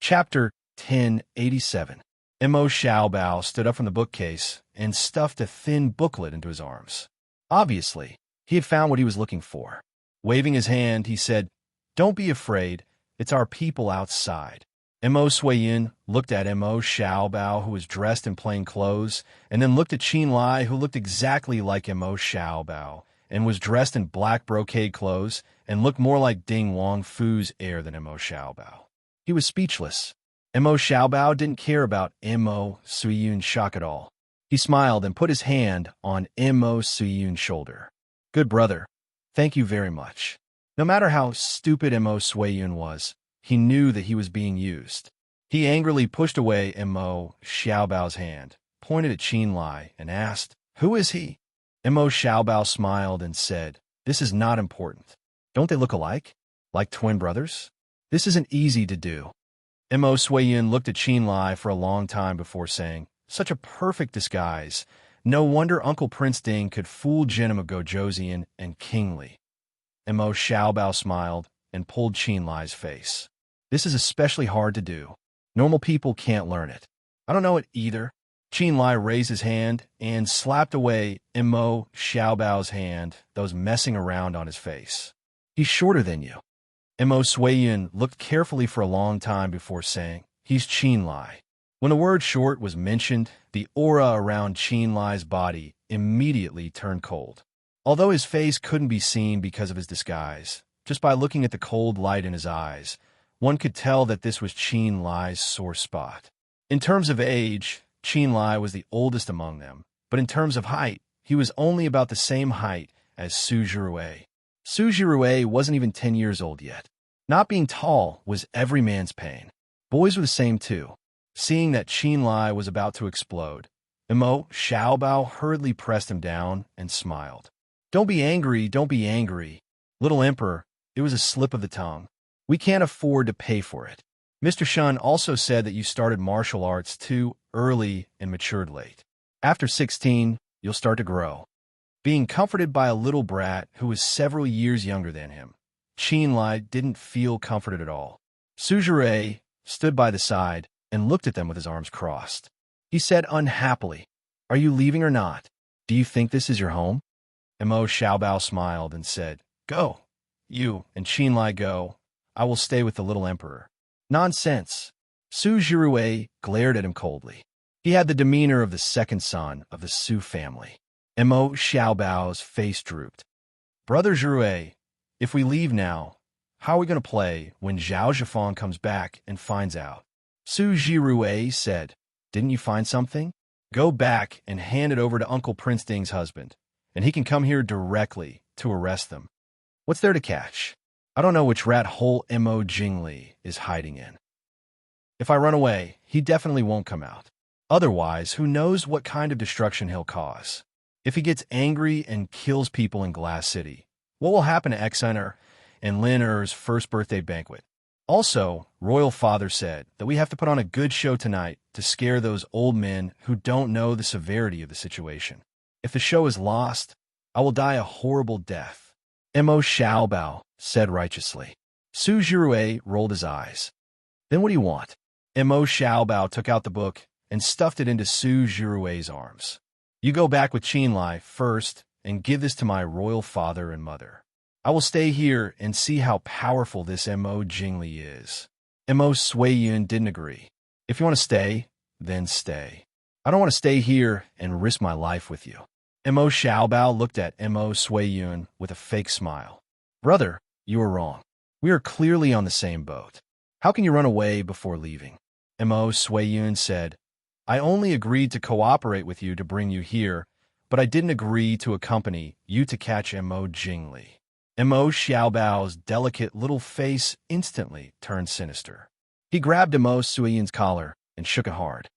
Chapter 1087. Mo Xiaobao stood up from the bookcase and stuffed a thin booklet into his arms. Obviously, he had found what he was looking for. Waving his hand, he said, "Don't be afraid. It's our people outside." Mo Suiyin looked at Mo Xiaobao, who was dressed in plain clothes, and then looked at Qin Lai, who looked exactly like Mo Xiaobao, and was dressed in black brocade clothes, and looked more like Ding Wang Fu's heir than Mo Xiaobao. He was speechless. Mo Xiaobao didn't care about Mo Suiyun's shock at all. He smiled and put his hand on Mo Suiyun's shoulder. "Good brother. Thank you very much." No matter how stupid Mo Suiyun was, he knew that he was being used. He angrily pushed away Mo Xiaobao's hand, pointed at Qin Lai, and asked, "Who is he?" Mo Xiaobao smiled and said, "This is not important. Don't they look alike? Like twin brothers? This isn't easy to do." Mo Suiyun looked at Qin Lai for a long time before saying, "Such a perfect disguise. No wonder Uncle Prince Ding could fool Jinim of Gojoseon and Kingly." Mo Xiaobao smiled and pulled Qin Lai's face. "This is especially hard to do. Normal people can't learn it." "I don't know it either." Qin Lai raised his hand and slapped away Mo Xiaobao's hand that was messing around on his face. "He's shorter than you." Mo Suiyun looked carefully for a long time before saying, "He's Qin Lai." When the word short was mentioned, the aura around Qin Lai's body immediately turned cold. Although his face couldn't be seen because of his disguise, just by looking at the cold light in his eyes, one could tell that this was Qin Lai's sore spot. In terms of age, Qin Lai was the oldest among them, but in terms of height, he was only about the same height as Su Zhiruei. Su Zhiruei wasn't even 10 years old yet. Not being tall was every man's pain. Boys were the same too. Seeing that Qin Lai was about to explode, Mo Xiaobao hurriedly pressed him down and smiled. "Don't be angry, don't be angry. Little Emperor, it was a slip of the tongue. We can't afford to pay for it. Mr. Shun also said that you started martial arts too early and matured late. After 16, you'll start to grow." Being comforted by a little brat who was several years younger than him, Qin Lai didn't feel comforted at all. Su Zhiruei stood by the side and looked at them with his arms crossed. He said unhappily, "Are you leaving or not? Do you think this is your home?" Mo Xiaobao smiled and said, "Go. You and Qin Lai go. I will stay with the little emperor." "Nonsense." Su Zhiruei glared at him coldly. He had the demeanor of the second son of the Su family. Mo Xiaobao's face drooped. "Brother Zhiruei, if we leave now, how are we going to play when Zhao Zhifang comes back and finds out?" Su Zhiruei said, "Didn't you find something? Go back and hand it over to Uncle Prince Ding's husband, and he can come here directly to arrest them. What's there to catch? I don't know which rat hole Mo Jingli is hiding in. If I run away, he definitely won't come out. Otherwise, who knows what kind of destruction he'll cause. If he gets angry and kills people in Glass City, what will happen to Xener and Lin Er's first birthday banquet? Also, Royal Father said that we have to put on a good show tonight to scare those old men who don't know the severity of the situation. If the show is lost, I will die a horrible death." Mo Xiaobao said righteously. Su Zhiruei rolled his eyes. "Then what do you want?" Mo Xiaobao took out the book and stuffed it into Su Zhiruei's arms. "You go back with Qin Lai first and give this to my royal father and mother. I will stay here and see how powerful this Mo Jingli is." Mo Suiyun didn't agree. "If you want to stay, then stay. I don't want to stay here and risk my life with you." Mo Xiaobao looked at Mo Suiyun with a fake smile. "Brother, you are wrong. We are clearly on the same boat. How can you run away before leaving?" Mo Suiyun said, "I only agreed to cooperate with you to bring you here, but I didn't agree to accompany you to catch Mo Jingli." Mo Xiaobao's delicate little face instantly turned sinister. He grabbed Mo Suiyun's collar and shook it hard.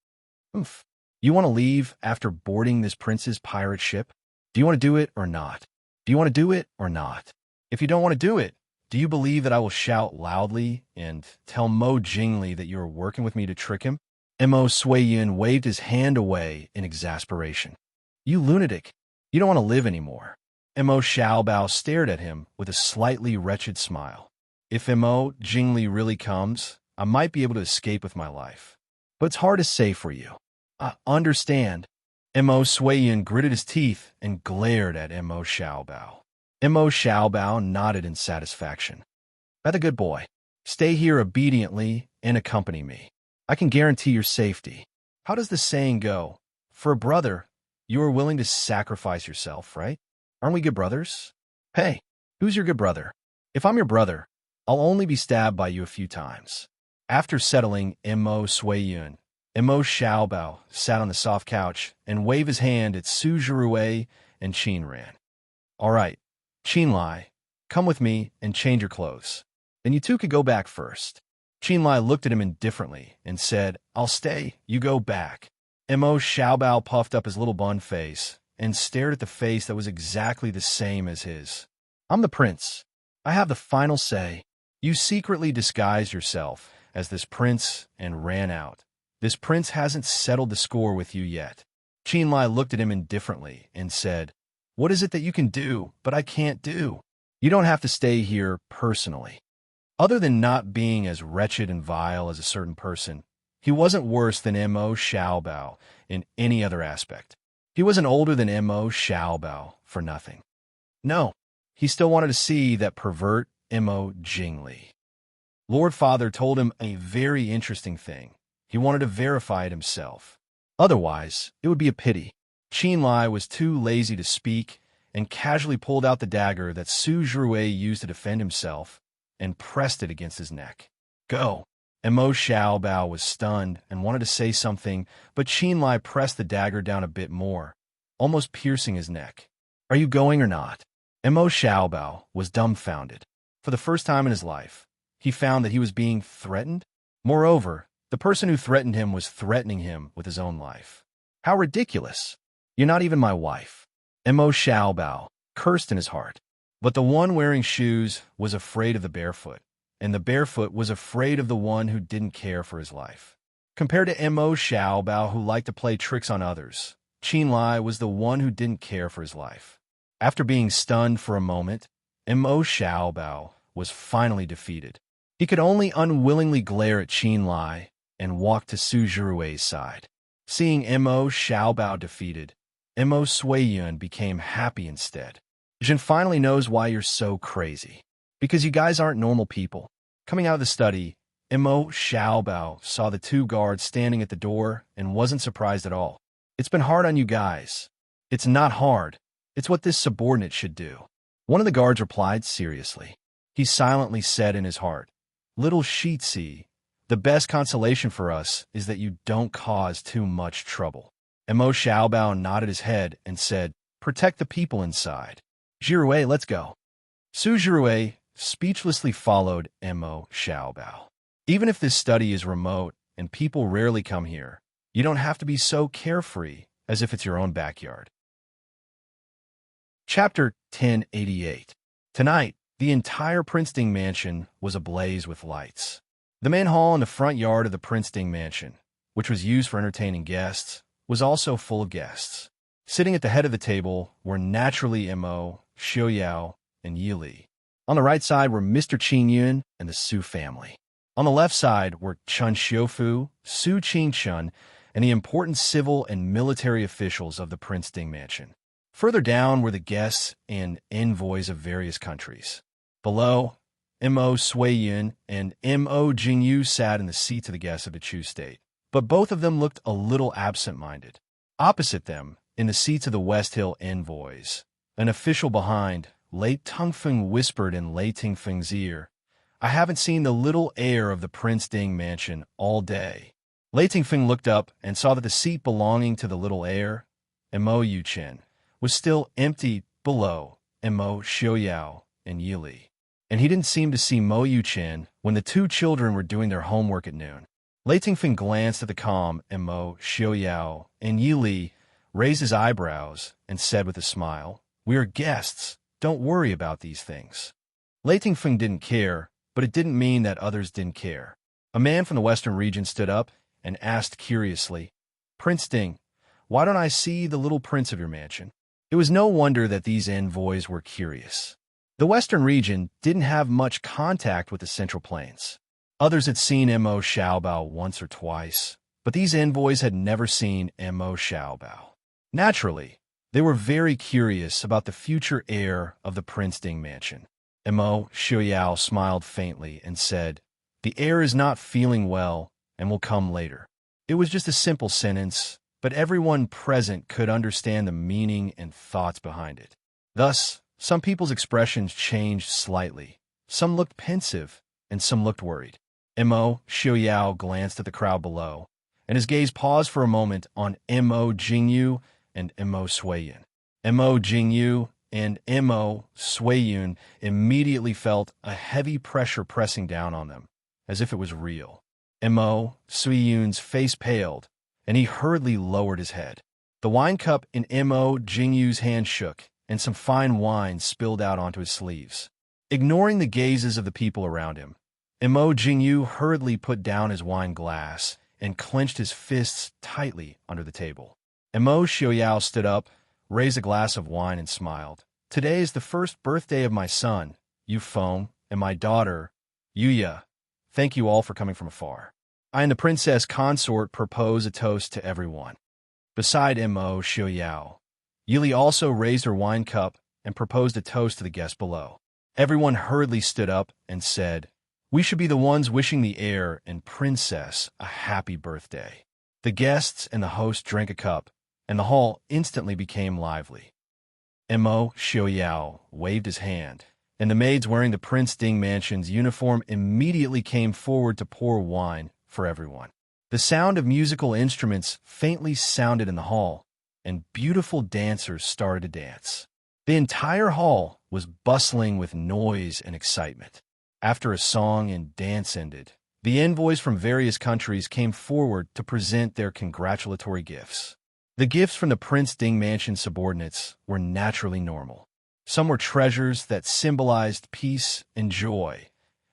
"Oof. You want to leave after boarding this prince's pirate ship? Do you want to do it or not? Do you want to do it or not? If you don't want to do it, do you believe that I will shout loudly and tell Mo Jingli that you are working with me to trick him?" Mo Suiyun waved his hand away in exasperation. "You lunatic. You don't want to live anymore." Mo Xiaobao stared at him with a slightly wretched smile. "If Mo Jingli really comes, I might be able to escape with my life. But it's hard to say for you. I understand. Mo Suiyun gritted his teeth and glared at Mo Xiaobao. Mo Xiaobao nodded in satisfaction. That's a good boy. Stay here obediently and accompany me. I can guarantee your safety. How does the saying go? For a brother, you are willing to sacrifice yourself, right? Aren't we good brothers? Hey, who's your good brother? If I'm your brother, I'll only be stabbed by you a few times. After settling Mo Suiyun, Mo Xiaobao sat on the soft couch and waved his hand at Su Zhiruwei and Qin Ran. All right, Qin Lai, come with me and change your clothes. Then you two could go back first. Qin Lai looked at him indifferently and said, I'll stay, you go back. Mo Xiaobao puffed up his little bun face and stared at the face that was exactly the same as his. I'm the prince. I have the final say. You secretly disguised yourself as this prince and ran out. This prince hasn't settled the score with you yet. Qin Lai looked at him indifferently and said, What is it that you can do, but I can't do? You don't have to stay here personally. Other than not being as wretched and vile as a certain person, he wasn't worse than Mo Xiaobao in any other aspect. He wasn't older than Mo Xiaobao for nothing. No, he still wanted to see that pervert Mo Jingli. Lord Father told him a very interesting thing. He wanted to verify it himself. Otherwise, it would be a pity. Qin Lai was too lazy to speak and casually pulled out the dagger that Su Zhiruwei used to defend himself and pressed it against his neck. Go. Mo Xiaobao was stunned and wanted to say something, but Qin Lai pressed the dagger down a bit more, almost piercing his neck. Are you going or not? Mo Xiaobao was dumbfounded. For the first time in his life, he found that he was being threatened. Moreover, the person who threatened him was threatening him with his own life. How ridiculous! You're not even my wife. Mo Xiaobao cursed in his heart. But the one wearing shoes was afraid of the barefoot, and the barefoot was afraid of the one who didn't care for his life. Compared to Mo Xiaobao, who liked to play tricks on others, Qin Lai was the one who didn't care for his life. After being stunned for a moment, Mo Xiaobao was finally defeated. He could only unwillingly glare at Qin Lai and walk to Su Zhiruwei's side. Seeing Mo Xiaobao defeated, Mo Suiyun became happy instead. Jin finally knows why you're so crazy. Because you guys aren't normal people. Coming out of the study, Mo Xiaobao saw the two guards standing at the door and wasn't surprised at all. It's been hard on you guys. It's not hard. It's what this subordinate should do. One of the guards replied seriously. He silently said in his heart, Little Shitsi, the best consolation for us is that you don't cause too much trouble. Mo Xiaobao nodded his head and said, Protect the people inside. Zhiruwei, let's go. Su Zhiruwei speechlessly followed Mo Xiaobao. Even if this study is remote and people rarely come here, you don't have to be so carefree as if it's your own backyard. Chapter 1088. Tonight, the entire Princeton mansion was ablaze with lights. The main hall in the front yard of the Princeton mansion, which was used for entertaining guests, was also full of guests. Sitting at the head of the table were naturally Mo, Xiaoyao, and Yili. On the right side were Mr. Qin Yun and the Su family. On the left side were Chun Xiufu, Su Qingchun, and the important civil and military officials of the Princeton mansion. Further down were the guests and envoys of various countries. Below, Mo Suiyun and Mo Jingyu sat in the seats of the guests of the Chu state, but both of them looked a little absent-minded. Opposite them, in the seats of the West Hill envoys, an official behind, Lei Tengfeng whispered in Lei Tingfeng's ear, I haven't seen the little heir of the Prince Ding mansion all day. Lei Tingfeng looked up and saw that the seat belonging to the little heir, Mo Yuchen, was still empty below Mo Xiaoyao and Yili. And he didn't seem to see Mo Yuchen when the two children were doing their homework at noon. Lei Tingfeng glanced at the calm Mo Xiaoyao, and Yili raised his eyebrows and said with a smile, We are guests. Don't worry about these things. Lei Tingfeng didn't care, but it didn't mean that others didn't care. A man from the western region stood up and asked curiously, Prince Ding, why don't I see the little prince of your mansion? It was no wonder that these envoys were curious. The western region didn't have much contact with the Central Plains. Others had seen Mo Xiaobao once or twice, but these envoys had never seen Mo Xiaobao. Naturally, they were very curious about the future heir of the Prince Ding mansion. Mo Xiaoyao smiled faintly and said, "The heir is not feeling well and will come later." It was just a simple sentence, but everyone present could understand the meaning and thoughts behind it. Thus, some people's expressions changed slightly. Some looked pensive, and some looked worried. Mo Xiaoyao glanced at the crowd below, and his gaze paused for a moment on Mo Jingyu and Mo Suiyun. Mo Jingyu and Mo Suiyun immediately felt a heavy pressure pressing down on them, as if it was real. Mo Suiyun's face paled, and he hurriedly lowered his head. The wine cup in Mo Jingyu's hand shook, and some fine wine spilled out onto his sleeves. Ignoring the gazes of the people around him, Mo Jingyu hurriedly put down his wine glass and clenched his fists tightly under the table. Mo Xiaoyao stood up, raised a glass of wine, and smiled. "Today is the first birthday of my son, Yufeng, and my daughter, Yuya. Thank you all for coming from afar. I and the princess consort propose a toast to everyone." Beside Mo Xiaoyao, Yili also raised her wine cup and proposed a toast to the guests below. Everyone hurriedly stood up and said, "We should be the ones wishing the heir and princess a happy birthday." The guests and the host drank a cup, and the hall instantly became lively. Mo Xiaoyao waved his hand, and the maids wearing the Prince Ding Mansion's uniform immediately came forward to pour wine for everyone. The sound of musical instruments faintly sounded in the hall, and beautiful dancers started to dance. The entire hall was bustling with noise and excitement. After a song and dance ended, the envoys from various countries came forward to present their congratulatory gifts. The gifts from the Prince Ding Mansion subordinates were naturally normal. Some were treasures that symbolized peace and joy,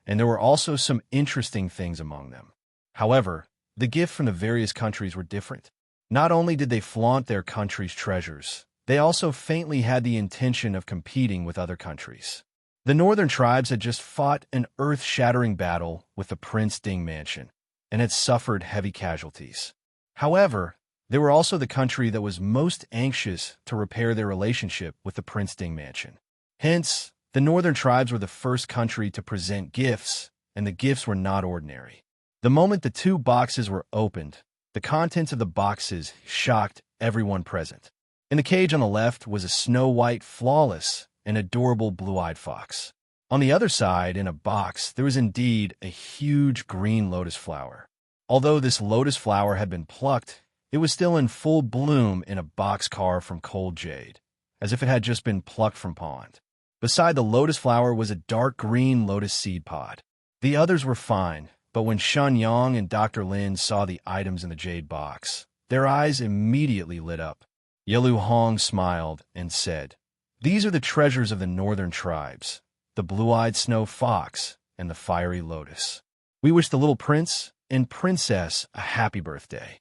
and there were also some interesting things among them. However, the gifts from the various countries were different. Not only did they flaunt their country's treasures, they also faintly had the intention of competing with other countries. The northern tribes had just fought an earth-shattering battle with the Prince Ding Mansion, and had suffered heavy casualties. However, they were also the country that was most anxious to repair their relationship with the Prince Ding Mansion. Hence, the northern tribes were the first country to present gifts, and the gifts were not ordinary. The moment the two boxes were opened, the contents of the boxes shocked everyone present. In the cage on the left was a snow-white, flawless, and adorable blue-eyed fox. On the other side, in a box, there was indeed a huge green lotus flower. Although this lotus flower had been plucked, it was still in full bloom in a box carved from cold jade, as if it had just been plucked from pond. Beside the lotus flower was a dark green lotus seed pod. The others were fine, but when Shen Yang and Dr. Lin saw the items in the jade box, their eyes immediately lit up. Yelu Hong smiled and said, "These are the treasures of the northern tribes, the blue-eyed snow fox and the fiery lotus. We wish the little prince and princess a happy birthday."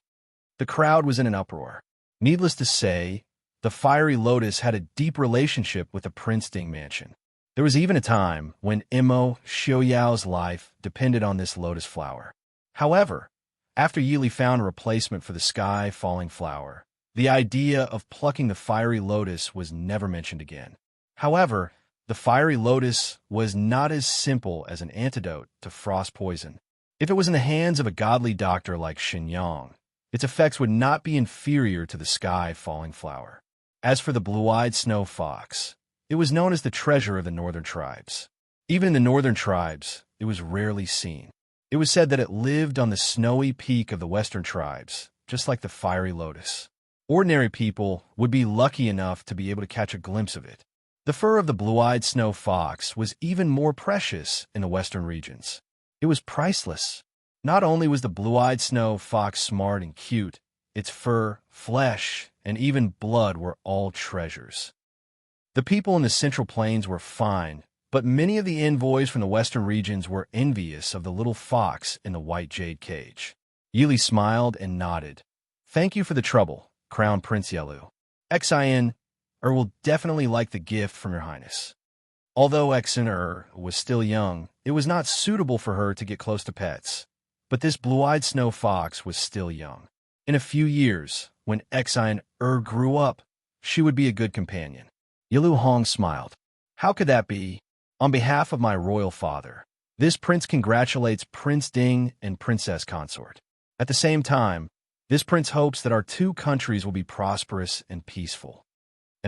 The crowd was in an uproar. Needless to say, the fiery lotus had a deep relationship with the Prince Ding Mansion. There was even a time when Mo Xiaoyao's life depended on this lotus flower. However, after Yili found a replacement for the sky-falling flower, the idea of plucking the fiery lotus was never mentioned again. However, the fiery lotus was not as simple as an antidote to frost poison. If it was in the hands of a godly doctor like Yang, its effects would not be inferior to the sky-falling flower. As for the blue-eyed snow fox, it was known as the treasure of the northern tribes. Even in the northern tribes, it was rarely seen. It was said that it lived on the snowy peak of the western tribes, just like the fiery lotus. Ordinary people would be lucky enough to be able to catch a glimpse of it. The fur of the blue-eyed snow fox was even more precious in the western regions. It was priceless. Not only was the blue-eyed snow fox smart and cute, its fur, flesh, and even blood were all treasures. The people in the Central Plains were fine, but many of the envoys from the western regions were envious of the little fox in the white jade cage. Yili smiled and nodded. "Thank you for the trouble, Crown Prince Yelu. Xin will definitely like the gift from your highness." Although Exeter was still young, it was not suitable for her to get close to pets. But this blue-eyed snow fox was still young. In a few years, when Exine grew up, she would be a good companion. Yilu Hong smiled. How could that be? On behalf of my royal father, this prince congratulates Prince Ding and Princess Consort. At the same time, this prince hopes that our two countries will be prosperous and peaceful.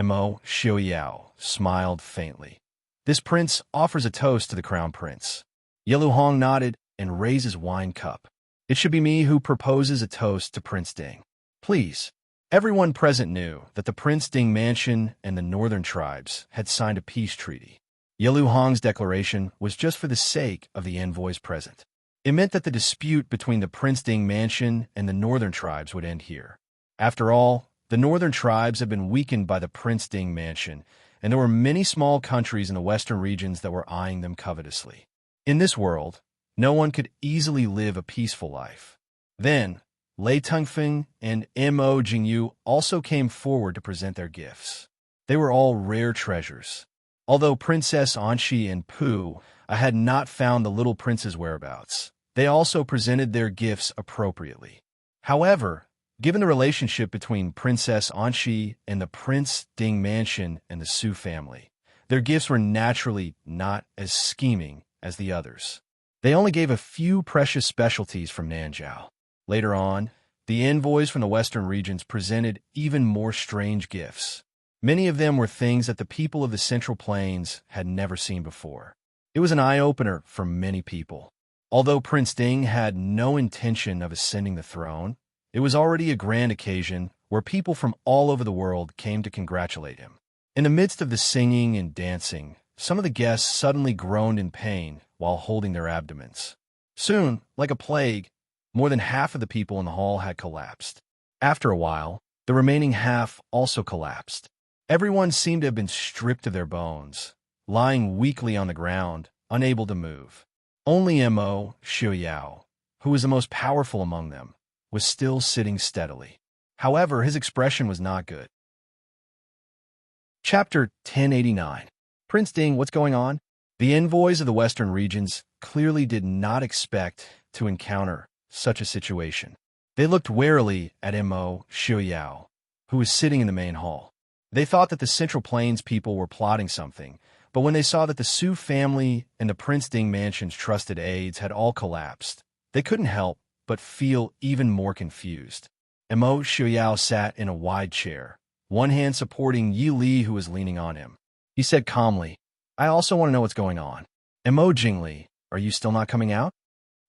Mo Xiaoyao smiled faintly. This prince offers a toast to the crown prince. Yilu Hong nodded and raised his wine cup. It should be me who proposes a toast to Prince Ding. Please. Everyone present knew that the Prince Ding mansion and the northern tribes had signed a peace treaty. Yilu Hong's declaration was just for the sake of the envoys present. It meant that the dispute between the Prince Ding mansion and the northern tribes would end here. After all, the northern tribes had been weakened by the Prince Ding mansion, and there were many small countries in the western regions that were eyeing them covetously. In this world, no one could easily live a peaceful life. Then, Lei Tengfeng and Mo Jingyu also came forward to present their gifts. They were all rare treasures. Although Princess Anxi and Pu had not found the little prince's whereabouts, they also presented their gifts appropriately. However, given the relationship between Princess Anxi and the Prince Ding mansion and the Su family, their gifts were naturally not as scheming as the others. They only gave a few precious specialties from Nanjiao. Later on, the envoys from the western regions presented even more strange gifts. Many of them were things that the people of the Central Plains had never seen before. It was an eye-opener for many people. Although Prince Ding had no intention of ascending the throne, it was already a grand occasion where people from all over the world came to congratulate him. In the midst of the singing and dancing, some of the guests suddenly groaned in pain while holding their abdomens. Soon, like a plague, more than half of the people in the hall had collapsed. After a while, the remaining half also collapsed. Everyone seemed to have been stripped of their bones, lying weakly on the ground, unable to move. Only Mo Xiaoyao, who was the most powerful among them, was still sitting steadily. However, his expression was not good. Chapter 1089. Prince Ding, what's going on? The envoys of the western regions clearly did not expect to encounter such a situation. They looked warily at Mo Xiaoyao, who was sitting in the main hall. They thought that the Central Plains people were plotting something, but when they saw that the Su family and the Prince Ding mansion's trusted aides had all collapsed, they couldn't help but feel even more confused. Mo Xiaoyao sat in a wide chair, one hand supporting Yi Li, who was leaning on him. He said calmly, I also want to know what's going on. Mo Jingli, are you still not coming out?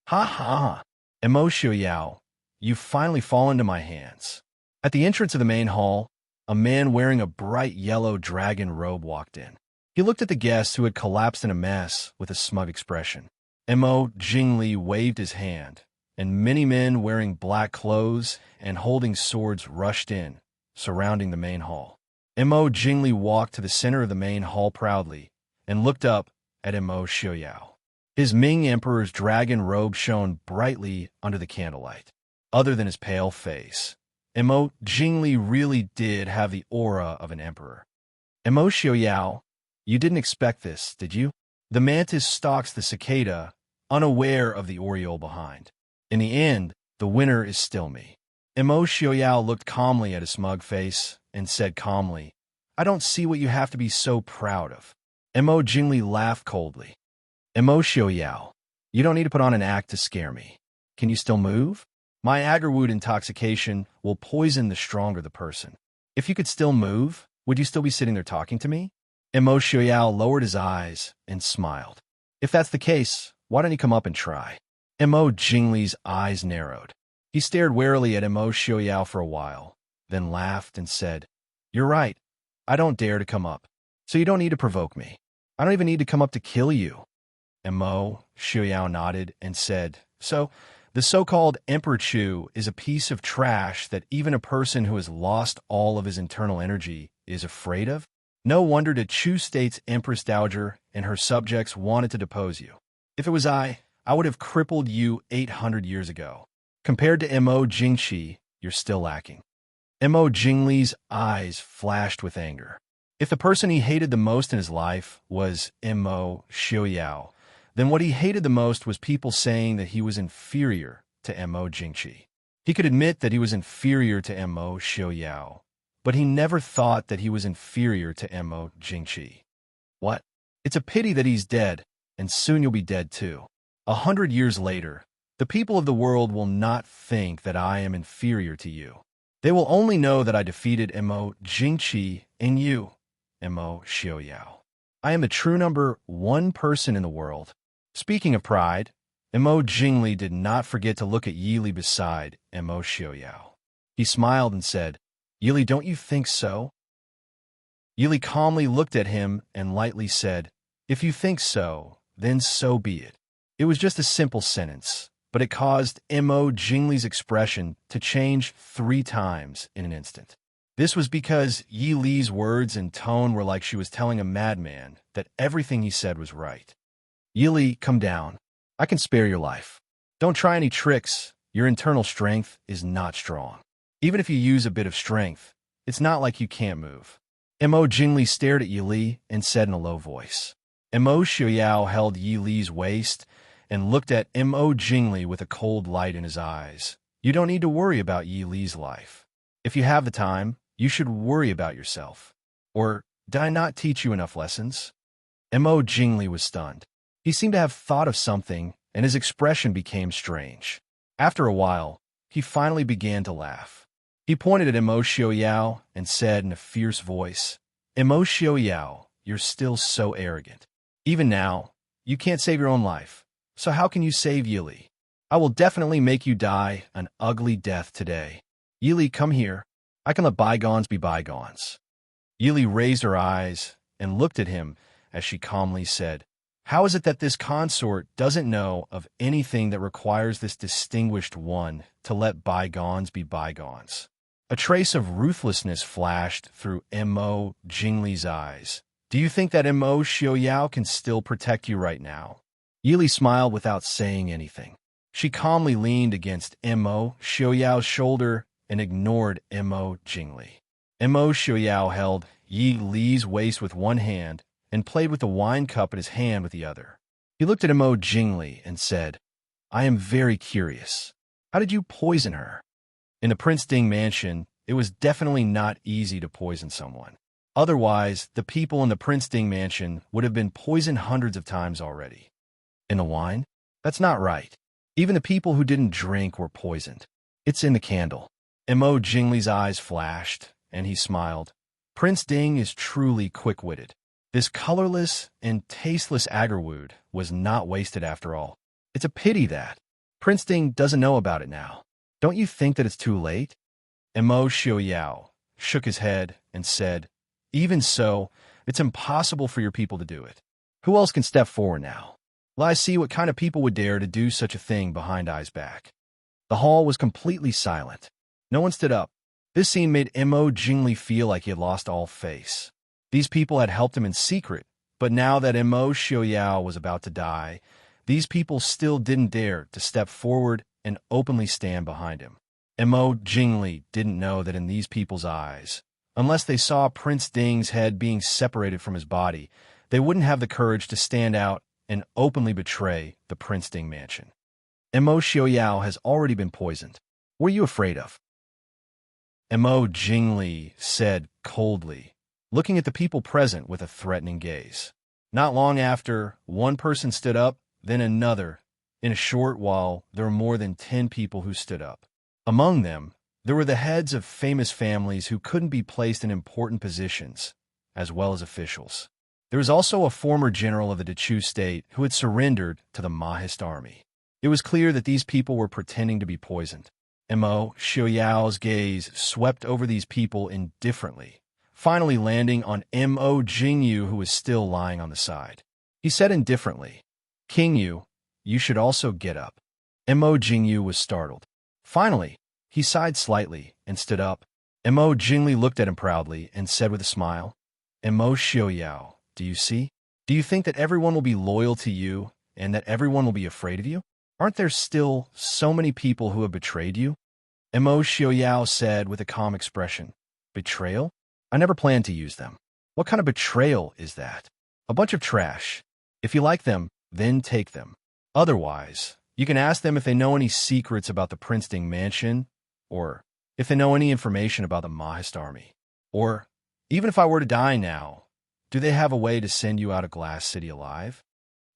Ha ha. Mo Xiaoyao, you finally fall into my hands. At the entrance of the main hall, a man wearing a bright yellow dragon robe walked in. He looked at the guests who had collapsed in a mess with a smug expression. Mo Jingli waved his hand, and many men wearing black clothes and holding swords rushed in, surrounding the main hall. Mo Jingli walked to the center of the main hall proudly and looked up at Mo Xiaoyao. His Ming Emperor's dragon robe shone brightly under the candlelight. Other than his pale face, Mo Jingli really did have the aura of an emperor. Mo Xiaoyao, you didn't expect this, did you? The mantis stalks the cicada, unaware of the oriole behind. In the end, the winner is still me. Mo Xiaoyao looked calmly at his smug face and said calmly, I don't see what you have to be so proud of. Mo Jingli laughed coldly. Mo Xiaoyao, you don't need to put on an act to scare me. Can you still move? My agarwood intoxication will poison the stronger the person. If you could still move, would you still be sitting there talking to me? Mo Xiaoyao lowered his eyes and smiled. If that's the case, why don't you come up and try? Mo Jingli's eyes narrowed. He stared warily at Mo Xiaoyao for a while, then laughed and said, You're right. I don't dare to come up. So you don't need to provoke me. I don't even need to come up to kill you. Mo Xiaoyao nodded and said, So, the so-called Emperor Chu is a piece of trash that even a person who has lost all of his internal energy is afraid of? No wonder the Chu State's Empress Dowager and her subjects wanted to depose you. If it was I would have crippled you 800 years ago. Compared to Mo Jingqi, you're still lacking. Mo Jingli's eyes flashed with anger. If the person he hated the most in his life was Mo Xiaoyao, then what he hated the most was people saying that he was inferior to Mo Jingqi. He could admit that he was inferior to Mo Xiaoyao, but he never thought that he was inferior to Mo Jingqi. What? It's a pity that he's dead, and soon you'll be dead too. 100 years later, the people of the world will not think that I am inferior to you. They will only know that I defeated Mo Jingqi and you, Mo Xiaoyao. I am the true number one person in the world. Speaking of pride, Mo Jingli did not forget to look at Yili beside Mo Xiaoyao. He smiled and said, "Yili, don't you think so?" Yili calmly looked at him and lightly said, "If you think so, then so be it." It was just a simple sentence, but it caused Mo Jingli's expression to change 3 times in an instant. This was because Yi Li's words and tone were like she was telling a madman that everything he said was right. "Yi Li, come down. I can spare your life. Don't try any tricks. Your internal strength is not strong. Even if you use a bit of strength, it's not like you can't move." Mo Jingli stared at Yi Li and said in a low voice. Mo Xiaoyao held Yi Li's waist and looked at Mo Jingli with a cold light in his eyes. "You don't need to worry about Yi Li's life. If you have the time, you should worry about yourself. Or did I not teach you enough lessons?" Mo Jingli was stunned. He seemed to have thought of something, and his expression became strange. After a while, he finally began to laugh. He pointed at Mo Xiaoyao and said in a fierce voice, "Mo Xiaoyao, you're still so arrogant. Even now, you can't save your own life. So how can you save Yi Li? I will definitely make you die an ugly death today. Yi Li, come here. I can let bygones be bygones." Yi Li raised her eyes and looked at him as she calmly said, "How is it that this consort doesn't know of anything that requires this distinguished one to let bygones be bygones?" A trace of ruthlessness flashed through Mo Jingli's eyes. "Do you think that Mo Xiaoyao can still protect you right now?" Yi Li smiled without saying anything. She calmly leaned against Mo Xiaoyao's shoulder and ignored Mo Jingli. Mo Xiaoyao held Yi Li's waist with one hand and played with the wine cup in his hand with the other. He looked at Mo Jingli and said, "I am very curious. How did you poison her?" In the Prince Ding mansion, it was definitely not easy to poison someone. Otherwise, the people in the Prince Ding mansion would have been poisoned hundreds of times already. In the wine? That's not right. Even the people who didn't drink were poisoned. It's in the candle. Mo Jingli's eyes flashed, and he smiled. Prince Ding is truly quick-witted. This colorless and tasteless agarwood was not wasted after all. It's a pity that Prince Ding doesn't know about it now. Don't you think that it's too late? Mo Xiaoyao shook his head and said, "Even so, it's impossible for your people to do it. Who else can step forward now? Well, I see what kind of people would dare to do such a thing behind Ai's back." The hall was completely silent. No one stood up. This scene made Mo Jingli feel like he had lost all face. These people had helped him in secret, but now that Mo Xiaoyao was about to die, these people still didn't dare to step forward and openly stand behind him. Mo Jingli didn't know that in these people's eyes, unless they saw Prince Ding's head being separated from his body, they wouldn't have the courage to stand out and openly betray the Prince Ding mansion. Mo Xiaoyao has already been poisoned. What are you afraid of? Mo Jingli said coldly, looking at the people present with a threatening gaze. Not long after, one person stood up, then another. In a short while, there were more than 10 people who stood up. Among them, there were the heads of famous families who couldn't be placed in important positions, as well as officials. There was also a former general of the Dechu state who had surrendered to the Mahist army. It was clear that these people were pretending to be poisoned. Mo Xiaoyao's gaze swept over these people indifferently, finally landing on Mo Jingyu, who was still lying on the side. He said indifferently, "King Yu, you should also get up." Mo Jingyu was startled. Finally, he sighed slightly and stood up. Mo Jingli looked at him proudly and said with a smile, "Mo Xiaoyao, do you see? Do you think that everyone will be loyal to you and that everyone will be afraid of you? Aren't there still so many people who have betrayed you?" Mo Xiaoyao said with a calm expression, "Betrayal? I never planned to use them. What kind of betrayal is that? A bunch of trash. If you like them, then take them. Otherwise, you can ask them if they know any secrets about the Princeton mansion, or if they know any information about the Mahist army. Or, even if I were to die now, do they have a way to send you out of Glass City alive?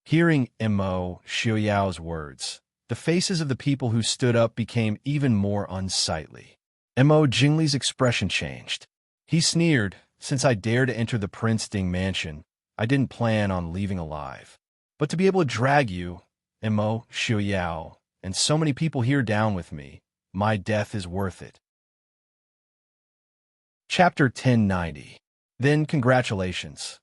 Hearing Mo Xiaoyao's words, the faces of the people who stood up became even more unsightly. Mo Jingli's expression changed. He sneered, "Since I dared to enter the Princeton mansion, I didn't plan on leaving alive. But to be able to drag you, Mo Xiaoyao, and so many people here down with me, my death is worth it." Chapter 1090. Then congratulations,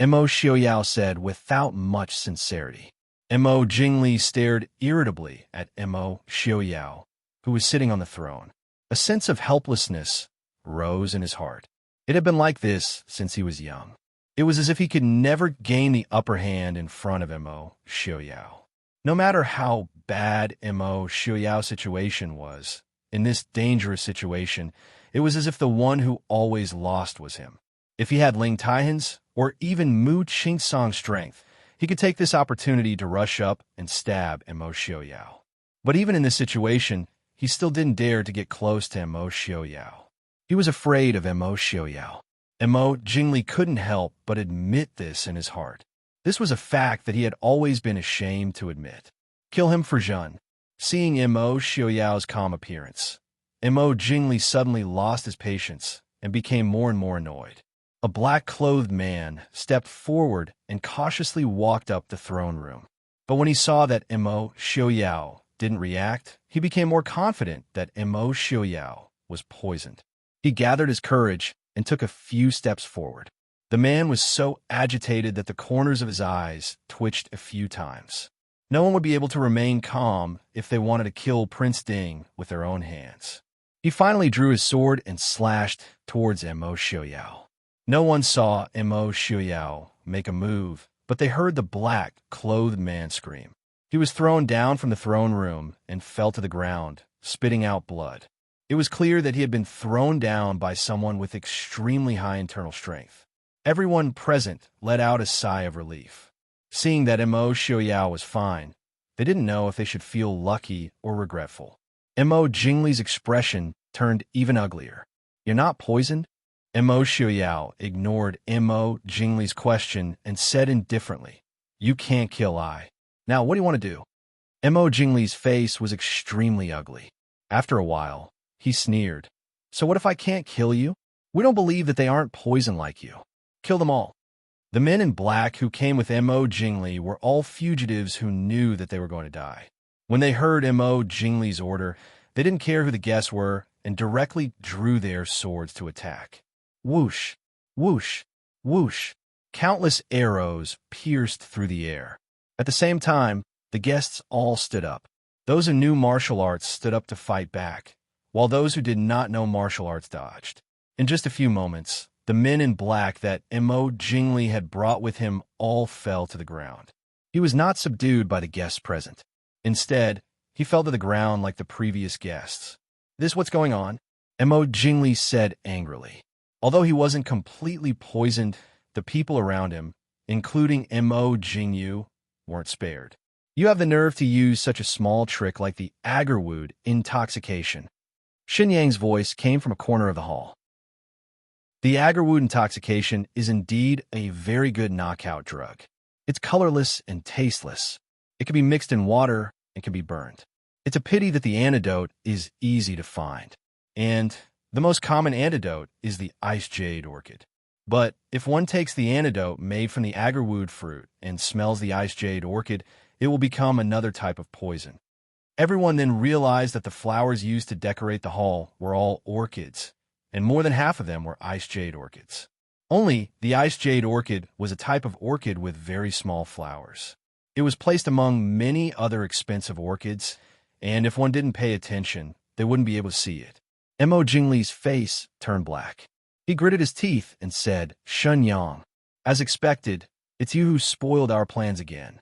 Mo Xiaoyao said without much sincerity. Mo Jingli stared irritably at Mo Xiaoyao, who was sitting on the throne. A sense of helplessness rose in his heart. It had been like this since he was young. It was as if he could never gain the upper hand in front of Mo Xiaoyao. No matter how bad Mo Xiaoyao's situation was, in this dangerous situation, it was as if the one who always lost was him. If he had Ling Taihan's or even Mu Qingsong's strength, he could take this opportunity to rush up and stab Mo Xiaoyao. But even in this situation, he still didn't dare to get close to Mo Xiaoyao. He was afraid of Mo Xiaoyao. Mo Jingli couldn't help but admit this in his heart. This was a fact that he had always been ashamed to admit. Kill him for Zhen. Seeing Mo Xiaoyao's calm appearance, Mo Jingli suddenly lost his patience and became more and more annoyed. A black-clothed man stepped forward and cautiously walked up the throne room. But when he saw that Mo Xiaoyao didn't react, he became more confident that Mo Xiaoyao was poisoned. He gathered his courage and took a few steps forward. The man was so agitated that the corners of his eyes twitched a few times. No one would be able to remain calm if they wanted to kill Prince Ding with their own hands. He finally drew his sword and slashed towards Mo Xiaoyao. No one saw Mo Xiaoyao make a move, but they heard the black-clothed man scream. He was thrown down from the throne room and fell to the ground, spitting out blood. It was clear that he had been thrown down by someone with extremely high internal strength. Everyone present let out a sigh of relief. Seeing that Mo Xiaoyao was fine, they didn't know if they should feel lucky or regretful. Mo Jingli's expression turned even uglier. "You're not poisoned?" Mo Xiaoyao ignored Mo Jingli's question and said indifferently, "You can't kill I. Now, what do you want to do?" Mo Jingli's face was extremely ugly. After a while, he sneered, "So what if I can't kill you? We don't believe that they aren't poisoned like you. Kill them all." The men in black who came with Mo Jingli were all fugitives who knew that they were going to die. When they heard Mo Jingli's order, they didn't care who the guests were and directly drew their swords to attack. Whoosh, whoosh, whoosh. Countless arrows pierced through the air. At the same time, the guests all stood up. Those who knew martial arts stood up to fight back, while those who did not know martial arts dodged. In just a few moments, the men in black that Mo Jingli had brought with him all fell to the ground. He was not subdued by the guests present. Instead, he fell to the ground like the previous guests. "This what's going on?" Mo Jingli said angrily. Although he wasn't completely poisoned, the people around him, including Mo Jingyu, weren't spared. "You have the nerve to use such a small trick like the agarwood intoxication." Xin Yang's voice came from a corner of the hall. The agarwood intoxication is indeed a very good knockout drug. It's colorless and tasteless. It can be mixed in water and can be burned. It's a pity that the antidote is easy to find. And the most common antidote is the ice jade orchid. But if one takes the antidote made from the agarwood fruit and smells the ice jade orchid, it will become another type of poison. Everyone then realized that the flowers used to decorate the hall were all orchids, and more than half of them were ice jade orchids. Only the ice jade orchid was a type of orchid with very small flowers. It was placed among many other expensive orchids, and if one didn't pay attention, they wouldn't be able to see it. Mo Jingli's face turned black. He gritted his teeth and said, "Shen Yang, as expected, it's you who spoiled our plans again."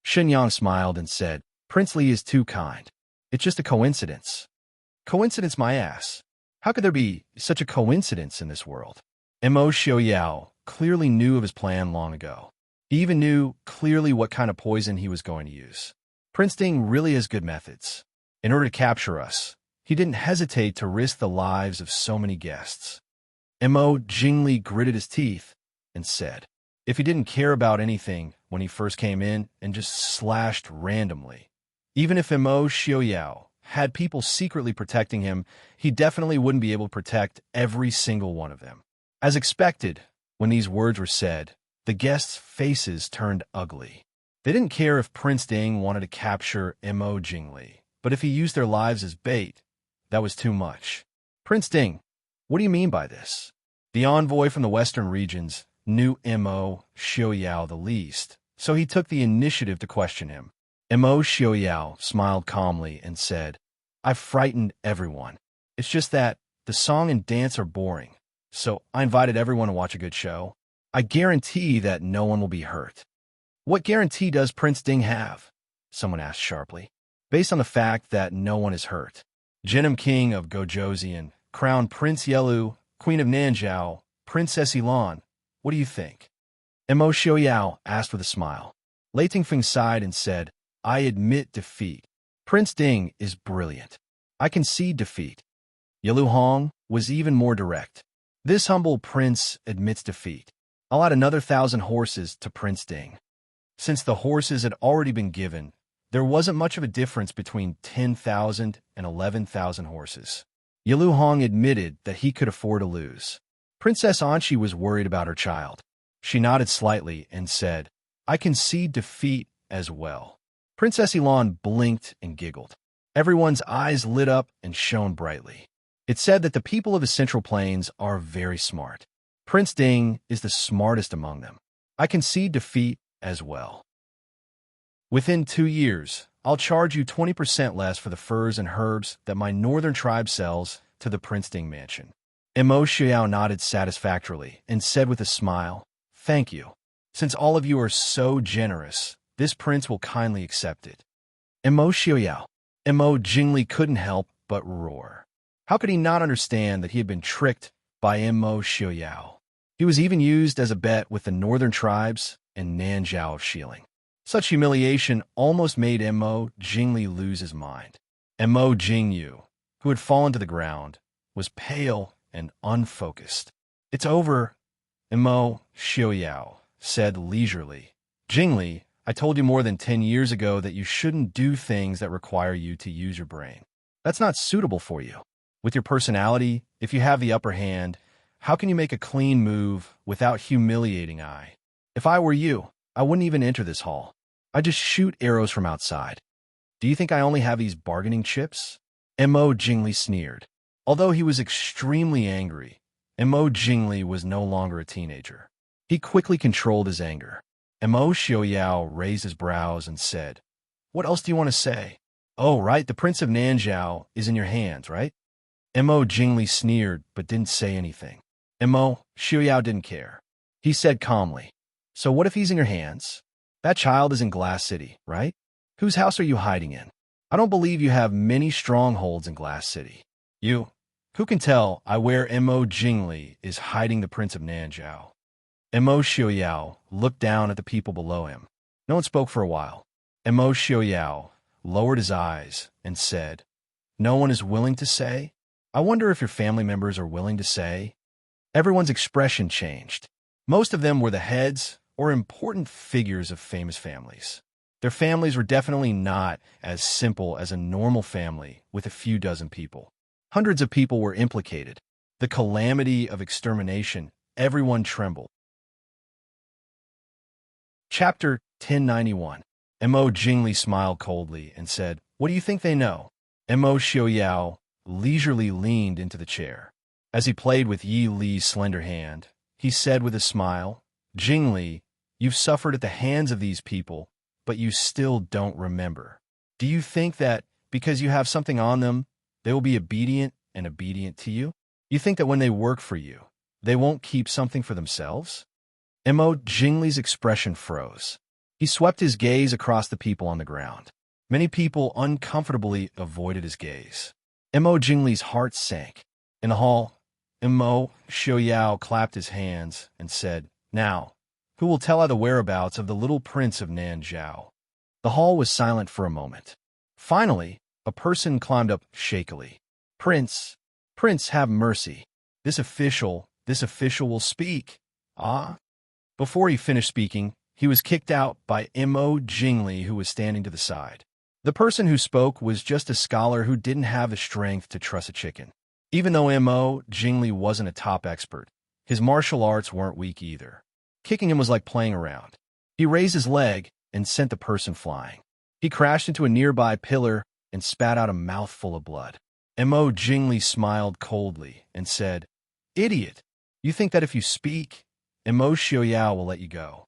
Shen Yang smiled and said, "Prince Li is too kind. It's just a coincidence." "Coincidence my ass. How could there be such a coincidence in this world?" Mo Xiaoyao clearly knew of his plan long ago. He even knew clearly what kind of poison he was going to use. Prince Ding really has good methods. In order to capture us, he didn't hesitate to risk the lives of so many guests. Mo Jingli gritted his teeth and said, if he didn't care about anything when he first came in and just slashed randomly, even if Mo Xiaoyao had people secretly protecting him, he definitely wouldn't be able to protect every single one of them. As expected, when these words were said, the guests' faces turned ugly. They didn't care if Prince Ding wanted to capture Mo Jingli, but if he used their lives as bait, that was too much. Prince Ding, what do you mean by this? The envoy from the western regions knew Mo Xiaoyao the least, so he took the initiative to question him. Mo Xiaoyao smiled calmly and said, I've frightened everyone. It's just that the song and dance are boring, so I invited everyone to watch a good show. I guarantee that no one will be hurt. What guarantee does Prince Ding have? Someone asked sharply. Based on the fact that no one is hurt. Jinim King of Gojoseon, Crown Prince Yelu, Queen of Nanzhao, Princess Elan, what do you think? Mo Xiaoyao asked with a smile. Lei Tingfeng sighed and said, I admit defeat. Prince Ding is brilliant. I concede defeat. Yelu Hong was even more direct. This humble prince admits defeat. I'll add another 1,000 horses to Prince Ding. Since the horses had already been given, there wasn't much of a difference between 10,000 and 11,000 horses. Yelu Hong admitted that he could afford to lose. Princess Anqi was worried about her child. She nodded slightly and said, I concede defeat as well. Princess Elan blinked and giggled. Everyone's eyes lit up and shone brightly. It said that the people of the Central Plains are very smart. Prince Ding is the smartest among them. I concede defeat as well. Within 2 years, I'll charge you 20% less for the furs and herbs that my northern tribe sells to the Prince Ding mansion. Mo Xiao nodded satisfactorily and said with a smile, Thank you. Since all of you are so generous, this prince will kindly accept it. Mo Xiao. Mo Jingli couldn't help but roar. How could he not understand that he had been tricked by Mo Xiao? He was even used as a bet with the northern tribes and Nanzhao of Shilling. Such humiliation almost made Mo Jingli lose his mind. Mo Jingyu, who had fallen to the ground, was pale and unfocused. It's over, Mo Xiaoyao said leisurely. Jingli, I told you more than 10 years ago that you shouldn't do things that require you to use your brain. That's not suitable for you. With your personality, if you have the upper hand, how can you make a clean move without humiliating I? If I were you, I wouldn't even enter this hall. I'd just shoot arrows from outside. Do you think I only have these bargaining chips? Mo Jingli sneered. Although he was extremely angry, Mo Jingli was no longer a teenager. He quickly controlled his anger. Mo Xiaoyao raised his brows and said, What else do you want to say? Oh, right, the Prince of Nanzhao is in your hands, right? Mo Jingli sneered but didn't say anything. Mo Xiaoyao didn't care. He said calmly, So what if he's in your hands? That child is in Glass City, right? Whose house are you hiding in? I don't believe you have many strongholds in Glass City. Who can tell I where Mo Jingli is hiding the Prince of Nanzhao? Mo Xiaoyao looked down at the people below him. No one spoke for a while. Mo Xiaoyao lowered his eyes and said, No one is willing to say? I wonder if your family members are willing to say? Everyone's expression changed. Most of them were the heads or important figures of famous families. Their families were definitely not as simple as a normal family with a few dozen people. Hundreds of people were implicated. The calamity of extermination, everyone trembled. Chapter 1091. Mo Jingli smiled coldly and said, What do you think they know? Mo Xiaoyao leisurely leaned into the chair. As he played with Yi Li's slender hand, he said with a smile, Jingli, you've suffered at the hands of these people, but you still don't remember. Do you think that because you have something on them, they will be obedient to you? You think that when they work for you, they won't keep something for themselves? Mo Jingli's expression froze. He swept his gaze across the people on the ground. Many people uncomfortably avoided his gaze. Mo Jingli's heart sank. In the hall, Mo Xiaoyao clapped his hands and said, Now, who will tell her the whereabouts of the little prince of Nanzhao? The hall was silent for a moment. Finally, a person climbed up shakily. Prince, Prince, have mercy. This official will speak. Ah? Before he finished speaking, he was kicked out by Mo Jingli, who was standing to the side. The person who spoke was just a scholar who didn't have the strength to truss a chicken. Even though Mo Jingli wasn't a top expert, his martial arts weren't weak either. Kicking him was like playing around. He raised his leg and sent the person flying. He crashed into a nearby pillar and spat out a mouthful of blood. Mo Jingli smiled coldly and said, "Idiot, you think that if you speak, Mo Xiaoyao will let you go?"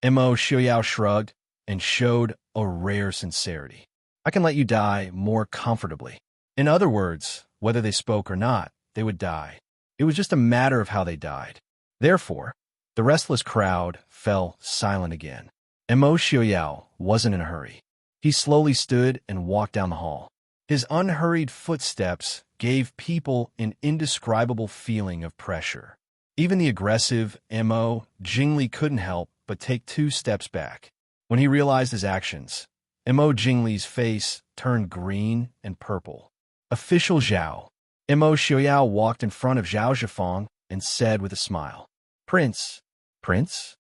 Mo Xiaoyao shrugged and showed a rare sincerity. "I can let you die more comfortably." In other words, whether they spoke or not, they would die. It was just a matter of how they died. Therefore, the restless crowd fell silent again. Mo Xiaoyao wasn't in a hurry. He slowly stood and walked down the hall. His unhurried footsteps gave people an indescribable feeling of pressure. Even the aggressive Mo Jingli couldn't help but take 2 steps back. When he realized his actions, Mo Jingli's face turned green and purple. "Official Zhao." Mo Xiaoyao walked in front of Zhao Zhifeng and said with a smile, "Prince, Prince?"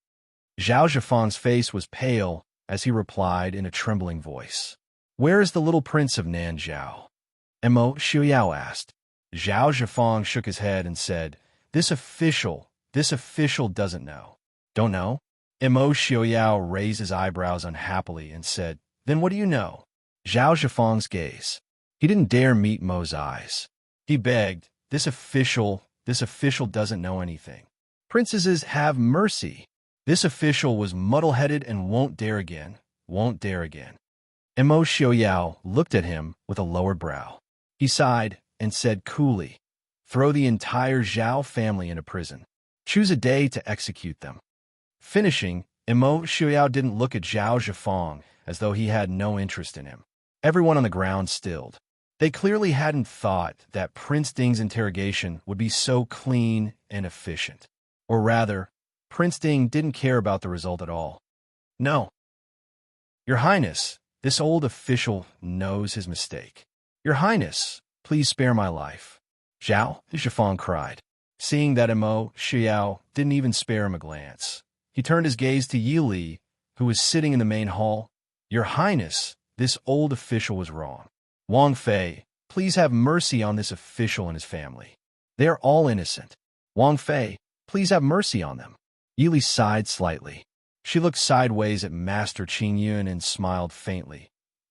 Zhao Zhifeng's face was pale as he replied in a trembling voice, "Where is the little prince of Nanzhao?" Mo Xiaoyao asked. Zhao Zhifeng shook his head and said, This official doesn't know." "Don't know?" Mo Xiaoyao raised his eyebrows unhappily and said, "Then what do you know?" Zhao Zhifeng's gaze. He didn't dare meet Mo's eyes. He begged, This official doesn't know anything. Princesses have mercy." This official was muddle-headed and won't dare again. Mo Xiaoyao looked at him with a lowered brow. He sighed and said coolly, "Throw the entire Zhao family into prison. Choose a day to execute them." Finishing, Mo Xiaoyao didn't look at Zhao Zhifeng as though he had no interest in him. Everyone on the ground stilled. They clearly hadn't thought that Prince Ding's interrogation would be so clean and efficient. Or rather, Prince Ding didn't care about the result at all. "No. Your Highness, this old official knows his mistake. Your Highness, please spare my life." Zhao Zhifeng cried. Seeing that Mo Xiaoyao didn't even spare him a glance, he turned his gaze to Yi Li, who was sitting in the main hall. "Your Highness, this old official was wrong. Wang Fei, please have mercy on this official and his family. They are all innocent. Wang Fei, please have mercy on them." Yi Li sighed slightly. She looked sideways at Master Qingyun and smiled faintly.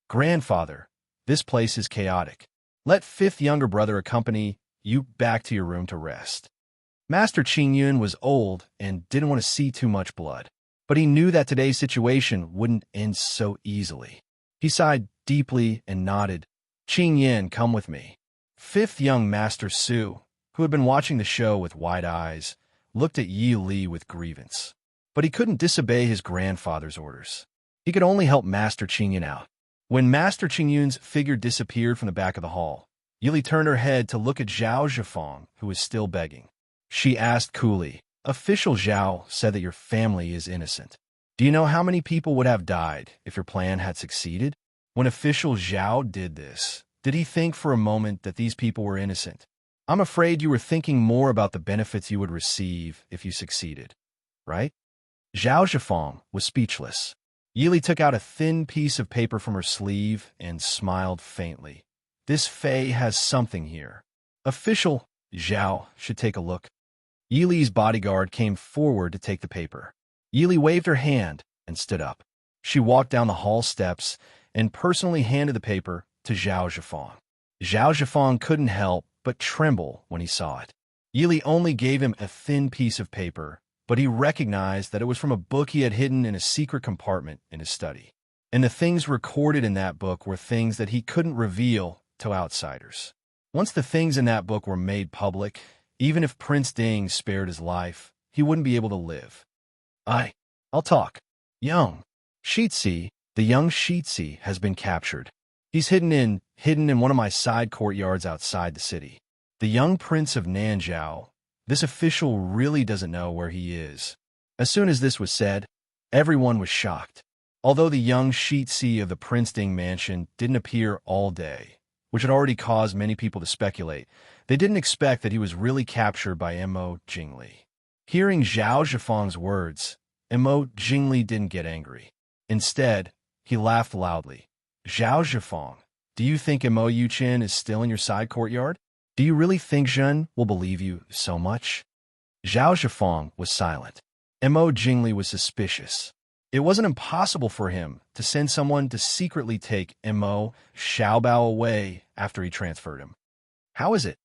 "Grandfather, this place is chaotic. Let 5th younger brother accompany you back to your room to rest." Master Qingyun was old and didn't want to see too much blood, but he knew that today's situation wouldn't end so easily. He sighed deeply and nodded. "Qingyun, come with me." 5th young Master Su, who had been watching the show with wide eyes, looked at Yi Li with grievance. But he couldn't disobey his grandfather's orders. He could only help Master Qingyun out. When Master Qingyun's figure disappeared from the back of the hall, Yi Li turned her head to look at Zhao Zhifeng, who was still begging. She asked coolly, "Official Zhao said that your family is innocent. Do you know how many people would have died if your plan had succeeded? When Official Zhao did this, did he think for a moment that these people were innocent? I'm afraid you were thinking more about the benefits you would receive if you succeeded, right?" Zhao Zhifeng was speechless. Yi Li took out a thin piece of paper from her sleeve and smiled faintly. "This Fei has something here. Official Zhao should take a look." Yi Li's bodyguard came forward to take the paper. Yi Li waved her hand and stood up. She walked down the hall steps and personally handed the paper to Zhao Zhifeng. Zhao Zhifeng couldn't help but tremble when he saw it. Yi Li only gave him a thin piece of paper, but he recognized that it was from a book he had hidden in a secret compartment in his study. And the things recorded in that book were things that he couldn't reveal to outsiders. Once the things in that book were made public, even if Prince Ding spared his life, he wouldn't be able to live. I'll talk. The young Shitsi has been captured. He's hidden in one of my side courtyards outside the city. The young prince of Nanzhao, this official really doesn't know where he is. As soon as this was said, everyone was shocked. Although the young Sheetsy of the Princeton mansion didn't appear all day, which had already caused many people to speculate, they didn't expect that he was really captured by Mo Jingli. Hearing Zhao Zhifeng's words, Mo Jingli didn't get angry. Instead, he laughed loudly. Zhao Zhifeng, do you think Mo Yuchen is still in your side courtyard? Do you really think Zhen will believe you so much? Zhao Zhifeng was silent. Mo Jingli was suspicious. It wasn't impossible for him to send someone to secretly take Mo Xiaobao away after he transferred him. How is it?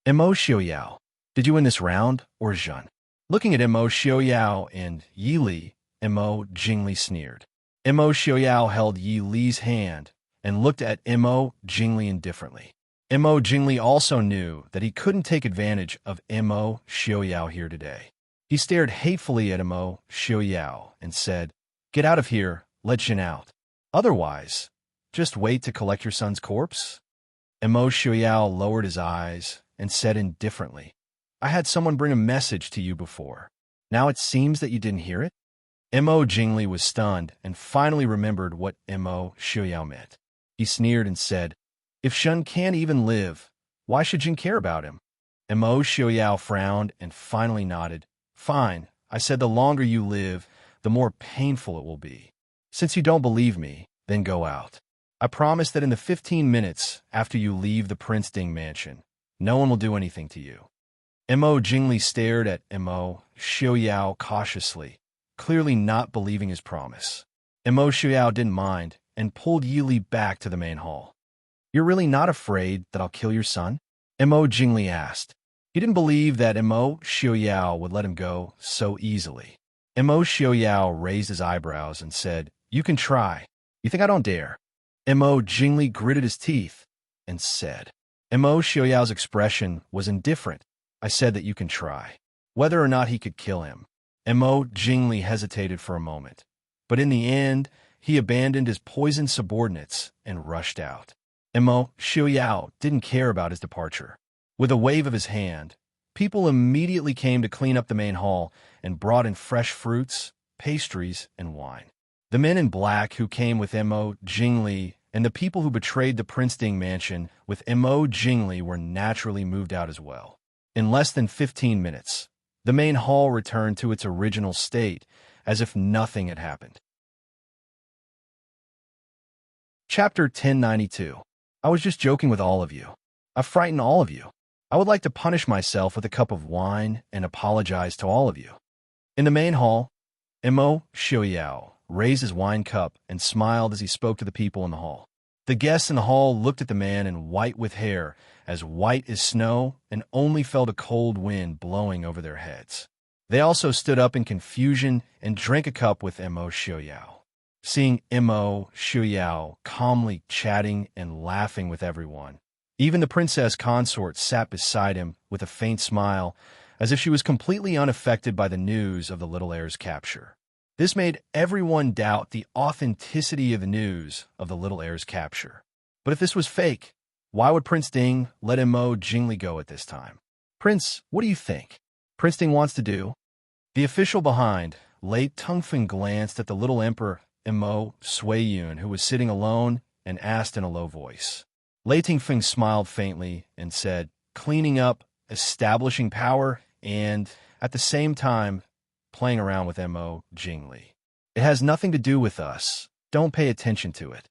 Mo Xiaoyao, did you win this round, or Zhen? Looking at Mo Xiaoyao and Yi Li, Mo Jingli sneered. Mo Xiaoyao held Yi Li's hand and looked at Mo Jingli indifferently. Mo Jingli also knew that he couldn't take advantage of Mo Xiaoyao here today. He stared hatefully at Mo Xiaoyao and said, "Get out of here, let Zhen out. Otherwise, just wait to collect your son's corpse?" Mo Xiaoyao lowered his eyes and said indifferently, "I had someone bring a message to you before. Now it seems that you didn't hear it?" Mo Jingli was stunned and finally remembered what Mo Xiaoyao meant. He sneered and said, "If Zhen can't even live, why should Zhen care about him?" Mo Xiaoyao frowned and finally nodded. "Fine, I said the longer you live, the more painful it will be. Since you don't believe me, then go out. I promise that in the 15 minutes after you leave the Princeton mansion, no one will do anything to you." Mo Jingli stared at Mo Xiaoyao cautiously, clearly not believing his promise. Mo Xiaoyao didn't mind and pulled Yi Li back to the main hall. "You're really not afraid that I'll kill your son?" Mo Jingli asked. He didn't believe that Mo Xiaoyao would let him go so easily. Mo Xiaoyao raised his eyebrows and said, "You can try. You think I don't dare?" Mo Jingli gritted his teeth and said. Mo Xiaoyao's expression was indifferent. "I said that you can try." Whether or not he could kill him, Mo Jingli hesitated for a moment. But in the end, he abandoned his poisoned subordinates and rushed out. Mo Xiaoyao didn't care about his departure. With a wave of his hand, people immediately came to clean up the main hall and brought in fresh fruits, pastries, and wine. The men in black who came with Mo Jingli and the people who betrayed the Princeton mansion with Mo Jingli were naturally moved out as well. In less than 15 minutes, the main hall returned to its original state, as if nothing had happened. Chapter 1092. I was just joking with all of you. I frightened all of you. I would like to punish myself with a cup of wine and apologize to all of you. In the main hall, Mo Xiaoyao raised his wine cup and smiled as he spoke to the people in the hall. The guests in the hall looked at the man in white with hair as white as snow and only felt a cold wind blowing over their heads. They also stood up in confusion and drank a cup with Mo Xiaoyao. Seeing Mo Xiaoyao calmly chatting and laughing with everyone, even the princess consort sat beside him with a faint smile, as if she was completely unaffected by the news of the little heir's capture. This made everyone doubt the authenticity of the news of the little heir's capture. But if this was fake, why would Prince Ding let Mo Jingli go at this time? "Prince, what do you think Prince Ding wants to do?" The official behind, Lei Tengfeng, glanced at the little emperor Mo Suiyun, who was sitting alone, and asked in a low voice. Lei Tengfeng smiled faintly and said, "Cleaning up, establishing power, and, at the same time, playing around with Mo Jingli. It has nothing to do with us. Don't pay attention to it."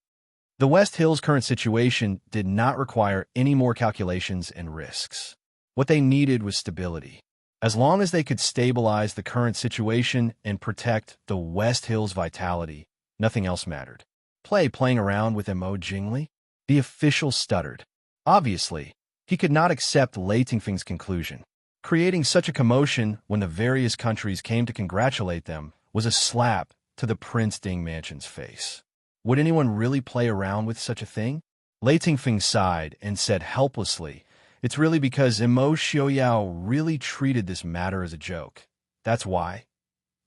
The West Hills' current situation did not require any more calculations and risks. What they needed was stability. As long as they could stabilize the current situation and protect the West Hills' vitality, nothing else mattered. Playing around with Mo Jingli? The official stuttered. Obviously, he could not accept Lei Tengfeng's conclusion. Creating such a commotion when the various countries came to congratulate them was a slap to the Prince Ding mansion's face. Would anyone really play around with such a thing? Lei Tengfeng sighed and said helplessly, "It's really because Mo Xiaoyao really treated this matter as a joke. That's why.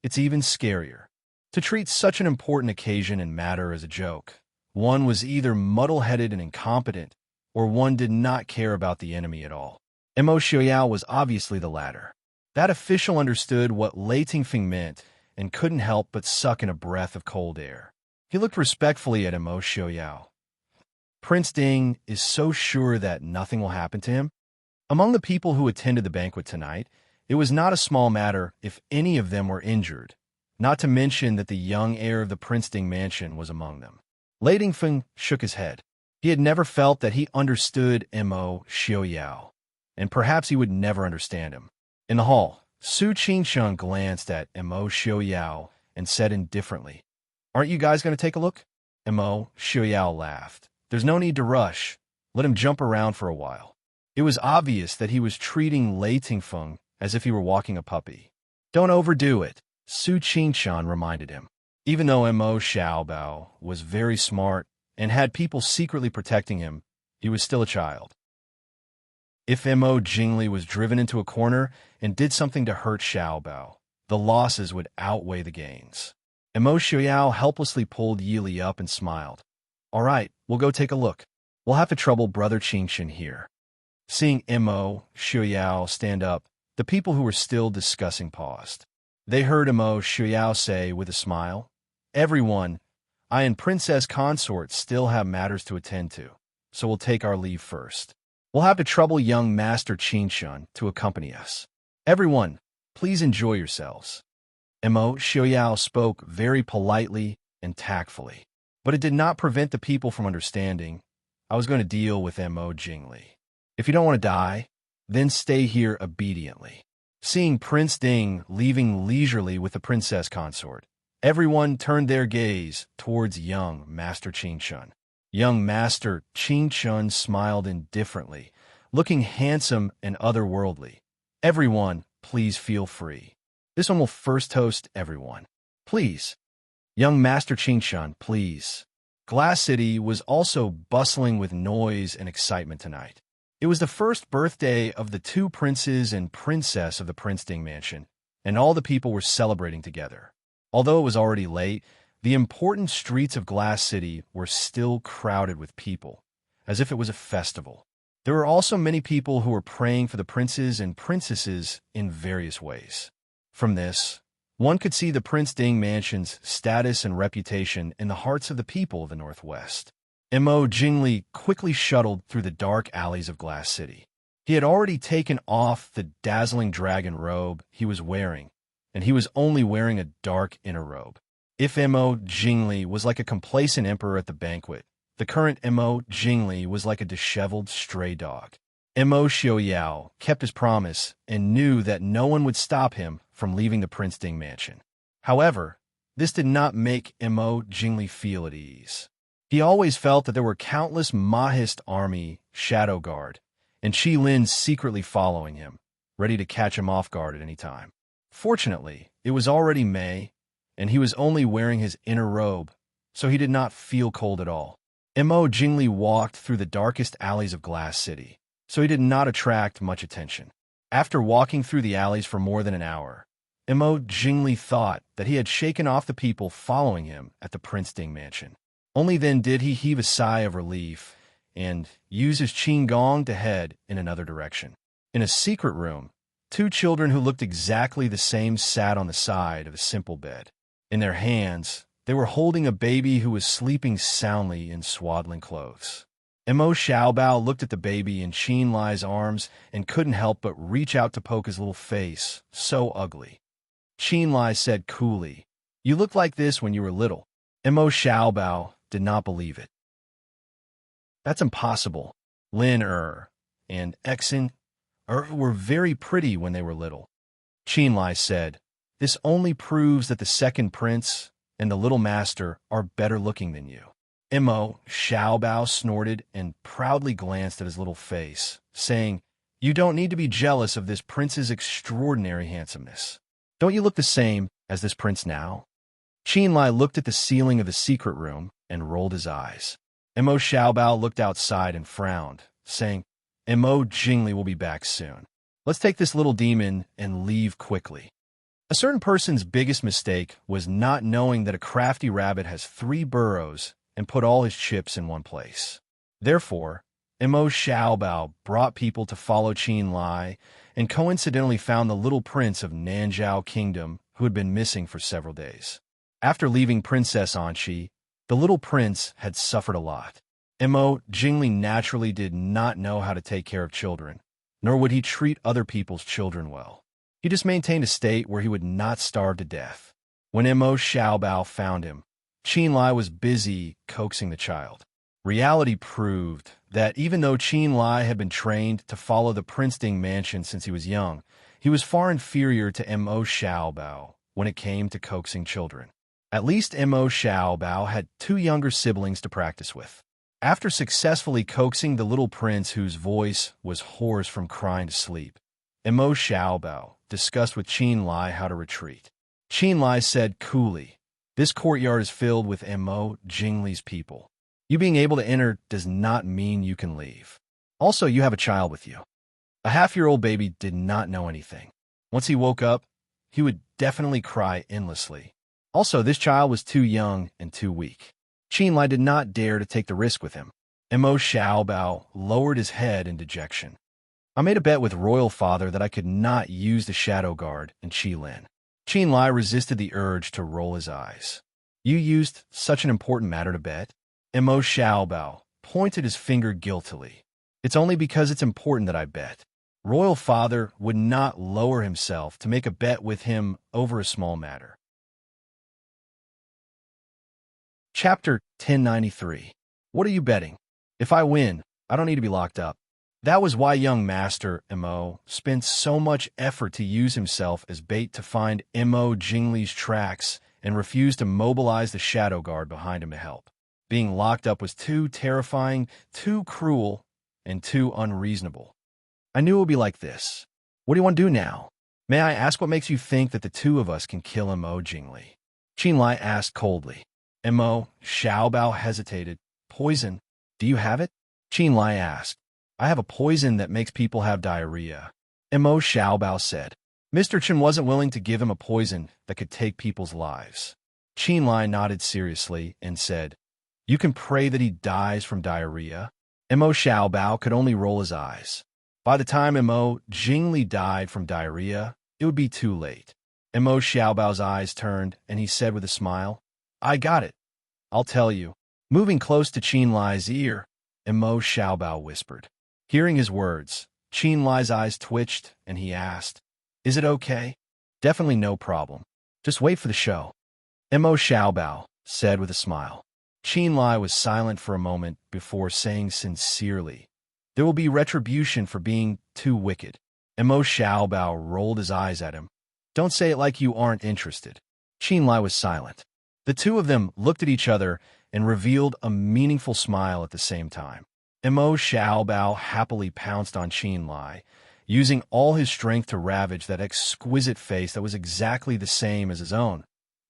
It's even scarier. To treat such an important occasion and matter as a joke, one was either muddle-headed and incompetent, or one did not care about the enemy at all. Mo Xiaoyao was obviously the latter. That official understood what Lei Tingfeng meant and couldn't help but suck in a breath of cold air. He looked respectfully at Imo Xiaoyao. Prince Ding is so sure that nothing will happen to him? Among the people who attended the banquet tonight, it was not a small matter if any of them were injured, not to mention that the young heir of the Prince Ding mansion was among them. Lei Tingfeng shook his head. He had never felt that he understood Imo Xiaoyao, and perhaps he would never understand him. In the hall, Su Qingsheng glanced at Imo Xiaoyao and said indifferently, "Aren't you guys going to take a look?" Imo Xiaoyao laughed. "There's no need to rush. Let him jump around for a while." It was obvious that he was treating Lei Tingfeng as if he were walking a puppy. "Don't overdo it," Su Qingshan reminded him. Even though Imo Xiaobao was very smart and had people secretly protecting him, he was still a child. If Imo Jingli was driven into a corner and did something to hurt Xiaobao, the losses would outweigh the gains. Imo Xiaoyao helplessly pulled Yili up and smiled. "All right, we'll go take a look. We'll have to trouble Brother Qingshan here." Seeing Imo Xiaoyao stand up, the people who were still discussing paused. They heard Imo Xiaoyao say with a smile, "Everyone, I and Princess Consort still have matters to attend to, so we'll take our leave first. We'll have to trouble young Master Qingshan to accompany us. Everyone, please enjoy yourselves." Imo Xiaoyao spoke very politely and tactfully, but it did not prevent the people from understanding. I was going to deal with Imo Jingli. If you don't want to die, then stay here obediently. Seeing Prince Ding leaving leisurely with the princess consort, everyone turned their gaze towards young Master Qingshan. Young Master Qingshan smiled indifferently, looking handsome and otherworldly. "Everyone, please feel free. This one will first toast everyone. Please. Young Master Qingshan, please." Glass City was also bustling with noise and excitement tonight. It was the first birthday of the two princes and princess of the Prince Ding mansion, and all the people were celebrating together. Although it was already late, the important streets of Glass City were still crowded with people, as if it was a festival. There were also many people who were praying for the princes and princesses in various ways. From this, one could see the Prince Ding mansion's status and reputation in the hearts of the people of the Northwest. Imo Jingli quickly shuttled through the dark alleys of Glass City. He had already taken off the dazzling dragon robe he was wearing, and he was only wearing a dark inner robe. If Imo Jingli was like a complacent emperor at the banquet, the current Imo Jingli was like a disheveled stray dog. Imo Xiaoyao kept his promise and knew that no one would stop him from leaving the Prince Ding mansion. However, this did not make Imo Jingli feel at ease. He always felt that there were countless Mahist army shadow guard, and Qi Lin secretly following him, ready to catch him off guard at any time. Fortunately, it was already May, and he was only wearing his inner robe, so he did not feel cold at all. Imo Jingli walked through the darkest alleys of Glass City, so he did not attract much attention. After walking through the alleys for more than an hour, Imo Jingli thought that he had shaken off the people following him at the Prince Ding mansion. Only then did he heave a sigh of relief and use his qing gong to head in another direction. In a secret room, two children who looked exactly the same sat on the side of a simple bed. In their hands, they were holding a baby who was sleeping soundly in swaddling clothes. Imo Xiaobao looked at the baby in Qin Lai's arms and couldn't help but reach out to poke his little face, so ugly. Qin Lai said coolly, "You looked like this when you were little." Imo Xiaobao did not believe it. "That's impossible. Lin and Exin were very pretty when they were little." Qin Lai said, "This only proves that the second prince and the little master are better looking than you." Imo Xiaobao snorted and proudly glanced at his little face, saying, "You don't need to be jealous of this prince's extraordinary handsomeness. Don't you look the same as this prince now?" Qin Lai looked at the ceiling of the secret room and rolled his eyes. Imo Xiaobao looked outside and frowned, saying, "Imo Jingli will be back soon. Let's take this little demon and leave quickly." A certain person's biggest mistake was not knowing that a crafty rabbit has 3 burrows and put all his chips in one place. Therefore, Immerse Xiaobao brought people to follow Qin Lai and coincidentally found the little prince of Nanzhao Kingdom who had been missing for several days. After leaving Princess Anqi, the little prince had suffered a lot. Immerse Jingli naturally did not know how to take care of children, nor would he treat other people's children well. He just maintained a state where he would not starve to death. When Immerse Xiaobao found him, Qin Lai was busy coaxing the child. Reality proved that even though Qin Lai had been trained to follow the Princeton mansion since he was young, he was far inferior to Immerse Xiaobao when it came to coaxing children. At least Immerse Xiaobao had 2 younger siblings to practice with. After successfully coaxing the little prince whose voice was hoarse from crying to sleep, Immerse Xiaobao discussed with Qin Lai how to retreat. Qin Lai said coolly, "This courtyard is filled with Immerse Jingli's people. You being able to enter does not mean you can leave. Also, you have a child with you." A half-year-old baby did not know anything. Once he woke up, he would definitely cry endlessly. Also, this child was too young and too weak. Qin Lai did not dare to take the risk with him. Immerse Xiaobao lowered his head in dejection. "I made a bet with Royal Father that I could not use the Shadow Guard in Qilin." Qin Lai resisted the urge to roll his eyes. "You used such an important matter to bet?" Immerse Xiaobao pointed his finger guiltily. "It's only because it's important that I bet." Royal Father would not lower himself to make a bet with him over a small matter. Chapter 1093. What are you betting? If I win, I don't need to be locked up. That was why young Master Immerse spent so much effort to use himself as bait to find Immerse Jingli's tracks and refused to mobilize the Shadow Guard behind him to help. Being locked up was too terrifying, too cruel, and too unreasonable. "I knew it would be like this. What do you want to do now? May I ask what makes you think that the 2 of us can kill Immerse Jingli?" Qin Lai asked coldly. Immerse Xiaobao hesitated. "Poison. Do you have it?" Qin Lai asked. "I have a poison that makes people have diarrhea," Immerse Xiaobao said. Mr. Chen wasn't willing to give him a poison that could take people's lives. Qin Lai nodded seriously and said, "You can pray that he dies from diarrhea." Immerse Xiaobao could only roll his eyes. By the time Immerse Jingli died from diarrhea, it would be too late. Immerse Xiaobao's eyes turned, and he said with a smile, "I got it. I'll tell you." Moving close to Qin Lai's ear, Immerse Xiaobao whispered. Hearing his words, Qin Lai's eyes twitched, and he asked, "Is it okay?" "Definitely no problem. Just wait for the show," Immerse Xiaobao said with a smile. Qin Lai was silent for a moment before saying sincerely, "There will be retribution for being too wicked." Immerse Xiaobao rolled his eyes at him. "Don't say it like you aren't interested." Qin Lai was silent. The 2 of them looked at each other and revealed a meaningful smile at the same time. Immerse Xiaobao happily pounced on Qin Lai, using all his strength to ravage that exquisite face that was exactly the same as his own.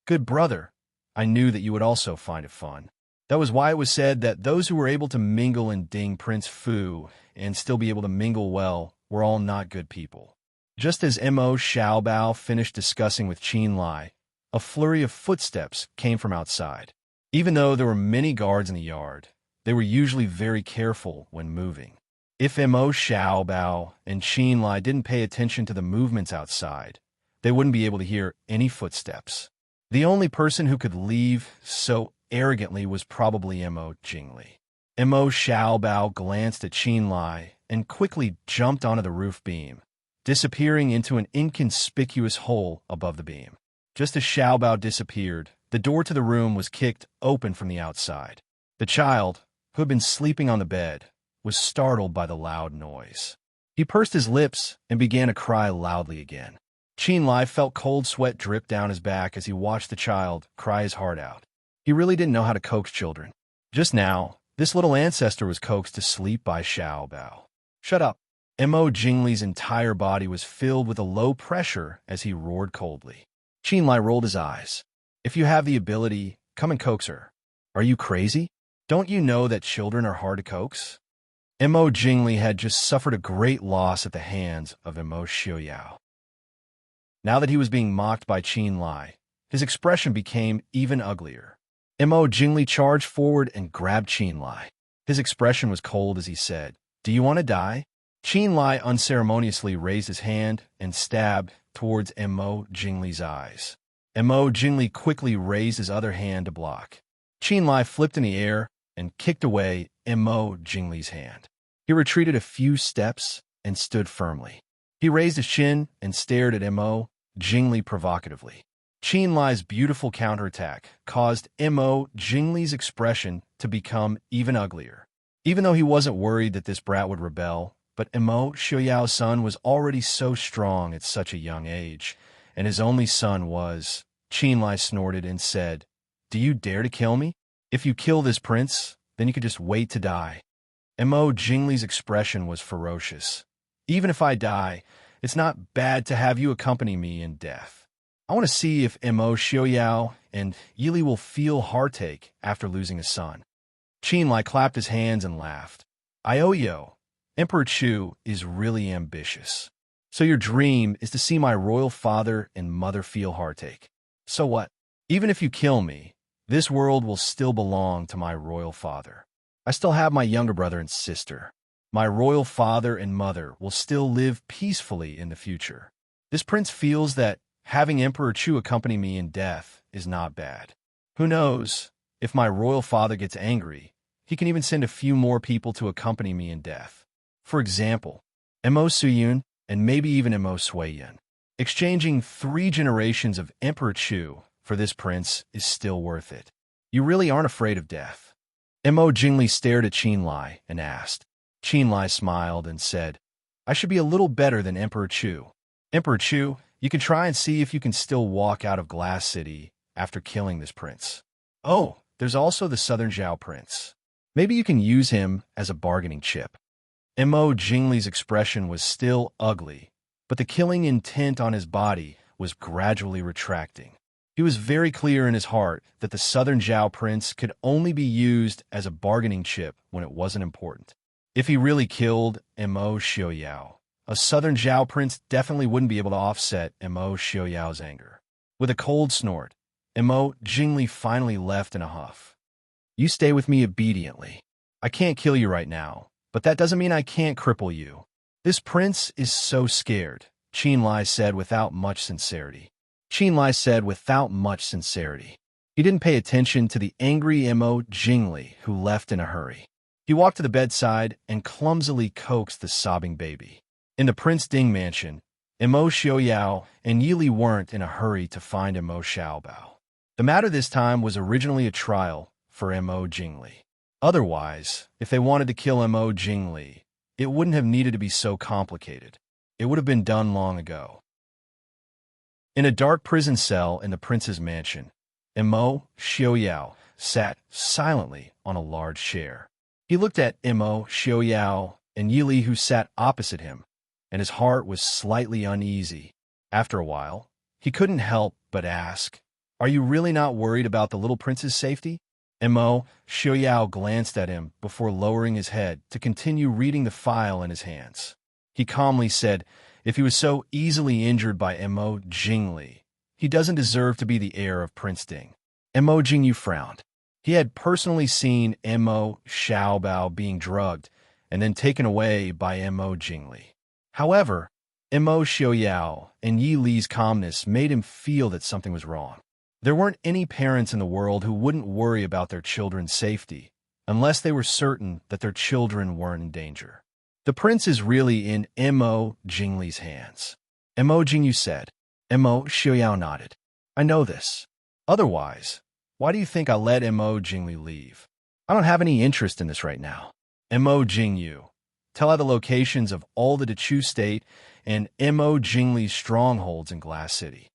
"Good brother, I knew that you would also find it fun." That was why it was said that those who were able to mingle and ding Prince Fu and still be able to mingle well were all not good people. Just as Immerse Xiaobao finished discussing with Qin Lai, a flurry of footsteps came from outside. Even though there were many guards in the yard, they were usually very careful when moving. If Immerse Xiaobao and Qin Lai didn't pay attention to the movements outside, they wouldn't be able to hear any footsteps. The only person who could leave so arrogantly was probably Immerse Jingli. Immerse Xiaobao glanced at Qin Lai and quickly jumped onto the roof beam, disappearing into an inconspicuous hole above the beam. Just as Xiaobao disappeared, the door to the room was kicked open from the outside. The child, who had been sleeping on the bed, was startled by the loud noise. He pursed his lips and began to cry loudly again. Qin Lai felt cold sweat drip down his back as he watched the child cry his heart out. He really didn't know how to coax children. Just now, this little ancestor was coaxed to sleep by Xiaobao. "Shut up." Immerse Jingli's entire body was filled with a low pressure as he roared coldly. Qin Lai rolled his eyes. "If you have the ability, come and coax her. Are you crazy? Don't you know that children are hard to coax?" Immerse Jingli had just suffered a great loss at the hands of Immerse Xiaoyao. Now that he was being mocked by Qin Lai, his expression became even uglier. Immerse Jingli charged forward and grabbed Qin Lai. His expression was cold as he said, "Do you want to die?" Qin Lai unceremoniously raised his hand and stabbed towards Mo Jingli's eyes. Mo Jingli quickly raised his other hand to block. Qin Lai flipped in the air and kicked away Mo Jingli's hand. He retreated a few steps and stood firmly. He raised his chin and stared at Mo Jingli provocatively. Qin Lai's beautiful counterattack caused Mo Jingli's expression to become even uglier. Even though he wasn't worried that this brat would rebel, but Mo Xiaoyao's son was already so strong at such a young age, and his only son was... Qin Lai snorted and said, "Do you dare to kill me? If you kill this prince, then you could just wait to die." Mo Jingli's expression was ferocious. "Even if I die, it's not bad to have you accompany me in death. I want to see if Mo Xiaoyao and Yili will feel heartache after losing a son." Qin Lai clapped his hands and laughed. "Ioyo, Emperor Chu is really ambitious. So your dream is to see my royal father and mother feel heartache. So what? Even if you kill me, this world will still belong to my royal father. I still have my younger brother and sister. My royal father and mother will still live peacefully in the future. This prince feels that having Emperor Chu accompany me in death is not bad. Who knows, if my royal father gets angry, he can even send a few more people to accompany me in death. For example, Mo Suyun and maybe even Mo Suiyun. Exchanging 3 generations of Emperor Chu for this prince is still worth it. You really aren't afraid of death." Mo Jingli stared at Qin Lai and asked. Qin Lai smiled and said, "I should be a little better than Emperor Chu. Emperor Chu, you can try and see if you can still walk out of Glass City after killing this prince. Oh, there's also the Southern Zhao Prince. Maybe you can use him as a bargaining chip." Mo Jingli's expression was still ugly, but the killing intent on his body was gradually retracting. He was very clear in his heart that the Southern Zhao Prince could only be used as a bargaining chip when it wasn't important. If he really killed Mo Xiaoyao, a Southern Zhao Prince definitely wouldn't be able to offset Mo Xiaoyao's anger. With a cold snort, Mo Jingli finally left in a huff. "You stay with me obediently. I can't kill you right now, but that doesn't mean I can't cripple you." "This prince is so scared," Qin Lai said without much sincerity. He didn't pay attention to the angry Mo Jingli, who left in a hurry. He walked to the bedside and clumsily coaxed the sobbing baby. In the Prince Ding mansion, Mo Xiaoyao and Yili weren't in a hurry to find Mo Xiaobao. The matter this time was originally a trial for Mo Jingli. Otherwise, if they wanted to kill Mo Jingli, it wouldn't have needed to be so complicated. It would have been done long ago. In a dark prison cell in the prince's mansion, Mo Xiaoyao sat silently on a large chair. He looked at Mo Xiaoyao and Yili, who sat opposite him, and his heart was slightly uneasy. After a while, he couldn't help but ask, "Are you really not worried about the little prince's safety?" Mo Xiaoyao glanced at him before lowering his head to continue reading the file in his hands. He calmly said, "If he was so easily injured by Mo Jingli, he doesn't deserve to be the heir of Prince Ding." Mo Jingyu frowned. He had personally seen Mo Xiaobao being drugged and then taken away by Mo Jingli. However, Mo Xiaoyao and Yi Li's calmness made him feel that something was wrong. There weren't any parents in the world who wouldn't worry about their children's safety, unless they were certain that their children weren't in danger. The prince is really in Mo Jingli's hands, Mo Jingyu said. Mo Xiaoyao nodded. "I know this. Otherwise, why do you think I let Mo Jingli leave? I don't have any interest in this right now." Mo Jingyu, tell out the locations of all the Dechu State and Mo Jingli's strongholds in Glass City.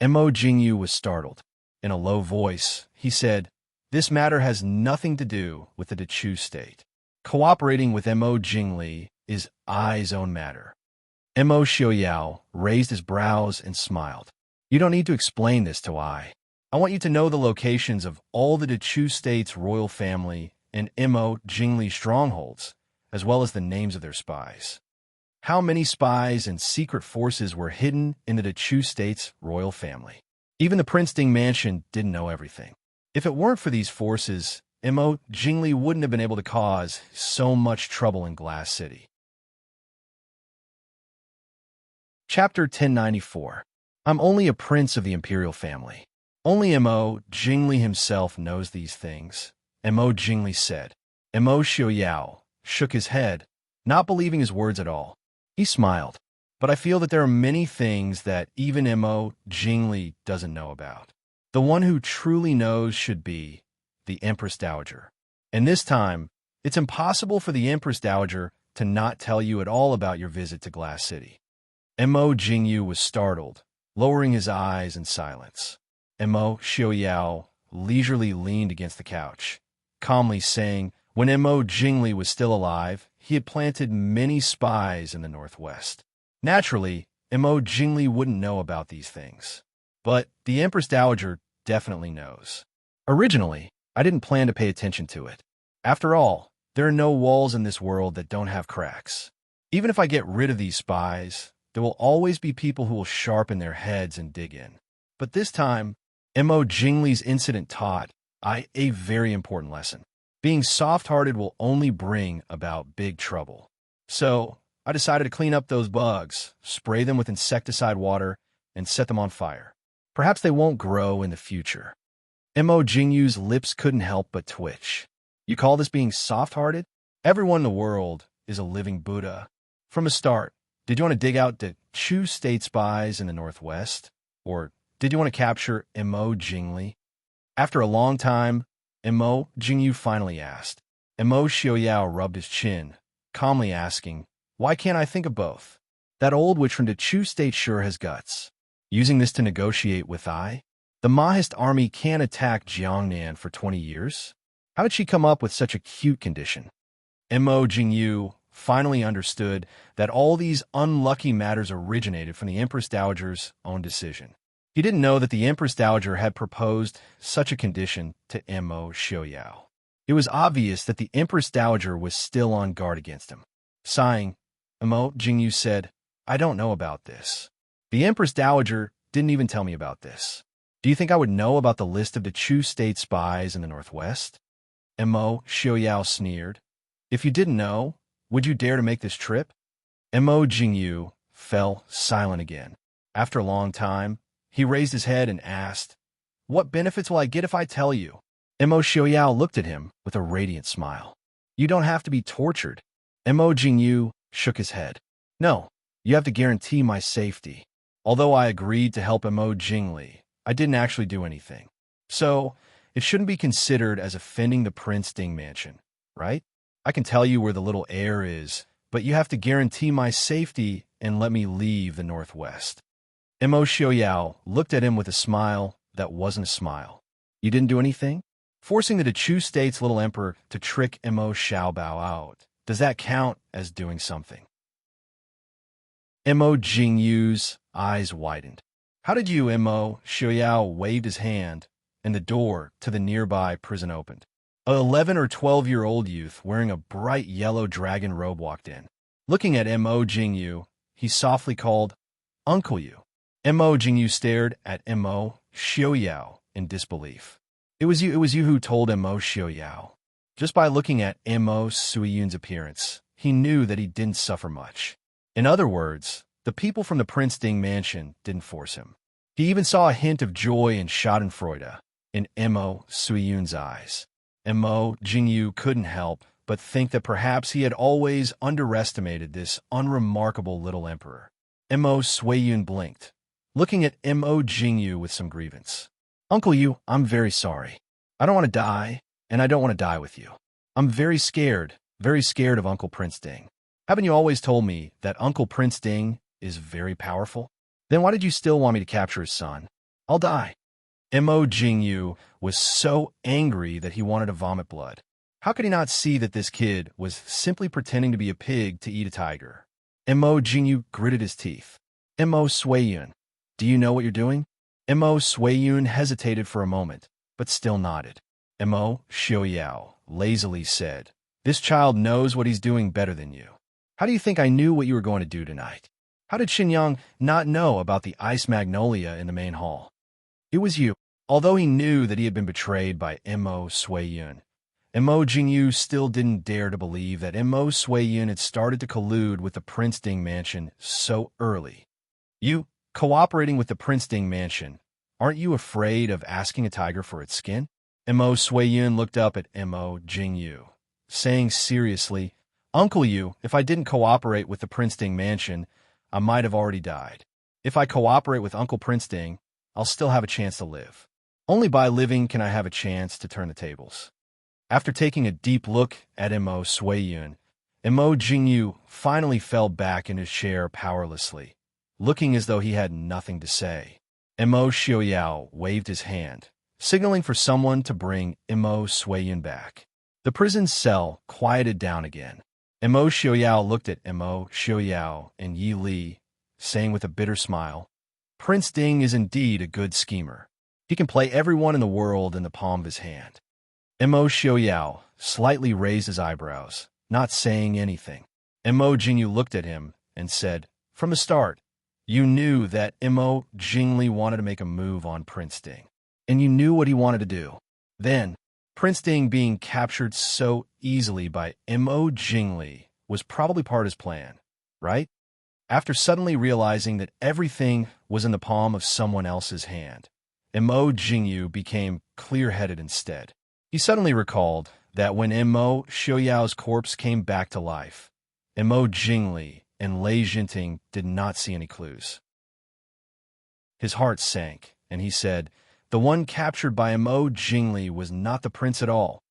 Mo Jingyu was startled. In a low voice, he said, "This matter has nothing to do with the Dechu State. Cooperating with Mo Jingli is I's own matter." Mo Xiaoyao raised his brows and smiled. "You don't need to explain this to I. I want you to know the locations of all the Dechu State's royal family and Mo Jingli strongholds, as well as the names of their spies. How many spies and secret forces were hidden in the Dechu State's royal family? Even the Prince Ding mansion didn't know everything. If it weren't for these forces, Mo Jingli wouldn't have been able to cause so much trouble in Glass City. Chapter 1094. I'm only a prince of the imperial family. Only Mo Jingli himself knows these things, Mo Jingli said. Mo Xiaoyao shook his head, not believing his words at all. He smiled. But I feel that there are many things that even Mo Jingli doesn't know about. The one who truly knows should be the Empress Dowager. And this time, it's impossible for the Empress Dowager to not tell you at all about your visit to Glass City. Mo Jingyu was startled, lowering his eyes in silence. Mo Xiaoyao leisurely leaned against the couch, calmly saying, when Mo Jingli was still alive, he had planted many spies in the northwest. Naturally, Mo Jingli wouldn't know about these things. But the Empress Dowager definitely knows. Originally, I didn't plan to pay attention to it. After all, there are no walls in this world that don't have cracks. Even if I get rid of these spies, there will always be people who will sharpen their heads and dig in. But this time, Mo Jingli's incident taught I a very important lesson. Being soft-hearted will only bring about big trouble. So, I decided to clean up those bugs, spray them with insecticide water, and set them on fire. Perhaps they won't grow in the future. Mo Jingyu's lips couldn't help but twitch. You call this being soft-hearted? Everyone in the world is a living Buddha. From the start, did you want to dig out the Chu state spies in the northwest? Or did you want to capture Mo Jingli? After a long time, Mo Jingyu finally asked. Mo Xiaoyao rubbed his chin, calmly asking, why can't I think of both? That old witch from the Chu state sure has guts. Using this to negotiate with I? The Mahist army can't attack Jiangnan for 20 years? How did she come up with such a cute condition? Mo Jingyu finally understood that all these unlucky matters originated from the Empress Dowager's own decision. He didn't know that the Empress Dowager had proposed such a condition to Mo Xiaoyao. It was obvious that the Empress Dowager was still on guard against him. Sighing, Mo Jingyu said, I don't know about this. The Empress Dowager didn't even tell me about this. Do you think I would know about the list of the Chu state spies in the northwest? Mo Xiaoyao sneered. If you didn't know, would you dare to make this trip? Mo Jingyu fell silent again. After a long time, he raised his head and asked, what benefits will I get if I tell you? Mo Xiaoyao looked at him with a radiant smile. You don't have to be tortured. Mo Jingyu shook his head. No, you have to guarantee my safety. Although I agreed to help Mo Jingli, I didn't actually do anything. So, it shouldn't be considered as offending the Prince Ding mansion, right? I can tell you where the little heir is, but you have to guarantee my safety and let me leave the northwest. Mo Xiaoyao looked at him with a smile that wasn't a smile. You didn't do anything? Forcing the Chu state's little emperor to trick Mo Xiaobao out, does that count as doing something? Mo Jingyu's eyes widened. How did you? Mo Xiaoyao waved his hand, and the door to the nearby prison opened. An 11 or 12-year-old youth wearing a bright yellow dragon robe walked in. Looking at Mo Jingyu, he softly called, Uncle Yu. Mo Jingyu stared at Mo Xiaoyao in disbelief. It was you who told Mo Xiaoyao. Just by looking at Mo Suiyun's appearance, he knew that he didn't suffer much. In other words, the people from the Prince Ding mansion didn't force him. He even saw a hint of joy and schadenfreude in Mo Suiyun's eyes. Mo Jingyu couldn't help but think that perhaps he had always underestimated this unremarkable little emperor. Mo Suiyun blinked, looking at Mo Jingyu with some grievance. Uncle Yu, I'm very sorry. I don't want to die, and I don't want to die with you. I'm very scared of Uncle Prince Ding. Haven't you always told me that Uncle Prince Ding is very powerful? Then why did you still want me to capture his son? I'll die. Mo Jingyu was so angry that he wanted to vomit blood. How could he not see that this kid was simply pretending to be a pig to eat a tiger? Mo Jingyu gritted his teeth. Mo Suiyun, do you know what you're doing? Mo Suiyun hesitated for a moment, but still nodded. Mo Xiaoyao lazily said, This child knows what he's doing better than you. How do you think I knew what you were going to do tonight? How did Xinyang not know about the ice magnolia in the main hall? It was you. Although he knew that he had been betrayed by Mo Suiyun, Mo Jingyu still didn't dare to believe that Mo Suiyun had started to collude with the Prince Ding mansion so early. You, cooperating with the Prince Ding mansion, aren't you afraid of asking a tiger for its skin? Mo Suiyun looked up at Mo Jingyu, saying seriously, Uncle Yu, if I didn't cooperate with the Prince Ding mansion, I might have already died. If I cooperate with Uncle Prince Ding, I'll still have a chance to live. Only by living can I have a chance to turn the tables. After taking a deep look at Mo Suiyun, Mo Jingyu finally fell back in his chair powerlessly, looking as though he had nothing to say. Mo Xiaoyao waved his hand, signaling for someone to bring Mo Suiyun back. The prison cell quieted down again. Mo Xiaoyao looked at Mo Xiaoyao and Yi Li, saying with a bitter smile, Prince Ding is indeed a good schemer. He can play everyone in the world in the palm of his hand. Mo Xiaoyao slightly raised his eyebrows, not saying anything. Mo Jingyu looked at him and said, From the start, you knew that Mo Jingli wanted to make a move on Prince Ding, and you knew what he wanted to do. Then, Prince Ding being captured so easily by Mo Jingli was probably part of his plan, right? After suddenly realizing that everything was in the palm of someone else's hand, Mo Jingyu became clear-headed instead. He suddenly recalled that when Mo Xiaoyao's corpse came back to life, Mo Jingli and Lei Jinting did not see any clues. His heart sank, and he said, the one captured by Mo Jingli was not the prince at all.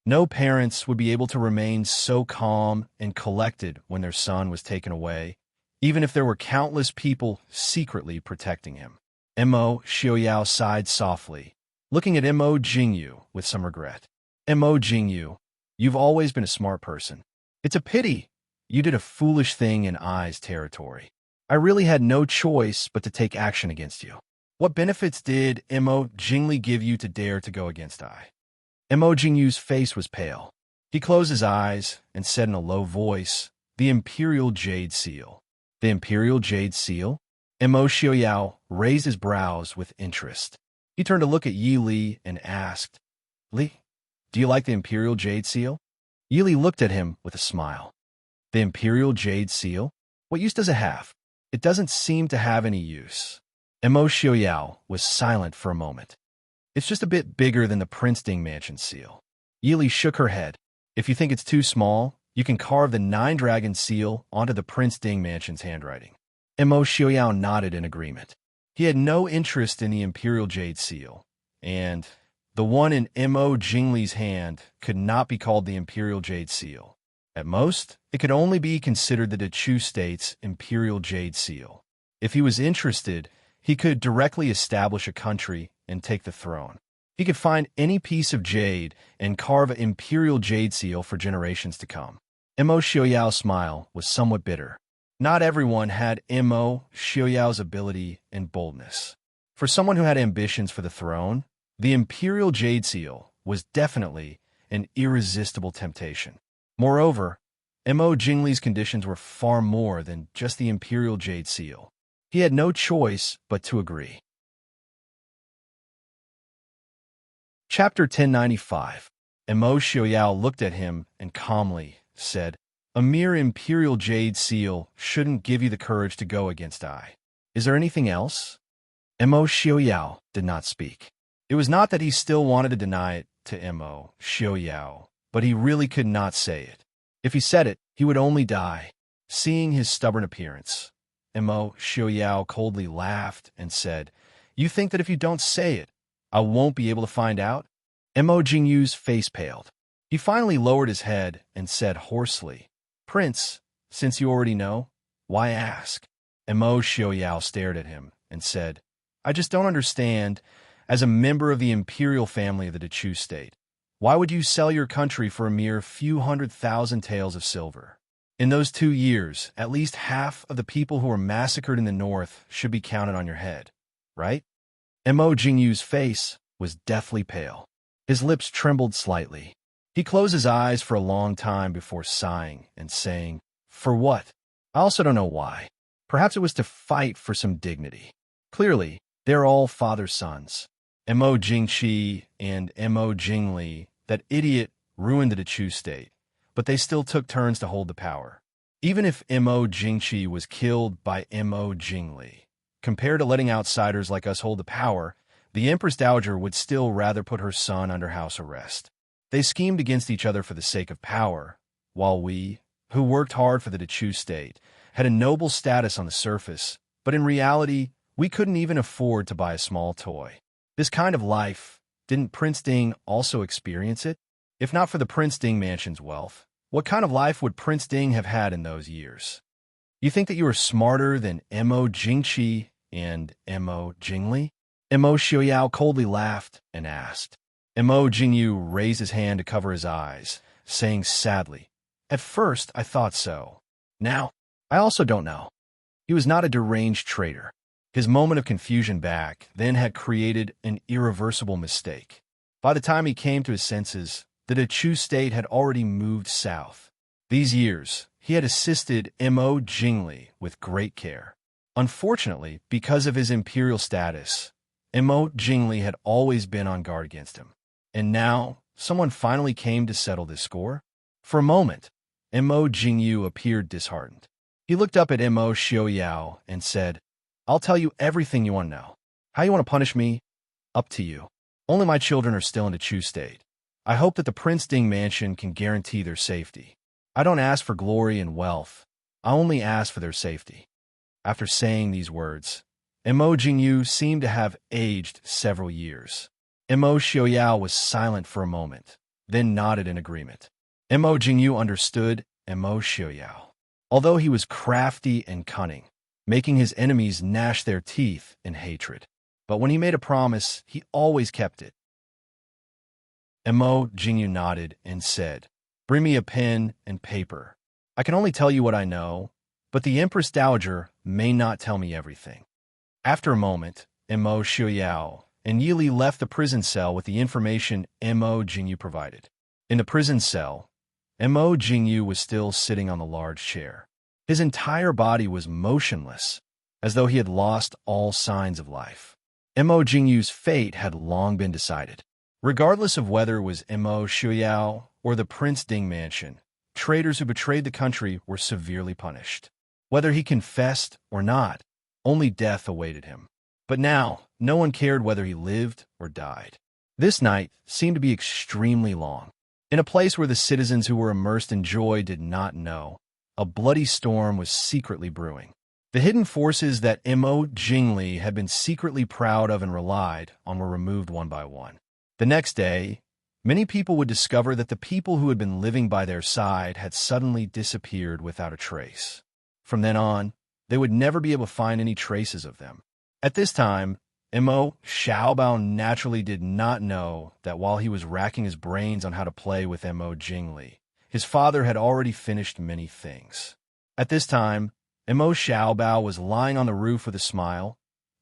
No parents would be able to remain so calm and collected when their son was taken away, even if there were countless people secretly protecting him. Mo Xiaoyao sighed softly, looking at Mo Jingyu with some regret. Mo Jingyu, you've always been a smart person. It's a pity you did a foolish thing in Ai's territory. I really had no choice but to take action against you. What benefits did Mo Jingli give you to dare to go against Ai? Mo Jingyu's face was pale. He closed his eyes and said in a low voice, the Imperial Jade Seal. The Imperial Jade Seal? Mo Xiaoyao raised his brows with interest. He turned to look at Yi Li and asked, Li, do you like the Imperial Jade Seal? Yi Li looked at him with a smile. The Imperial Jade Seal? What use does it have? It doesn't seem to have any use. Mo Xiaoyao was silent for a moment. It's just a bit bigger than the Prince Ding Mansion seal. Yi Li shook her head. If you think it's too small, you can carve the 9-dragon seal onto the Prince Ding Mansion's handwriting. Mo Xiaoyao nodded in agreement. He had no interest in the Imperial Jade Seal, and the one in Mo Jingli's hand could not be called the Imperial Jade Seal. At most, it could only be considered the Dechu State's Imperial Jade Seal. If he was interested, he could directly establish a country and take the throne. He could find any piece of jade and carve an Imperial Jade Seal for generations to come. Mo Xiaoyao's smile was somewhat bitter. Not everyone had Mo Xiaoyao's ability and boldness. For someone who had ambitions for the throne, the Imperial Jade Seal was definitely an irresistible temptation. Moreover, Mo Jingli's conditions were far more than just the Imperial Jade Seal. He had no choice but to agree. Chapter 1095. Mo Xiaoyao looked at him and calmly said, A mere Imperial Jade Seal shouldn't give you the courage to go against Ai. Is there anything else? Mo Xiaoyao did not speak. It was not that he still wanted to deny it to Mo Xiaoyao, but he really could not say it. If he said it, he would only die. Seeing his stubborn appearance, Mo Xiaoyao coldly laughed and said, You think that if you don't say it, I won't be able to find out? Mo Jingyu's face paled. He finally lowered his head and said hoarsely, Prince, since you already know, why ask? Mo Xiaoyao stared at him and said, I just don't understand. As a member of the imperial family of the Dechu State, why would you sell your country for a mere few 100,000 taels of silver? In those 2 years, at least half of the people who were massacred in the north should be counted on your head, right? Mo Jingyu's face was deathly pale. His lips trembled slightly. He closed his eyes for a long time before sighing and saying, For what? I also don't know why. Perhaps it was to fight for some dignity. Clearly, they're all father's sons. Mo Jingqi and Mo Jingli, that idiot ruined the Dechu state, but they still took turns to hold the power. Even if Mo Jingqi was killed by Mo Jingli, compared to letting outsiders like us hold the power, the Empress Dowager would still rather put her son under house arrest. They schemed against each other for the sake of power, while we, who worked hard for the Dechu state, had a noble status on the surface, but in reality, we couldn't even afford to buy a small toy. This kind of life, didn't Prince Ding also experience it? If not for the Prince Ding mansion's wealth, what kind of life would Prince Ding have had in those years? You think that you were smarter than Mo Jingqi and Mo Jingli? Mo Xiaoyao coldly laughed and asked. Mo Jingyu raised his hand to cover his eyes, saying sadly, "At first, I thought so. Now, I also don't know." He was not a deranged traitor. His moment of confusion back then had created an irreversible mistake. By the time he came to his senses, the Dechu state had already moved south. These years, he had assisted Mo Jingli with great care. Unfortunately, because of his imperial status, Mo Jingli had always been on guard against him. And now, someone finally came to settle this score? For a moment, Mo Jingyu appeared disheartened. He looked up at Mo Xiaoyao and said, "I'll tell you everything you want to know. How you want to punish me? Up to you. Only my children are still in the Chu state. I hope that the Prince Ding mansion can guarantee their safety. I don't ask for glory and wealth. I only ask for their safety." After saying these words, Mo Jingyu seemed to have aged several years. Mo Xiaoyao was silent for a moment, then nodded in agreement. Mo Jingyu understood Mo Xiaoyao. Although he was crafty and cunning, making his enemies gnash their teeth in hatred. But when he made a promise, he always kept it. Mo Jingyu nodded and said, "Bring me a pen and paper. I can only tell you what I know, but the Empress Dowager may not tell me everything." After a moment, Mo Xiaoyao and Yili left the prison cell with the information Mo Jingyu provided. In the prison cell, Mo Jingyu was still sitting on the large chair. His entire body was motionless, as though he had lost all signs of life. Mo Jingyu's fate had long been decided. Regardless of whether it was Mo Xiaoyao or the Prince Ding mansion, traitors who betrayed the country were severely punished. Whether he confessed or not, only death awaited him. But now, no one cared whether he lived or died. This night seemed to be extremely long. In a place where the citizens who were immersed in joy did not know, a bloody storm was secretly brewing. The hidden forces that Mo Jingli had been secretly proud of and relied on were removed one by one. The next day, many people would discover that the people who had been living by their side had suddenly disappeared without a trace. From then on, they would never be able to find any traces of them. At this time, Mo Xiaobao naturally did not know that while he was racking his brains on how to play with Mo Jingli, his father had already finished many things. At this time, Mo Xiaobao was lying on the roof with a smile,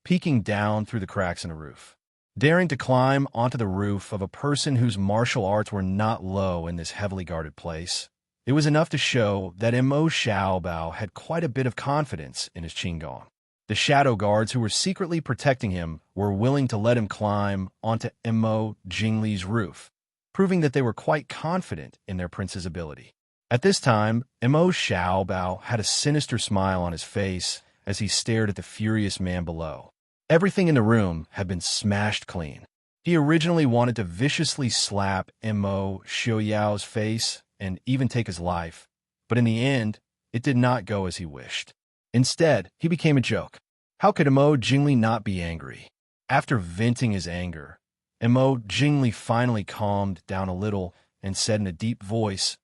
peeking down through the cracks in the roof. Daring to climb onto the roof of a person whose martial arts were not low in this heavily guarded place, it was enough to show that Mo Xiaobao had quite a bit of confidence in his Qinggong. The shadow guards who were secretly protecting him were willing to let him climb onto Mo Jingli's roof, proving that they were quite confident in their prince's ability. At this time, Mo Xiaobao had a sinister smile on his face as he stared at the furious man below. Everything in the room had been smashed clean. He originally wanted to viciously slap Mo Xiaoyao's face and even take his life, but in the end, it did not go as he wished. Instead, he became a joke. How could Mo Jingli not be angry? After venting his anger, Mo Jingli finally calmed down a little and said in a deep voice,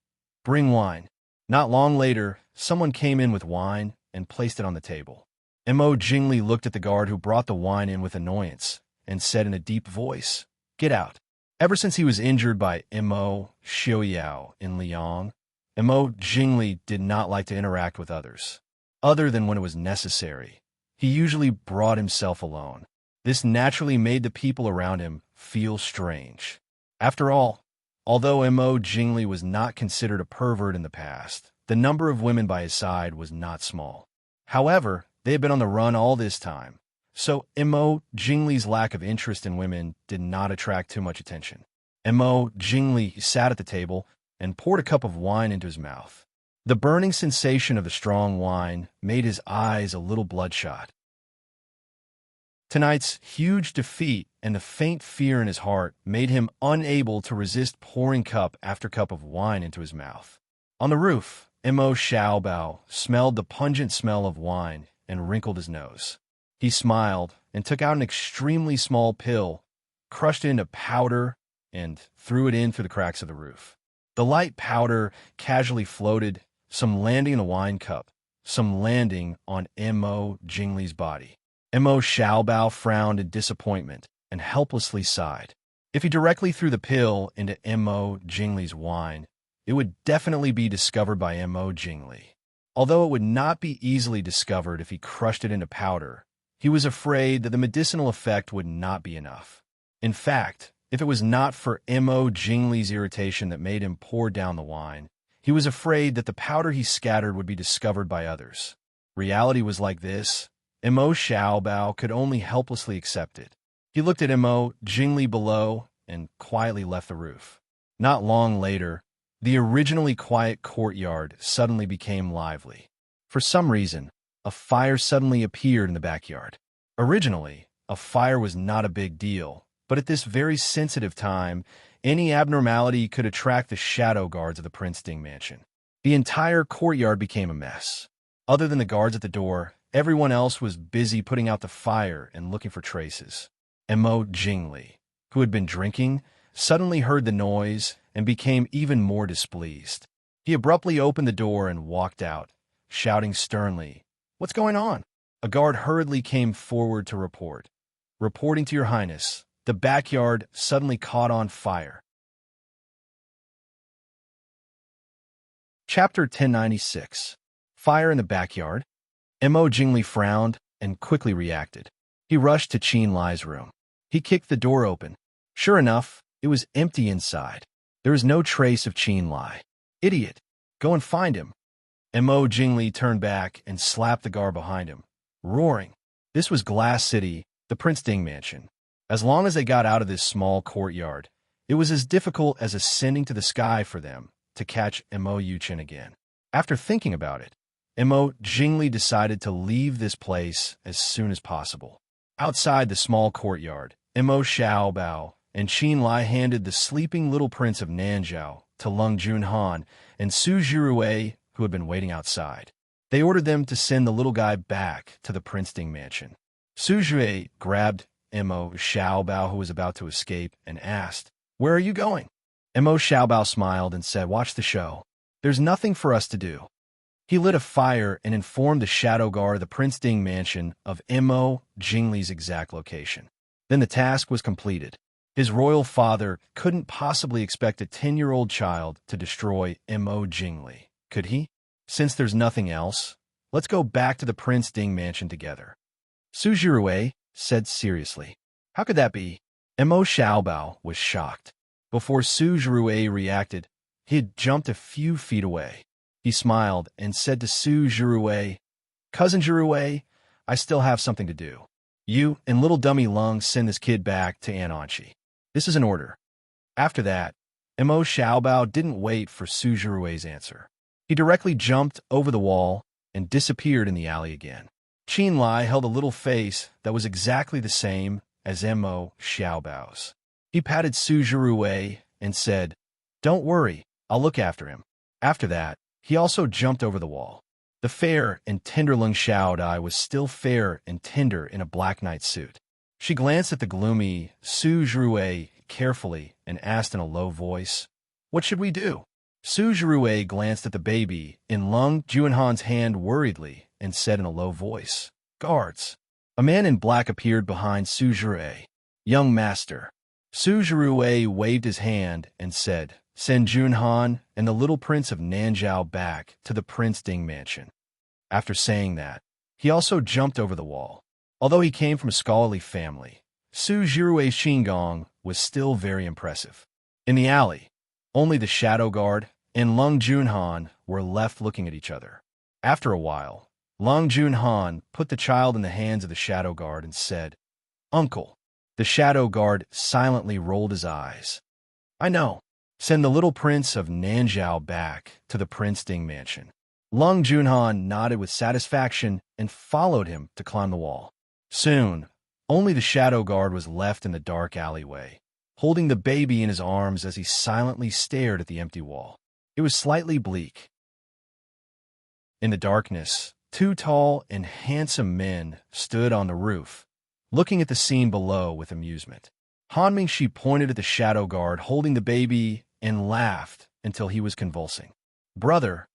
"Bring wine." Not long later, someone came in with wine and placed it on the table. Mo Jingli looked at the guard who brought the wine in with annoyance and said in a deep voice, "Get out." Ever since he was injured by Mo Xiaoyao in Liang, Mo Jingli did not like to interact with others. Other than when it was necessary, he usually brought himself alone. This naturally made the people around him feel strange. After all, although Mo Jingli was not considered a pervert in the past, the number of women by his side was not small. However, they had been on the run all this time, so Mo Jingli's lack of interest in women did not attract too much attention. Mo Jingli sat at the table and poured a cup of wine into his mouth. The burning sensation of the strong wine made his eyes a little bloodshot. Tonight's huge defeat and the faint fear in his heart made him unable to resist pouring cup after cup of wine into his mouth. On the roof, Mo Xiaobao smelled the pungent smell of wine and wrinkled his nose. He smiled and took out an extremely small pill, crushed it into powder, and threw it in through the cracks of the roof. The light powder casually floated, some landing in the wine cup, some landing on Mo Jingli's body. Mo Xiaobao frowned in disappointment and helplessly sighed. If he directly threw the pill into Mo Jingli's wine, it would definitely be discovered by Mo Jingli. Although it would not be easily discovered if he crushed it into powder, he was afraid that the medicinal effect would not be enough. In fact, if it was not for Mo Jingli's irritation that made him pour down the wine, he was afraid that the powder he scattered would be discovered by others. Reality was like this. Mo Xiaobao could only helplessly accept it. He looked at Mo Jingli below and quietly left the roof. Not long later, the originally quiet courtyard suddenly became lively. For some reason, a fire suddenly appeared in the backyard. Originally, a fire was not a big deal, but at this very sensitive time, any abnormality could attract the shadow guards of the Prince Ding mansion. The entire courtyard became a mess. Other than the guards at the door, everyone else was busy putting out the fire and looking for traces. Mo Jingli, who had been drinking, suddenly heard the noise and became even more displeased. He abruptly opened the door and walked out, shouting sternly, "What's going on?" A guard hurriedly came forward to report. "Reporting to your highness, the backyard suddenly caught on fire." Chapter 1096. Fire in the Backyard. Mo Jingli frowned and quickly reacted. He rushed to Qin Lai's room. He kicked the door open. Sure enough, it was empty inside. There was no trace of Qin Lai. "Idiot! Go and find him." Mo Jingli turned back and slapped the guard behind him, roaring. This was Glass City, the Prince Ding mansion. As long as they got out of this small courtyard, it was as difficult as ascending to the sky for them to catch Mo Yuchen again. After thinking about it, Mo Jingli decided to leave this place as soon as possible. Outside the small courtyard, Mo Xiaobao and Qin Lai handed the sleeping little prince of Nanzhao to Lung Junhan and Su Zhiruwei, who had been waiting outside. They ordered them to send the little guy back to the Prince Ding mansion. Su Zhiruwei grabbed Mo Xiaobao, who was about to escape, and asked, "Where are you going?" Mo Xiaobao smiled and said, "Watch the show. There's nothing for us to do." He lit a fire and informed the shadow guard of the Prince Ding mansion of Mo Jingli's exact location. Then the task was completed. His royal father couldn't possibly expect a 10-year-old child to destroy Mo Jingli, could he? Since there's nothing else, let's go back to the Prince Ding mansion together. Su Zhiruwei said seriously. How could that be? Mo Xiaobao was shocked. Before Su Zhiruwei reacted, he had jumped a few feet away. He smiled and said to Su Zhiruwei, "Cousin Zhiruwei, I still have something to do. You and little dummy Lung send this kid back to Ananchi. This is an order." After that, Mo Xiaobao didn't wait for Su Zhiruwei's answer. He directly jumped over the wall and disappeared in the alley again. Qin Lai held a little face that was exactly the same as Mo Xiaobao's. He patted Su Zhiruwei and said, "Don't worry, I'll look after him." After that, he also jumped over the wall. The fair and tender Lung Xiaodai was still fair and tender in a black night suit. She glanced at the gloomy Su Zhiruwei carefully and asked in a low voice, "What should we do?" Su Zhiruwei glanced at the baby in Lung Junhan's hand worriedly and said in a low voice, "Guards." A man in black appeared behind Su Zhiruwei. "Young master." Su Zhiruwei waved his hand and said, "Send Junhan and the little prince of Nanzhao back to the Prince Ding mansion." After saying that, he also jumped over the wall. Although he came from a scholarly family, Su Zhiruwei's Qinggong was still very impressive. In the alley, only the shadow guard and Lung Junhan were left looking at each other. After a while, Lung Junhan put the child in the hands of the shadow guard and said, "Uncle." The shadow guard silently rolled his eyes. I know. Send the little prince of Nanzhao back to the Prince Ding mansion. Lung Junhan nodded with satisfaction and followed him to climb the wall. Soon, only the shadow guard was left in the dark alleyway, holding the baby in his arms as he silently stared at the empty wall. It was slightly bleak. In the darkness, two tall and handsome men stood on the roof, looking at the scene below with amusement. Han Mingxi pointed at the shadow guard holding the baby and laughed until he was convulsing. Brother,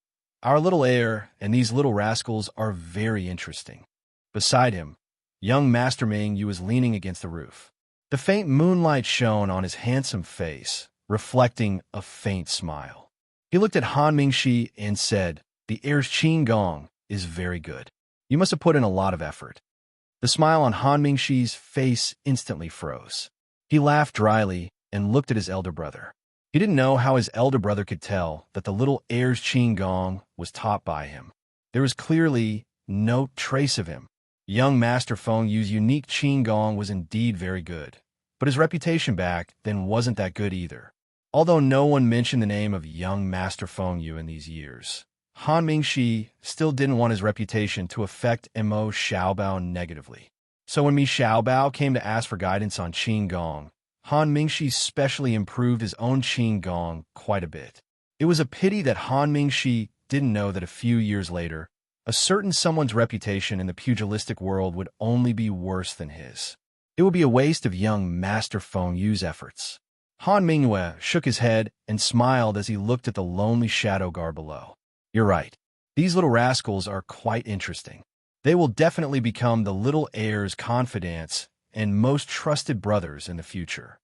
our little heir and these little rascals are very interesting. Beside him, young Master Ming Yu was leaning against the roof. The faint moonlight shone on his handsome face, reflecting a faint smile. He looked at Han Mingxi and said, "The heir's Qin Gong is very good. You must have put in a lot of effort." The smile on Han Mingxi's face instantly froze. He laughed dryly and looked at his elder brother. He didn't know how his elder brother could tell that the little heir's Qin Gong was taught by him. There was clearly no trace of him. Young Master Feng Yu's unique Qin Gong was indeed very good, but his reputation back then wasn't that good either. Although no one mentioned the name of young Master Feng Yu in these years, Han Mingxi still didn't want his reputation to affect Mo Xiaobao negatively. So when Mi Xiaobao came to ask for guidance on Qin Gong, Han Mingxi specially improved his own Qin Gong quite a bit. It was a pity that Han Mingxi didn't know that a few years later, a certain someone's reputation in the pugilistic world would only be worse than his. It would be a waste of young Master Feng Yu's efforts. Han Mingyue shook his head and smiled as he looked at the lonely shadow guard below. You're right. These little rascals are quite interesting. They will definitely become the little heir's confidants and most trusted brothers in the future.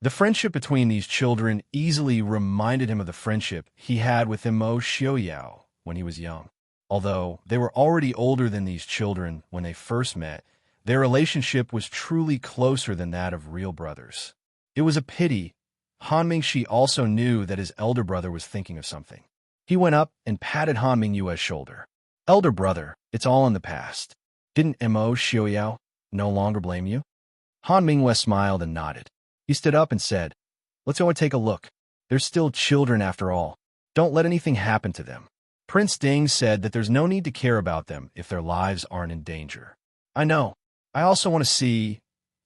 The friendship between these children easily reminded him of the friendship he had with Mo Xiaoyao when he was young. Although they were already older than these children when they first met, their relationship was truly closer than that of real brothers. It was a pity. Han Mingxi also knew that his elder brother was thinking of something. He went up and patted Han Mingyue's shoulder. Elder brother, it's all in the past. Didn't Mo Xiaoyao no longer blame you? Han Mingyue smiled and nodded. He stood up and said, "Let's go and take a look. They're still children after all. Don't let anything happen to them." Prince Ding said that there's no need to care about them if their lives aren't in danger. I know. I also want to see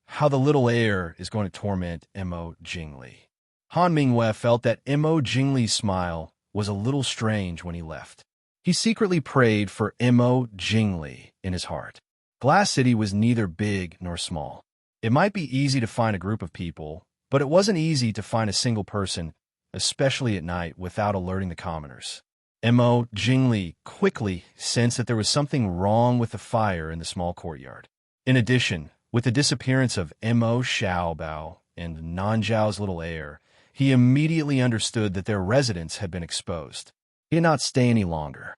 how the little heir is going to torment Mo Jingli. Han Mingyue felt that Mo Jingli's smile was a little strange when he left. He secretly prayed for Mo Jingli in his heart. Glass City was neither big nor small. It might be easy to find a group of people, but it wasn't easy to find a single person, especially at night, without alerting the commoners. Mo Jingli quickly sensed that there was something wrong with the fire in the small courtyard. In addition, with the disappearance of Mo Xiaobao and Nanzhao's little heir, he immediately understood that their residence had been exposed. He did not stay any longer.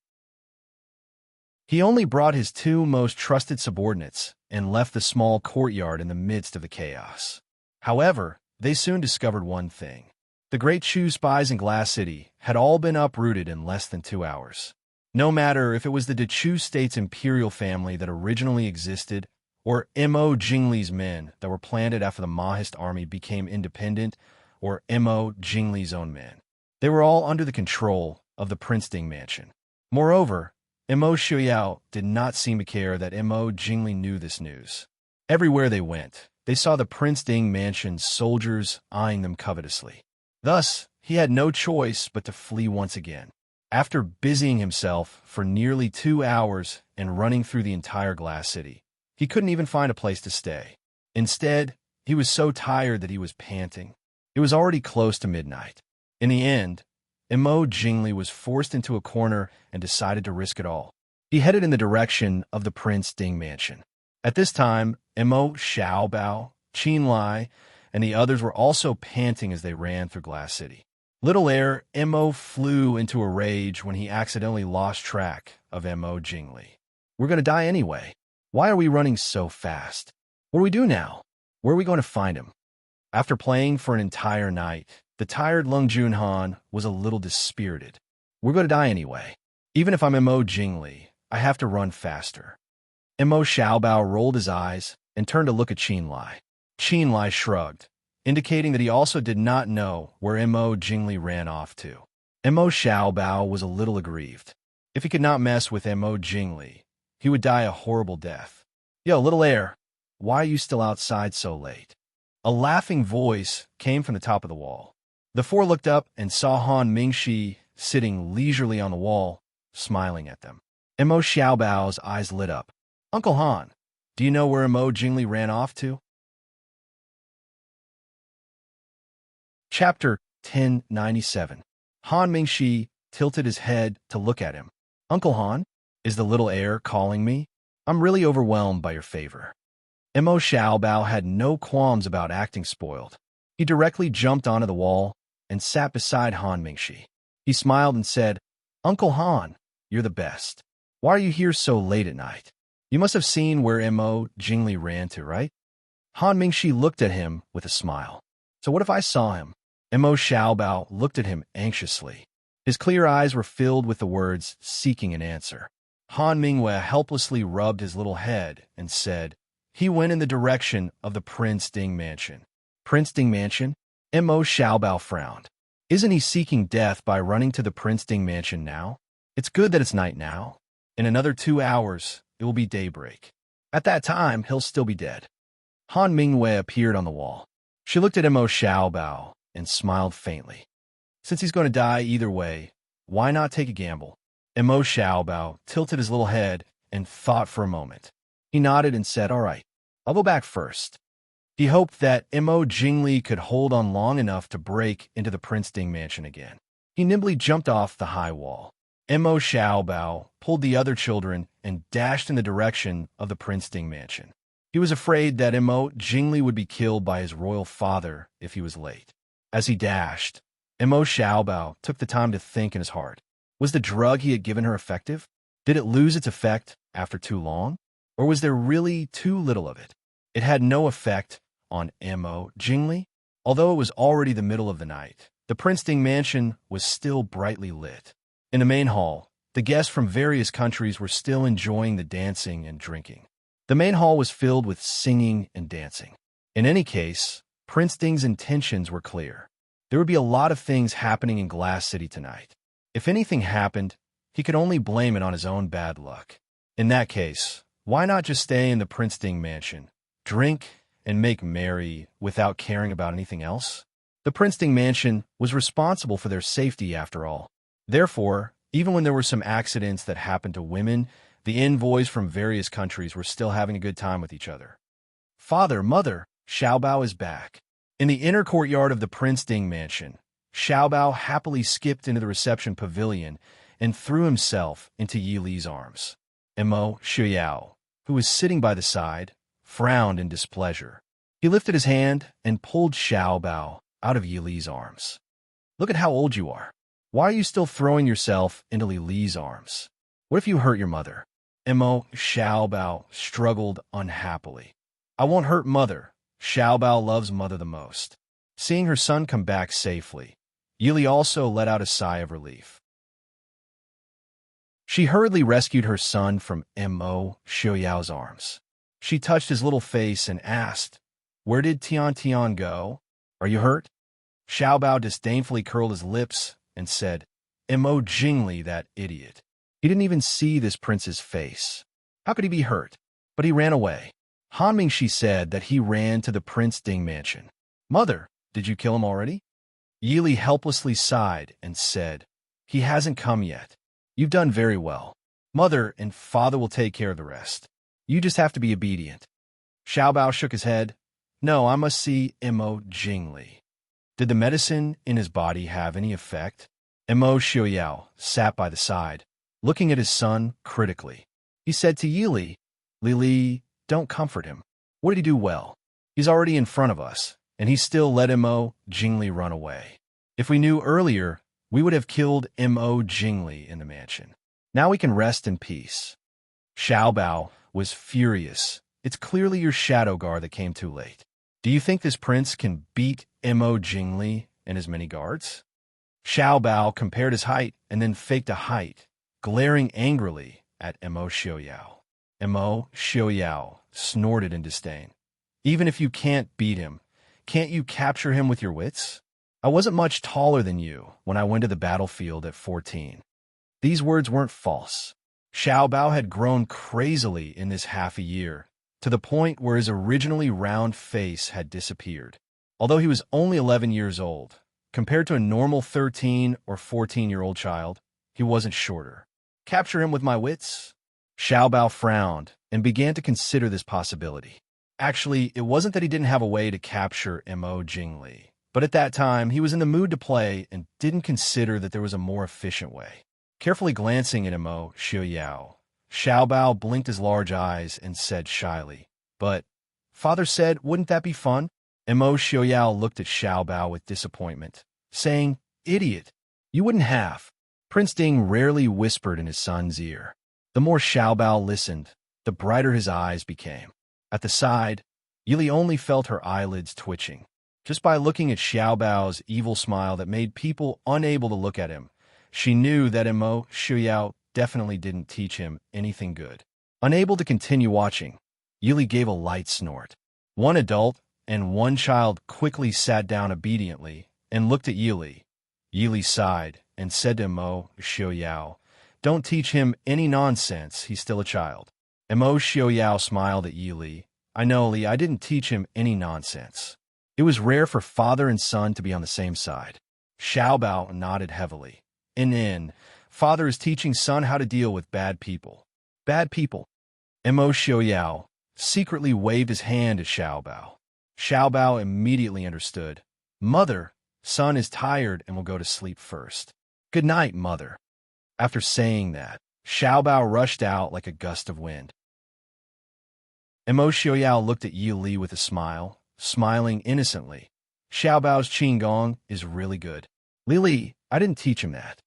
He only brought his two most trusted subordinates and left the small courtyard in the midst of the chaos. However, they soon discovered one thing. The great Chu spies in Glass City had all been uprooted in less than 2 hours. No matter if it was the Dechu State's imperial family that originally existed or Mo Jingli's men that were planted after the Mahist army became independent, or Mo Jingli's own men. They were all under the control of the Prince Ding mansion. Moreover, Mo Xiaoyao did not seem to care that Mo Jingli knew this news. Everywhere they went, they saw the Prince Ding mansion's soldiers eyeing them covetously. Thus, he had no choice but to flee once again. After busying himself for nearly 2 hours and running through the entire Glass City, he couldn't even find a place to stay. Instead, he was so tired that he was panting. It was already close to midnight. In the end, Mo Jingli was forced into a corner and decided to risk it all. He headed in the direction of the Prince Ding mansion. At this time, Mo Xiaobao, Qin Lai, and the others were also panting as they ran through Glass City. Little heir Mo flew into a rage when he accidentally lost track of Mo Jingli. We're going to die anyway. Why are we running so fast? What do we do now? Where are we going to find him? After playing for an entire night, the tired Lung Junhan was a little dispirited. We're going to die anyway. Even if I'm Mo Jingli, I have to run faster. Mo Xiaobao rolled his eyes and turned to look at Qin Lai. Qin Lai shrugged. indicating that he also did not know where Mo Jingli ran off to. Mo Xiaobao was a little aggrieved. If he could not mess with Mo Jingli, he would die a horrible death. "Yo, little heir, why are you still outside so late?" A laughing voice came from the top of the wall. The four looked up and saw Han Mingxi sitting leisurely on the wall, smiling at them. Mo Xiaobao's eyes lit up. "Uncle Han, do you know where Mo Jingli ran off to?" Chapter 1097. Han Mingxi tilted his head to look at him. "Uncle Han, is the little heir calling me? I'm really overwhelmed by your favor." Mo Xiaobao had no qualms about acting spoiled. He directly jumped onto the wall and sat beside Han Mingxi. He smiled and said, "Uncle Han, you're the best. Why are you here so late at night? You must have seen where Mo Jingli ran to, right?" Han Mingxi looked at him with a smile. "So what if I saw him?" Mo Xiaobao looked at him anxiously. His clear eyes were filled with the words, seeking an answer. Han Mingwei helplessly rubbed his little head and said, "He went in the direction of the Prince Ding Mansion." "Prince Ding Mansion?" Mo Xiaobao frowned. "Isn't he seeking death by running to the Prince Ding Mansion now? It's good that it's night now. In another 2 hours, it will be daybreak. At that time, he'll still be dead." Han Mingwei appeared on the wall. She looked at Mo Xiaobao and smiled faintly. "Since he's going to die either way, why not take a gamble?" Mo Xiaobao tilted his little head and thought for a moment. He nodded and said, "All right, I'll go back first." He hoped that Mo Jingli could hold on long enough to break into the Prince Ding Mansion again. He nimbly jumped off the high wall. Mo Xiaobao pulled the other children and dashed in the direction of the Prince Ding Mansion. He was afraid that Mo Jingli would be killed by his royal father if he was late. As he dashed, Mo Xiaobao took the time to think in his heart. Was the drug he had given her effective? Did it lose its effect after too long? Or was there really too little of it? It had no effect on Mo Jingli. Although it was already the middle of the night, the Prince Ding Mansion was still brightly lit. In the main hall, the guests from various countries were still enjoying the dancing and drinking. The main hall was filled with singing and dancing. In any case, Prince Ding's intentions were clear. There would be a lot of things happening in Glass City tonight. If anything happened, he could only blame it on his own bad luck. In that case, why not just stay in the Prince Ding Mansion, drink, and make merry without caring about anything else? The Prince Ding Mansion was responsible for their safety after all. Therefore, even when there were some accidents that happened to women, the envoys from various countries were still having a good time with each other. "Father, Mother, Xiaobao is back." In the inner courtyard of the Prince Ding Mansion, Xiaobao happily skipped into the reception pavilion and threw himself into Yi Li's arms. Mo Xiaoyao, who was sitting by the side, frowned in displeasure. He lifted his hand and pulled Xiaobao out of Yi Li's arms. "Look at how old you are. Why are you still throwing yourself into Yi Li's arms? What if you hurt your mother?" Mo Xiaobao struggled unhappily. "I won't hurt Mother. Xiaobao loves Mother the most." Seeing her son come back safely, Yi Li also let out a sigh of relief. She hurriedly rescued her son from Mo Xiaoyao's arms. She touched his little face and asked, "Where did Tian Tian go? Are you hurt?" Xiaobao disdainfully curled his lips and said, "Mo Jingli, that idiot. He didn't even see this prince's face. How could he be hurt? But he ran away." Han Mingxi said that he ran to the Prince Ding Mansion. "Mother, did you kill him already?" Yi Li helplessly sighed and said, "He hasn't come yet. You've done very well. Mother and Father will take care of the rest. You just have to be obedient." Xiaobao shook his head. "No, I must see Mo Jingli." Did the medicine in his body have any effect? Mo Xiaoyao sat by the side, looking at his son critically. He said to Yi Li, "Li, don't comfort him. What did he do well? He's already in front of us, and he still let Mo Jingli run away. If we knew earlier, we would have killed Mo Jingli in the mansion. Now we can rest in peace." Xiaobao was furious. "It's clearly your shadow guard that came too late. Do you think this prince can beat Mo Jingli and his many guards?" Xiaobao compared his height and then faked a height, glaring angrily at Mo Xiaoyao. Mo Xiaoyao snorted in disdain. "Even if you can't beat him, Can't you capture him with your wits? I wasn't much taller than you when I went to the battlefield at 14. These words weren't false. Xiao Bao had grown crazily in this half a year, to the point where his originally round face had disappeared. Although he was only 11 years old, compared to a normal 13 or 14-year-old child, he wasn't shorter. Capture him with my wits? Xiao Bao frowned and began to consider this possibility. Actually, it wasn't that he didn't have a way to capture Mo Jingli, but at that time he was in the mood to play and didn't consider that there was a more efficient way. Carefully glancing at Mo Xiaoyao, Xiao Bao blinked his large eyes and said shyly, "But Father said, wouldn't that be fun?" Mo Xiaoyao looked at Xiao Bao with disappointment, saying, "Idiot, you wouldn't have." Prince Ding rarely whispered in his son's ear. The more Xiao Bao listened, the brighter his eyes became. At the side, Yili only felt her eyelids twitching. Just by looking at Xiao Bao's evil smile that made people unable to look at him, she knew that Mo Xiaoyao definitely didn't teach him anything good. Unable to continue watching, Yili gave a light snort. One adult and one child quickly sat down obediently and looked at Yili. Yili sighed and said to Mo Xiaoyao, "Don't teach him any nonsense, he's still a child." Mo Xiaoyao smiled at Yili. "I know, Li, I didn't teach him any nonsense." It was rare for father and son to be on the same side. Xiao Bao nodded heavily. In, father is teaching son how to deal with bad people. Bad people. Mo Xiaoyao secretly waved his hand at Xiao Bao. Xiao Bao immediately understood. "Mother, son is tired and will go to sleep first. Good night, mother." After saying that, Xiao Bao rushed out like a gust of wind. Mo Xiaoyao looked at Yi Li with a smile, smiling innocently. "Xiao Bao's qigong is really good. Li, I didn't teach him that."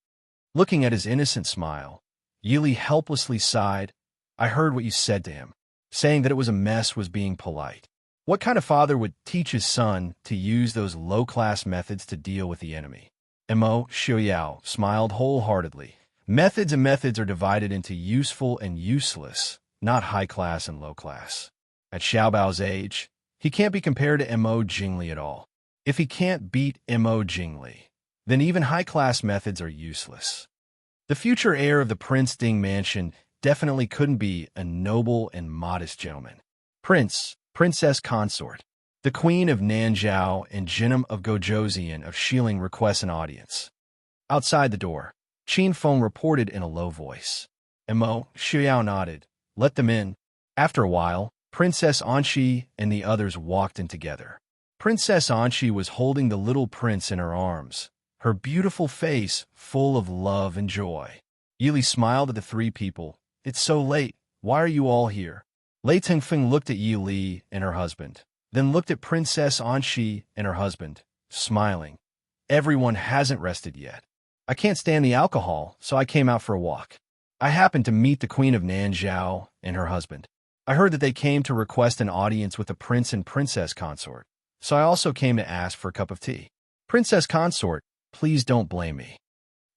Looking at his innocent smile, Yi Li helplessly sighed. "I heard what you said to him. Saying that it was a mess was being polite. What kind of father would teach his son to use those low-class methods to deal with the enemy?" Mo Xiaoyao smiled wholeheartedly. Methods and methods are divided into useful and useless, not high-class and low-class. At Xiao Bao's age, he can't be compared to Mo Jingli at all. If he can't beat Mo Jingli, then even high-class methods are useless. The future heir of the Prince Ding mansion definitely couldn't be a noble and modest gentleman. Princess consort. The Queen of Nanzhao and Jinnum of Gojoseon of Xiling requests an audience. Outside the door, Qin Feng reported in a low voice. Mo Xiao nodded. "Let them in." After a while, Princess Anxi and the others walked in together. Princess Anxi was holding the little prince in her arms, her beautiful face full of love and joy. Yili smiled at the three people. "It's so late. Why are you all here?" Lei Tengfeng looked at Yi Li and her husband, then looked at Princess Anxi and her husband, smiling. "Everyone hasn't rested yet. I can't stand the alcohol, so I came out for a walk. I happened to meet the Queen of Nanzhao and her husband. I heard that they came to request an audience with the prince and princess consort, so I also came to ask for a cup of tea. Princess consort, please don't blame me."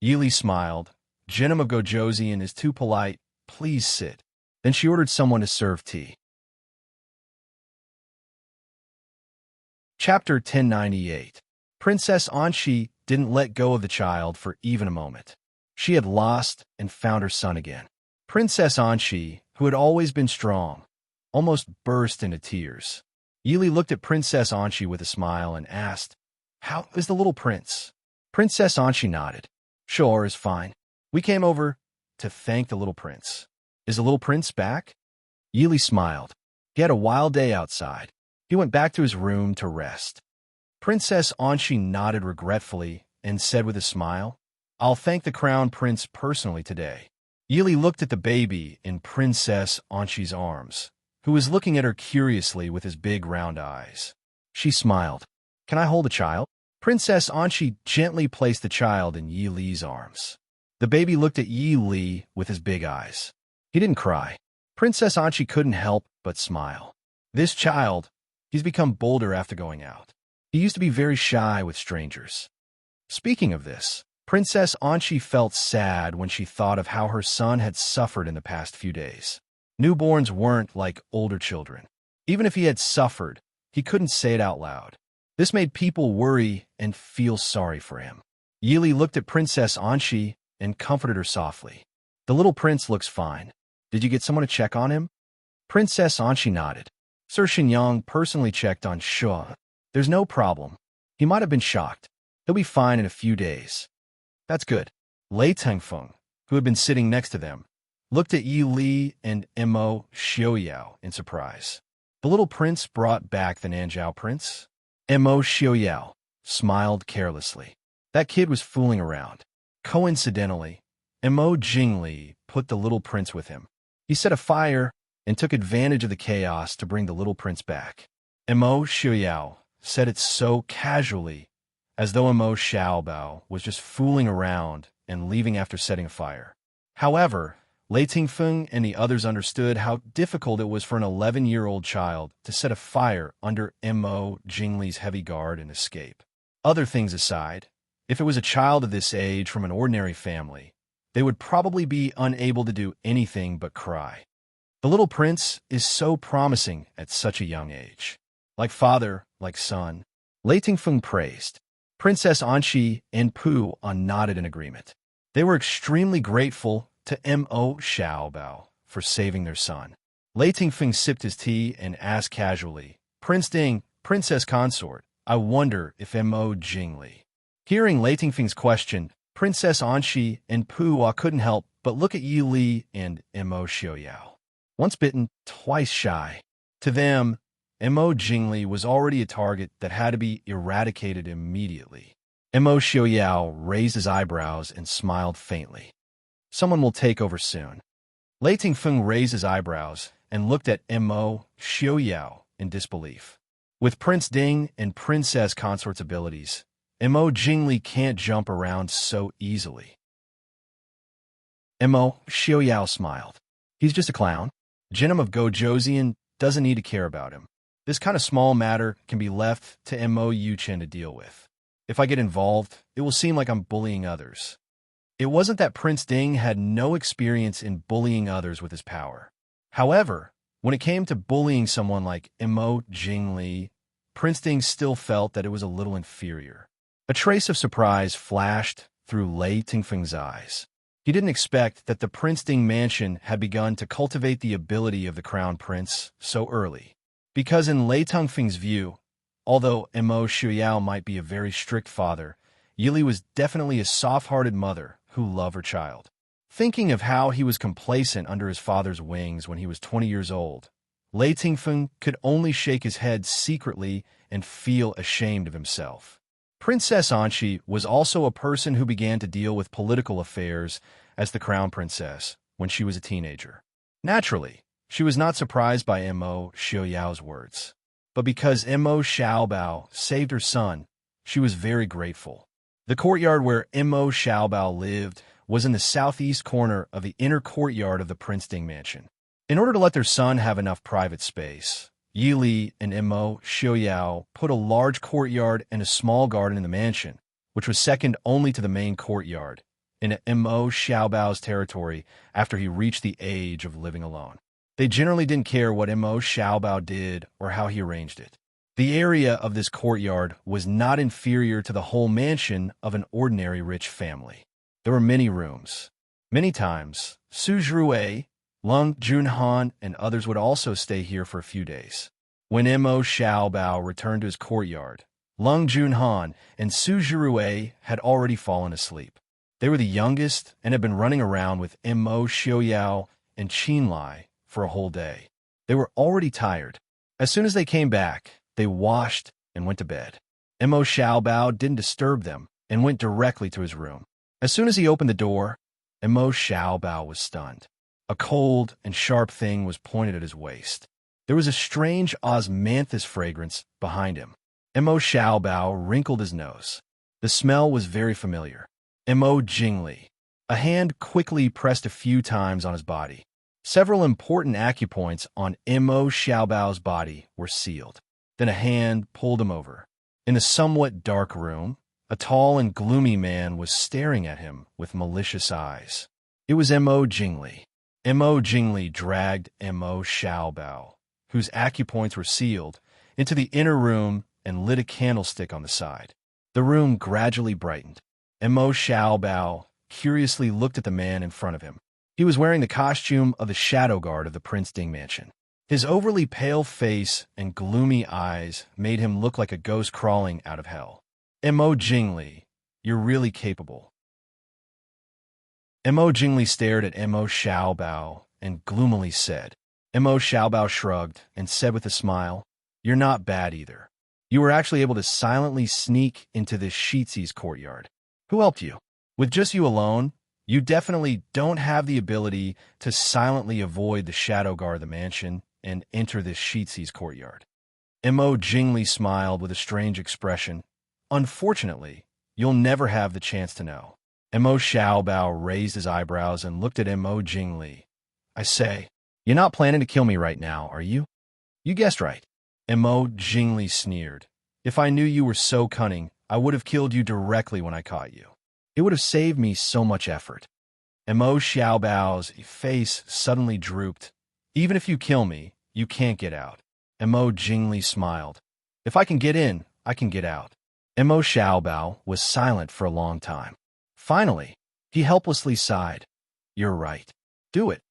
Yili smiled. "Jinnum of Gojoseon is too polite. Please sit." Then she ordered someone to serve tea. Chapter 1098. Princess Anxi didn't let go of the child for even a moment. She had lost and found her son again. Princess Anxi, who had always been strong, almost burst into tears. Yili looked at Princess Anxi with a smile and asked, "How is the little prince?" Princess Anxi nodded. "Sure is fine. We came over to thank the little prince." "Is the little prince back?" Yili smiled. "He had a wild day outside. He went back to his room to rest." Princess Anxi nodded regretfully and said with a smile, "I'll thank the crown prince personally today." Yili looked at the baby in Princess Anxi's arms, who was looking at her curiously with his big round eyes. She smiled. "Can I hold the child?" Princess Anxi gently placed the child in Yi Li's arms. The baby looked at Yi Li with his big eyes. He didn't cry. Princess Anxi couldn't help but smile. This child, he's become bolder after going out. He used to be very shy with strangers. Speaking of this, Princess Anxi felt sad when she thought of how her son had suffered in the past few days. Newborns weren't like older children. Even if he had suffered, he couldn't say it out loud. This made people worry and feel sorry for him. Yili looked at Princess Anshi and comforted her softly. The little prince looks fine. Did you get someone to check on him? Princess Anshi nodded. Sir Xinyang personally checked on Shua. There's no problem. He might have been shocked. He'll be fine in a few days. That's good. Lei Tengfeng, who had been sitting next to them, looked at Yi Li and Mo Xiaoyao in surprise. The little prince brought back the Nanjiao prince? Mo Xiaoyao smiled carelessly. That kid was fooling around. Coincidentally, Mo Jingli put the little prince with him. He set a fire and took advantage of the chaos to bring the little prince back. Mo Xiaoyao said it so casually, as though Mo Xiaobao was just fooling around and leaving after setting a fire. However, Lei Tingfeng and the others understood how difficult it was for an 11-year-old child to set a fire under Mo Jingli's heavy guard and escape. Other things aside, if it was a child of this age from an ordinary family, they would probably be unable to do anything but cry. The little prince is so promising at such a young age. Like father, like son, Lei Tingfeng praised. Princess Anshi and Pu nodded in agreement. They were extremely grateful to Mo Xiaobao for saving their son. Lei Tingfeng sipped his tea and asked casually, Prince Ding, Princess Consort, I wonder if Mo Jingli. Hearing Lei Tingfeng's question, Princess Anshi and Pu couldn't help but look at Yi Li and Mo Xiaoyao. Once bitten, twice shy. To them, Mo Jingli was already a target that had to be eradicated immediately. Mo Xiaoyao raised his eyebrows and smiled faintly. Someone will take over soon. Lei Tingfeng raised his eyebrows and looked at Mo Xiaoyao in disbelief. With Prince Ding and Princess Consort's abilities, Mo Jingli can't jump around so easily. Mo Xiaoyao smiled. He's just a clown. Jinim of Gojoseon doesn't need to care about him. This kind of small matter can be left to Mo Yuchen to deal with. If I get involved, it will seem like I'm bullying others. It wasn't that Prince Ding had no experience in bullying others with his power. However, when it came to bullying someone like Mo Jingli, Prince Ding still felt that it was a little inferior. A trace of surprise flashed through Lei Tingfeng's eyes. He didn't expect that the Prince Ding mansion had begun to cultivate the ability of the Crown Prince so early. Because in Lei Tingfeng's view, although Mo Xiaoyao might be a very strict father, Yili was definitely a soft-hearted mother who loved her child. Thinking of how he was complacent under his father's wings when he was 20 years old, Lei Tingfeng could only shake his head secretly and feel ashamed of himself. Princess Anshi was also a person who began to deal with political affairs as the crown princess when she was a teenager. Naturally, she was not surprised by Mo Xiaoyao's words. But because Mo Xiaobao saved her son, she was very grateful. The courtyard where Mo Xiaobao lived was in the southeast corner of the inner courtyard of the Prince Ding mansion. In order to let their son have enough private space, Yi Li and Mo Xiaoyao put a large courtyard and a small garden in the mansion, which was second only to the main courtyard, in Mo Xiaobao's territory after he reached the age of living alone. They generally didn't care what Mo Xiaobao did or how he arranged it. The area of this courtyard was not inferior to the whole mansion of an ordinary rich family. There were many rooms. Many times, Su Zhuwei, Lung Junhan, and others would also stay here for a few days. When Mo Xiaobao returned to his courtyard, Lung Junhan and Su Zhuwei had already fallen asleep. They were the youngest and had been running around with Mo Xiaoyao and Qinlai for a whole day. They were already tired. As soon as they came back, they washed and went to bed. Mo Xiaobao didn't disturb them and went directly to his room. As soon as he opened the door, Mo Xiaobao was stunned. A cold and sharp thing was pointed at his waist. There was a strange osmanthus fragrance behind him. Mo Xiaobao wrinkled his nose. The smell was very familiar. Mo Jingli. A hand quickly pressed a few times on his body. Several important acupoints on Mo Xiaobao's body were sealed. Then a hand pulled him over. In a somewhat dark room, a tall and gloomy man was staring at him with malicious eyes. It was Mo Jingli. Mo Jingli dragged Mo Xiaobao, whose acupoints were sealed, into the inner room and lit a candlestick on the side. The room gradually brightened. Mo Xiaobao curiously looked at the man in front of him. He was wearing the costume of the shadow guard of the Prince Ding mansion. His overly pale face and gloomy eyes made him look like a ghost crawling out of hell. Mo Jingli, you're really capable. Mo Jingli stared at Mo Xiaobao and gloomily said. Mo Xiaobao shrugged and said with a smile, "You're not bad either. You were actually able to silently sneak into this Shizi's courtyard. Who helped you? With just you alone, you definitely don't have the ability to silently avoid the shadow guard of the mansion and enter this Shizi's courtyard." Mo Jingli smiled with a strange expression. "Unfortunately, you'll never have the chance to know." Mo Xiaobao raised his eyebrows and looked at Mo Jingli. "I say, you're not planning to kill me right now, are you?" "You guessed right." Mo Jingli sneered. "If I knew you were so cunning, I would have killed you directly when I caught you. It would have saved me so much effort." Mo Xiaobao's face suddenly drooped. "Even if you kill me, you can't get out." Mo Jingli smiled. "If I can get in, I can get out." Mo Xiaobao was silent for a long time. Finally, he helplessly sighed. "You're right. Do it."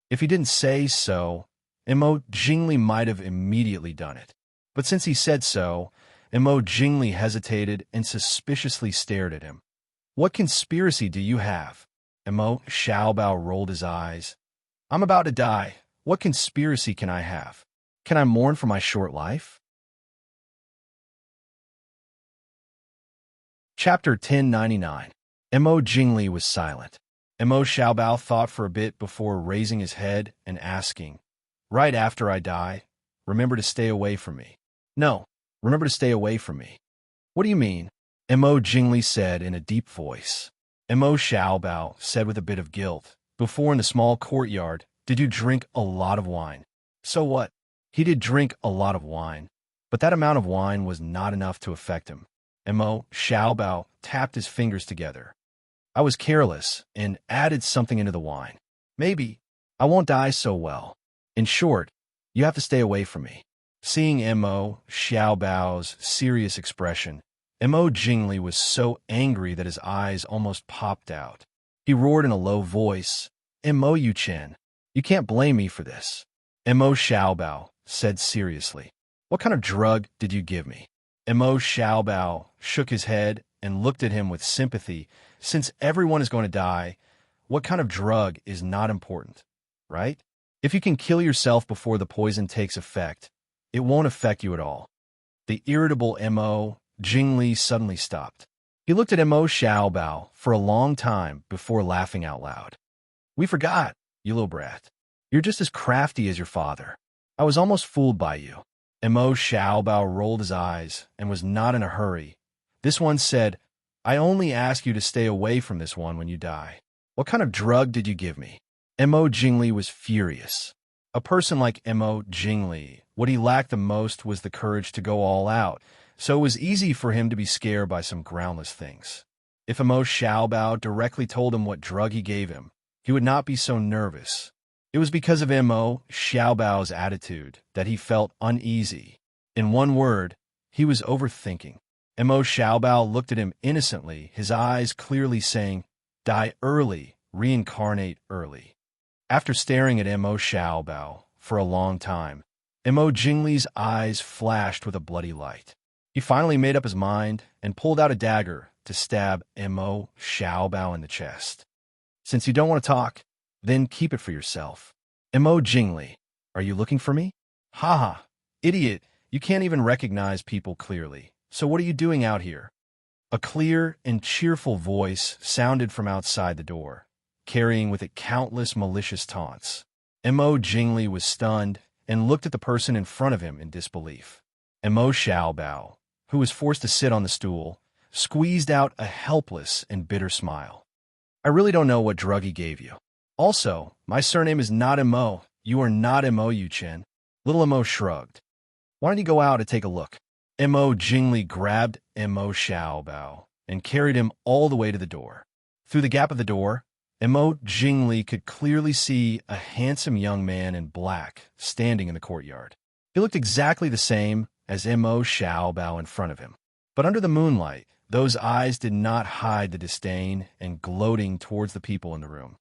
If he didn't say so, Mo Jingli might have immediately done it. But since he said so, Mo Jingli hesitated and suspiciously stared at him. "What conspiracy do you have?" Mo Xiaobao rolled his eyes. "I'm about to die. What conspiracy can I have? Can I mourn for my short life?" Chapter 1099. Mo Jingli was silent. Mo Xiaobao thought for a bit before raising his head and asking, "Right after I die, remember to stay away from me." "No, remember to stay away from me." "What do you mean?" Mo Jingli said in a deep voice. Mo Xiaobao said with a bit of guilt, "Before in the small courtyard, did you drink a lot of wine?" "So what?" He did drink a lot of wine, but that amount of wine was not enough to affect him. Mo Xiaobao tapped his fingers together. "I was careless and added something into the wine. Maybe I won't die so well. In short, you have to stay away from me." Seeing Mo Xiaobao's serious expression, Mo Jingli was so angry that his eyes almost popped out. He roared in a low voice, "Mo Yuchen, you can't blame me for this." Mo Xiaobao said seriously, "What kind of drug did you give me?" Mo Xiaobao shook his head and looked at him with sympathy. "Since everyone is going to die, what kind of drug is not important, right? If you can kill yourself before the poison takes effect, it won't affect you at all." The irritable Mo Jingli suddenly stopped. He looked at Mo Xiaobao for a long time before laughing out loud. "We forgot, you little brat. You're just as crafty as your father. I was almost fooled by you." Mo Xiaobao rolled his eyes and was not in a hurry. This one said, "I only ask you to stay away from this one when you die. What kind of drug did you give me?" Mo Jingli was furious. A person like Mo Jingli, what he lacked the most was the courage to go all out, so it was easy for him to be scared by some groundless things. If Mo Xiaobao directly told him what drug he gave him, he would not be so nervous. It was because of Mo Xiaobao's attitude that he felt uneasy. In one word, he was overthinking. Mo Xiaobao looked at him innocently, his eyes clearly saying, "Die early, reincarnate early." After staring at Mo Xiaobao for a long time, Mo Jingli's eyes flashed with a bloody light. He finally made up his mind and pulled out a dagger to stab Mo Xiaobao in the chest. "Since you don't want to talk, then keep it for yourself." "Mo Jingli, are you looking for me?" "Ha ha, idiot, you can't even recognize people clearly. So what are you doing out here?" A clear and cheerful voice sounded from outside the door, carrying with it countless malicious taunts. Mo Jingli was stunned and looked at the person in front of him in disbelief. Mo Xiaobao, who was forced to sit on the stool, squeezed out a helpless and bitter smile. "I really don't know what drug he gave you. Also, my surname is not Mo. You are not Mo Yuchen." Little Mo shrugged. "Why don't you go out and take a look?" Mo Jingli grabbed Mo Xiaobao and carried him all the way to the door. Through the gap of the door, Mo Jingli could clearly see a handsome young man in black standing in the courtyard. He looked exactly the same as Mo Xiaobao in front of him. But under the moonlight, those eyes did not hide the disdain and gloating towards the people in the room.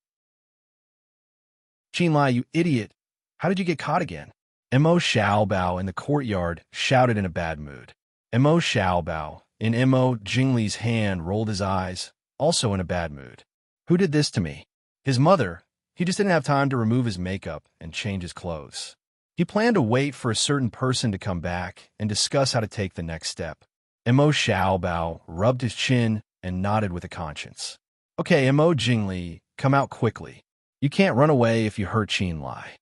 "Qinlai, you idiot! How did you get caught again?" Mo Xiaobao in the courtyard shouted in a bad mood. Mo Xiaobao, in Mo Jingli's hand, rolled his eyes, also in a bad mood. "Who did this to me?" "His mother. He just didn't have time to remove his makeup and change his clothes. He planned to wait for a certain person to come back and discuss how to take the next step." Mo Xiaobao rubbed his chin and nodded with a conscience. "Okay, Mo Jingli, come out quickly. You can't run away if you hurt Qinlai."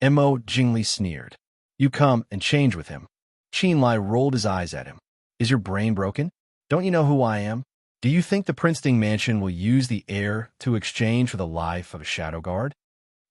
Mo Jingli sneered. "You come and change with him." Qinlai rolled his eyes at him. "Is your brain broken? Don't you know who I am? Do you think the Princeton Mansion will use the heir to exchange for the life of a shadow guard?"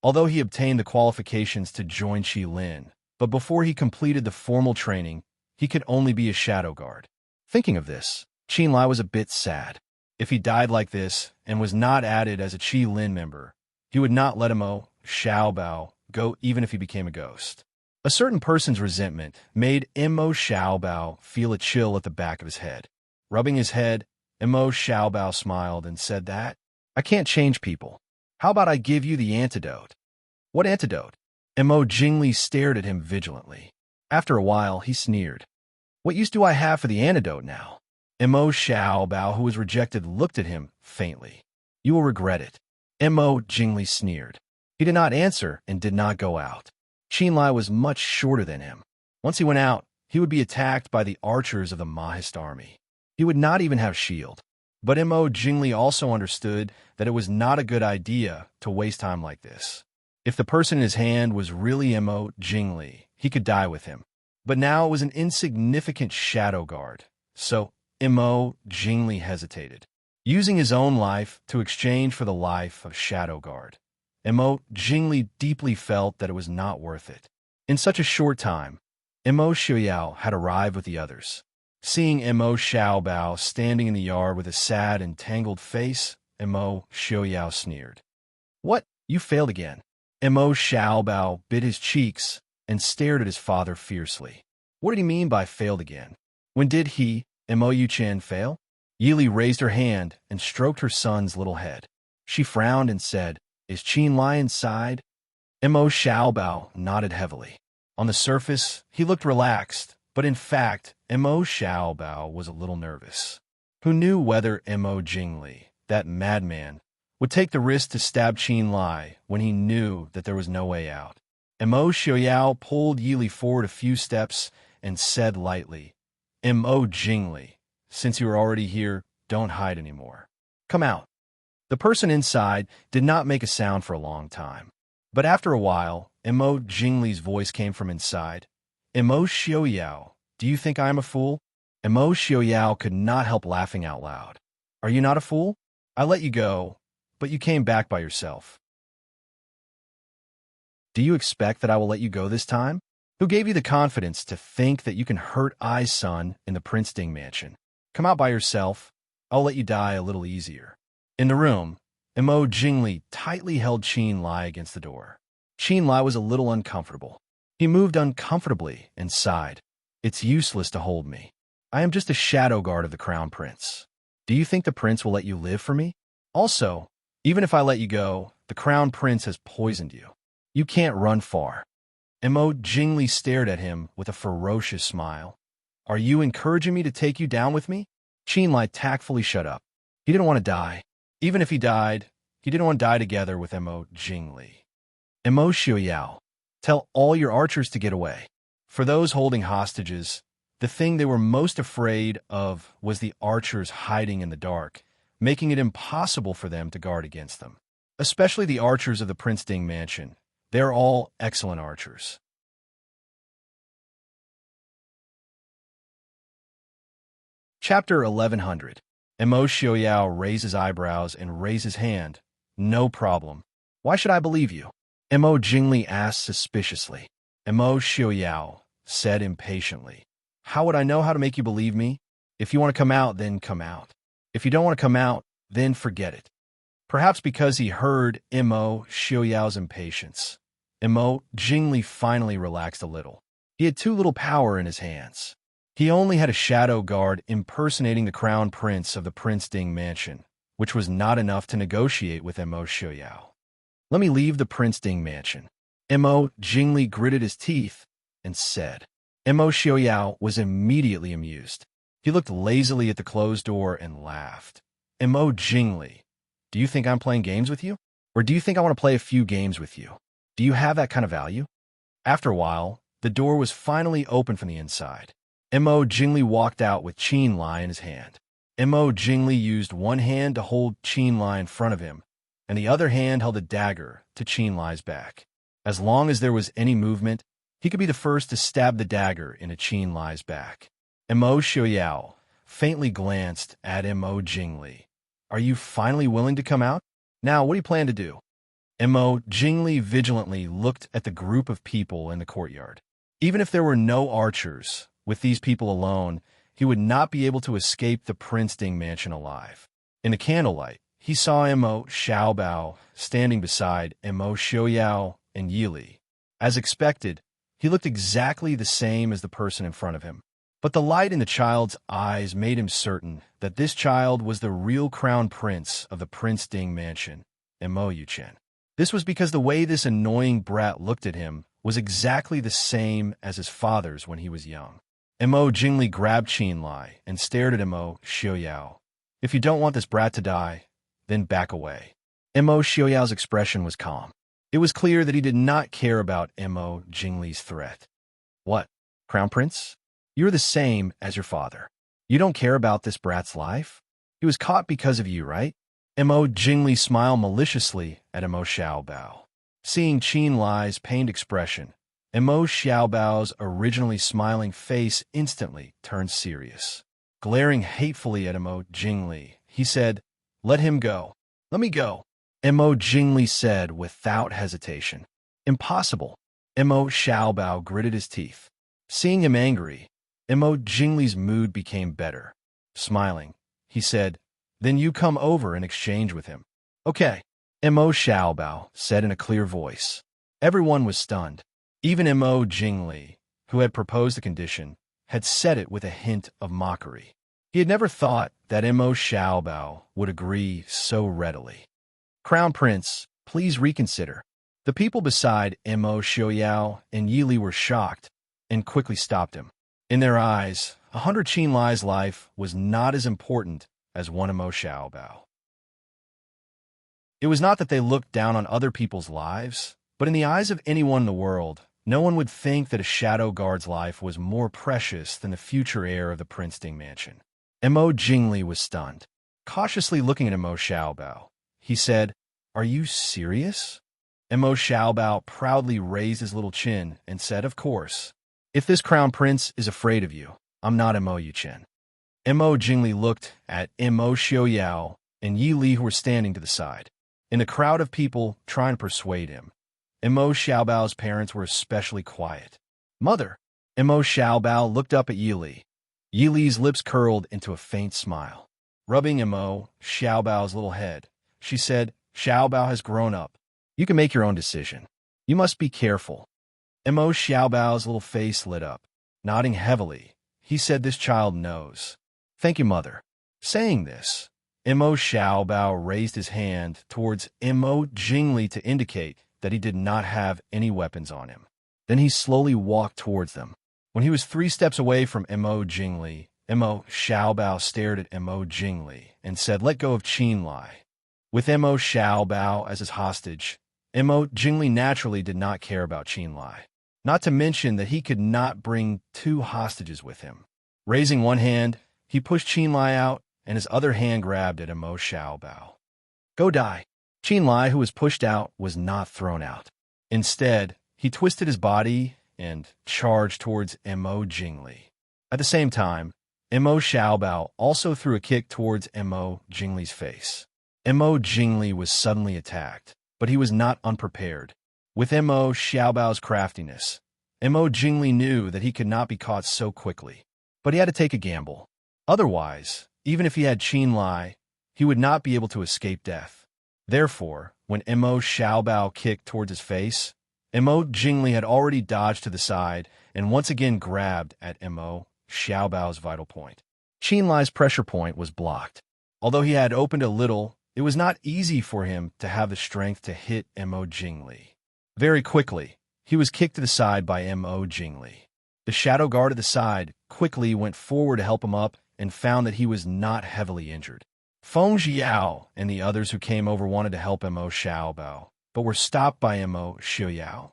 Although he obtained the qualifications to join Qilin, but before he completed the formal training, he could only be a shadow guard. Thinking of this, Qinlai was a bit sad. If he died like this and was not added as a Qilin member, he would not let Mo Xiaobao go even if he became a ghost. A certain person's resentment made Mo Xiaobao feel a chill at the back of his head. Rubbing his head, Mo Xiaobao smiled and said that, "I can't change people. How about I give you the antidote?" "What antidote?" Mo Jingli stared at him vigilantly. After a while, he sneered. "What use do I have for the antidote now?" Mo Xiaobao, who was rejected, looked at him faintly. "You will regret it." Mo Jingli sneered. He did not answer and did not go out. Qinlai was much shorter than him. Once he went out, he would be attacked by the archers of the Mahist army. He would not even have shield. But Mo Jingli also understood that it was not a good idea to waste time like this. If the person in his hand was really Mo Jingli, he could die with him. But now it was an insignificant shadow guard. So Mo Jingli hesitated, using his own life to exchange for the life of shadow guard. Mo Jingli deeply felt that it was not worth it. In such a short time, Mo Xiaoyao had arrived with the others. Seeing Mo Xiaobao standing in the yard with a sad and tangled face, Mo Xiaoyao sneered. "What? You failed again." Mo Xiaobao bit his cheeks and stared at his father fiercely. What did he mean by failed again? When did he, Mo Yuchen, fail? Yili raised her hand and stroked her son's little head. She frowned and said, "Is Qinlai inside?" Mo Xiaobao nodded heavily. On the surface, he looked relaxed, but in fact, Mo Xiaobao was a little nervous. Who knew whether Mo Jingli, that madman, would take the risk to stab Qinlai when he knew that there was no way out? Mo Xiaoyao pulled Yili forward a few steps and said lightly, "Mo Jingli, since you are already here, don't hide anymore. Come out." The person inside did not make a sound for a long time. But after a while, Mo Jingli's voice came from inside. "Mo Xiaoyao, do you think I am a fool?" Mo Xiaoyao could not help laughing out loud. "Are you not a fool? I let you go, but you came back by yourself. Do you expect that I will let you go this time? Who gave you the confidence to think that you can hurt I's son in the Princeton Mansion? Come out by yourself. I'll let you die a little easier." In the room, Mo Jingli tightly held Qinlai against the door. Qinlai was a little uncomfortable. He moved uncomfortably and sighed. "It's useless to hold me. I am just a shadow guard of the Crown Prince. Do you think the prince will let you live for me? Also, even if I let you go, the Crown Prince has poisoned you. You can't run far." Mo Jingli stared at him with a ferocious smile. "Are you encouraging me to take you down with me?" Qinlai tactfully shut up. He didn't want to die. Even if he died, he didn't want to die together with Mo Jingli. Mo Xiaoyao, tell all your archers to get away. For those holding hostages, the thing they were most afraid of was the archers hiding in the dark, making it impossible for them to guard against them. Especially the archers of the Princeton Mansion. They're all excellent archers. Chapter 1100. Mo Xiaoyao raised his eyebrows and raised his hand. "No problem. Why should I believe you?" Mo Jingli asked suspiciously. Mo Xiaoyao said impatiently, "How would I know how to make you believe me? If you want to come out, then come out. If you don't want to come out, then forget it." Perhaps because he heard Mo Xiaoyao's impatience, Mo Jingli finally relaxed a little. He had too little power in his hands. He only had a shadow guard impersonating the crown prince of the Prince Ding mansion, which was not enough to negotiate with Mo Xiaoyao. Let me leave the Prince Ding mansion. Mo Jingli gritted his teeth and said. Mo Xiaoyao was immediately amused. He looked lazily at the closed door and laughed. Mo Jingli, do you think I'm playing games with you? Or do you think I want to play a few games with you? Do you have that kind of value? After a while, the door was finally opened from the inside. Mo Jingli walked out with Qin Lai in his hand. Mo Jingli used one hand to hold Qin Lai in front of him, and the other hand held a dagger to Qin Lai's back. As long as there was any movement, he could be the first to stab the dagger into Qin Lai's back. Mo Xiaoyao faintly glanced at Mo Jingli. Are you finally willing to come out? Now, what do you plan to do? Mo Jingli vigilantly looked at the group of people in the courtyard. Even if there were no archers, with these people alone, he would not be able to escape the Prince Ding mansion alive. In the candlelight, he saw Mo Xiaobao standing beside Mo Xiaoyao and Yili. As expected, he looked exactly the same as the person in front of him. But the light in the child's eyes made him certain that this child was the real crown prince of the Prince Ding mansion, Mo Yuchen. This was because the way this annoying brat looked at him was exactly the same as his father's when he was young. Mo Jingli grabbed Qin Lai and stared at Mo Xiaoyao. If you don't want this brat to die, then back away. Mo Xiaoyao's expression was calm. It was clear that he did not care about Mo Jingli's threat. What, Crown Prince? You're the same as your father. You don't care about this brat's life? He was caught because of you, right? Mo Jingli smiled maliciously at Mo Xiaobao. Seeing Qin Lai's pained expression, Mo Xiaobao's originally smiling face instantly turned serious. Glaring hatefully at Mo Jingli, he said, "Let him go. Let me go." Mo Jingli said without hesitation. "Impossible." Mo Xiaobao gritted his teeth. Seeing him angry, Mo Jingli's mood became better. Smiling, he said, "Then you come over and exchange with him." "Okay," Mo Xiaobao said in a clear voice. Everyone was stunned. Even Mo Jingli, who had proposed the condition, had said it with a hint of mockery. He had never thought that Mo Xiaobao would agree so readily. "Crown Prince, please reconsider." The people beside Mo Xiaoyao and Yili were shocked and quickly stopped him. In their eyes, 100 Qin Lai's life was not as important as one Mo Xiaobao. It was not that they looked down on other people's lives, but in the eyes of anyone in the world, no one would think that a shadow guard's life was more precious than the future heir of the Prince Ding mansion. Mo Jingli was stunned. Cautiously looking at Mo Xiaobao, he said, "Are you serious?" Mo Xiaobao proudly raised his little chin and said, "Of course. If this crown prince is afraid of you, I'm not Mo Yuchen." Mo Jingli looked at Mo Xiaoyao and Yi Li who were standing to the side. In the crowd of people trying to persuade him, Mo Xiaobao's parents were especially quiet. "Mother!" Mo Xiaobao looked up at Yi Li. Yi Li's lips curled into a faint smile. Rubbing Mo Xiaobao's little head, she said, "Xiaobao has grown up. You can make your own decision. You must be careful." Mo Xiaobao's little face lit up. Nodding heavily, he said, "This child knows." "Thank you, mother." Saying this, Mo Xiaobao raised his hand towards Mo Jingli to indicate that he did not have any weapons on him. Then he slowly walked towards them. When he was 3 steps away from Mo Jingli, Mo Xiaobao stared at Mo Jingli and said, "Let go of Qin Lai." With Mo Xiaobao as his hostage, Mo Jingli naturally did not care about Qin Lai. Not to mention that he could not bring 2 hostages with him. Raising one hand, he pushed Qin Lai out, and his other hand grabbed at Mo Xiaobao. "Go die." Qin Lai, who was pushed out, was not thrown out. Instead, he twisted his body and charged towards Mo Jingli. At the same time, Mo Xiaobao also threw a kick towards Mo Jingli's face. Mo Jingli was suddenly attacked, but he was not unprepared. With Mo Xiaobao's craftiness, Mo Jingli knew that he could not be caught so quickly. But he had to take a gamble. Otherwise, even if he had Qin Lai, he would not be able to escape death. Therefore, when Mo Xiaobao kicked towards his face, Mo Jingli had already dodged to the side and once again grabbed at Mo Xiaobao's vital point. Qin Lai's pressure point was blocked. Although he had opened a little, it was not easy for him to have the strength to hit Mo Jingli. Very quickly, he was kicked to the side by Mo Jingli. The shadow guard at the side quickly went forward to help him up and found that he was not heavily injured. Feng Jiao and the others who came over wanted to help Mo Xiaobao, but were stopped by Mo Xiaoyao.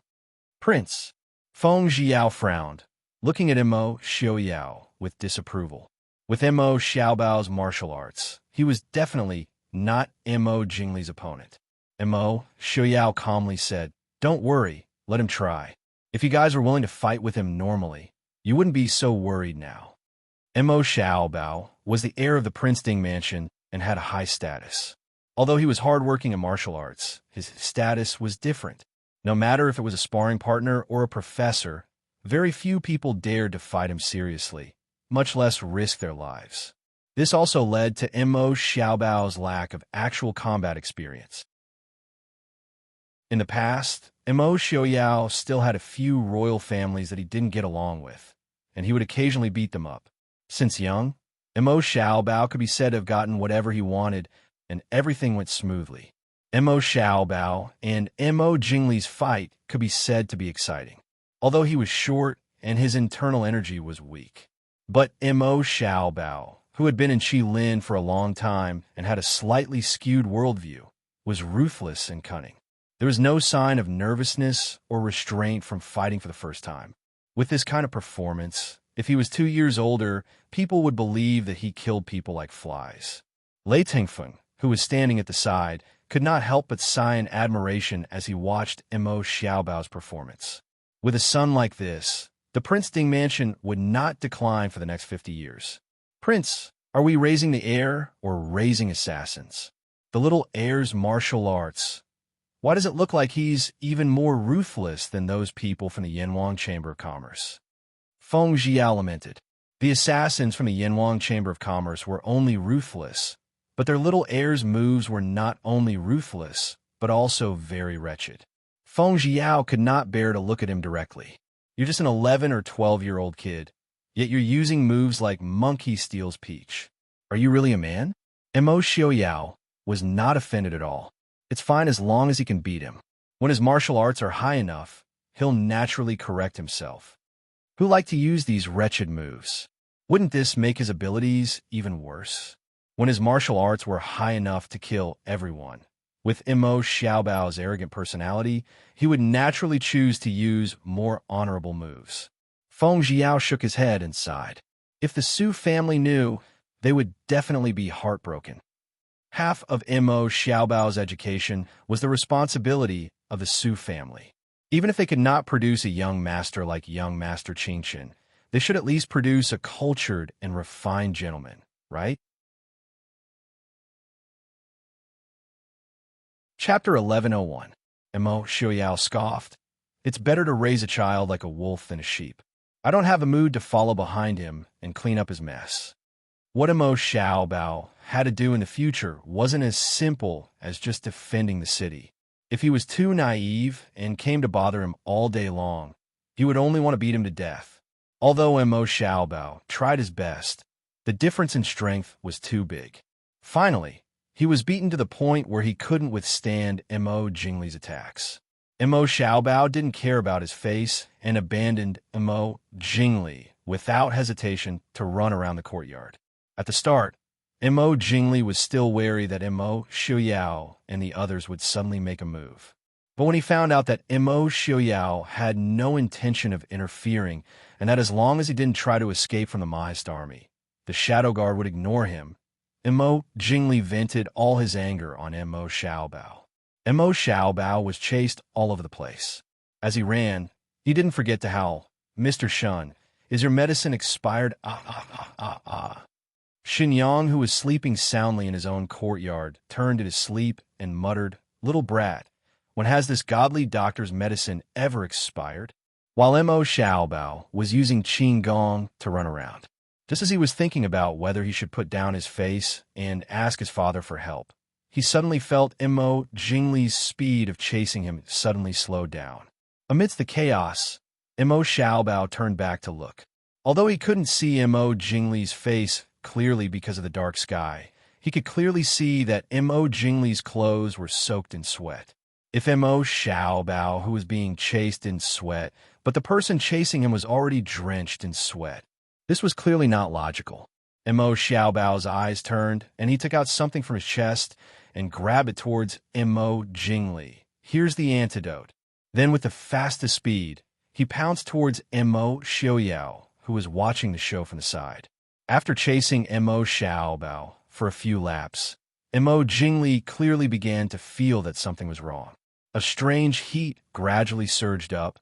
Prince. Feng Jiao frowned, looking at Mo Xiaoyao with disapproval. With Mo Xiaobao's martial arts, he was definitely not Mo Jingli's opponent. Mo Xiaoyao calmly said, "Don't worry, let him try. If you guys were willing to fight with him normally, you wouldn't be so worried now." Mo Xiaobao was the heir of the Prince Ding mansion and had a high status. Although he was hardworking in martial arts, his status was different. No matter if it was a sparring partner or a professor, very few people dared to fight him seriously, much less risk their lives. This also led to Mo Xiaobao's lack of actual combat experience. In the past, Mo Xiaoyao still had a few royal families that he didn't get along with, and he would occasionally beat them up. Since young, Mo Xiaobao could be said to have gotten whatever he wanted, and everything went smoothly. Mo Xiaobao and Mo Jingli's fight could be said to be exciting, although he was short and his internal energy was weak. But Mo Xiaobao, who had been in Qilin for a long time and had a slightly skewed worldview, was ruthless and cunning. There was no sign of nervousness or restraint from fighting for the first time. With this kind of performance, if he was 2 years older, people would believe that he killed people like flies. Lei Tingfeng, who was standing at the side, could not help but sigh in admiration as he watched Mo Xiaobao's performance. With a son like this, the Prince Ding mansion would not decline for the next 50 years. "Prince, are we raising the heir or raising assassins? The little heir's martial arts. Why does it look like he's even more ruthless than those people from the Yanwang Chamber of Commerce?" Feng Jiao lamented. The assassins from the Yanwang Chamber of Commerce were only ruthless, but their little heir's moves were not only ruthless, but also very wretched. Feng Jiao could not bear to look at him directly. "You're just an 11 or 12-year-old kid, yet you're using moves like monkey steals peach. Are you really a man?" Mo Xiaoyao was not offended at all. It's fine as long as he can beat him. When his martial arts are high enough, he'll naturally correct himself. Who like to use these wretched moves? Wouldn't this make his abilities even worse? When his martial arts were high enough to kill everyone, with Mo Xiaobao's arrogant personality, he would naturally choose to use more honorable moves. Feng Jiao shook his head and sighed. If the Su family knew, they would definitely be heartbroken. Half of Mo Xiaobao's education was the responsibility of the Su family. Even if they could not produce a young master like young Master Qingqin, they should at least produce a cultured and refined gentleman, right? Chapter 1101. Mo Xiaoyao scoffed. "It's better to raise a child like a wolf than a sheep. I don't have a mood to follow behind him and clean up his mess." What Mo Xiaobao had to do in the future wasn't as simple as just defending the city. If he was too naive and came to bother him all day long, he would only want to beat him to death. Although Mo Xiaobao tried his best, the difference in strength was too big. Finally, he was beaten to the point where he couldn't withstand Mo Jingli's attacks. Mo Xiaobao didn't care about his face and abandoned Mo Jingli without hesitation to run around the courtyard. At the start, Mo Jingli was still wary that Mo Xiaoyao and the others would suddenly make a move. But when he found out that Mo Xiaoyao had no intention of interfering and that as long as he didn't try to escape from the Mahist army, the Shadow Guard would ignore him, Mo Jingli vented all his anger on Mo Xiaobao. Mo Xiaobao was chased all over the place. As he ran, he didn't forget to howl, "Mr. Shun, is your medicine expired? Ah, ah, ah, ah, ah." Xinyang, who was sleeping soundly in his own courtyard, turned in his sleep and muttered, "Little brat, when has this godly doctor's medicine ever expired?" While Mo Xiaobao was using Qin Gong to run around. Just as he was thinking about whether he should put down his face and ask his father for help, he suddenly felt Mo Jingli's speed of chasing him suddenly slowed down. Amidst the chaos, Mo Xiaobao turned back to look. Although he couldn't see Mo Jingli's face clearly because of the dark sky, he could clearly see that Mo Jingli's clothes were soaked in sweat. If Mo Xiaobao, who was being chased in sweat, but the person chasing him was already drenched in sweat, this was clearly not logical. Mo Xiaobao's eyes turned, and he took out something from his chest and grabbed it towards Mo Jingli. Here's the antidote. Then with the fastest speed, he pounced towards Mo Xiaoyao, who was watching the show from the side. After chasing Mo Xiaobao for a few laps, Mo Jingli clearly began to feel that something was wrong. A strange heat gradually surged up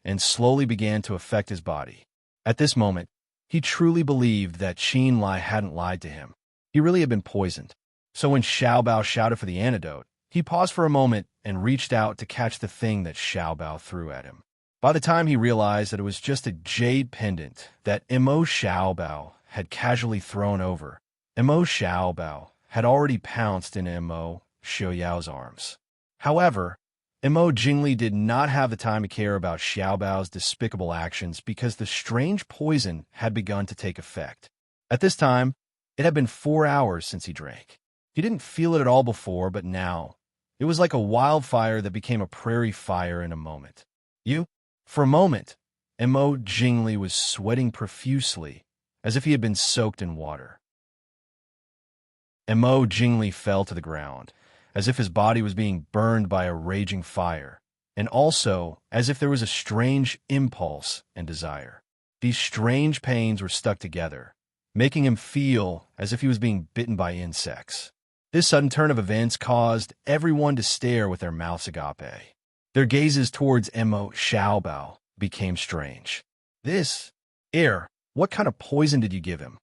and slowly began to affect his body. At this moment, he truly believed that Qin Lai hadn't lied to him. He really had been poisoned. So when Xiaobao shouted for the antidote, he paused for a moment and reached out to catch the thing that Xiaobao threw at him. By the time he realized that it was just a jade pendant that Mo Xiaobao had casually thrown over, Mo Xiaobao had already pounced in Mo Xiaoyao's arms. However, Mo Jingli did not have the time to care about Xiaobao's despicable actions because the strange poison had begun to take effect. At this time, it had been 4 hours since he drank. He didn't feel it at all before, but now, it was like a wildfire that became a prairie fire in a moment. For a moment, Mo Jingli was sweating profusely, as if he had been soaked in water. Mo Jingli fell to the ground, as if his body was being burned by a raging fire, and also as if there was a strange impulse and desire. These strange pains were stuck together, making him feel as if he was being bitten by insects. This sudden turn of events caused everyone to stare with their mouths agape. Their gazes towards Mo Xiaobao became strange. What kind of poison did you give him?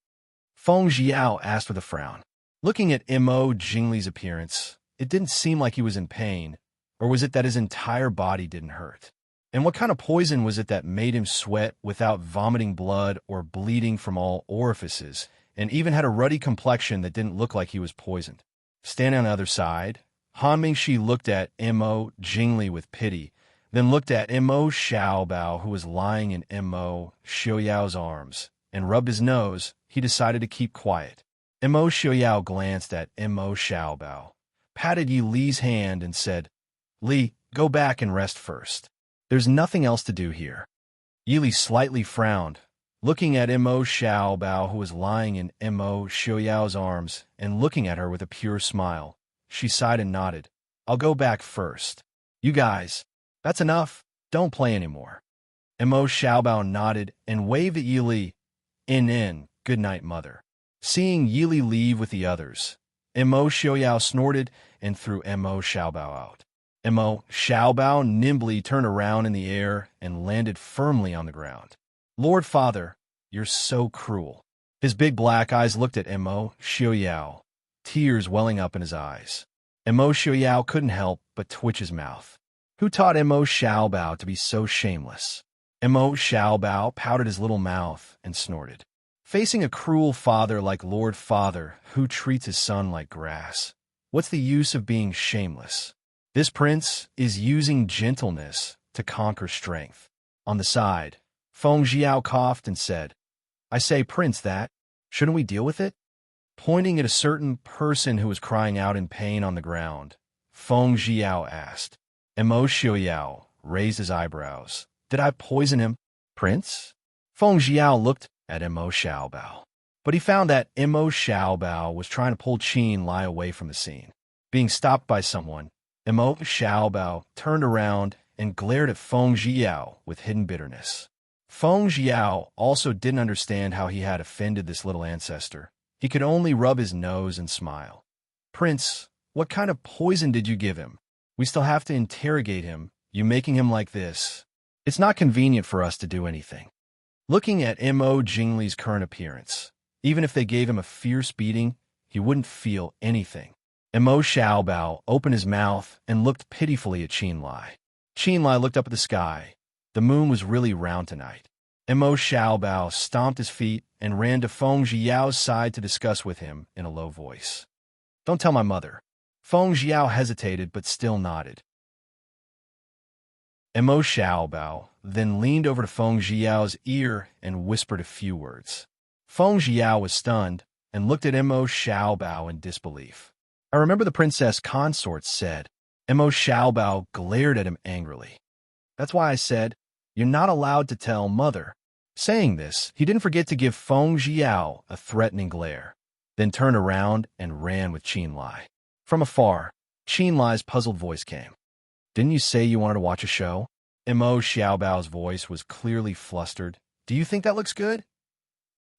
Feng Jiao asked with a frown. Looking at Mo Jingli's appearance, it didn't seem like he was in pain, or was it that his entire body didn't hurt? And what kind of poison was it that made him sweat without vomiting blood or bleeding from all orifices, and even had a ruddy complexion that didn't look like he was poisoned? Standing on the other side, Han Mingxi looked at Mo Jingli with pity, then looked at Mo Xiaobao, who was lying in Mo Xiaoyao's arms, and rubbed his nose. He decided to keep quiet. Mo Xiaoyao glanced at Mo Xiaobao, patted Yi Li's hand, and said, "Li, go back and rest first. There's nothing else to do here." Yi Li slightly frowned, looking at Mo Xiaobao, who was lying in Mo Xiaoyao's arms, and looking at her with a pure smile. She sighed and nodded. "I'll go back first. You guys, that's enough. Don't play anymore." Mo Xiaobao nodded and waved at Yi Li. Good night, mother." Seeing Yi Li leave with the others, Mo Xiaoyao snorted and threw Mo Xiaobao out. Mo Xiaobao nimbly turned around in the air and landed firmly on the ground. "Lord Father, you're so cruel." His big black eyes looked at Mo Xiaoyao, tears welling up in his eyes. Mo Xiaoyao couldn't help but twitch his mouth. Who taught Mo Xiaobao to be so shameless? Mo Xiaobao pouted his little mouth and snorted. Facing a cruel father like Lord Father, who treats his son like grass, what's the use of being shameless? This prince is using gentleness to conquer strength. On the side, Feng Jiao coughed and said, "I say, Prince, shouldn't we deal with it?" Pointing at a certain person who was crying out in pain on the ground, Feng Jiao asked. Mo Xiaoyao raised his eyebrows. "Did I poison him, Prince?" Feng Jiao looked at Mo Xiaobao, but he found that Mo Xiaobao was trying to pull Qin Lai away from the scene. Being stopped by someone, Mo Xiaobao turned around and glared at Feng Jiao with hidden bitterness. Feng Jiao also didn't understand how he had offended this little ancestor. He could only rub his nose and smile. "Prince, what kind of poison did you give him? We still have to interrogate him. You making him like this. It's not convenient for us to do anything." Looking at Mo Jingli's current appearance, even if they gave him a fierce beating, he wouldn't feel anything. Mo Xiaobao opened his mouth and looked pitifully at Qin Lai. Qin Lai looked up at the sky. The moon was really round tonight. Mo Xiaobao stomped his feet and ran to Feng Jiao's side to discuss with him in a low voice. "Don't tell my mother." Feng Jiao hesitated but still nodded. Mo Xiaobao then leaned over to Feng Jiao's ear and whispered a few words. Feng Jiao was stunned and looked at Mo Xiaobao in disbelief. I remember the princess consort said. Mo Xiaobao glared at him angrily. That's why I said, you're not allowed to tell mother. Saying this, he didn't forget to give Feng Jiao a threatening glare, then turned around and ran with Qin Lai. From afar, Qin Lai's puzzled voice came. Didn't you say you wanted to watch a show? Mo Xiaobao's voice was clearly flustered. Do you think that looks good?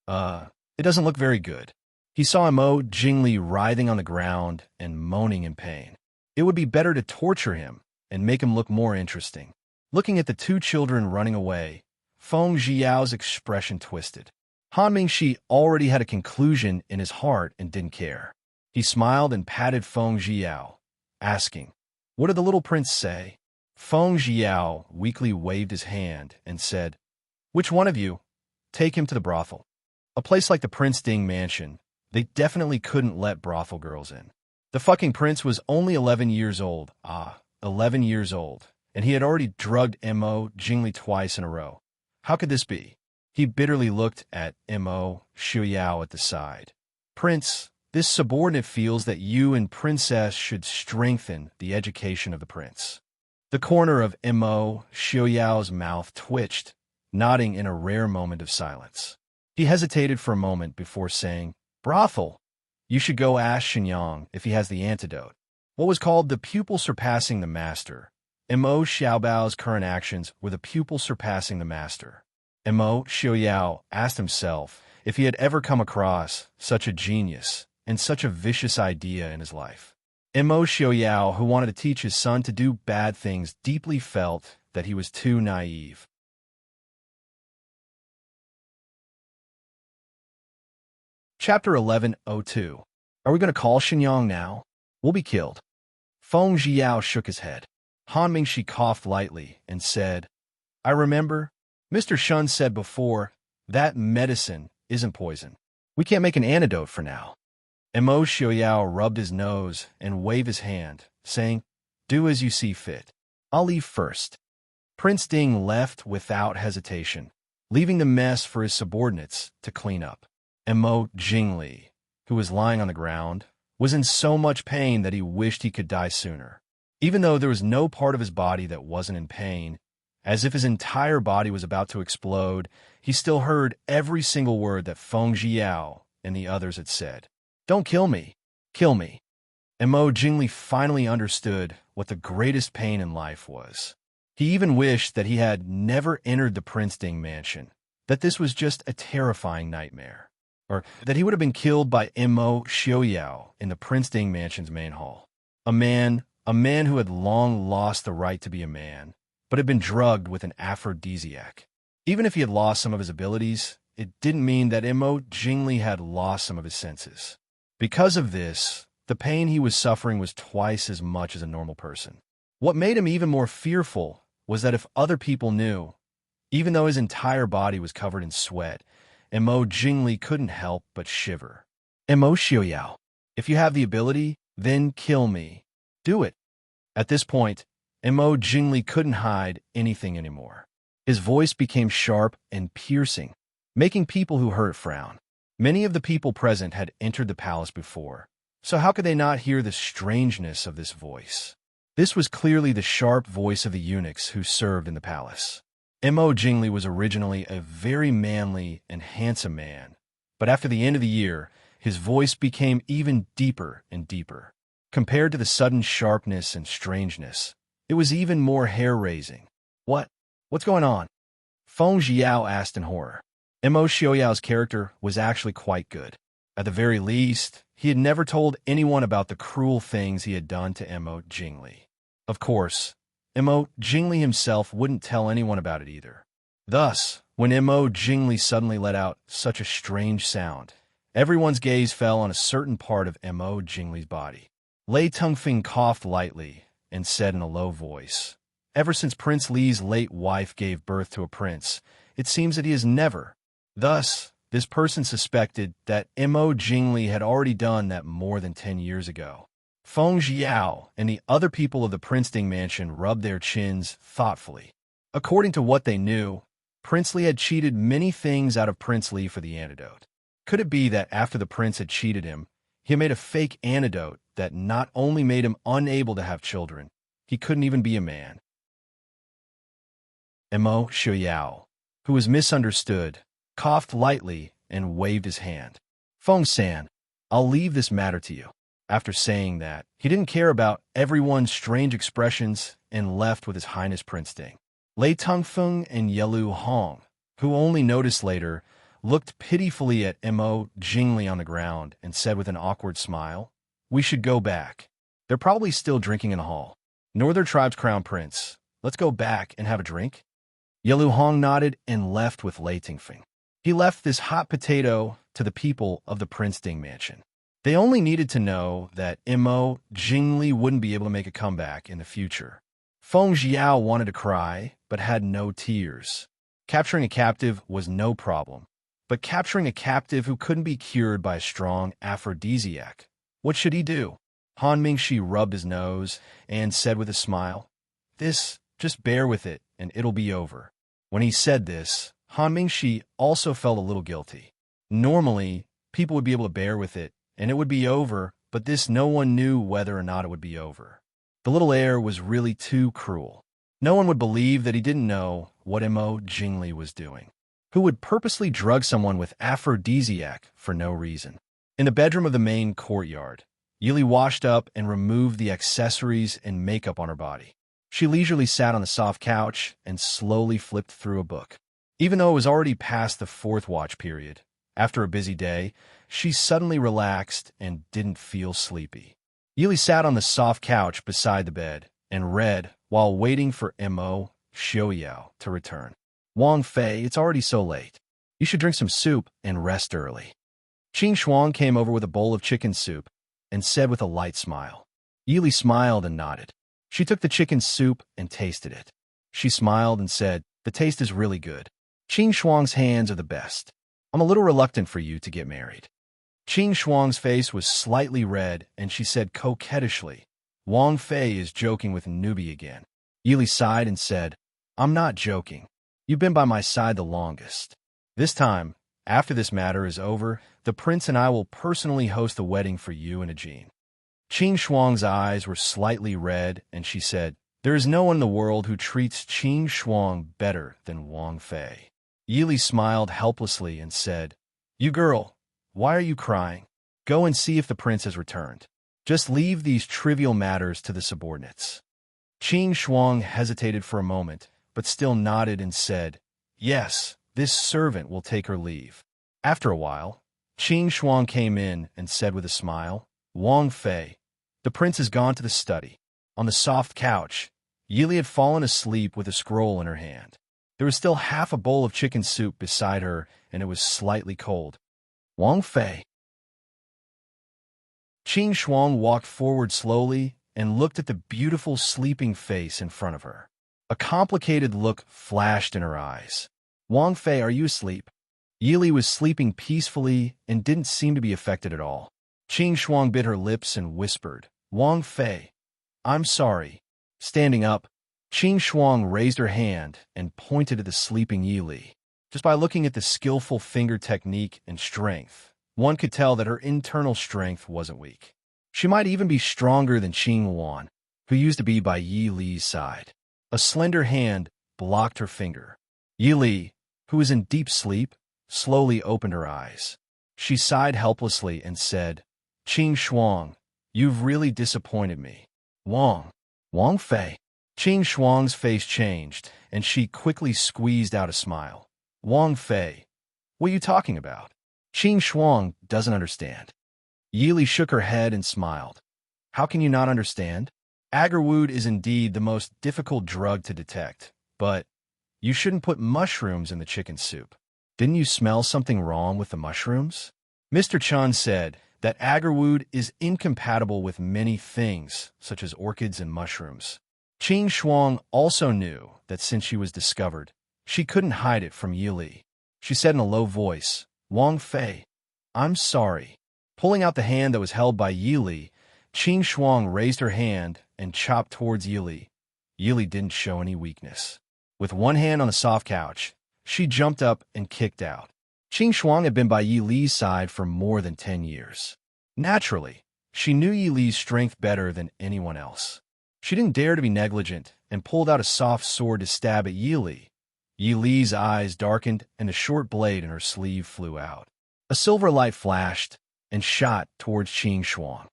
It doesn't look very good. He saw Mo Jingli writhing on the ground and moaning in pain. It would be better to torture him and make him look more interesting. Looking at the two children running away, Feng Jiao's expression twisted. Han Mingxi already had a conclusion in his heart and didn't care. He smiled and patted Feng Jiao, asking, What did the little prince say? Feng Jiao weakly waved his hand and said, Which one of you? Take him to the brothel. A place like the Prince Ding mansion, they definitely couldn't let brothel girls in. The fucking prince was only 11 years old. 11 years old. And he had already drugged Mo Jingli twice in a row. How could this be? He bitterly looked at Mo Xiaoyao at the side. Prince, this subordinate feels that you and princess should strengthen the education of the prince. The corner of Mo Xiaoyao's mouth twitched, nodding in a rare moment of silence. He hesitated for a moment before saying, Brothel, you should go ask Shenyang if he has the antidote. What was called the pupil surpassing the master. Mo Xiaobao's current actions were the pupil surpassing the master. Mo Xiaoyao asked himself if he had ever come across such a genius and such a vicious idea in his life. Mo Xiaoyao, who wanted to teach his son to do bad things, deeply felt that he was too naive. Chapter 1102. Are we going to call Shenyang now? We'll be killed. Feng Jiao shook his head. Han Mingxi coughed lightly and said, I remember, Mr. Shun said before, that medicine isn't poison. We can't make an antidote for now. Mo Xiaoyao rubbed his nose and waved his hand, saying, Do as you see fit. I'll leave first. Prince Ding left without hesitation, leaving the mess for his subordinates to clean up. Mo Jingli, who was lying on the ground, was in so much pain that he wished he could die sooner. Even though there was no part of his body that wasn't in pain, as if his entire body was about to explode, he still heard every single word that Feng Jiao and the others had said. Don't kill me. Kill me. Mo Jingli finally understood what the greatest pain in life was. He even wished that he had never entered the Prince Ding mansion, that this was just a terrifying nightmare, or that he would have been killed by Mo Xiaoyao in the Prince Ding mansion's main hall. A man who had long lost the right to be a man, but had been drugged with an aphrodisiac. Even if he had lost some of his abilities, it didn't mean that Mo Jingli had lost some of his senses. Because of this, the pain he was suffering was twice as much as a normal person. What made him even more fearful was that if other people knew, even though his entire body was covered in sweat, Mo Jingli couldn't help but shiver. Mo Xiaoyao, if you have the ability, then kill me. Do it. At this point, Mo Jingli couldn't hide anything anymore. His voice became sharp and piercing, making people who heard it frown. Many of the people present had entered the palace before, so how could they not hear the strangeness of this voice? This was clearly the sharp voice of the eunuchs who served in the palace. Mo Jingli was originally a very manly and handsome man, but after the end of the year, his voice became even deeper and deeper. Compared to the sudden sharpness and strangeness, it was even more hair-raising. What's going on? Feng Jiao asked in horror. Mo Xiaoyao's character was actually quite good. At the very least, he had never told anyone about the cruel things he had done to Mo Jingli. Of course, Mo Jingli himself wouldn't tell anyone about it either. Thus, when Mo Jingli suddenly let out such a strange sound, everyone's gaze fell on a certain part of Mo Jingli's body. Lei Tengfing coughed lightly and said in a low voice, Ever since Prince Li's late wife gave birth to a prince, it seems that he has never. Thus, this person suspected that Mo Jingli had already done that more than 10 years ago. Feng Jiao and the other people of the Princeling mansion rubbed their chins thoughtfully. According to what they knew, Prince Li had cheated many things out of Prince Li for the antidote. Could it be that after the prince had cheated him, he had made a fake antidote that not only made him unable to have children, he couldn't even be a man? Mo Shuyao, who was misunderstood, coughed lightly and waved his hand. Feng San, I'll leave this matter to you. After saying that, he didn't care about everyone's strange expressions and left with His Highness Prince Ding. Lei Tongfeng and Yelu Hong, who only noticed later, looked pitifully at Mo Jingli on the ground and said with an awkward smile, "We should go back. They're probably still drinking in the hall. Northern Tribe's Crown Prince. Let's go back and have a drink." Yelu Hong nodded and left with Lei Tongfeng. He left this hot potato to the people of the Prince Ding mansion. They only needed to know that Mo Jingli wouldn't be able to make a comeback in the future. Feng Jiao wanted to cry, but had no tears. Capturing a captive was no problem, but capturing a captive who couldn't be cured by a strong aphrodisiac, what should he do? Han Mingxi rubbed his nose and said with a smile, just bear with it and it'll be over." When he said this, Han Mingxi also felt a little guilty. Normally, people would be able to bear with it and it would be over, but no one knew whether or not it would be over. The little heir was really too cruel. No one would believe that he didn't know what Mo Jingli was doing. Who would purposely drug someone with aphrodisiac for no reason? In the bedroom of the main courtyard, Yili washed up and removed the accessories and makeup on her body. She leisurely sat on the soft couch and slowly flipped through a book. Even though it was already past the fourth watch period, after a busy day, she suddenly relaxed and didn't feel sleepy. Yili sat on the soft couch beside the bed and read while waiting for Mo Xiaoyao to return. "Wang Fei, it's already so late. You should drink some soup and rest early." Qing Shuang came over with a bowl of chicken soup and said with a light smile. Yili smiled and nodded. She took the chicken soup and tasted it. She smiled and said, "The taste is really good. Qing Shuang's hands are the best. I'm a little reluctant for you to get married." Qing Shuang's face was slightly red, and she said coquettishly, "Wang Fei is joking with newbie again." Yili sighed and said, "I'm not joking. You've been by my side the longest. This time, after this matter is over, the prince and I will personally host a wedding for you and Ajin." Qing Shuang's eyes were slightly red, and she said, "There is no one in the world who treats Qing Shuang better than Wang Fei." Yili smiled helplessly and said, "You girl, why are you crying? Go and see if the prince has returned. Just leave these trivial matters to the subordinates." Qing Shuang hesitated for a moment, but still nodded and said, "Yes, this servant will take her leave." After a while, Qing Shuang came in and said with a smile, "Wang Fei, the prince has gone to the study." On the soft couch, Yili had fallen asleep with a scroll in her hand. There was still half a bowl of chicken soup beside her, and it was slightly cold. "Wang Fei." Qing Shuang walked forward slowly and looked at the beautiful sleeping face in front of her. A complicated look flashed in her eyes. "Wang Fei, are you asleep?" Yili was sleeping peacefully and didn't seem to be affected at all. Qing Shuang bit her lips and whispered, "Wang Fei, I'm sorry." Standing up, Qing Shuang raised her hand and pointed at the sleeping Yili. Just by looking at the skillful finger technique and strength, one could tell that her internal strength wasn't weak. She might even be stronger than Qing Wan, who used to be by Yi Li's side. A slender hand blocked her finger. Yi Li, who was in deep sleep, slowly opened her eyes. She sighed helplessly and said, "Qing Shuang, you've really disappointed me." Wang Fei." Qing Shuang's face changed, and she quickly squeezed out a smile. "Wang Fei, what are you talking about?" Qing Shuang doesn't understand. Yili shook her head and smiled. "How can you not understand? Agarwood is indeed the most difficult drug to detect, but you shouldn't put mushrooms in the chicken soup. Didn't you smell something wrong with the mushrooms?" Mr. Chun said that agarwood is incompatible with many things, such as orchids and mushrooms. Qing Shuang also knew that since she was discovered, she couldn't hide it from Yili. She said in a low voice, "Wang Fei, I'm sorry." Pulling out the hand that was held by Yili, Qing Shuang raised her hand and chopped towards Yili. Yili didn't show any weakness. With one hand on the soft couch, she jumped up and kicked out. Qing Shuang had been by Yi Li's side for more than 10 years. Naturally, she knew Yi Li's strength better than anyone else. She didn't dare to be negligent and pulled out a soft sword to stab at Yi Li. Yi Li's eyes darkened and a short blade in her sleeve flew out. A silver light flashed and shot towards Qing Shuang.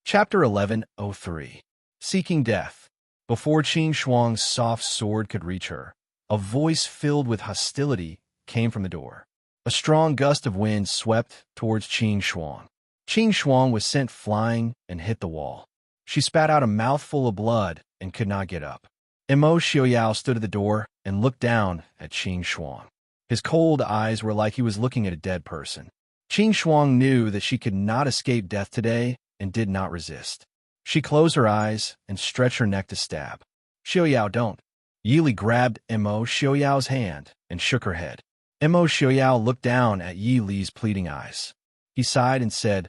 Chapter 11:03 Seeking Death. Before Qing Shuang's soft sword could reach her, a voice filled with hostility came from the door. A strong gust of wind swept towards Qing Shuang. Qing Shuang was sent flying and hit the wall. She spat out a mouthful of blood and could not get up. Mo Xiaoyao stood at the door and looked down at Qing Shuang. His cold eyes were like he was looking at a dead person. Qing Shuang knew that she could not escape death today and did not resist. She closed her eyes and stretched her neck to stab. Xiaoyao, don't. Yili grabbed Mo Xiaoyao's hand and shook her head. Mo Xiaoyao looked down at Yi Li's pleading eyes. He sighed and said,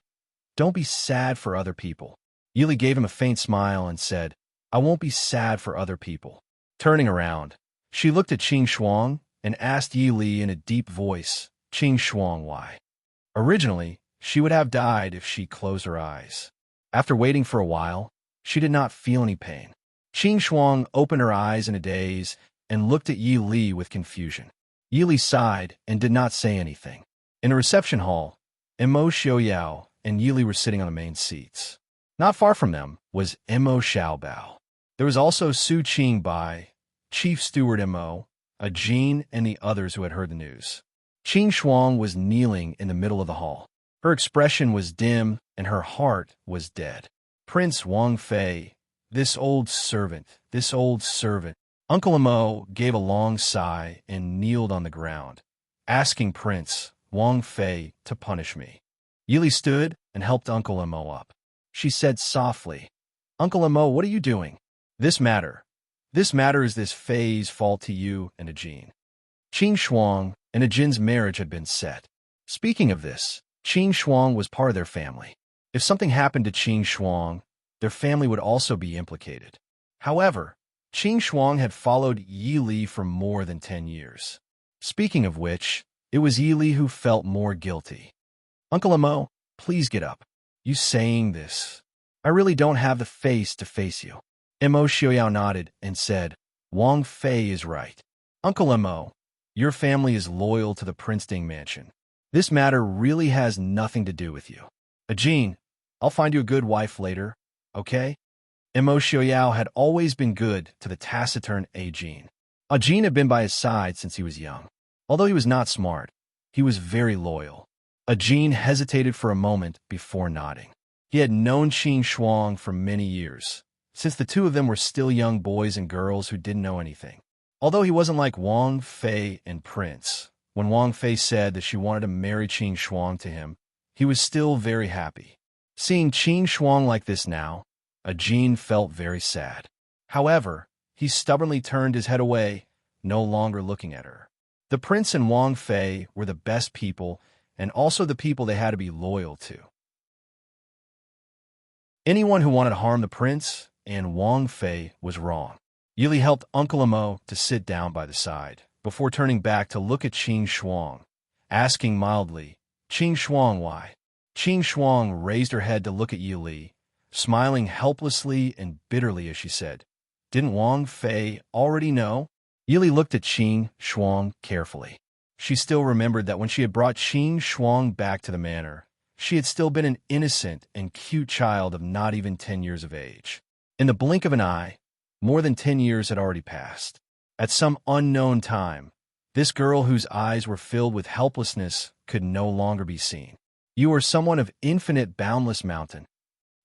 "Don't be sad for other people." Yili gave him a faint smile and said, "I won't be sad for other people." Turning around, she looked at Qing Shuang and asked Yi Li in a deep voice, "Qing Shuang, why?" Originally, she would have died if she closed her eyes. After waiting for a while, she did not feel any pain. Qing Shuang opened her eyes in a daze and looked at Yi Li with confusion. Yi Li sighed and did not say anything. In the reception hall, Mo Xiaoyao and Yi Li were sitting on the main seats. Not far from them was Mo Xiaobao. There was also Su Qing Bai, Chief Steward Mo, a Jean, and the others who had heard the news. Qing Shuang was kneeling in the middle of the hall. Her expression was dim and her heart was dead. Prince Wang Fei, this old servant. Uncle Mo gave a long sigh and kneeled on the ground, asking Prince Wang Fei to punish me. Yili stood and helped Uncle Mo up. She said softly, "Uncle Mo, what are you doing? This matter is this Fei's fault to you and a Jean." Qing Shuang and a Jin's marriage had been set. Speaking of this, Qing Shuang was part of their family. If something happened to Qing Shuang, their family would also be implicated. However, Qing Shuang had followed Yi Li for more than 10 years. Speaking of which, it was Yi Li who felt more guilty. "Uncle Mo, please get up. You saying this? I really don't have the face to face you." Mo Xiaoyao nodded and said, "Wang Fei is right. Uncle Mo, your family is loyal to the Princeton mansion. This matter really has nothing to do with you. Jean, I'll find you a good wife later, okay?" Mo Xiaoyao had always been good to the taciturn Jean. Jean had been by his side since he was young. Although he was not smart, he was very loyal. Jean hesitated for a moment before nodding. He had known Qing Shuang for many years, since the two of them were still young boys and girls who didn't know anything. Although he wasn't like Wang Fei and Prince, when Wang Fei said that she wanted to marry Qing Shuang to him, he was still very happy. Seeing Qing Shuang like this now, Jean felt very sad. However, he stubbornly turned his head away, no longer looking at her. The prince and Wang Fei were the best people and also the people they had to be loyal to. Anyone who wanted to harm the prince and Wang Fei was wrong. Yili helped Uncle Mo to sit down by the side, before turning back to look at Qing Shuang, asking mildly, "Qing Shuang, why?" Qing Shuang raised her head to look at Yi Li, smiling helplessly and bitterly as she said, "Didn't Wang Fei already know?" Yi Li looked at Qing Shuang carefully. She still remembered that when she had brought Qing Shuang back to the manor, she had still been an innocent and cute child of not even 10 years of age. In the blink of an eye, more than 10 years had already passed. At some unknown time, this girl whose eyes were filled with helplessness could no longer be seen. "You are someone of infinite boundless mountain?"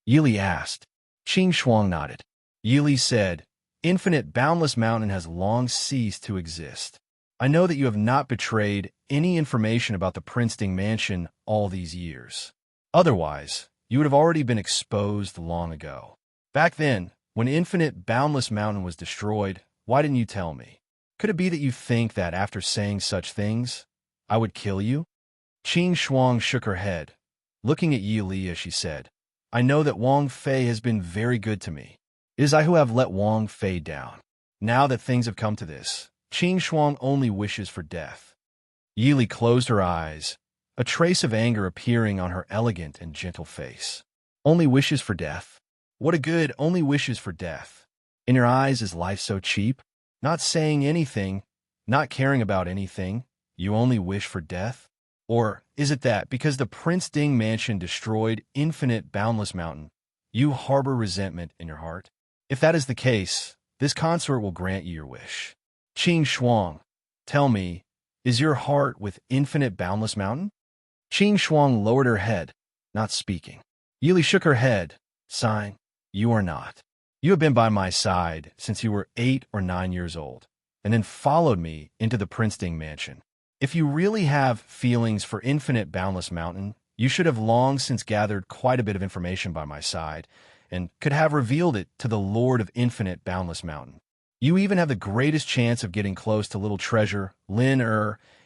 Yi Li asked. Qing Shuang nodded. Yi Li said, "Infinite boundless mountain has long ceased to exist. I know that you have not betrayed any information about the Princeton mansion all these years. Otherwise, you would have already been exposed long ago. Back then, when Infinite Boundless Mountain was destroyed, why didn't you tell me? Could it be that you think that after saying such things, I would kill you?" Qing Shuang shook her head, looking at Yi Li as she said, I know that Wang Fei has been very good to me. It is I who have let Wang Fei down. Now that things have come to this, Qing Shuang only wishes for death. Yi Li closed her eyes, a trace of anger appearing on her elegant and gentle face. Only wishes for death? What a good only wishes for death. In your eyes is life so cheap? Not saying anything, not caring about anything, you only wish for death? Or is it that, because the Prince Ding mansion destroyed Infinite Boundless Mountain, you harbor resentment in your heart? If that is the case, this consort will grant you your wish. Qing Shuang, tell me, is your heart with Infinite Boundless Mountain? Qing Shuang lowered her head, not speaking. Yi Li shook her head, sighing, you are not. You have been by my side since you were 8 or 9 years old, and then followed me into the Prince Ding mansion. If you really have feelings for Infinite Boundless Mountain, you should have long since gathered quite a bit of information by my side, and could have revealed it to the Lord of Infinite Boundless Mountain. You even have the greatest chance of getting close to little treasure, Lin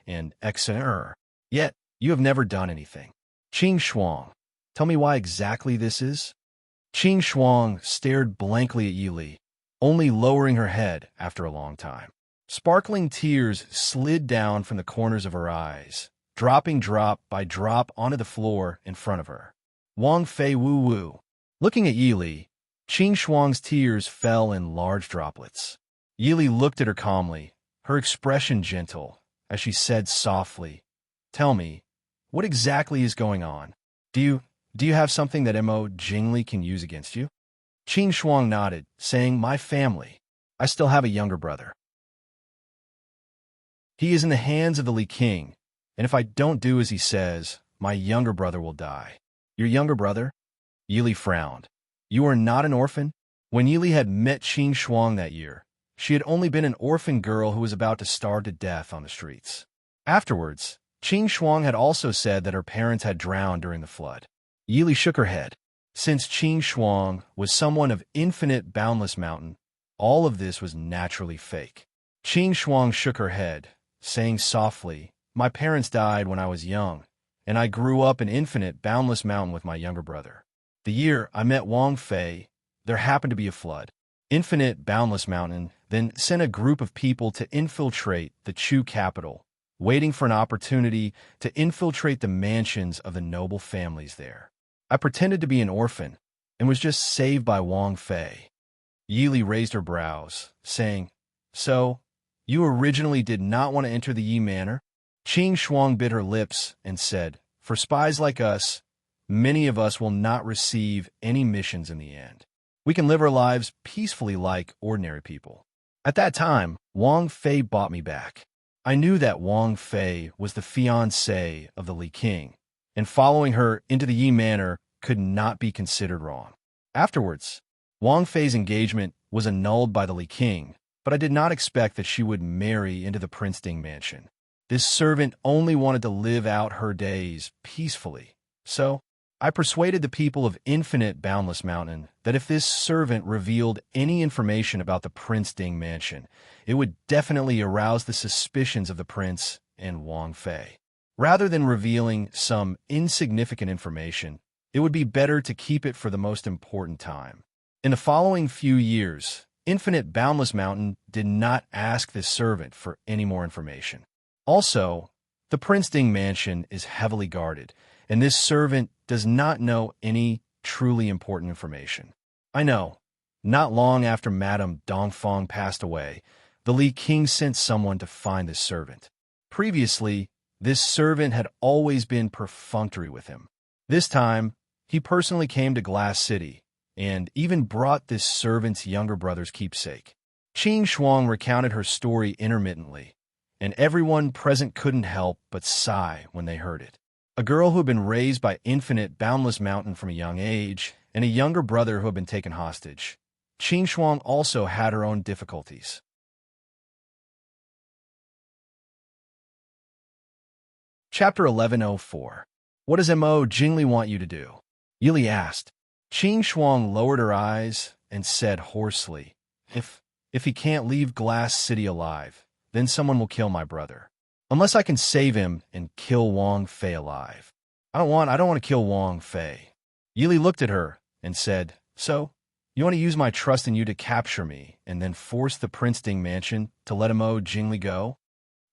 and Exen Yet, you have never done anything. Qing Shuang, tell me why exactly this is? Qing Shuang stared blankly at Yi Li, only lowering her head after a long time. Sparkling tears slid down from the corners of her eyes, dropping drop by drop onto the floor in front of her. Wang Fei woo-woo. Looking at Yi Li, Qing Shuang's tears fell in large droplets. Yi Li looked at her calmly, her expression gentle, as she said softly, Tell me, what exactly is going on? Do you have something that Mo Jingli can use against you? Qing Shuang nodded, saying, My family. I still have a younger brother. He is in the hands of the Li King, and if I don't do as he says, my younger brother will die. Your younger brother? Yi Li frowned. You are not an orphan? When Yi Li had met Qing Shuang that year, she had only been an orphan girl who was about to starve to death on the streets. Afterwards, Qing Shuang had also said that her parents had drowned during the flood. Yi Li shook her head. Since Qing Shuang was someone of Infinite Boundless Mountain, all of this was naturally fake. Qing Shuang shook her head, saying softly, My parents died when I was young, and I grew up in Infinite Boundless Mountain with my younger brother. The year I met Wang Fei, there happened to be a flood. Infinite Boundless Mountain then sent a group of people to infiltrate the Chu capital, waiting for an opportunity to infiltrate the mansions of the noble families there. I pretended to be an orphan and was just saved by Wang Fei. Yi Li raised her brows, saying, So, you originally did not want to enter the Yi Manor? Qing Shuang bit her lips and said, For spies like us, many of us will not receive any missions in the end. We can live our lives peacefully like ordinary people. At that time, Wang Fei bought me back. I knew that Wang Fei was the fiancée of the Li King, and following her into the Yi Manor could not be considered wrong. Afterwards, Wang Fei's engagement was annulled by the Li King, but I did not expect that she would marry into the Prince Ding mansion. This servant only wanted to live out her days peacefully, so I persuaded the people of Infinite Boundless Mountain that if this servant revealed any information about the Prince Ding mansion, it would definitely arouse the suspicions of the prince and Wang Fei. Rather than revealing some insignificant information, it would be better to keep it for the most important time. In the following few years, Infinite Boundless Mountain did not ask this servant for any more information. Also, the Prince Ding mansion is heavily guarded, and this servant does not know any truly important information. I know, not long after Madame Dongfang passed away, the Li King sent someone to find this servant. Previously, this servant had always been perfunctory with him. This time, he personally came to Glass City, and even brought this servant's younger brother's keepsake. Qing Shuang recounted her story intermittently, and everyone present couldn't help but sigh when they heard it. A girl who had been raised by Infinite Boundless Mountain from a young age, and a younger brother who had been taken hostage. Qing Shuang also had her own difficulties. Chapter 1104. What does Mo Jingli want you to do? Yi Li asked. Qing Shuang lowered her eyes and said hoarsely, If he can't leave Glass City alive, then someone will kill my brother. Unless I can save him and kill Wang Fei alive. I don't want to kill Wang Fei. Yili looked at her and said, So, you want to use my trust in you to capture me and then force the Prince Ding mansion to let Mo Jingli go?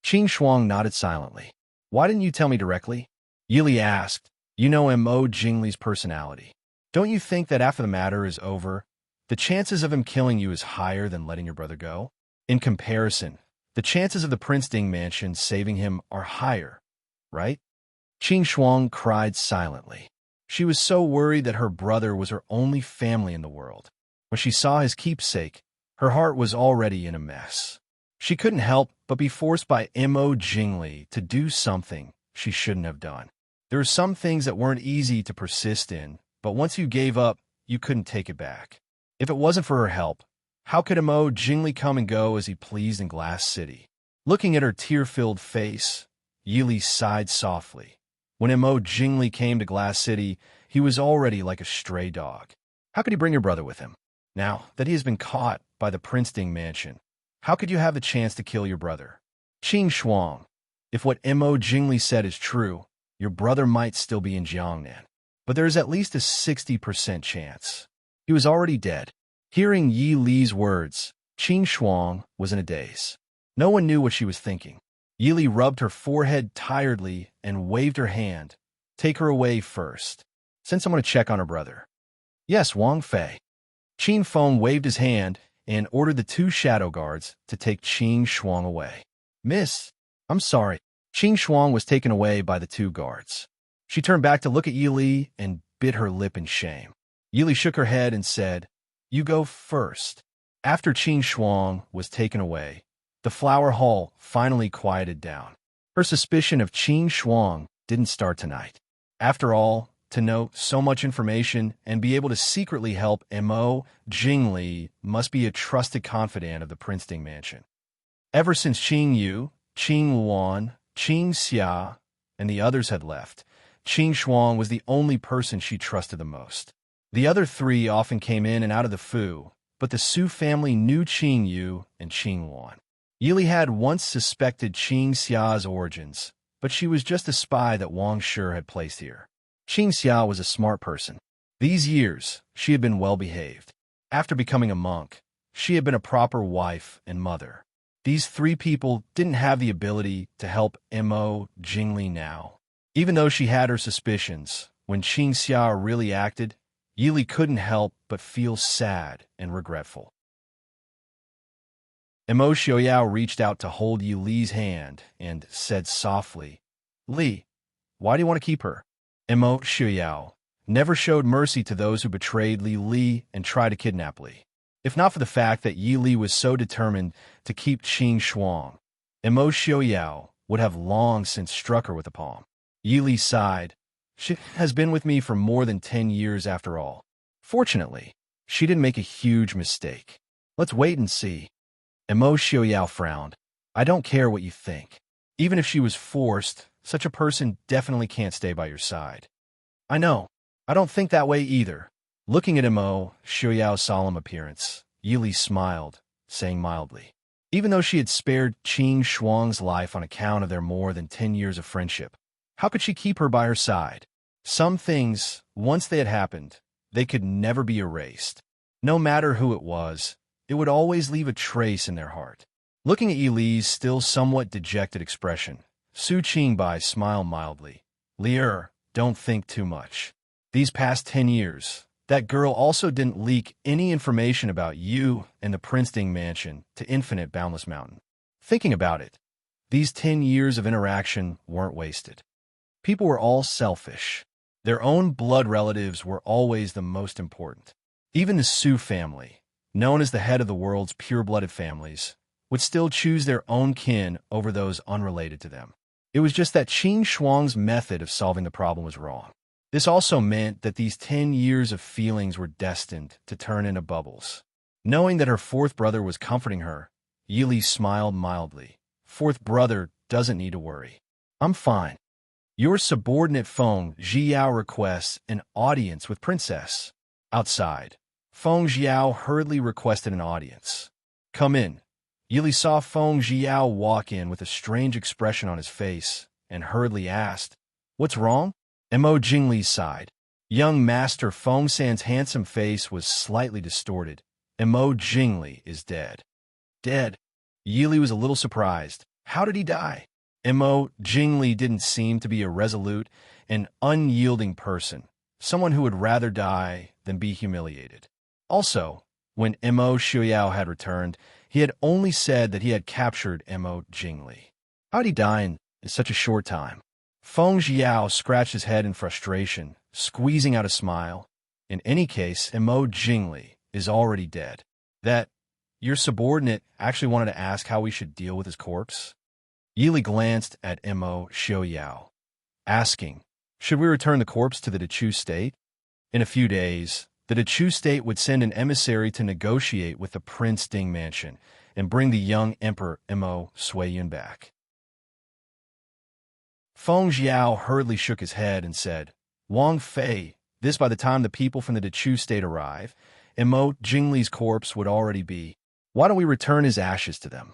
Qing Shuang nodded silently. Why didn't you tell me directly? Yili asked. You know Mo Jingli's personality. Don't you think that after the matter is over, the chances of him killing you is higher than letting your brother go? In comparison, the chances of the Prince Ding mansion saving him are higher, right? Qing Shuang cried silently. She was so worried that her brother was her only family in the world. When she saw his keepsake, her heart was already in a mess. She couldn't help but be forced by Mo Jingli to do something she shouldn't have done. There were some things that weren't easy to persist in, but once you gave up, you couldn't take it back. If it wasn't for her help, how could Mo Jingli come and go as he pleased in Glass City? Looking at her tear-filled face, Yili sighed softly. When Mo Jingli came to Glass City, he was already like a stray dog. How could he bring your brother with him? Now that he has been caught by the Prince Ding mansion, how could you have the chance to kill your brother? Qing Shuang, if what Mo Jingli said is true, your brother might still be in Jiangnan. But there is at least a 60% chance. He was already dead. Hearing Yi Li's words, Qing Shuang was in a daze. No one knew what she was thinking. Yi Li rubbed her forehead tiredly and waved her hand. Take her away first. Send someone to check on her brother. Yes, Wang Fei. Qin Feng waved his hand and ordered the 2 shadow guards to take Qing Shuang away. Miss, I'm sorry. Qing Shuang was taken away by the 2 guards. She turned back to look at Yi Li and bit her lip in shame. Yi Li shook her head and said, You go first. After Qing Shuang was taken away, the flower hall finally quieted down. Her suspicion of Qing Shuang didn't start tonight. After all, to know so much information and be able to secretly help Mo Jingli must be a trusted confidant of the Prince Ding mansion. Ever since Qing Yu, Qing Wan, Qing Xia, and the others had left, Qing Shuang was the only person she trusted the most. The other 3 often came in and out of the Fu, but the Su family knew Qing Yu and Qing Wan. Yili had once suspected Qing Xia's origins, but she was just a spy that Wang Shi had placed here. Qing Xia was a smart person. These years, she had been well-behaved. After becoming a monk, she had been a proper wife and mother. These 3 people didn't have the ability to help Mo Jingli now. Even though she had her suspicions, when Qing Xia really acted, Yili couldn't help but feel sad and regretful. Mo Xiaoyao reached out to hold Yi Li's hand and said softly, Li, why do you want to keep her? Mo Xiaoyao never showed mercy to those who betrayed Li and tried to kidnap Li. If not for the fact that Yi Li was so determined to keep Qing Shuang, Mo Xiaoyao would have long since struck her with a palm. Yi Li sighed. She has been with me for more than 10 years after all. Fortunately, she didn't make a huge mistake. Let's wait and see. Mo Xiaoyao frowned. I don't care what you think. Even if she was forced, such a person definitely can't stay by your side. I know. I don't think that way either. Looking at Mo Xiaoyao's solemn appearance, Yi Li smiled, saying mildly, even though she had spared Qing Shuang's life on account of their more than 10 years of friendship, how could she keep her by her side? Some things, once they had happened, they could never be erased. No matter who it was, it would always leave a trace in their heart. Looking at Yi Li's still somewhat dejected expression, Su Qingbai smiled mildly. Li, don't think too much. These past 10 years, that girl also didn't leak any information about you and the Prince Ding mansion to Infinite Boundless Mountain. Thinking about it, these 10 years of interaction weren't wasted. People were all selfish. Their own blood relatives were always the most important. Even the Su family, known as the head of the world's pure-blooded families, would still choose their own kin over those unrelated to them. It was just that Qing Shuang's method of solving the problem was wrong. This also meant that these 10 years of feelings were destined to turn into bubbles. Knowing that her 4th brother was comforting her, Yi Li smiled mildly. 4th brother doesn't need to worry. I'm fine. Your subordinate Feng Jiao requests an audience with Princess. Outside, Feng Jiao hurriedly requested an audience. Come in. Yili saw Feng Jiao walk in with a strange expression on his face and hurriedly asked, "What's wrong?" Mo Jingli sighed. Young Master Feng San's handsome face was slightly distorted. Mo Jingli is dead. Dead? Yili was a little surprised. How did he die? Mo Jingli didn't seem to be a resolute and unyielding person, someone who would rather die than be humiliated. Also, when Mo Xiaoyao had returned, he had only said that he had captured Mo Jingli. How did he die in such a short time? Feng Jiao scratched his head in frustration, squeezing out a smile. In any case, Mo Jingli is already dead. That your subordinate actually wanted to ask how we should deal with his corpse? Yili glanced at Mo Xiaoyao, asking, should we return the corpse to the Dechu state? In a few days, the Dechu state would send an emissary to negotiate with the Prince Ding mansion and bring the young Emperor Mo Suiyun back. Feng Jiao hurriedly shook his head and said, Wang Fei, this by the time the people from the Dechu state arrive, Mo Jingli's corpse would already be. Why don't we return his ashes to them?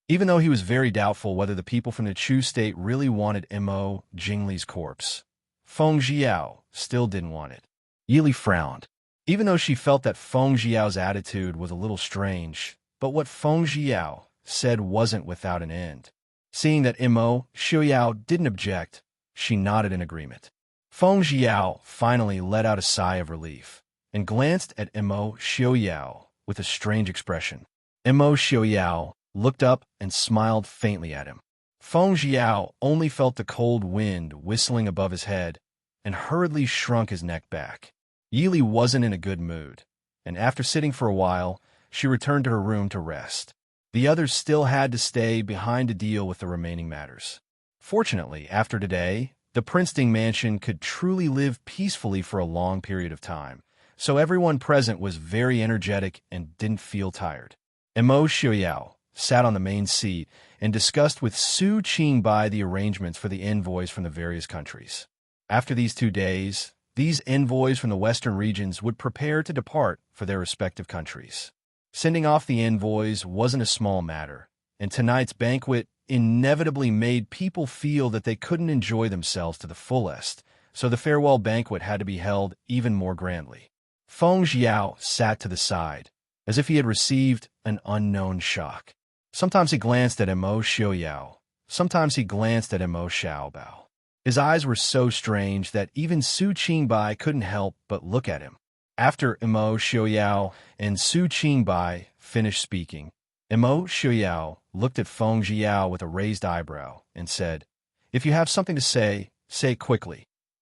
Even though he was very doubtful whether the people from the Chu state really wanted Mo Jingli's corpse, Feng Jiao still didn't want it. Yili frowned. Even though she felt that Feng Jiao's attitude was a little strange, but what Feng Jiao said wasn't without an end. Seeing that Mo Xiaoyao didn't object, she nodded in agreement. Feng Jiao finally let out a sigh of relief and glanced at Mo Xiaoyao with a strange expression. Mo Xiaoyao looked up and smiled faintly at him. Feng Jiao only felt the cold wind whistling above his head and hurriedly shrunk his neck back. Yili wasn't in a good mood, and after sitting for a while, she returned to her room to rest. The others still had to stay behind to deal with the remaining matters. Fortunately, after today, the Prince Ding mansion could truly live peacefully for a long period of time, so everyone present was very energetic and didn't feel tired. Mo Xiaoyao sat on the main seat and discussed with Su Qingbai the arrangements for the envoys from the various countries. After these 2 days, these envoys from the western regions would prepare to depart for their respective countries. Sending off the envoys wasn't a small matter, and tonight's banquet inevitably made people feel that they couldn't enjoy themselves to the fullest, so the farewell banquet had to be held even more grandly. Feng Jiao sat to the side, as if he had received an unknown shock. Sometimes he glanced at Mo Xiaoyao, sometimes he glanced at Mo Xiaobao. His eyes were so strange that even Su Qingbai couldn't help but look at him. After Mo Xiaoyao and Su Qingbai finished speaking, Mo Xiaoyao looked at Feng Jiao with a raised eyebrow and said, If you have something to say, say it quickly.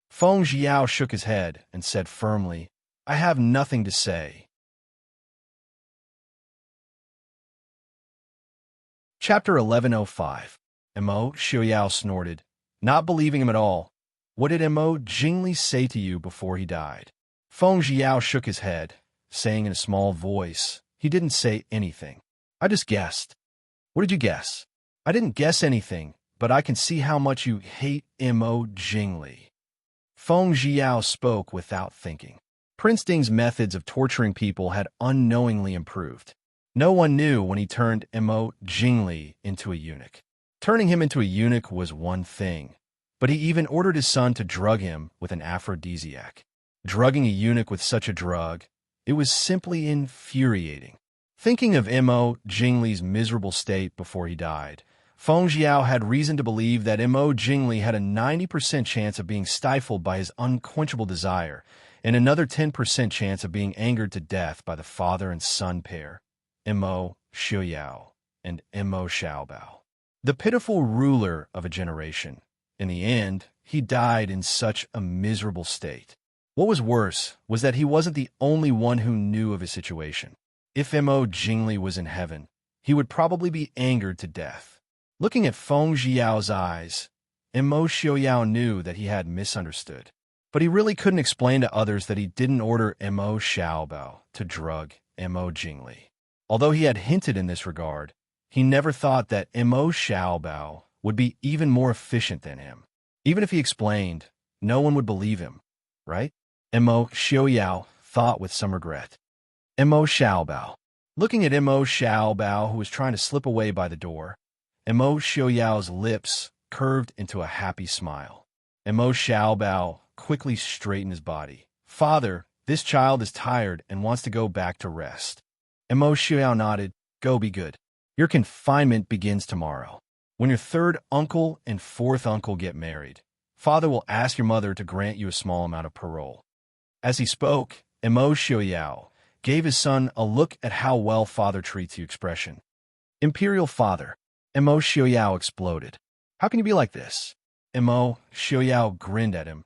Feng Jiao shook his head and said firmly, I have nothing to say. Chapter 1105. Mo Xiaoyao snorted, not believing him at all. What did Mo Jingli say to you before he died? Feng Jiao shook his head, saying in a small voice, he didn't say anything. I just guessed. What did you guess? I didn't guess anything, but I can see how much you hate Mo Jingli. Feng Jiao spoke without thinking. Prince Ding's methods of torturing people had unknowingly improved. No one knew when he turned Mo Jingli into a eunuch. Turning him into a eunuch was one thing, but he even ordered his son to drug him with an aphrodisiac. Drugging a eunuch with such a drug, it was simply infuriating. Thinking of Mo Jingli's miserable state before he died, Feng Jiao had reason to believe that Mo Jingli had a 90% chance of being stifled by his unquenchable desire, and another 10% chance of being angered to death by the father and son pair, Mo Xiaoyao and Mo Xiaobao. The pitiful ruler of a generation. In the end, he died in such a miserable state. What was worse was that he wasn't the only one who knew of his situation. If Mo Jingli was in heaven, he would probably be angered to death. Looking at Feng Jiao's eyes, Mo Xiaoyao knew that he had misunderstood. But he really couldn't explain to others that he didn't order Mo Xiaobao to drug Mo Jingli. Although he had hinted in this regard, he never thought that Mo Xiaobao would be even more efficient than him. Even if he explained, no one would believe him, right? Mo Xiaoyao thought with some regret. Mo Xiaobao. Looking at Mo Xiaobao, who was trying to slip away by the door, Mo Xiaoyao's lips curved into a happy smile. Mo Xiaobao quickly straightened his body. Father, this child is tired and wants to go back to rest. Mo Xiaoyao nodded. Go, be good. Your confinement begins tomorrow. When your third uncle and fourth uncle get married, Father will ask your mother to grant you a small amount of parole. As he spoke, Mo Xiaoyao gave his son a look at how well Father treats you expression. Imperial Father, Mo Xiaoyao exploded. How can you be like this? Mo Xiaoyao grinned at him.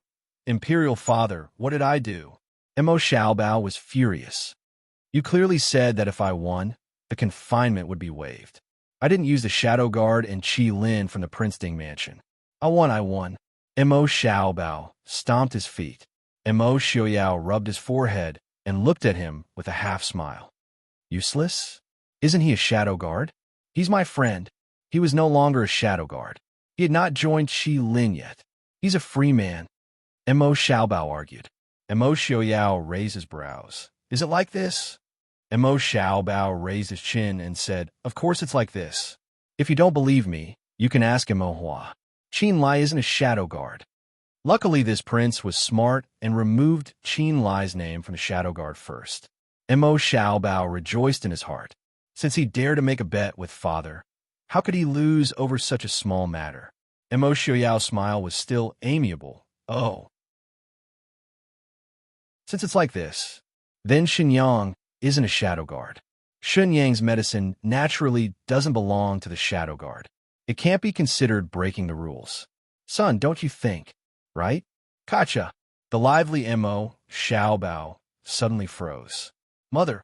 Imperial Father, what did I do? Mo Xiaobao was furious. You clearly said that if I won, the confinement would be waived. I didn't use the Shadow Guard and Qi Lin from the Princeton Mansion. I won. Mo Xiaobao stomped his feet. Mo Xiaoyao rubbed his forehead and looked at him with a half-smile. Useless? Isn't he a Shadow Guard? He's my friend. He was no longer a Shadow Guard. He had not joined Qi Lin yet. He's a free man. Mo Xiaobao argued. Mo Xiaoyao raised his brows. Is it like this? Mo Xiaobao raised his chin and said, Of course it's like this. If you don't believe me, you can ask Mo Hua. Qin Lai isn't a Shadow Guard. Luckily, this prince was smart and removed Qin Lai's name from the Shadow Guard first. Mo Xiaobao rejoiced in his heart. Since he dared to make a bet with Father, how could he lose over such a small matter? Mo Xiaoyao's smile was still amiable. Oh. Since it's like this, then Xinyang isn't a Shadow Guard. Xunyang's medicine naturally doesn't belong to the Shadow Guard. It can't be considered breaking the rules. Son, don't you think, right? Kacha. The lively Mo Xiaobao suddenly froze. Mother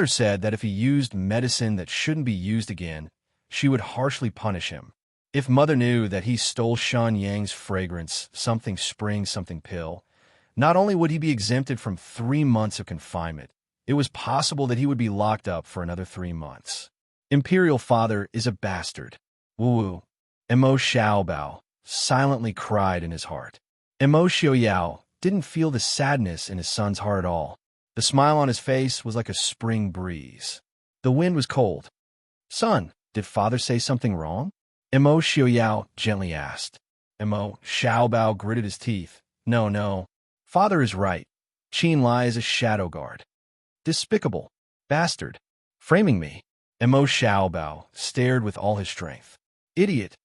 said that if he used medicine that shouldn't be used again, she would harshly punish him. If Mother knew that he stole Shan Yang's fragrance, something spring, something pill, not only would he be exempted from 3 months of confinement, it was possible that he would be locked up for another 3 months. Imperial Father is a bastard. Woo-woo. Mo Xiaobao silently cried in his heart. Mo Xiaoyao didn't feel the sadness in his son's heart at all. The smile on his face was like a spring breeze. The wind was cold. Son, did Father say something wrong? Mo Xiaoyao gently asked. Mo Xiaobao gritted his teeth. No. Father is right. Qin Lai is a Shadow Guard. Despicable. Bastard. Framing me. Mo Xiaobao stared with all his strength. Idiot.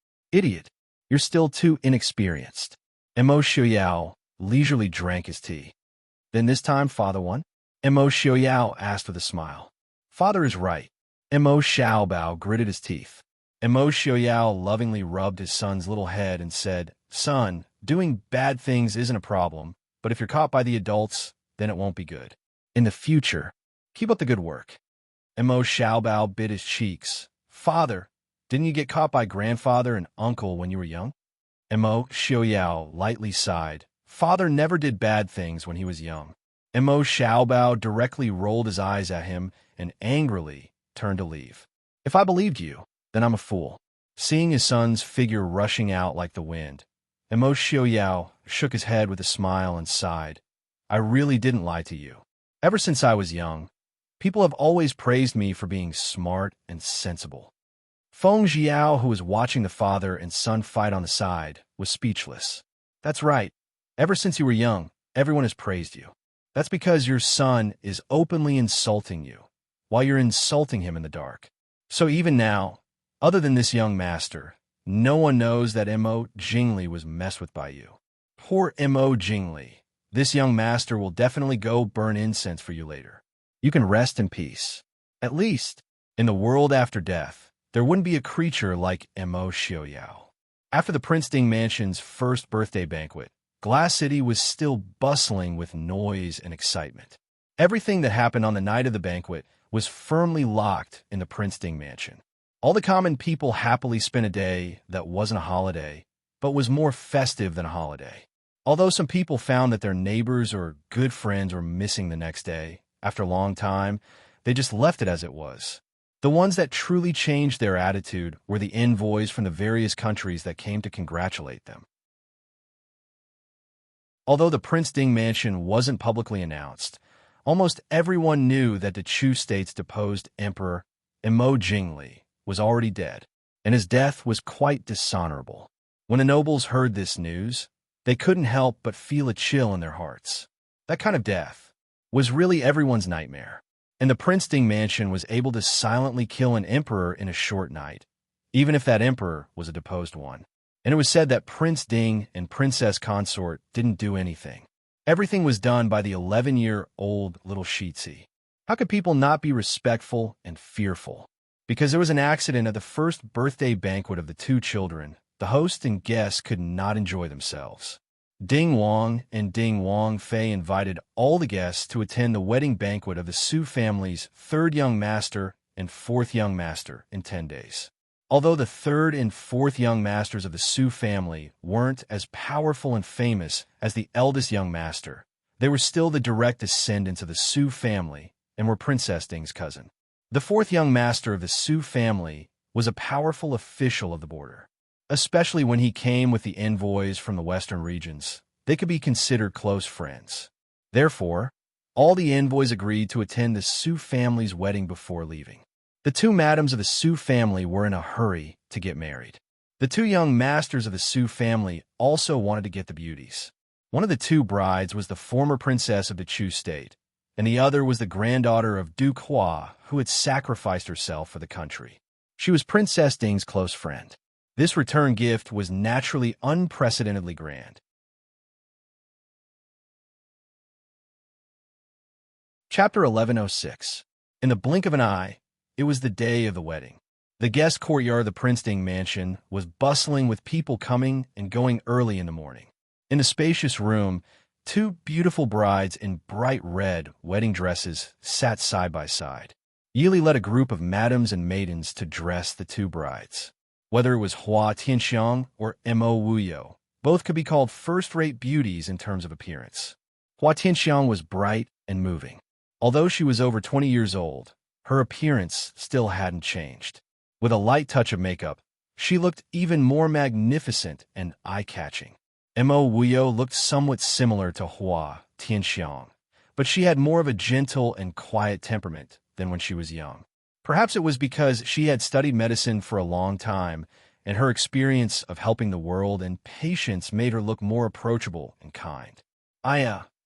You're still too inexperienced. Mo Xiaoyao leisurely drank his tea. Then this time Father won? Mo Xiaoyao asked with a smile. Father is right. Mo Xiaobao gritted his teeth. Mo Xiaoyao lovingly rubbed his son's little head and said, Son, doing bad things isn't a problem, but if you're caught by the adults, then it won't be good. In the future, keep up the good work. Mo Xiaobao bit his cheeks. Father, didn't you get caught by grandfather and uncle when you were young? Mo Xiaoyao lightly sighed. Father never did bad things when he was young. Mo Xiaobao directly rolled his eyes at him and angrily turned to leave. If I believed you, then I'm a fool. Seeing his son's figure rushing out like the wind, Mo Xiaoyao shook his head with a smile and sighed. I really didn't lie to you. Ever since I was young, people have always praised me for being smart and sensible. Feng Jiao, who was watching the father and son fight on the side, was speechless. That's right. Ever since you were young, everyone has praised you. That's because your son is openly insulting you, while you're insulting him in the dark. So even now, other than this young master, no one knows that Mo Jingli was messed with by you. Poor Mo Jingli. This young master will definitely go burn incense for you later. You can rest in peace. At least, in the world after death, there wouldn't be a creature like Mo Xiaoyao. After the Princeton Mansion's first birthday banquet, Glass City was still bustling with noise and excitement. Everything that happened on the night of the banquet was firmly locked in the Princeton Mansion. All the common people happily spent a day that wasn't a holiday, but was more festive than a holiday. Although some people found that their neighbors or good friends were missing the next day, after a long time, they just left it as it was. The ones that truly changed their attitude were the envoys from the various countries that came to congratulate them. Although the Princeton Mansion wasn't publicly announced, Almost everyone knew that the Chu state's deposed emperor, Imo Jingli, was already dead, and his death was quite dishonorable. When the nobles heard this news, they couldn't help but feel a chill in their hearts. That kind of death was really everyone's nightmare, and the Prince Ding mansion was able to silently kill an emperor in a short night, even if that emperor was a deposed one. And it was said that Prince Ding and Princess Consort didn't do anything. Everything was done by the 11-year-old little Shitsi. How could people not be respectful and fearful? Because there was an accident at the first birthday banquet of the two children, the host and guests could not enjoy themselves. Ding Wang and Ding Wang Fei invited all the guests to attend the wedding banquet of the Su family's third young master and fourth young master in 10 days. Although the third and fourth young masters of the Su family weren't as powerful and famous as the eldest young master, they were still the direct descendants of the Su family and were Princess Ding's cousin. The fourth young master of the Su family was a powerful official of the border. Especially when he came with the envoys from the western regions, they could be considered close friends. Therefore, all the envoys agreed to attend the Su family's wedding before leaving. The two madams of the Su family were in a hurry to get married. The two young masters of the Su family also wanted to get the beauties. One of the two brides was the former princess of the Chu state, and the other was the granddaughter of Duke Hua, who had sacrificed herself for the country. She was Princess Ding's close friend. This return gift was naturally unprecedentedly grand. Chapter 1106. In the blink of an eye, it was the day of the wedding. The guest courtyard of the Prince Ding mansion was bustling with people coming and going early in the morning. In the spacious room, two beautiful brides in bright red wedding dresses sat side by side. Yili led a group of madams and maidens to dress the two brides. Whether it was Hua Tianxiang or Mo Wuyo, both could be called first-rate beauties in terms of appearance. Hua Tianxiang was bright and moving. Although she was over 20 years old, her appearance still hadn't changed. With a light touch of makeup, she looked even more magnificent and eye-catching. Mo Wuyo looked somewhat similar to Hua Tianxiang, but she had more of a gentle and quiet temperament than when she was young. Perhaps it was because she had studied medicine for a long time, and her experience of helping the world and patience made her look more approachable and kind.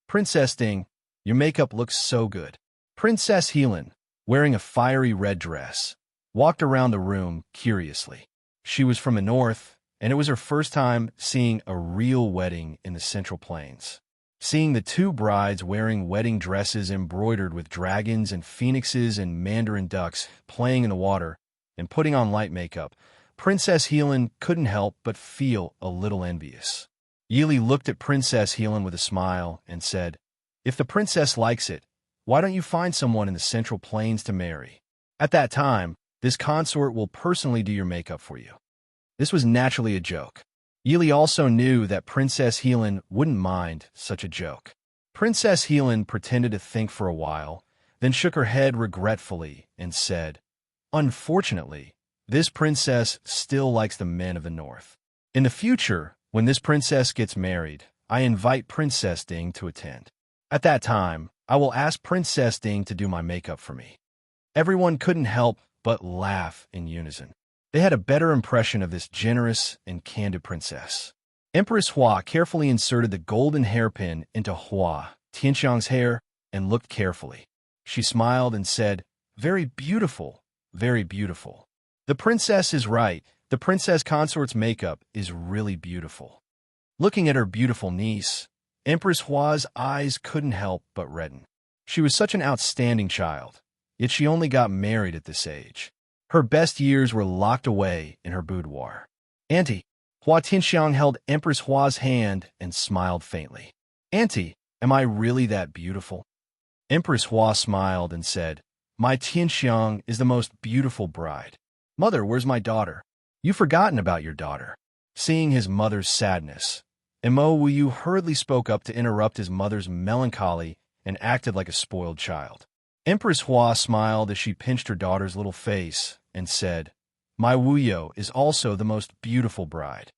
Princess Ding, your makeup looks so good. Princess Helan, wearing a fiery red dress, walked around the room curiously. She was from the north, and it was her first time seeing a real wedding in the Central Plains. Seeing the two brides wearing wedding dresses embroidered with dragons and phoenixes and mandarin ducks playing in the water and putting on light makeup, Princess Helan couldn't help but feel a little envious. Yili looked at Princess Helan with a smile and said, "If the princess likes it, why don't you find someone in the Central Plains to marry? At that time, this consort will personally do your makeup for you." This was naturally a joke. Yili also knew that Princess Helan wouldn't mind such a joke. Princess Helan pretended to think for a while, then shook her head regretfully and said, "Unfortunately, this princess still likes the men of the north. In the future, when this princess gets married, I invite Princess Ding to attend. At that time, I will ask Princess Ding to do my makeup for me." Everyone couldn't help but laugh in unison. They had a better impression of this generous and candid princess. Empress Hua carefully inserted the golden hairpin into Hua Tianxiang's hair and looked carefully. She smiled and said, "Very beautiful, very beautiful. The princess is right. The princess consort's makeup is really beautiful." Looking at her beautiful niece, Empress Hua's eyes couldn't help but redden. She was such an outstanding child, yet she only got married at this age. Her best years were locked away in her boudoir. "Auntie," Hua Tianxiang held Empress Hua's hand and smiled faintly. "Auntie, am I really that beautiful?" Empress Hua smiled and said, "My Tianxiang is the most beautiful bride. Mother, where's my daughter?" "You've forgotten about your daughter." Seeing his mother's sadness, Mo Wuyu hurriedly spoke up to interrupt his mother's melancholy and acted like a spoiled child. Empress Hua smiled as she pinched her daughter's little face and said, "My Wuyo is also the most beautiful bride.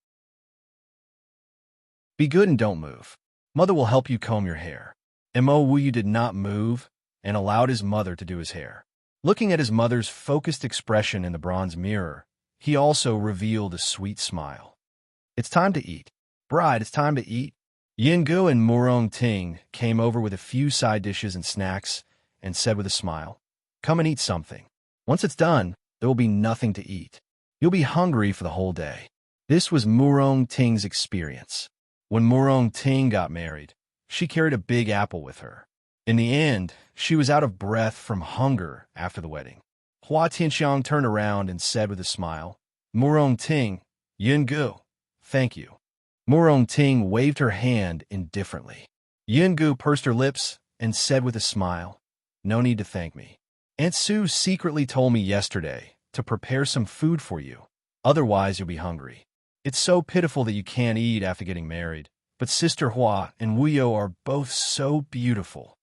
Be good and don't move. Mother will help you comb your hair." Mo Wuyu did not move and allowed his mother to do his hair. Looking at his mother's focused expression in the bronze mirror, he also revealed a sweet smile. It's time to eat. Bride, it's time to eat. Yingu and Murong Ting came over with a few side dishes and snacks and said with a smile, "Come and eat something. Once it's done, there will be nothing to eat. You'll be hungry for the whole day." This was Murong Ting's experience. When Murong Ting got married, she carried a big apple with her. In the end, she was out of breath from hunger after the wedding. Hua Tianxiang turned around and said with a smile, "Murong Ting, Yingu, thank you." Murong Ting waved her hand indifferently. Yingu pursed her lips and said with a smile, "No need to thank me. Aunt Sue secretly told me yesterday to prepare some food for you. Otherwise, you'll be hungry. It's so pitiful that you can't eat after getting married, but Sister Hua and Wuyo are both so beautiful."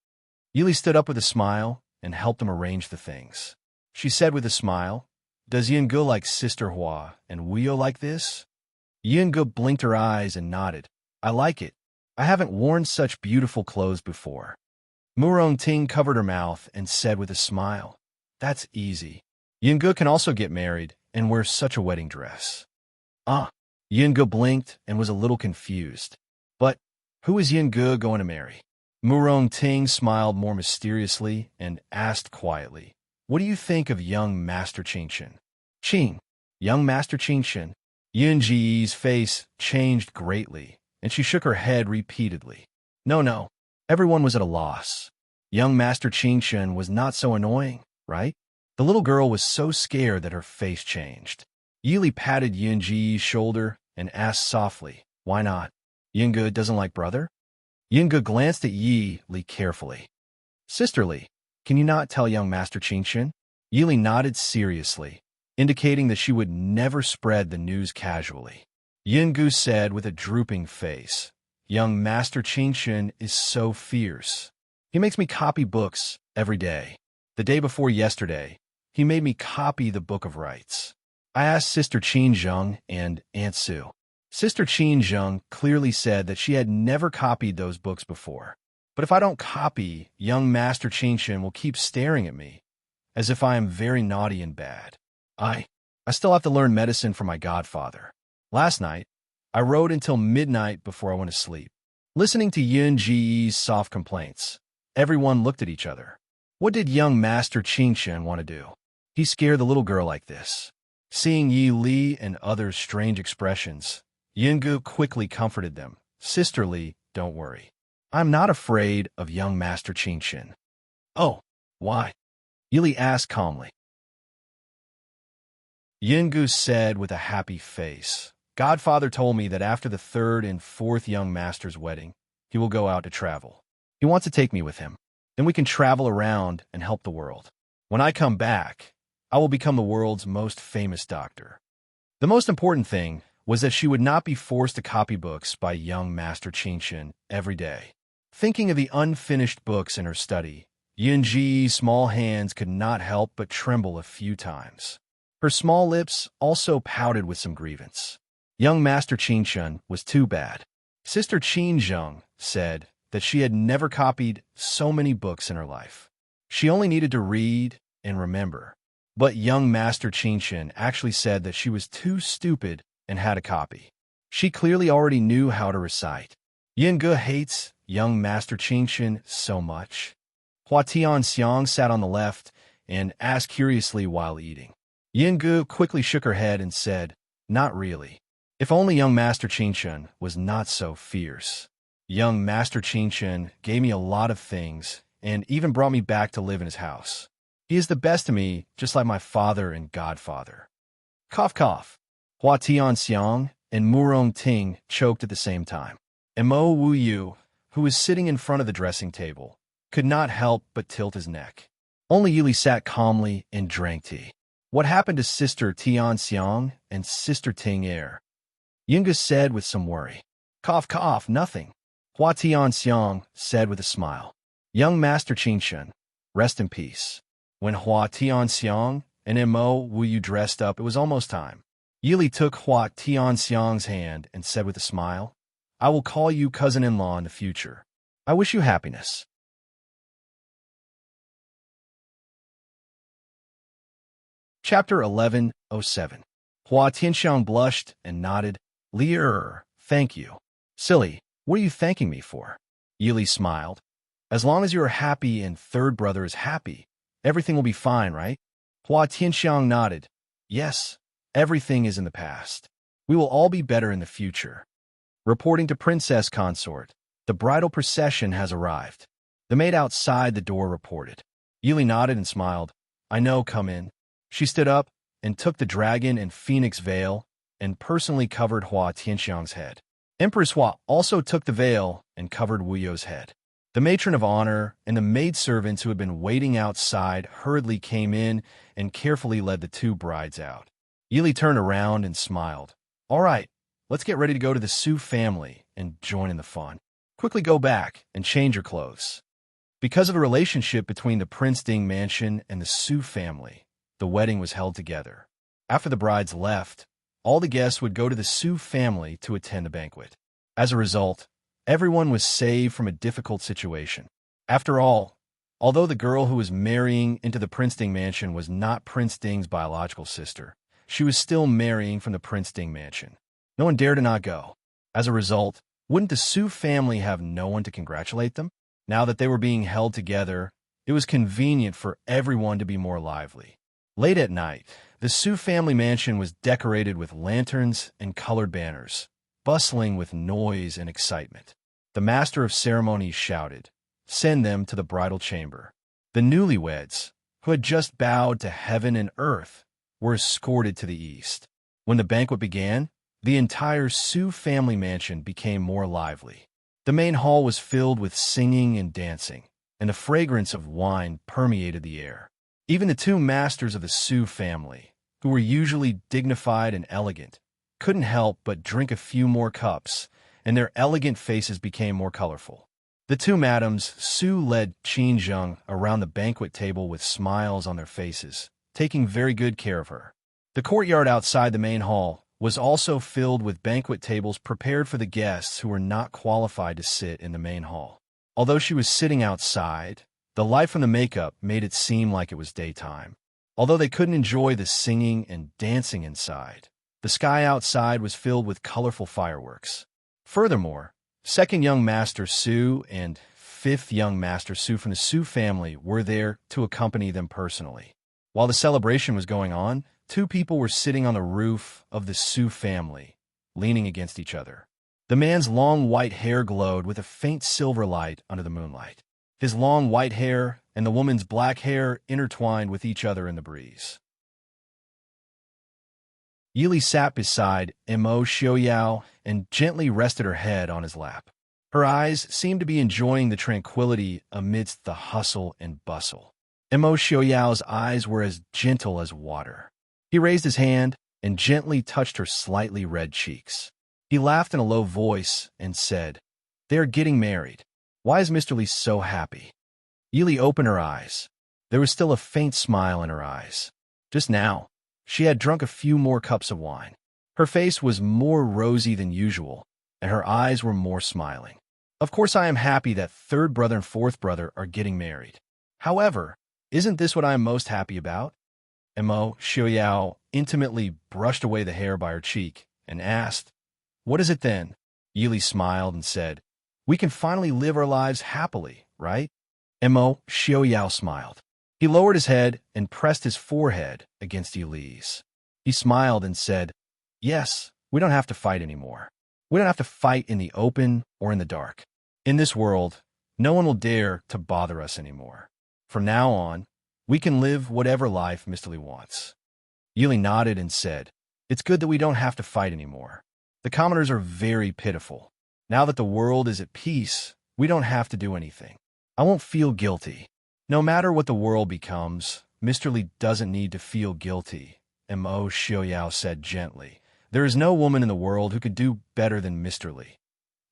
Yili stood up with a smile and helped him arrange the things. She said with a smile, "Does Yingu like Sister Hua and Wuyo like this?" Yingu blinked her eyes and nodded. "I like it. I haven't worn such beautiful clothes before." Murong Ting covered her mouth and said with a smile, "That's easy. Yingu can also get married and wear such a wedding dress." Yingu blinked and was a little confused. But who is Yingu going to marry? Murong Ting smiled more mysteriously and asked quietly, "What do you think of young Master Qingxin?" "Qing, young Master Qingxin?" Yun Ji's face changed greatly, and she shook her head repeatedly. No, everyone was at a loss. Young Master Qingxin was not so annoying, right? The little girl was so scared that her face changed. Yili patted Yun Ji's shoulder and asked softly, "Why not? Yingu doesn't like brother?" Yingu glanced at Yi Li carefully. "Sisterly, can you not tell young Master Qingxin?" Yili nodded seriously, indicating that she would never spread the news casually. Yingu said with a drooping face, "Young Master Qingxin is so fierce. He makes me copy books every day. The day before yesterday, he made me copy the Book of Rites. I asked Sister Qinzheng and Aunt Sue. Sister Qinzheng clearly said that she had never copied those books before. But if I don't copy, young Master Qingxin will keep staring at me, as if I am very naughty and bad. I still have to learn medicine from my godfather. Last night, I rode until midnight before I went to sleep." Listening to Yun Ji's soft complaints, everyone looked at each other. What did young Master Qingxin want to do? He scared the little girl like this. Seeing Yi Li and others' strange expressions, Yingu quickly comforted them. "Sister Li, don't worry. I'm not afraid of young Master Qingxin." "Oh, why?" Yili asked calmly. Yingu said with a happy face, "Godfather told me that after the third and fourth young master's wedding, he will go out to travel. He wants to take me with him. Then we can travel around and help the world. When I come back, I will become the world's most famous doctor." The most important thing was that she would not be forced to copy books by young Master Qingxin every day. Thinking of the unfinished books in her study, Yunji's small hands could not help but tremble a few times. Her small lips also pouted with some grievance. Young Master Qingxin was too bad. Sister Qinzheng said that she had never copied so many books in her life. She only needed to read and remember. But young Master Qingxin actually said that she was too stupid and had a copy. She clearly already knew how to recite. Yingu hates young Master Qingxin so much. Hua Tianxiang sat on the left and asked curiously while eating. Yingu quickly shook her head and said, "Not really. If only young Master Qingxin was not so fierce. Young Master Qingxin gave me a lot of things and even brought me back to live in his house. He is the best to me, just like my father and godfather." Cough, cough. Hua Tianxiang and Murong Ting choked at the same time. And Mo Wuyu, who was sitting in front of the dressing table, could not help but tilt his neck. Only Yili sat calmly and drank tea. "What happened to Sister Tianxiang and Sister Ting Er?" Yingu said with some worry. Cough, cough, nothing. Hua Tianxiang said with a smile. "Young Master Qingxin, rest in peace." When Hua Tianxiang and Mo Wuyu dressed up, it was almost time. Yili took Hua Tianxiang's hand and said with a smile, "I will call you cousin-in-law in the future. I wish you happiness." Chapter 1107. Hua Tianxiang blushed and nodded. Thank you. Silly, what are you thanking me for? Yili smiled. As long as you are happy and third brother is happy, everything will be fine, right? Hua Tianxiang nodded. Yes, everything is in the past. We will all be better in the future. Reporting to Princess Consort, the bridal procession has arrived. The maid outside the door reported. Yili nodded and smiled. I know, come in. She stood up and took the dragon and phoenix veil and personally covered Hua Tianxiang's head. Empress Hua also took the veil and covered Wu You's head. The matron of honor and the maidservants who had been waiting outside hurriedly came in and carefully led the two brides out. Yili turned around and smiled. All right, let's get ready to go to the Su family and join in the fun. Quickly go back and change your clothes. Because of the relationship between the Prince Ding mansion and the Su family, the wedding was held together. After the brides left, all the guests would go to the Su family to attend the banquet. As a result, everyone was saved from a difficult situation. After all, although the girl who was marrying into the Prince Ding mansion was not Prince Ding's biological sister, she was still marrying from the Prince Ding mansion. No one dared to not go. As a result, wouldn't the Su family have no one to congratulate them? Now that they were being held together, it was convenient for everyone to be more lively. Late at night, the Su family mansion was decorated with lanterns and colored banners, bustling with noise and excitement. The master of ceremonies shouted, "Send them to the bridal chamber." The newlyweds, who had just bowed to heaven and earth, were escorted to the east. When the banquet began, the entire Su family mansion became more lively. The main hall was filled with singing and dancing, and the fragrance of wine permeated the air. Even the two masters of the Su family, who were usually dignified and elegant, couldn't help but drink a few more cups, and their elegant faces became more colorful. The two madams, Su led Qin Zheng around the banquet table with smiles on their faces, taking very good care of her. The courtyard outside the main hall was also filled with banquet tables prepared for the guests who were not qualified to sit in the main hall. Although she was sitting outside, the light from the makeup made it seem like it was daytime. Although they couldn't enjoy the singing and dancing inside, the sky outside was filled with colorful fireworks. Furthermore, second young Master Su and fifth young Master Su from the Su family were there to accompany them personally. While the celebration was going on, two people were sitting on the roof of the Su family, leaning against each other. The man's long white hair glowed with a faint silver light under the moonlight. His long white hair and the woman's black hair intertwined with each other in the breeze. Yili sat beside Mo Xiaoyao and gently rested her head on his lap. Her eyes seemed to be enjoying the tranquility amidst the hustle and bustle. Mo Xiaoyao's eyes were as gentle as water. He raised his hand and gently touched her slightly red cheeks. He laughed in a low voice and said, "They are getting married. Why is Mr. Li so happy?" Yili opened her eyes. There was still a faint smile in her eyes. Just now, she had drunk a few more cups of wine. Her face was more rosy than usual, and her eyes were more smiling. Of course, I am happy that third brother and fourth brother are getting married. However, isn't this what I am most happy about? Mo Xiaoyao intimately brushed away the hair by her cheek and asked, "What is it then?" Yili smiled and said, "We can finally live our lives happily, right?" Mo Xiaoyao smiled. He lowered his head and pressed his forehead against Yili's. He smiled and said, "Yes, we don't have to fight anymore. We don't have to fight in the open or in the dark. In this world, no one will dare to bother us anymore. From now on, we can live whatever life Mr. Li wants." Yili nodded and said, "It's good that we don't have to fight anymore. The commoners are very pitiful. Now that the world is at peace, we don't have to do anything. I won't feel guilty. No matter what the world becomes, Mr. Li doesn't need to feel guilty," Mo Xiaoyao said gently. "There is no woman in the world who could do better than Mr. Li."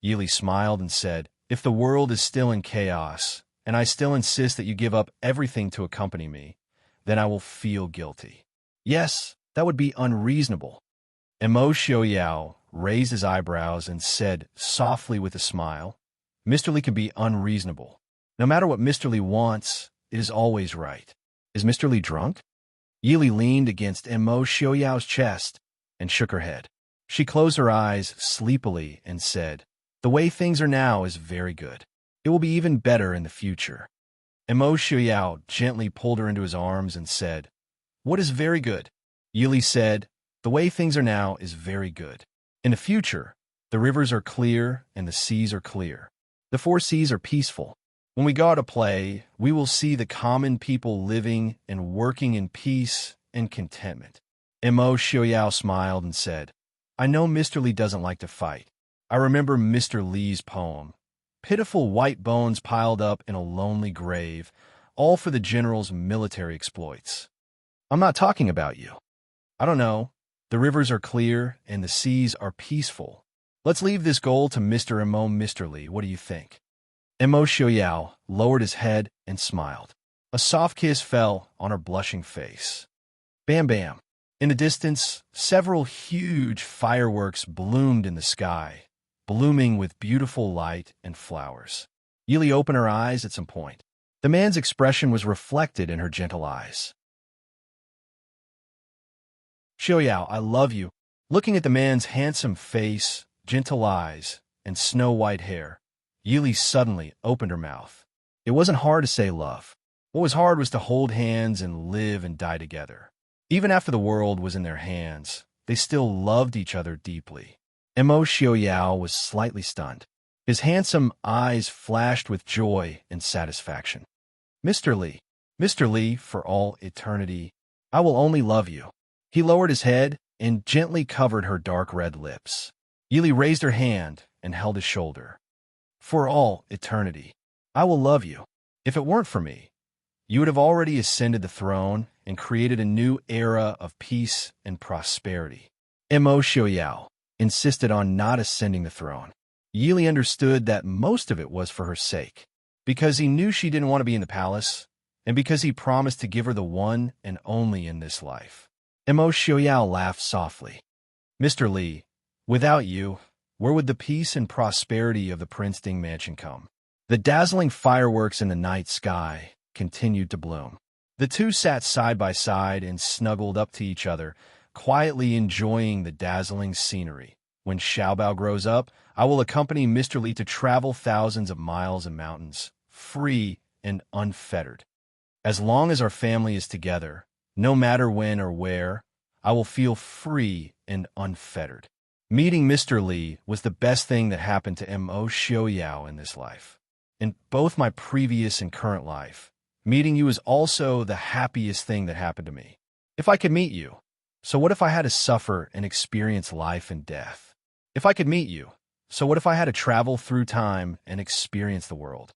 Yili smiled and said, "If the world is still in chaos, and I still insist that you give up everything to accompany me, then I will feel guilty." "Yes, that would be unreasonable." Mo Xiaoyao raised his eyebrows and said softly with a smile, "Mr. Li can be unreasonable. No matter what Mr. Li wants, it is always right." "Is Mr. Li drunk?" Yili leaned against Mo Xiaoyao's chest and shook her head. She closed her eyes sleepily and said, "The way things are now is very good. It will be even better in the future." Mo Xiaoyao gently pulled her into his arms and said, "What is very good?" Yili said, "The way things are now is very good. In the future, the rivers are clear and the seas are clear. The four seas are peaceful. When we go out to play, we will see the common people living and working in peace and contentment." Mo Xiaoyao smiled and said, "I know Mr. Li doesn't like to fight. I remember Mr. Li's poem. Pitiful white bones piled up in a lonely grave, all for the general's military exploits. I'm not talking about you. I don't know. The rivers are clear and the seas are peaceful. Let's leave this goal to Mr. Mo. Mr. Li, what do you think?" Mo Xiaoyao lowered his head and smiled. A soft kiss fell on her blushing face. Bam bam. In the distance, several huge fireworks bloomed in the sky, blooming with beautiful light and flowers. Yili opened her eyes at some point. The man's expression was reflected in her gentle eyes. "Xiaoyao, I love you." Looking at the man's handsome face, gentle eyes, and snow-white hair, Yili suddenly opened her mouth. It wasn't hard to say love. What was hard was to hold hands and live and die together. Even after the world was in their hands, they still loved each other deeply. Mo Xiaoyao was slightly stunned. His handsome eyes flashed with joy and satisfaction. Mr. Li, for all eternity, I will only love you." He lowered his head and gently covered her dark red lips. Yili raised her hand and held his shoulder. "For all eternity, I will love you. If it weren't for me, you would have already ascended the throne and created a new era of peace and prosperity." Mo Xiaoyao insisted on not ascending the throne. Yili understood that most of it was for her sake, because he knew she didn't want to be in the palace, and because he promised to give her the one and only in this life. Mo Xiaoyao laughed softly. "Mr. Li, without you, where would the peace and prosperity of the Prince Ding mansion come?" The dazzling fireworks in the night sky continued to bloom. The two sat side by side and snuggled up to each other, quietly enjoying the dazzling scenery. "When Xiaobao grows up, I will accompany Mr. Li to travel thousands of miles and mountains, free and unfettered. As long as our family is together, no matter when or where, I will feel free and unfettered." Meeting Mr. Li was the best thing that happened to Mo Xiaoyao in this life. In both my previous and current life, meeting you is also the happiest thing that happened to me. If I could meet you, so what if I had to suffer and experience life and death? If I could meet you, so what if I had to travel through time and experience the world?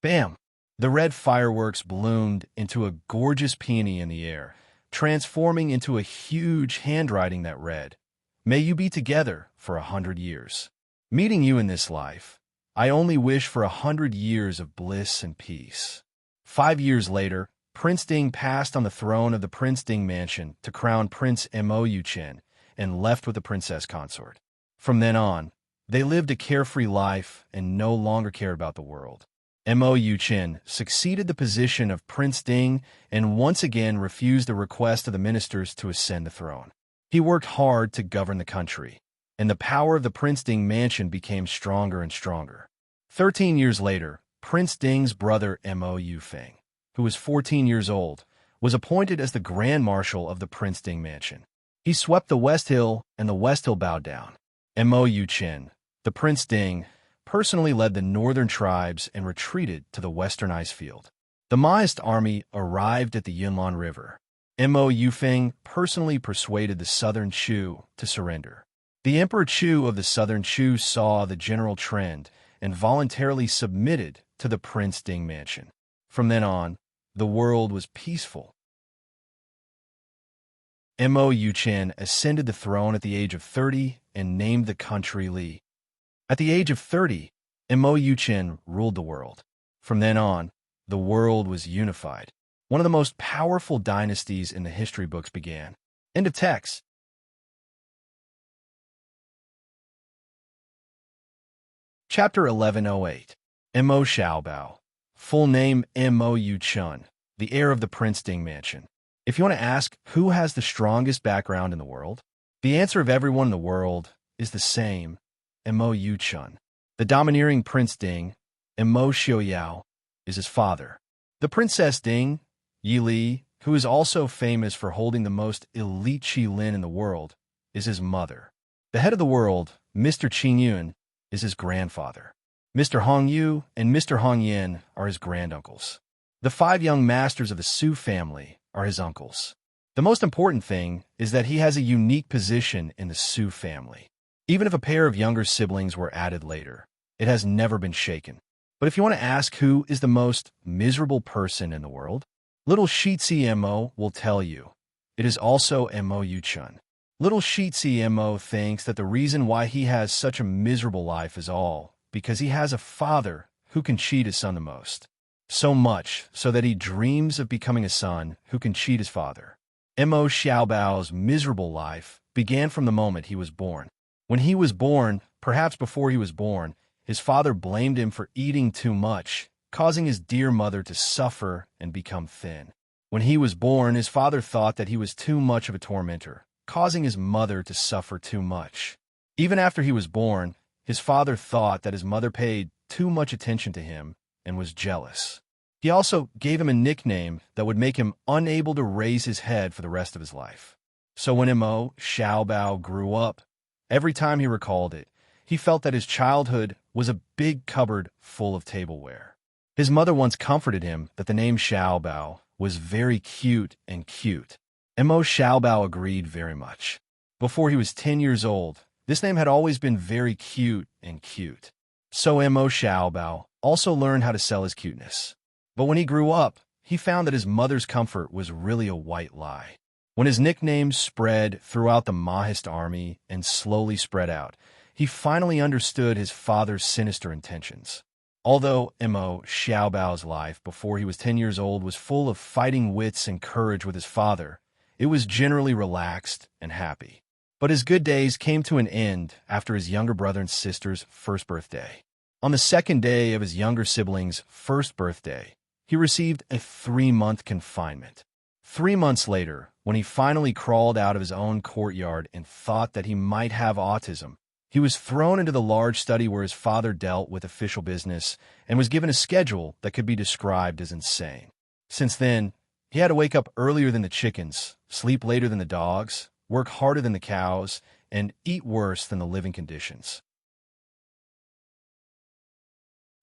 Bam! The red fireworks bloomed into a gorgeous peony in the air, transforming into a huge handwriting that read, "May you be together for 100 years. Meeting you in this life, I only wish for 100 years of bliss and peace." 5 years later, Prince Ding passed on the throne of the Prince Ding mansion to crown Prince Mo Yuchen and left with the princess consort. From then on, they lived a carefree life and no longer cared about the world. Mo Yuchen succeeded the position of Prince Ding and once again refused the request of the ministers to ascend the throne. He worked hard to govern the country, and the power of the Prince Ding mansion became stronger and stronger. 13 years later, Prince Ding's brother Mo Yufeng, who was 14 years old, was appointed as the Grand Marshal of the Prince Ding mansion. He swept the West Hill, and the West Hill bowed down. Mo Yuchen, the Prince Ding, personally led the northern tribes and retreated to the western ice field. The Maoist army arrived at the Yunnan River. Mo Yufeng personally persuaded the southern Chu to surrender. The Emperor Chu of the southern Chu saw the general trend and voluntarily submitted to the Prince Ding mansion. From then on, the world was peaceful. Mo Yuchen ascended the throne at the age of 30 and named the country Li. At the age of 30, Mo Yuchen ruled the world. From then on, the world was unified. One of the most powerful dynasties in the history books began. End of text. Chapter 1108. Mo Xiaobao. Full name Mo Yuchen, the heir of the Prince Ding mansion. If you want to ask who has the strongest background in the world, the answer of everyone in the world is the same, Mo Yu-chun. The domineering Prince Ding, Mo Xiaoyao, is his father. The Princess Ding, Yi Li, who is also famous for holding the most elite Qi Lin in the world, is his mother. The head of the world, Mr. Qing Yun, is his grandfather. Mr. Hong Yu and Mr. Hong Yin are his granduncles. The 5 young masters of the Su family are his uncles. The most important thing is that he has a unique position in the Su family. Even if a pair of younger siblings were added later, it has never been shaken. But if you want to ask who is the most miserable person in the world, little Shitzi Mo will tell you. It is also Mo Yu-chun. Little Shitzi Mo thinks that the reason why he has such a miserable life is all because he has a father who can cheat his son the most. So much so that he dreams of becoming a son who can cheat his father. Mo Xiaobao's miserable life began from the moment he was born. When he was born, perhaps before he was born, his father blamed him for eating too much, causing his dear mother to suffer and become thin. When he was born, his father thought that he was too much of a tormentor, causing his mother to suffer too much. Even after he was born, his father thought that his mother paid too much attention to him and was jealous. He also gave him a nickname that would make him unable to raise his head for the rest of his life. So when Mo Xiaobao grew up, every time he recalled it, he felt that his childhood was a big cupboard full of tableware. His mother once comforted him that the name Xiaobao was very cute and cute. Mo Xiaobao agreed very much. Before he was 10 years old, this name had always been very cute and cute. So Mo Xiaobao also learned how to sell his cuteness. But when he grew up, he found that his mother's comfort was really a white lie. When his nickname spread throughout the Mahist army and slowly spread out, he finally understood his father's sinister intentions. Although Mo Xiaobao's life before he was 10 years old was full of fighting wits and courage with his father, it was generally relaxed and happy. But his good days came to an end after his younger brother and sister's first birthday. On the second day of his younger sibling's first birthday, he received a 3-month confinement. 3 months later, when he finally crawled out of his own courtyard and thought that he might have autism, he was thrown into the large study where his father dealt with official business and was given a schedule that could be described as insane. Since then, he had to wake up earlier than the chickens, sleep later than the dogs, work harder than the cows, and eat worse than the living conditions.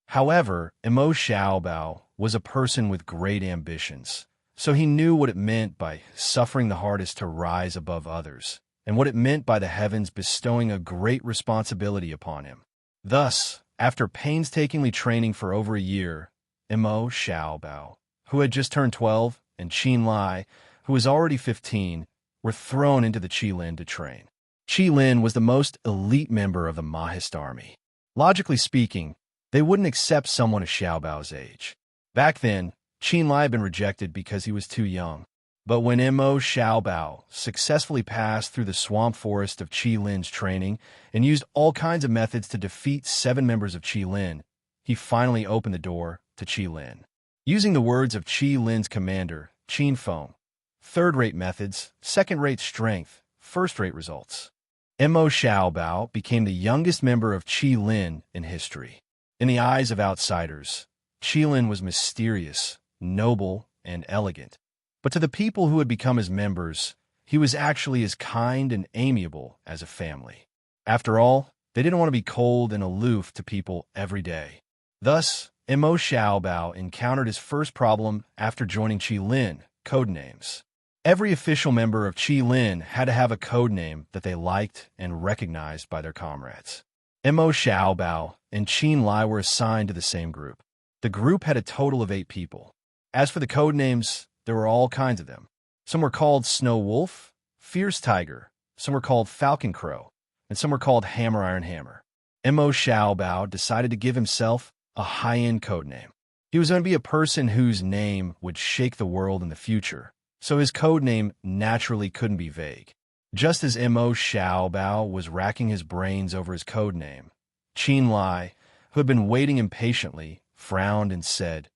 However, Mo Xiaobao was a person with great ambitions, so he knew what it meant by suffering the hardest to rise above others, and what it meant by the heavens bestowing a great responsibility upon him. Thus, after painstakingly training for over a year, Mo Xiaobao, who had just turned 12, and Qin Lai, who was already 15, were thrown into the Qilin to train. Qilin was the most elite member of the Mahist army. Logically speaking, they wouldn't accept someone of Xiaobao's age. Back then, Qin Lai had been rejected because he was too young. But when Mo Xiaobao successfully passed through the swamp forest of Qilin's training and used all kinds of methods to defeat 7 members of Qilin, he finally opened the door to Qilin. Using the words of Qilin's commander, Qin Feng, third-rate methods, second-rate strength, first-rate results. Mo Xiaobao became the youngest member of Qilin in history. In the eyes of outsiders, Qilin was mysterious, noble, and elegant. But to the people who had become his members, he was actually as kind and amiable as a family. After all, they didn't want to be cold and aloof to people every day. Thus, Mo Xiaobao encountered his first problem after joining Qilin, codenames. Every official member of Qilin had to have a codename that they liked and recognized by their comrades. Mo Xiaobao and Qin Lai were assigned to the same group. The group had a total of 8 people. As for the codenames, there were all kinds of them. Some were called Snow Wolf, Fierce Tiger, some were called Falcon Crow, and some were called Hammer Iron Hammer. Mo Xiaobao decided to give himself a high-end codename. He was going to be a person whose name would shake the world in the future, so his codename naturally couldn't be vague. Just as Mo Xiaobao was racking his brains over his codename, Qin Lai, who had been waiting impatiently, frowned and said,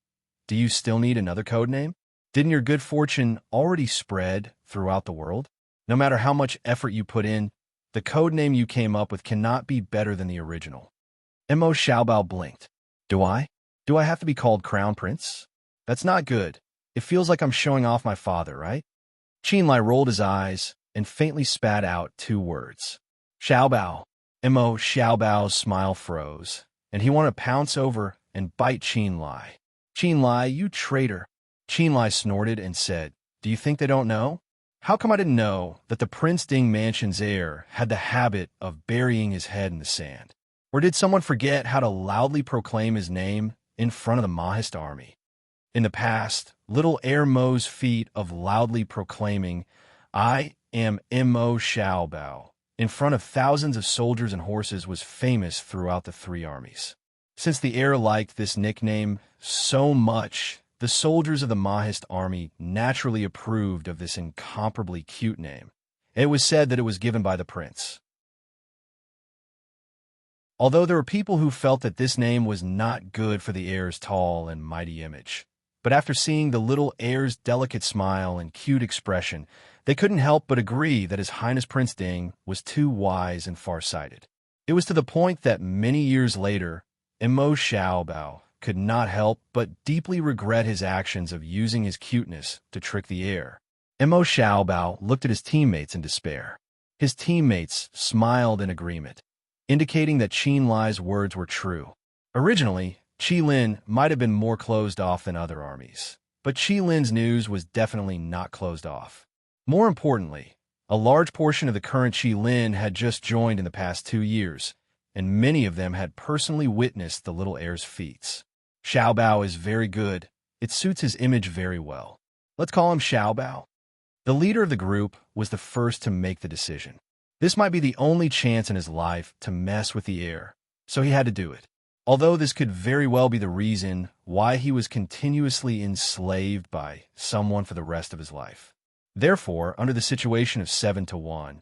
"Do you still need another codename?" Didn't your good fortune already spread throughout the world? No matter how much effort you put in, the code name you came up with cannot be better than the original. Mo Xiaobao blinked. Do I? Do I have to be called Crown Prince? That's not good. It feels like I'm showing off my father, right? Qinlai rolled his eyes and faintly spat out 2 words. Xiaobao. Mo Xiaobao's smile froze, and he wanted to pounce over and bite Qinlai. Qinlai, you traitor. Qinlai snorted and said, Do you think they don't know? How come I didn't know that the Prince Ding Mansion's heir had the habit of burying his head in the sand? Or did someone forget how to loudly proclaim his name in front of the Mahist army? In the past, little heir Mo's feat of loudly proclaiming, I am Mo Xiaobao, in front of thousands of soldiers and horses was famous throughout the 3 armies. Since the heir liked this nickname so much, the soldiers of the Mahist army naturally approved of this incomparably cute name. It was said that it was given by the prince. Although there were people who felt that this name was not good for the heir's tall and mighty image. But after seeing the little heir's delicate smile and cute expression, they couldn't help but agree that His Highness Prince Ding was too wise and far-sighted. It was to the point that many years later, Mo Xiaobao could not help but deeply regret his actions of using his cuteness to trick the heir. Mo Xiaobao looked at his teammates in despair. His teammates smiled in agreement, indicating that Qinlai's words were true. Originally, Qilin might have been more closed off than other armies, but Qilin's news was definitely not closed off. More importantly, a large portion of the current Qilin had just joined in the past 2 years, and many of them had personally witnessed the little heir's feats. Xiaobao is very good. It suits his image very well. Let's call him Xiaobao. The leader of the group was the first to make the decision. This might be the only chance in his life to mess with the heir, so he had to do it. Although this could very well be the reason why he was continuously enslaved by someone for the rest of his life. Therefore, under the situation of 7-1,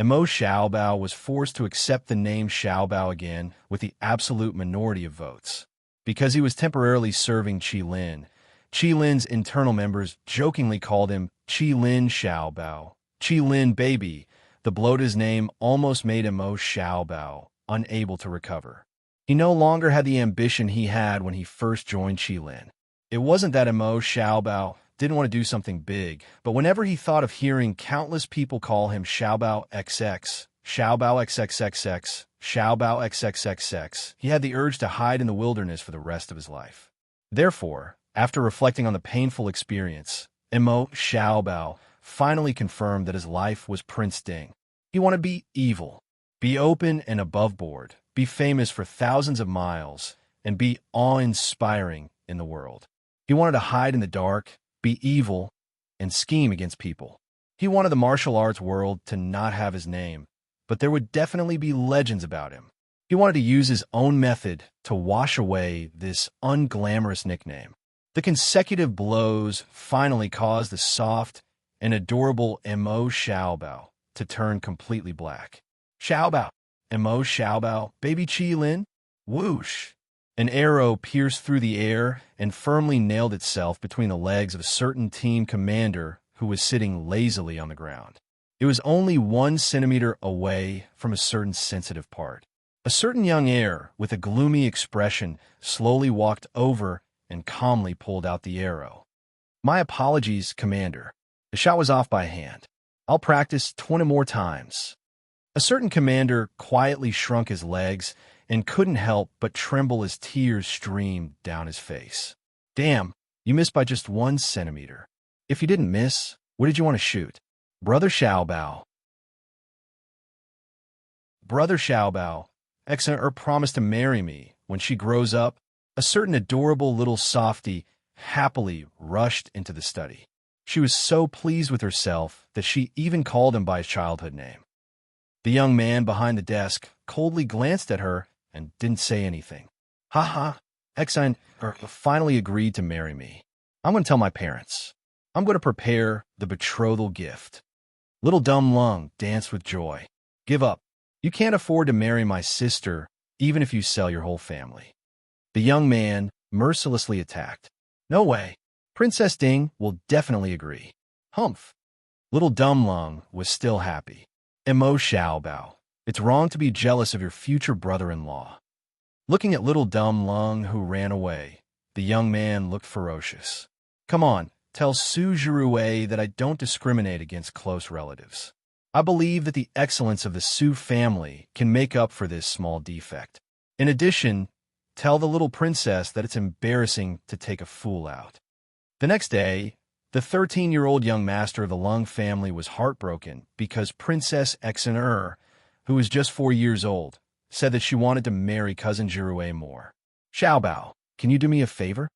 Mo Xiaobao was forced to accept the name Xiaobao again with the absolute minority of votes. Because he was temporarily serving Qilin, Qilin's internal members jokingly called him Qilin Xiaobao, Qilin baby. The blow to his name almost made Mo Xiaobao unable to recover. He no longer had the ambition he had when he first joined Qilin. It wasn't that Mo Xiaobao didn't want to do something big, but whenever he thought of hearing countless people call him Xiaobao XX, Xiaobao XXXX, Xiaobao XXXX, he had the urge to hide in the wilderness for the rest of his life. Therefore, after reflecting on the painful experience, Mo Xiaobao finally confirmed that his life was Prince Ding. He wanted to be evil, be open and above board, be famous for thousands of miles, and be awe-inspiring in the world. He wanted to hide in the dark, be evil, and scheme against people. He wanted the martial arts world to not have his name, but there would definitely be legends about him. He wanted to use his own method to wash away this unglamorous nickname. The consecutive blows finally caused the soft and adorable Mo Xiaobao to turn completely black. Xiaobao, Mo Xiaobao, baby Qilin, whoosh. An arrow pierced through the air and firmly nailed itself between the legs of a certain team commander who was sitting lazily on the ground. It was only 1 centimeter away from a certain sensitive part. A certain young heir with a gloomy expression slowly walked over and calmly pulled out the arrow. My apologies, Commander. The shot was off by a hand. I'll practice 20 more times. A certain commander quietly shrunk his legs and couldn't help but tremble as tears streamed down his face. Damn, you missed by just 1 centimeter. If you didn't miss, what did you want to shoot? Brother Xiaobao. Brother Xiaobao, ex-heir promised to marry me when she grows up. A certain adorable little softy happily rushed into the study. She was so pleased with herself that she even called him by his childhood name. The young man behind the desk coldly glanced at her and didn't say anything. Ha, ex-heir finally agreed to marry me. I'm going to tell my parents. I'm going to prepare the betrothal gift. Little Dumb Lung danced with joy. Give up. You can't afford to marry my sister, even if you sell your whole family. The young man mercilessly attacked. No way. Princess Ding will definitely agree. Humph. Little Dum Lung was still happy. Mo Xiaobao, it's wrong to be jealous of your future brother-in-law. Looking at little Dum Lung who ran away, the young man looked ferocious. Come on, tell Su Zhiruwei that I don't discriminate against close relatives. I believe that the excellence of the Su family can make up for this small defect. In addition, tell the little princess that it's embarrassing to take a fool out. The next day, the 13-year-old young master of the Lung family was heartbroken because Princess Exener, who was just 4 years old, said that she wanted to marry cousin Zhiruwei more. Xiaobao, can you do me a favor?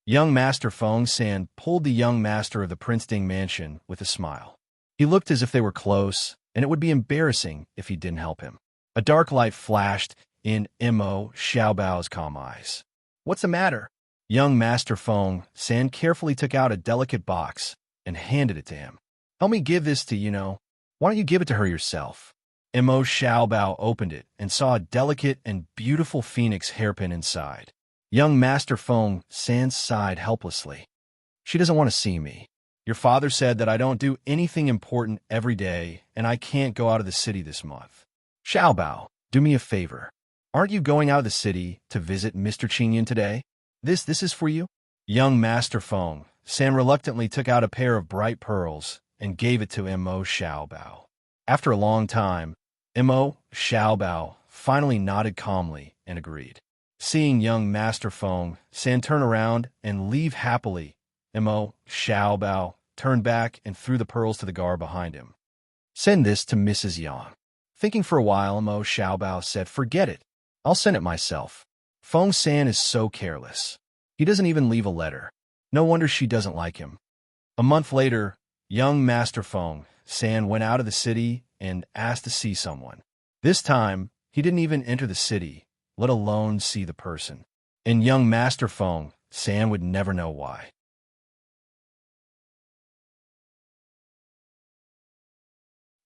Young Master Feng San pulled the young master of the Prince Ding mansion with a smile. He looked as if they were close, and it would be embarrassing if he didn't help him. A dark light flashed in Mo Xiaobao's calm eyes. What's the matter? Young Master Feng San carefully took out a delicate box and handed it to him. Help me give this to. Why don't you give it to her yourself? Mo Xiaobao opened it and saw a delicate and beautiful phoenix hairpin inside. Young Master Feng San sighed helplessly. She doesn't want to see me. Your father said that I don't do anything important every day, and I can't go out of the city this month. Xiaobao, do me a favor. Aren't you going out of the city to visit Mr. Qingyan today? This is for you? Young Master Feng San reluctantly took out a pair of bright pearls and gave it to Mo Xiaobao. After a long time, Mo Xiaobao finally nodded calmly and agreed. Seeing young Master Feng San turn around and leave happily, Mo Xiaobao turned back and threw the pearls to the guard behind him. Send this to Mrs. Yang. Thinking for a while, Mo Xiaobao said, forget it. I'll send it myself. Feng San is so careless. He doesn't even leave a letter. No wonder she doesn't like him. A month later, young Master Feng San went out of the city and asked to see someone. This time, he didn't even enter the city, let alone see the person. And young Master Feng San would never know why.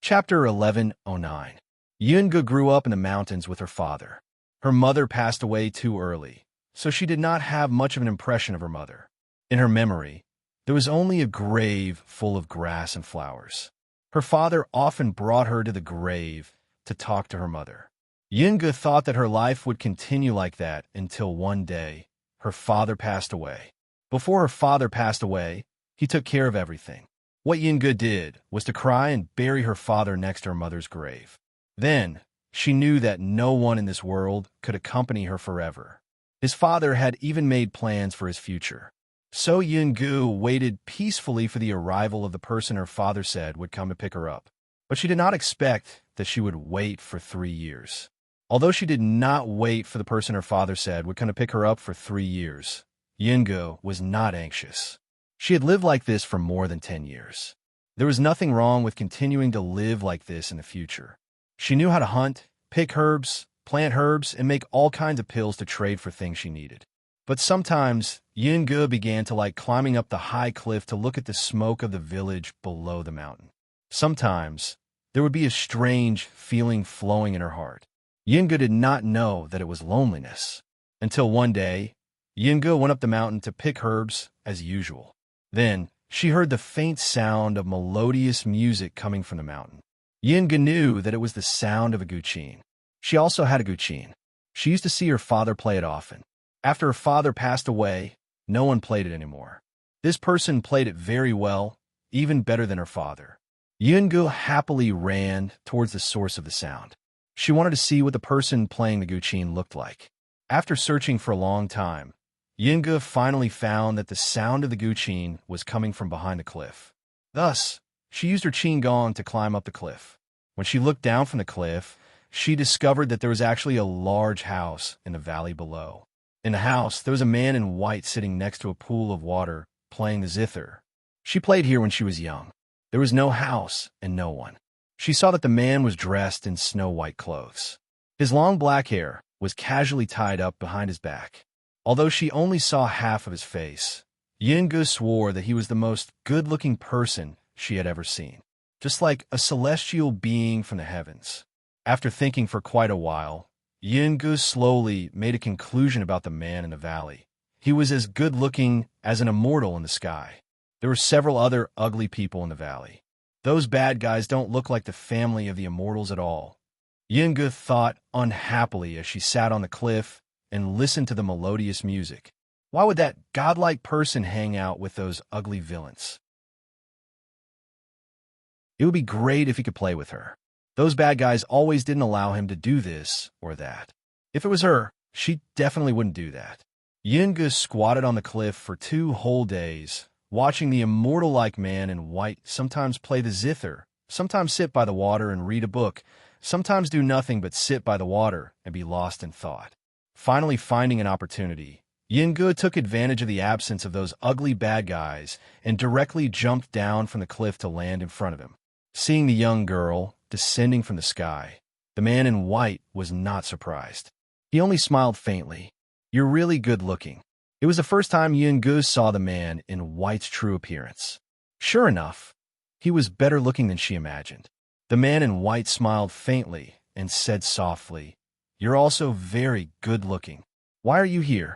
Chapter 1109. Yunge grew up in the mountains with her father. Her mother passed away too early, so she did not have much of an impression of her mother. In her memory, there was only a grave full of grass and flowers. Her father often brought her to the grave to talk to her mother. Yunge thought that her life would continue like that until one day, her father passed away. Before her father passed away, he took care of everything. What Yunge did was to cry and bury her father next to her mother's grave. Then, she knew that no one in this world could accompany her forever. His father had even made plans for his future. So Yunge waited peacefully for the arrival of the person her father said would come to pick her up. But she did not expect that she would wait for 3 years. Although she did not wait for the person her father said would come to pick her up for 3 years, Yunge was not anxious. She had lived like this for more than 10 years. There was nothing wrong with continuing to live like this in the future. She knew how to hunt, pick herbs, plant herbs, and make all kinds of pills to trade for things she needed. But sometimes, Yunge began to like climbing up the high cliff to look at the smoke of the village below the mountain. Sometimes, there would be a strange feeling flowing in her heart. Yunge did not know that it was loneliness. Until one day, Yunge went up the mountain to pick herbs as usual. Then, she heard the faint sound of melodious music coming from the mountain. Yunge knew that it was the sound of a guqin. She also had a guqin. She used to see her father play it often. After her father passed away, no one played it anymore. This person played it very well, even better than her father. Yunge happily ran towards the source of the sound. She wanted to see what the person playing the guqin looked like. After searching for a long time, Yunge finally found that the sound of the guqin was coming from behind the cliff. Thus, she used her qigong to climb up the cliff. When she looked down from the cliff, she discovered that there was actually a large house in the valley below. In the house, there was a man in white sitting next to a pool of water, playing the zither. She played here when she was young. There was no house and no one. She saw that the man was dressed in snow-white clothes. His long black hair was casually tied up behind his back. Although she only saw half of his face, Yunge swore that he was the most good-looking person she had ever seen, just like a celestial being from the heavens. After thinking for quite a while, Yunge slowly made a conclusion about the man in the valley. He was as good-looking as an immortal in the sky. There were several other ugly people in the valley. Those bad guys don't look like the family of the immortals at all. Yinge thought unhappily as she sat on the cliff and listened to the melodious music. Why would that godlike person hang out with those ugly villains? It would be great if he could play with her. Those bad guys always didn't allow him to do this or that. If it was her, she definitely wouldn't do that. Yinge squatted on the cliff for 2 whole days, watching the immortal-like man in white sometimes play the zither, sometimes sit by the water and read a book, sometimes do nothing but sit by the water and be lost in thought. Finally finding an opportunity, Yinge took advantage of the absence of those ugly bad guys and directly jumped down from the cliff to land in front of him. Seeing the young girl descending from the sky, the man in white was not surprised. He only smiled faintly. "You're really good-looking." It was the first time Yinge saw the man in white's true appearance. Sure enough, he was better looking than she imagined. The man in white smiled faintly and said softly, "You're also very good-looking. Why are you here?"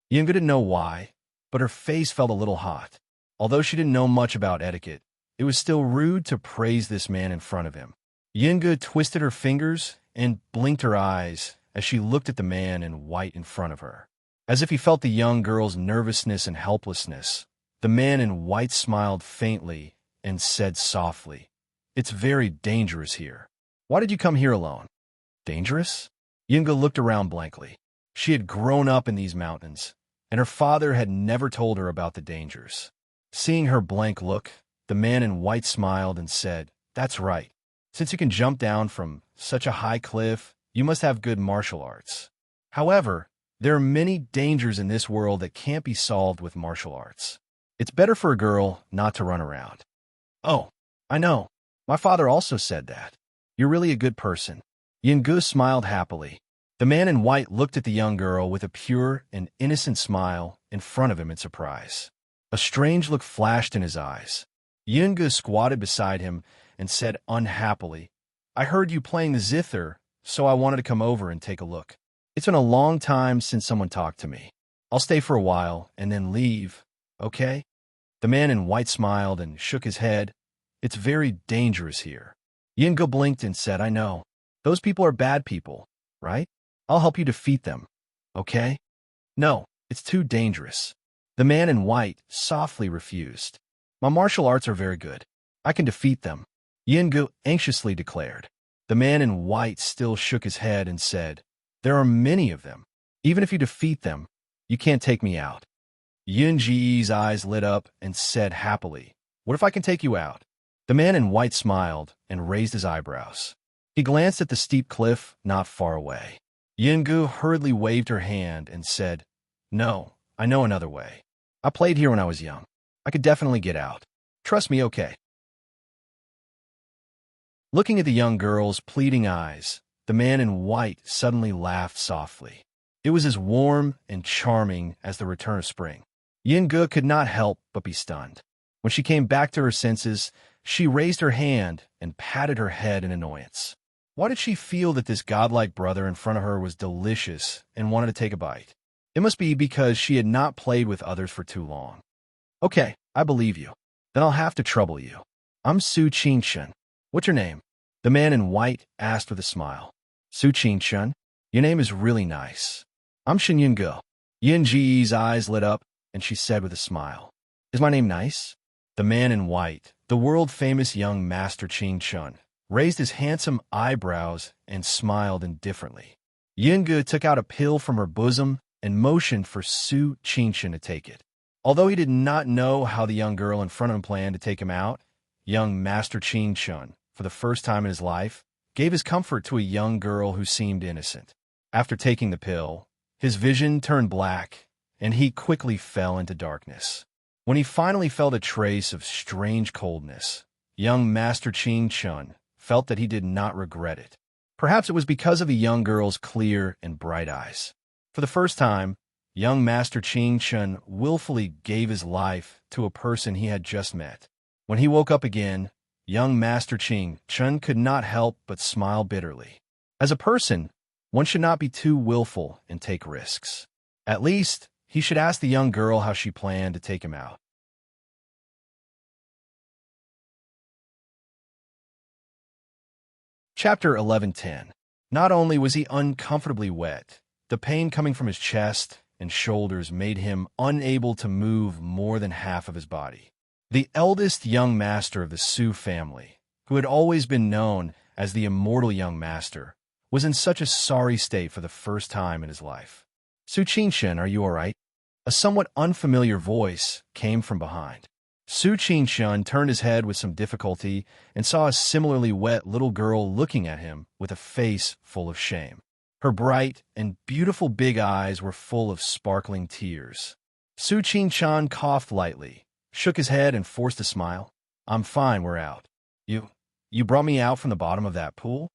Yinge didn't know why, but her face felt a little hot. Although she didn't know much about etiquette, it was still rude to praise this man in front of him. Yinge twisted her fingers and blinked her eyes as she looked at the man in white in front of her. As if he felt the young girl's nervousness and helplessness, the man in white smiled faintly and said softly, "It's very dangerous here. Why did you come here alone?" Dangerous? Yinge looked around blankly. She had grown up in these mountains, and her father had never told her about the dangers. Seeing her blank look, the man in white smiled and said, "That's right. Since you can jump down from such a high cliff, you must have good martial arts. However, there are many dangers in this world that can't be solved with martial arts. It's better for a girl not to run around." "Oh, I know. My father also said that. You're really a good person." Yinge smiled happily. The man in white looked at the young girl with a pure and innocent smile in front of him in surprise. A strange look flashed in his eyes. Yinge squatted beside him and said unhappily, "I heard you playing the zither, so I wanted to come over and take a look. It's been a long time since someone talked to me. I'll stay for a while and then leave, okay?" The man in white smiled and shook his head. "It's very dangerous here." Yinge blinked and said, "I know. Those people are bad people, right? I'll help you defeat them, okay?" "No, it's too dangerous." The man in white softly refused. "My martial arts are very good. I can defeat them," Yinge anxiously declared. The man in white still shook his head and said, "There are many of them. Even if you defeat them, you can't take me out." Yinge's eyes lit up and said happily, "What if I can take you out?" The man in white smiled and raised his eyebrows. He glanced at the steep cliff not far away. Yinge hurriedly waved her hand and said, "No, I know another way. I played here when I was young. I could definitely get out. Trust me, okay?" Looking at the young girl's pleading eyes, the man in white suddenly laughed softly. It was as warm and charming as the return of spring. Yinge could not help but be stunned. When she came back to her senses, she raised her hand and patted her head in annoyance. Why did she feel that this godlike brother in front of her was delicious and wanted to take a bite? It must be because she had not played with others for too long. "Okay, I believe you. Then I'll have to trouble you. I'm Su Qingshun. What's your name?" The man in white asked with a smile. "Su Qingshun, your name is really nice. I'm Shen Yinge." Yinge's eyes lit up, and she said with a smile, "Is my name nice?" The man in white, the world-famous young master Qingshun, raised his handsome eyebrows and smiled indifferently. Yinge took out a pill from her bosom and motioned for Su Qingshun to take it. Although he did not know how the young girl in front of him planned to take him out, young Master Qingshun, for the first time in his life, gave his comfort to a young girl who seemed innocent. After taking the pill, his vision turned black, and he quickly fell into darkness. When he finally felt a trace of strange coldness, young Master Qingshun felt that he did not regret it. Perhaps it was because of the young girl's clear and bright eyes. For the first time, young Master Qingshun willfully gave his life to a person he had just met. When he woke up again, young Master Qingshun could not help but smile bitterly. As a person, one should not be too willful and take risks. At least, he should ask the young girl how she planned to take him out. Chapter 11:10. Not only was he uncomfortably wet, the pain coming from his chest and shoulders made him unable to move more than half of his body. The eldest young master of the Sioux family, who had always been known as the immortal young master, was in such a sorry state for the first time in his life. "Su Qingshan, are you all right?" A somewhat unfamiliar voice came from behind. Su Qingshan turned his head with some difficulty and saw a similarly wet little girl looking at him with a face full of shame. Her bright and beautiful big eyes were full of sparkling tears. Su Qingshan coughed lightly, shook his head, and forced a smile. "I'm fine, we're out. You brought me out from the bottom of that pool?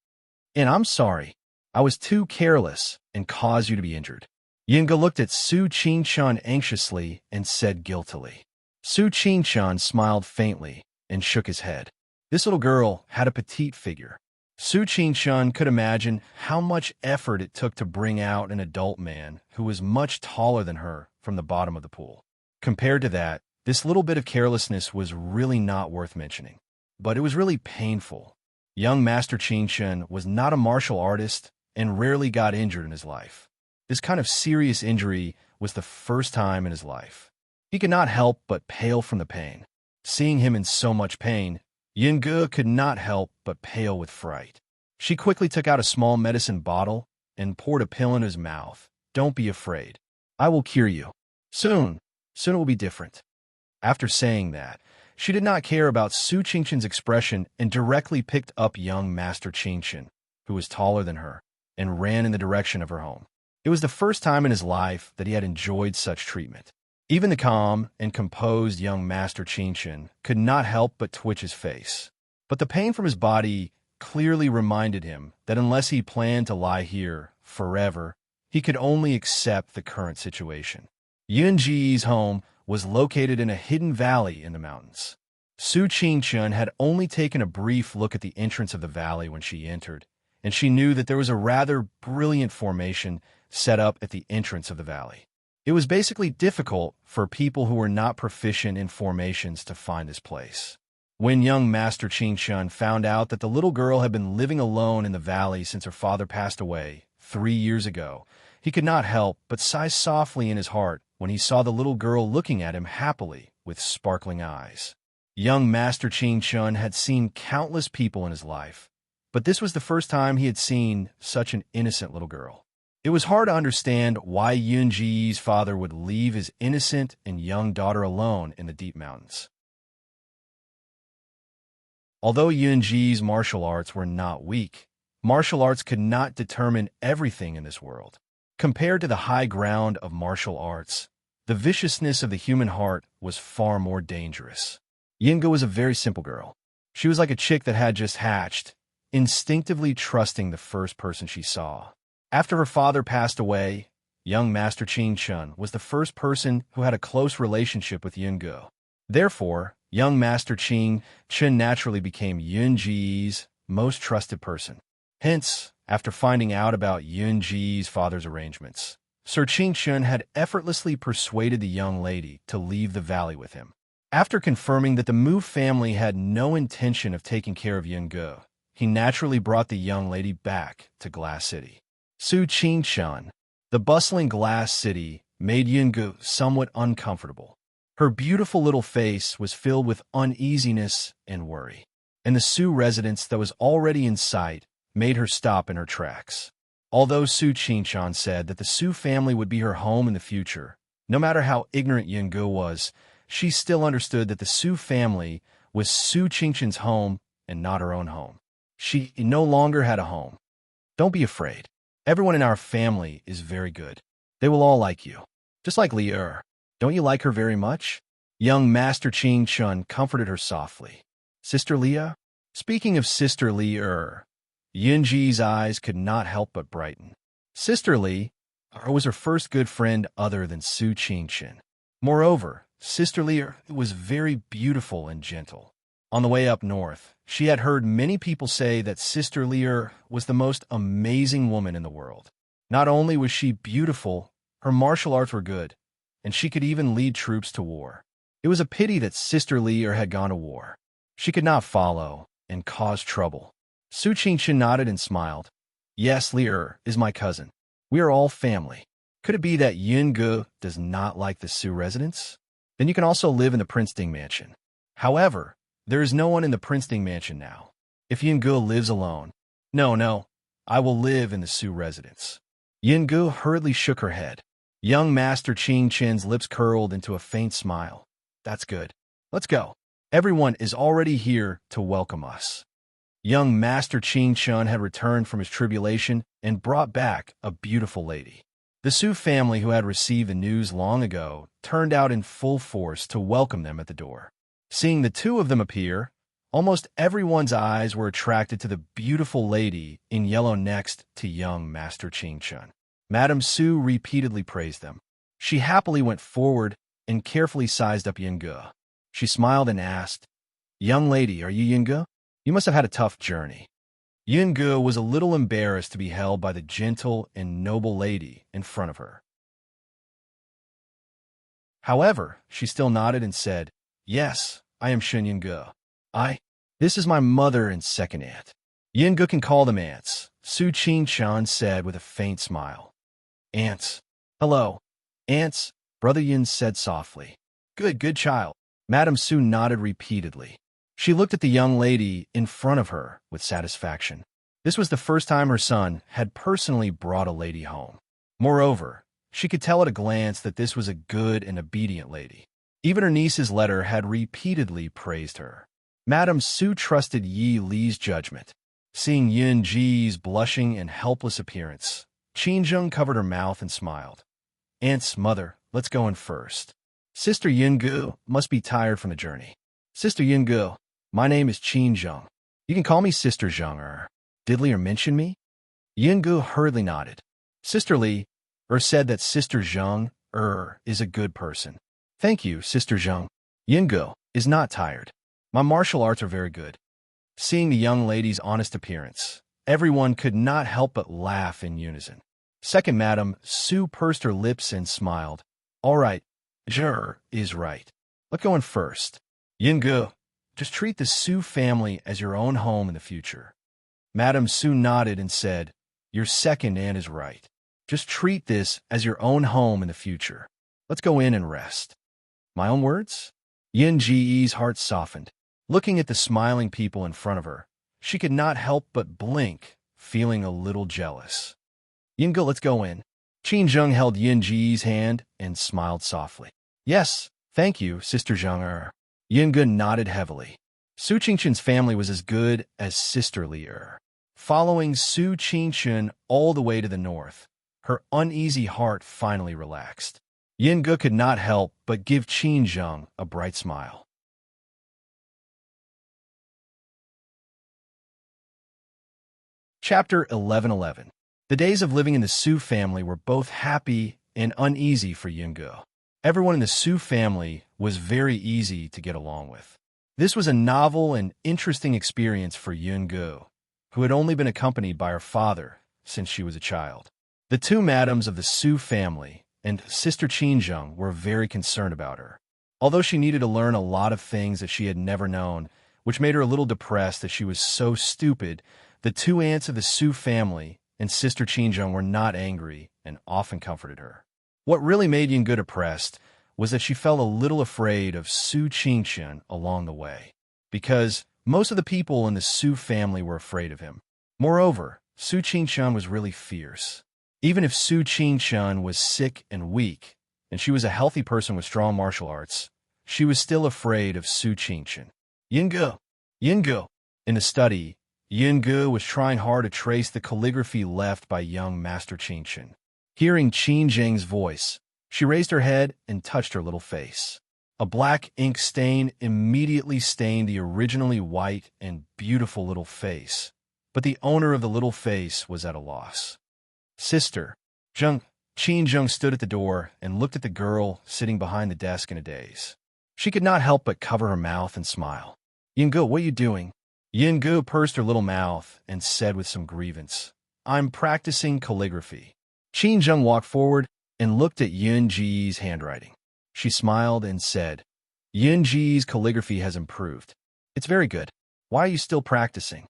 And I'm sorry. I was too careless and caused you to be injured." Yinga looked at Su Qingshan anxiously and said guiltily. Su Qingshan smiled faintly and shook his head. This little girl had a petite figure. Su Qingshan could imagine how much effort it took to bring out an adult man who was much taller than her from the bottom of the pool. Compared to that, this little bit of carelessness was really not worth mentioning. But it was really painful. Young Master Qingshan was not a martial artist and rarely got injured in his life. This kind of serious injury was the first time in his life. He could not help but pale from the pain. Seeing him in so much pain, Yinge could not help but pale with fright. She quickly took out a small medicine bottle and poured a pill in his mouth. "Don't be afraid. I will cure you. Soon it will be different." After saying that, she did not care about Su Qingshan's expression and directly picked up young Master Qingshan, who was taller than her, and ran in the direction of her home. It was the first time in his life that he had enjoyed such treatment. Even the calm and composed young Master Qingshan could not help but twitch his face. But the pain from his body clearly reminded him that unless he planned to lie here forever, he could only accept the current situation. Yunji's home was located in a hidden valley in the mountains. Su Qingshan had only taken a brief look at the entrance of the valley when she entered, and she knew that there was a rather brilliant formation set up at the entrance of the valley. It was basically difficult for people who were not proficient in formations to find this place. When young Master Qingshan found out that the little girl had been living alone in the valley since her father passed away 3 years ago, he could not help but sigh softly in his heart when he saw the little girl looking at him happily with sparkling eyes. Young Master Qingshan had seen countless people in his life, but this was the first time he had seen such an innocent little girl. It was hard to understand why Yunji's father would leave his innocent and young daughter alone in the deep mountains. Although Yunji's martial arts were not weak, martial arts could not determine everything in this world. Compared to the high ground of martial arts, the viciousness of the human heart was far more dangerous. Yinga was a very simple girl. She was like a chick that had just hatched, instinctively trusting the first person she saw. After her father passed away, young Master Qingshan was the first person who had a close relationship with Yunge. Therefore, young Master Qingshan naturally became Yunji's most trusted person. Hence, after finding out about Yunji's father's arrangements, Sir Qingshan had effortlessly persuaded the young lady to leave the valley with him. After confirming that the Mu family had no intention of taking care of Yunge, he naturally brought the young lady back to Glass City. Su Qingshan, the bustling Glass City, made Yunge somewhat uncomfortable. Her beautiful little face was filled with uneasiness and worry, and the Sioux residence that was already in sight made her stop in her tracks. Although Su Qingshan said that the Sioux family would be her home in the future, no matter how ignorant Yunge was, she still understood that the Sioux family was Su Qingshan's home and not her own home. She no longer had a home. "Don't be afraid. Everyone in our family is very good. They will all like you. Just like Li Er. Don't you like her very much?" Young Master Qingshan comforted her softly. "Sister Leah?" Speaking of Sister Li Er, Yunji's eyes could not help but brighten. Sister Li was her first good friend other than Su Qingshan. Moreover, Sister Li was very beautiful and gentle. On the way up north, she had heard many people say that Sister Li was the most amazing woman in the world. Not only was she beautiful, her martial arts were good, and she could even lead troops to war. It was a pity that Sister Li had gone to war. She could not follow and cause trouble. Su Qingchen nodded and smiled. Yes, Li is my cousin. We are all family. Could it be that Yunge does not like the Su residence? Then you can also live in the Princeton mansion. However, there is no one in the Princeton mansion now. If Yunge lives alone, no, I will live in the Su residence. Yunge hurriedly shook her head. Young Master Qingchen's lips curled into a faint smile. That's good. Let's go. Everyone is already here to welcome us. Young Master Qingchen had returned from his tribulation and brought back a beautiful lady. The Su family, who had received the news long ago, turned out in full force to welcome them at the door. Seeing the two of them appear, almost everyone's eyes were attracted to the beautiful lady in yellow next to young Master Qingchen. Madame Su repeatedly praised them. She happily went forward and carefully sized up Yunge. She smiled and asked, Young lady, are you Yunge? You must have had a tough journey. Yunge was a little embarrassed to be held by the gentle and noble lady in front of her. However, she still nodded and said, Yes, I am Shen Yunge. This is my mother and second aunt. Yunge can call them aunts, Su Qingchen said with a faint smile. Aunts. Hello. Aunts, Brother Yin said softly. Good child. Madame Su nodded repeatedly. She looked at the young lady in front of her with satisfaction. This was the first time her son had personally brought a lady home. Moreover, she could tell at a glance that this was a good and obedient lady. Even her niece's letter had repeatedly praised her. Madame Su trusted Yi Li's judgment. Seeing Yun Ji's blushing and helpless appearance, Qingzheng covered her mouth and smiled. Aunt's mother, let's go in first. Sister Yunge must be tired from the journey. Sister Yunge, my name is Qingzheng. You can call me Sister Zheng. Did Li mention me? Yunge hurriedly nodded. Sister Li said that Sister Zheng is a good person. Thank you, Sister Zheng. Yunge is not tired. My martial arts are very good. Seeing the young lady's honest appearance, everyone could not help but laugh in unison. Second Madame Su pursed her lips and smiled. All right, is right. Let's go in first. Yunge, just treat the Su family as your own home in the future. Madame Su nodded and said, Your second aunt is right. Just treat this as your own home in the future. Let's go in and rest. My own words? Yin Ji's heart softened. Looking at the smiling people in front of her, she could not help but blink, feeling a little jealous. Yunge, let's go in. Qingzheng held Yin Ji's hand and smiled softly. Yes, thank you, Sister Zheng. Yunge nodded heavily. Su Qingchen's family was as good as Sister Li. Following Su Qingchen all the way to the north, her uneasy heart finally relaxed. Yunge could not help but give Qingzheng a bright smile. Chapter 11:11. The days of living in the Su family were both happy and uneasy for Yunge. Everyone in the Su family was very easy to get along with. This was a novel and interesting experience for Yunge, who had only been accompanied by her father since she was a child. The two madams of the Su family and Sister Qingzheng were very concerned about her. Although she needed to learn a lot of things that she had never known, which made her a little depressed that she was so stupid, the two aunts of the Su family and Sister Qingzheng were not angry and often comforted her. What really made Yunge depressed was that she felt a little afraid of Su Qingchen along the way, because most of the people in the Su family were afraid of him. Moreover, Su Qingchen was really fierce. Even if Su Qingchen was sick and weak, and she was a healthy person with strong martial arts, she was still afraid of Su Qingchen. Yunge. In the study, Yunge was trying hard to trace the calligraphy left by young Master Qingchen. Hearing Qingzheng's voice, she raised her head and touched her little face. A black ink stain immediately stained the originally white and beautiful little face, but the owner of the little face was at a loss. Sister Zheng. Qingzheng stood at the door and looked at the girl sitting behind the desk in a daze. She could not help but cover her mouth and smile. Yunge, what are you doing? Yunge pursed her little mouth and said with some grievance, I'm practicing calligraphy. Qingzheng walked forward and looked at Yun Ji's handwriting. She smiled and said, Yun Ji's calligraphy has improved. It's very good. Why are you still practicing?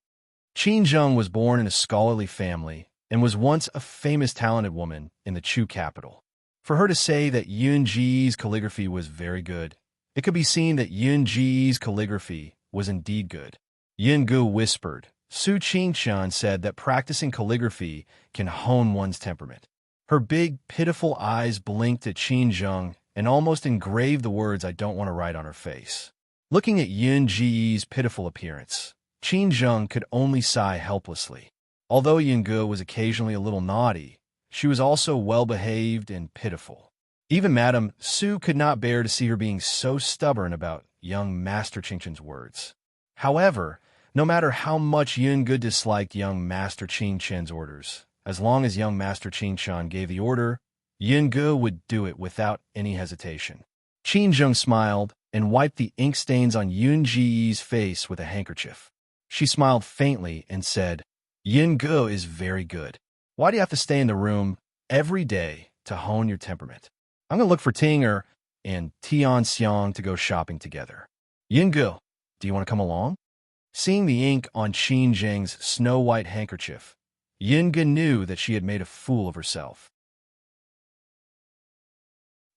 Qin Zheng was born in a scholarly family and was once a famous talented woman in the Chu capital. For her to say that Yun Ji's calligraphy was very good, it could be seen that Yun Ji's calligraphy was indeed good. Yin Gu whispered. Su Qingqian said that practicing calligraphy can hone one's temperament. Her big, pitiful eyes blinked at Qin Zheng and almost engraved the words I don't want to write on her face. Looking at Yun Ji's pitiful appearance, Qin Zheng could only sigh helplessly. Although Yin Gu was occasionally a little naughty, she was also well-behaved and pitiful. Even Madame Su could not bear to see her being so stubborn about young Master Qingqian's words. However, no matter how much Yun Gu disliked young Master Qingqian's orders, as long as young Master Qingqian gave the order, Yun Gu would do it without any hesitation. Qin Zheng smiled and wiped the ink stains on Yun Ji's face with a handkerchief. She smiled faintly and said, Yin Gu is very good. Why do you have to stay in the room every day to hone your temperament? I'm going to look for Tinger and Tian Xiang to go shopping together. Yin Gu, do you want to come along? Seeing the ink on Qin Zheng's snow-white handkerchief, Yin Gu knew that she had made a fool of herself.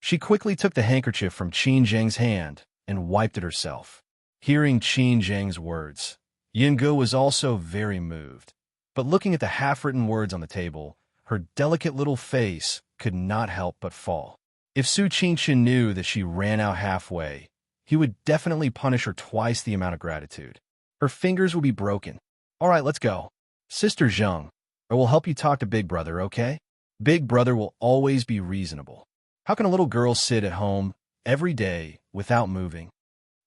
She quickly took the handkerchief from Qin Zheng's hand and wiped it herself. Hearing Qin Zheng's words, Yin Gu was also very moved. But looking at the half-written words on the table, her delicate little face could not help but fall. If Su Qingqian knew that she ran out halfway, he would definitely punish her twice the amount of gratitude. Her fingers would be broken. All right, let's go. Sister Zheng, I will help you talk to Big Brother, okay? Big Brother will always be reasonable. How can a little girl sit at home every day without moving?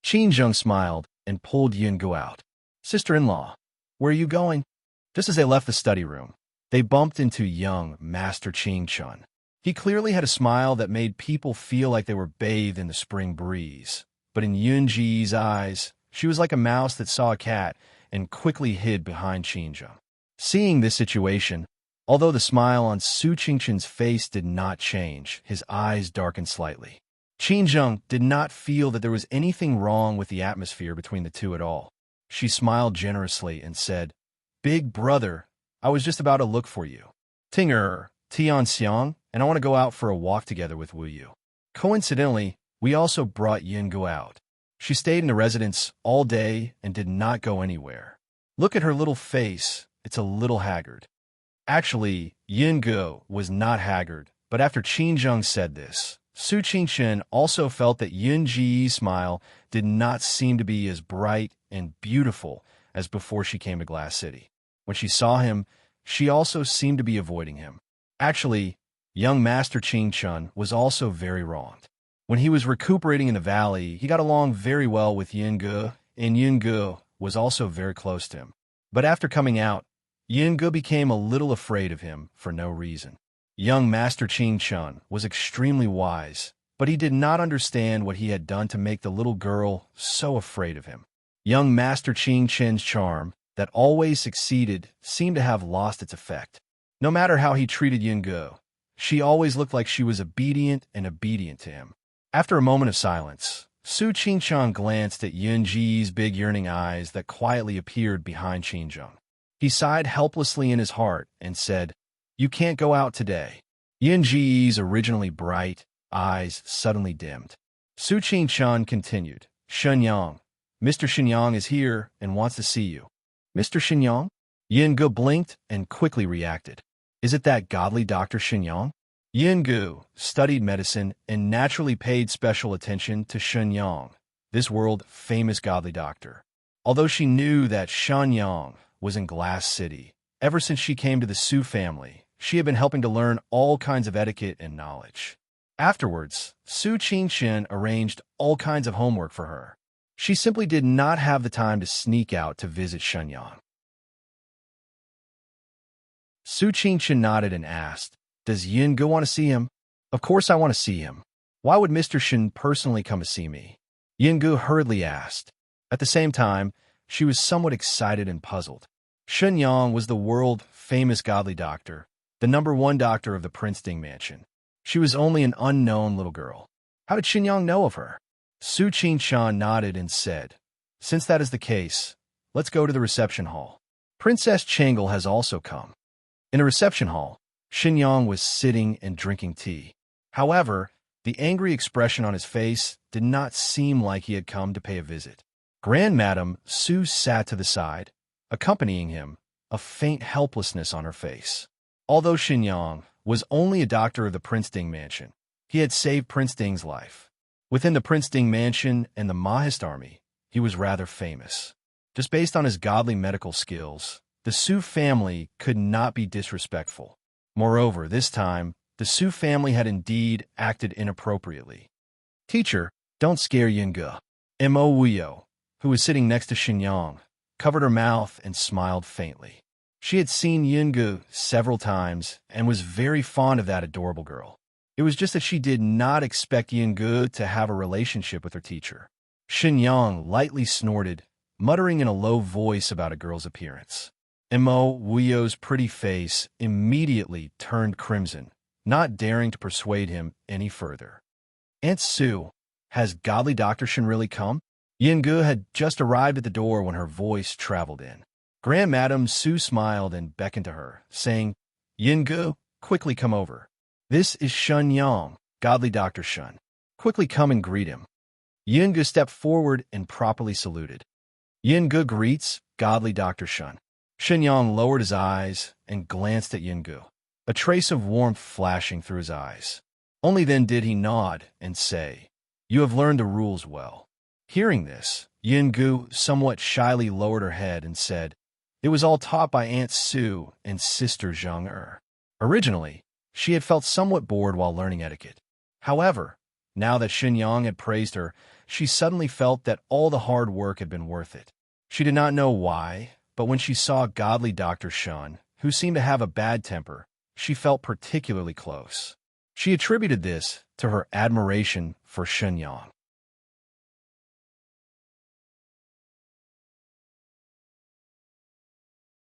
Qin Zheng smiled and pulled Yin Gu out. Sister-in-law, where are you going? Just as they left the study room, they bumped into young Master Qingqian. He clearly had a smile that made people feel like they were bathed in the spring breeze. But in Yun Ji's eyes, she was like a mouse that saw a cat and quickly hid behind Qin Zheng. Seeing this situation, although the smile on Su Qingqian's face did not change, his eyes darkened slightly. Qin Zheng did not feel that there was anything wrong with the atmosphere between the two at all. She smiled generously and said, Big Brother, I was just about to look for you. Tinger, Tian Xiang, and I want to go out for a walk together with Wu Yu. Coincidentally, we also brought Yin Gu out. She stayed in the residence all day and did not go anywhere. Look at her little face. It's a little haggard. Actually, Yin Gu was not haggard, but after Qin Zheng said this, Su Qingqian also felt that Yun Ji's smile did not seem to be as bright and beautiful as before she came to Glass City. When she saw him, she also seemed to be avoiding him. Actually, young Master Qingqian was also very wronged. When he was recuperating in the valley, he got along very well with Yin Gu, and Yin Gu was also very close to him. But after coming out, Yin Gu became a little afraid of him for no reason. Young Master Qingqian was extremely wise, but he did not understand what he had done to make the little girl so afraid of him. Young Master Qingqian's charm, that always succeeded, seemed to have lost its effect. No matter how he treated Yin Gu, she always looked like she was obedient to him. After a moment of silence, Su Qingqian glanced at Yun Ji's big yearning eyes that quietly appeared behind Qin Zheng. He sighed helplessly in his heart and said, You can't go out today. Yun Ji's originally bright eyes suddenly dimmed. Su Qingqian continued, Shenyang, Mr. Shenyang is here and wants to see you. Mr. Shenyang? Yin Gu blinked and quickly reacted. Is it that godly Dr. Shenyang? Yin Gu studied medicine and naturally paid special attention to Shenyang, this world-famous godly doctor. Although she knew that Shenyang was in Glass City, ever since she came to the Su family, she had been helping to learn all kinds of etiquette and knowledge. Afterwards, Su Qingqian arranged all kinds of homework for her. She simply did not have the time to sneak out to visit Shenyang. Su Qingqian nodded and asked, Does Yin Gu want to see him? Of course I want to see him. Why would Mr. Shen personally come to see me? Yin Gu hurriedly asked. At the same time, she was somewhat excited and puzzled. Shenyang was the world-famous godly doctor, the #1 doctor of the Prince Ding mansion. She was only an unknown little girl. How did Xinyang know of her? Su Qingshan nodded and said, "Since that is the case, let's go to the reception hall. Princess Changle has also come." In a reception hall, Xinyang was sitting and drinking tea. However, the angry expression on his face did not seem like he had come to pay a visit. Grand Madame Su sat to the side, accompanying him, a faint helplessness on her face. Although Xinyang was only a doctor of the Prince Ding mansion, he had saved Prince Ding's life. Within the Prince Ding mansion and the Mahist army, he was rather famous. Just based on his godly medical skills, the Su family could not be disrespectful. Moreover, this time, the Su family had indeed acted inappropriately. "Teacher, don't scare Yinge." Mo Wuyo, who was sitting next to Xinyang, covered her mouth and smiled faintly. She had seen Yinge several times and was very fond of that adorable girl. It was just that she did not expect Yinge to have a relationship with her teacher. Xinyang lightly snorted, muttering in a low voice about a girl's appearance. Mo Wuyo's pretty face immediately turned crimson, not daring to persuade him any further. "Aunt Su, has godly Dr. Shen really come?" Yinge had just arrived at the door when her voice traveled in. Grand Madame Su smiled and beckoned to her, saying, "Yinge, quickly come over. This is Shun Yang, godly Dr. Shun. Quickly come and greet him." Yinge stepped forward and properly saluted. "Yinge greets godly Dr. Shun." Xinyang lowered his eyes and glanced at Yinge, a trace of warmth flashing through his eyes. Only then did he nod and say, "You have learned the rules well." Hearing this, Yinge somewhat shyly lowered her head and said, "It was all taught by Aunt Su and Sister Zhang. Originally, she had felt somewhat bored while learning etiquette. However, now that Xinyang had praised her, she suddenly felt that all the hard work had been worth it. She did not know why, but when she saw godly Dr. Shun, who seemed to have a bad temper, she felt particularly close. She attributed this to her admiration for Xinyang.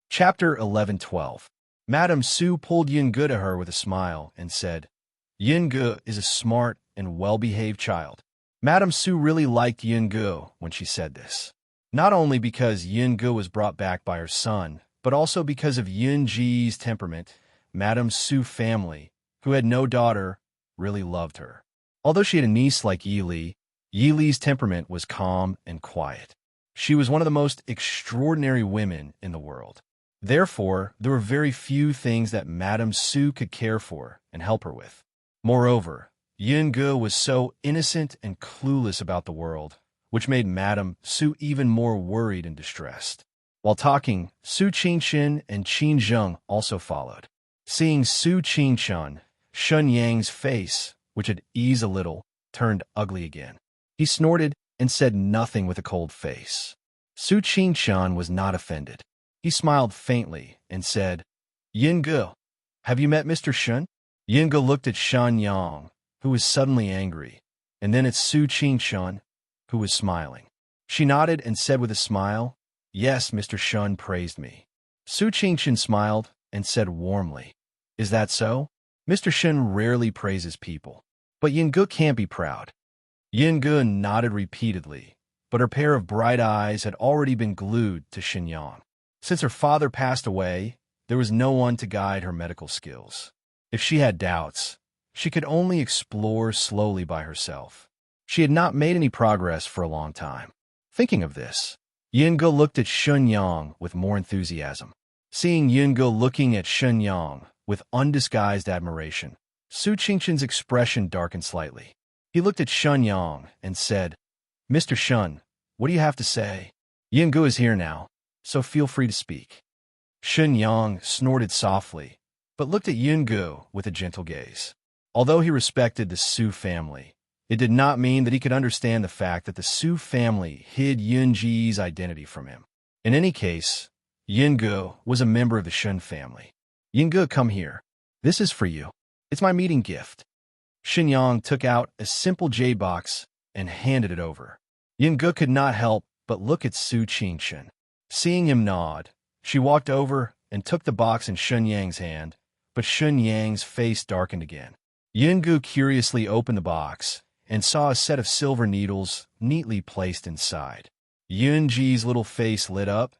Chapter 11-12. Madame Su pulled Yinge to her with a smile and said, "Yinge is a smart and well-behaved child." Madame Su really liked Yinge when she said this. Not only because Yinge was brought back by her son, but also because of Yunji's temperament. Madame Su family, who had no daughter, really loved her. Although she had a niece like Yi Li's temperament was calm and quiet. She was one of the most extraordinary women in the world. Therefore, there were very few things that Madame Su could care for and help her with. Moreover, Yinge was so innocent and clueless about the world, which made Madame Su even more worried and distressed. While talking, Su Qingshan and Qin Zheng also followed. Seeing Su Qingshan, Shun Yang's face, which had eased a little, turned ugly again. He snorted and said nothing with a cold face. Su Qingshan was not offended. He smiled faintly and said, "Yinge, have you met Mr. Shun?" Yinge looked at Shun Yang, who was suddenly angry, and then at Su Qingshan, who was smiling. She nodded and said with a smile, "Yes, Mr. Shun praised me." Su Qingshan smiled and said warmly, "Is that so? Mr. Shun rarely praises people, but Yinge can't be proud." Yinge nodded repeatedly, but her pair of bright eyes had already been glued to Xinyang. Since her father passed away, there was no one to guide her medical skills. If she had doubts, she could only explore slowly by herself. She had not made any progress for a long time. Thinking of this, Yinge looked at Xinyang with more enthusiasm. Seeing Yinge looking at Xinyang with undisguised admiration, Su Qingshan's expression darkened slightly. He looked at Xinyang and said, "Mr. Shun, what do you have to say? Yinge is here now, so feel free to speak." Xinyang snorted softly, but looked at Yinge with a gentle gaze. Although he respected the Su family, it did not mean that he could understand the fact that the Su family hid Yunji's identity from him. In any case, Yinge was a member of the Shun family. "Yinge, come here. This is for you. It's my meeting gift." Xinyang took out a simple jade box and handed it over. Yinge could not help but look at Su Qingshan. Seeing him nod, she walked over and took the box in Shun Yang's hand, but Shun Yang's face darkened again. Yungu curiously opened the box and saw a set of silver needles neatly placed inside. Yunji's little face lit up,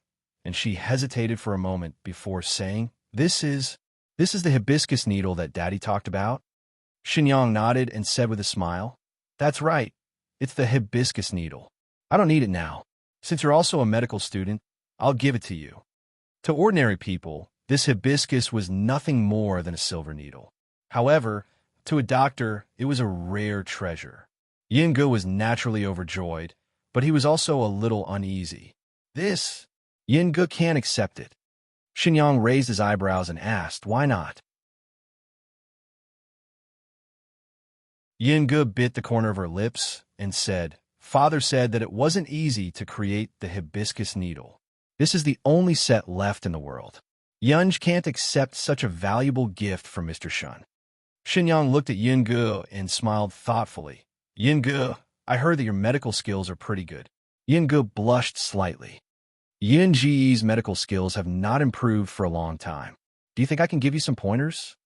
and she hesitated for a moment before saying, This is the hibiscus needle that Daddy talked about? Xinyang nodded and said with a smile, That's right. It's the hibiscus needle. I don't need it now. Since you're also a medical student, I'll give it to you. To ordinary people, this hibiscus was nothing more than a silver needle. However, to a doctor, it was a rare treasure. Yungu was naturally overjoyed, but he was also a little uneasy. Yungu can't accept it. Xinyang raised his eyebrows and asked, Why not? Yungu bit the corner of her lips and said, Father said that it wasn't easy to create the hibiscus needle. This is the only set left in the world. Yunj can't accept such a valuable gift from Mr. Shun. Xinyang looked at Yungu and smiled thoughtfully. Yungu, I heard that your medical skills are pretty good. Yungu blushed slightly. Yunji's medical skills have not improved for a long time. Do you think I can give you some pointers?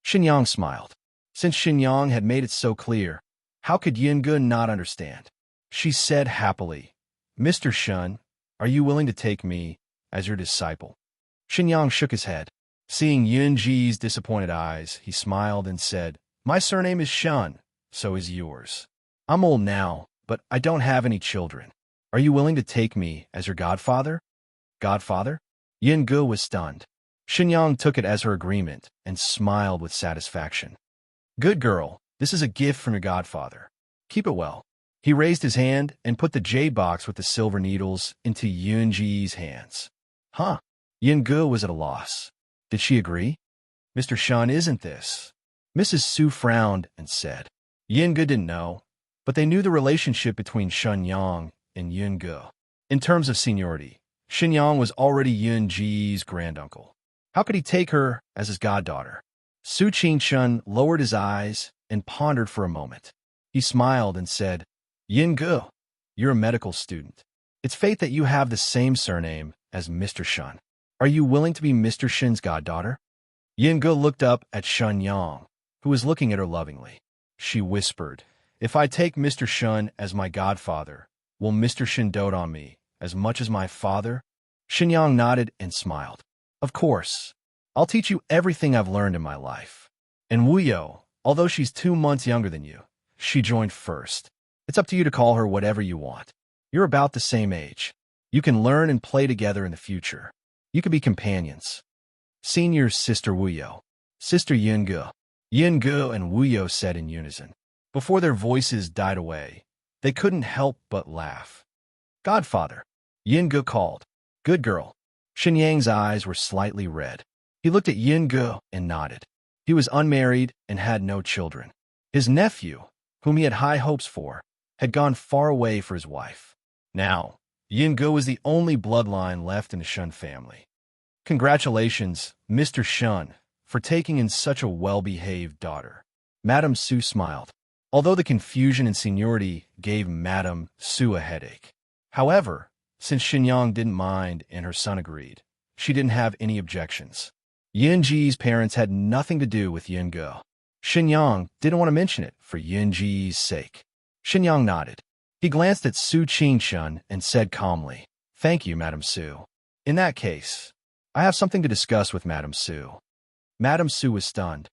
Xinyang smiled. Since Xinyang had made it so clear, how could Yungu not understand? She said happily, Mr. Shun, are you willing to take me as your disciple? Xinyang shook his head. Seeing Yunji's disappointed eyes, he smiled and said, My surname is Shun, so is yours. I'm old now, but I don't have any children. Are you willing to take me as your godfather? Godfather? Yungu was stunned. Xinyang took it as her agreement and smiled with satisfaction. Good girl, this is a gift from your godfather. Keep it well. He raised his hand and put the jade box with the silver needles into Yunji's hands. Huh? Yungu was at a loss. Did she agree? Mr. Shun, isn't this? Mrs. Su frowned and said. Yungu didn't know, but they knew the relationship between Xinyang and Yungu. In terms of seniority, Xinyang was already Yunji's granduncle. How could he take her as his goddaughter? Su Qingshun lowered his eyes and pondered for a moment. He smiled and said, Yungu, you're a medical student. It's fate that you have the same surname as Mr. Shun. Are you willing to be Mr. Shun's goddaughter? Yungu looked up at Xinyang, who was looking at her lovingly. She whispered, If I take Mr. Shun as my godfather, will Mr. Shun dote on me as much as my father? Xinyang nodded and smiled. Of course. I'll teach you everything I've learned in my life. And Wuyo, although she's 2 months younger than you, she joined first. It's up to you to call her whatever you want. You're about the same age. You can learn and play together in the future. You could be companions. Senior Sister Wuyo. Sister Yungu. Yungu and Wuyo said in unison. Before their voices died away, they couldn't help but laugh. Godfather. Yungu called. Good girl. Xinyang's eyes were slightly red. He looked at Yungu and nodded. He was unmarried and had no children. His nephew, whom he had high hopes for, had gone far away for his wife. Now, Yungu was the only bloodline left in the Shun family. Congratulations, Mr. Shun, for taking in such a well-behaved daughter. Madame Su smiled, although the confusion in seniority gave Madame Su a headache. However, since Xinyang didn't mind and her son agreed, she didn't have any objections. Yunji's parents had nothing to do with Yungu. Xinyang didn't want to mention it for Yunji's sake. Xinyang nodded. He glanced at Su Qingshun and said calmly, Thank you, Madame Su. In that case, I have something to discuss with Madame Su. Madame Su was stunned.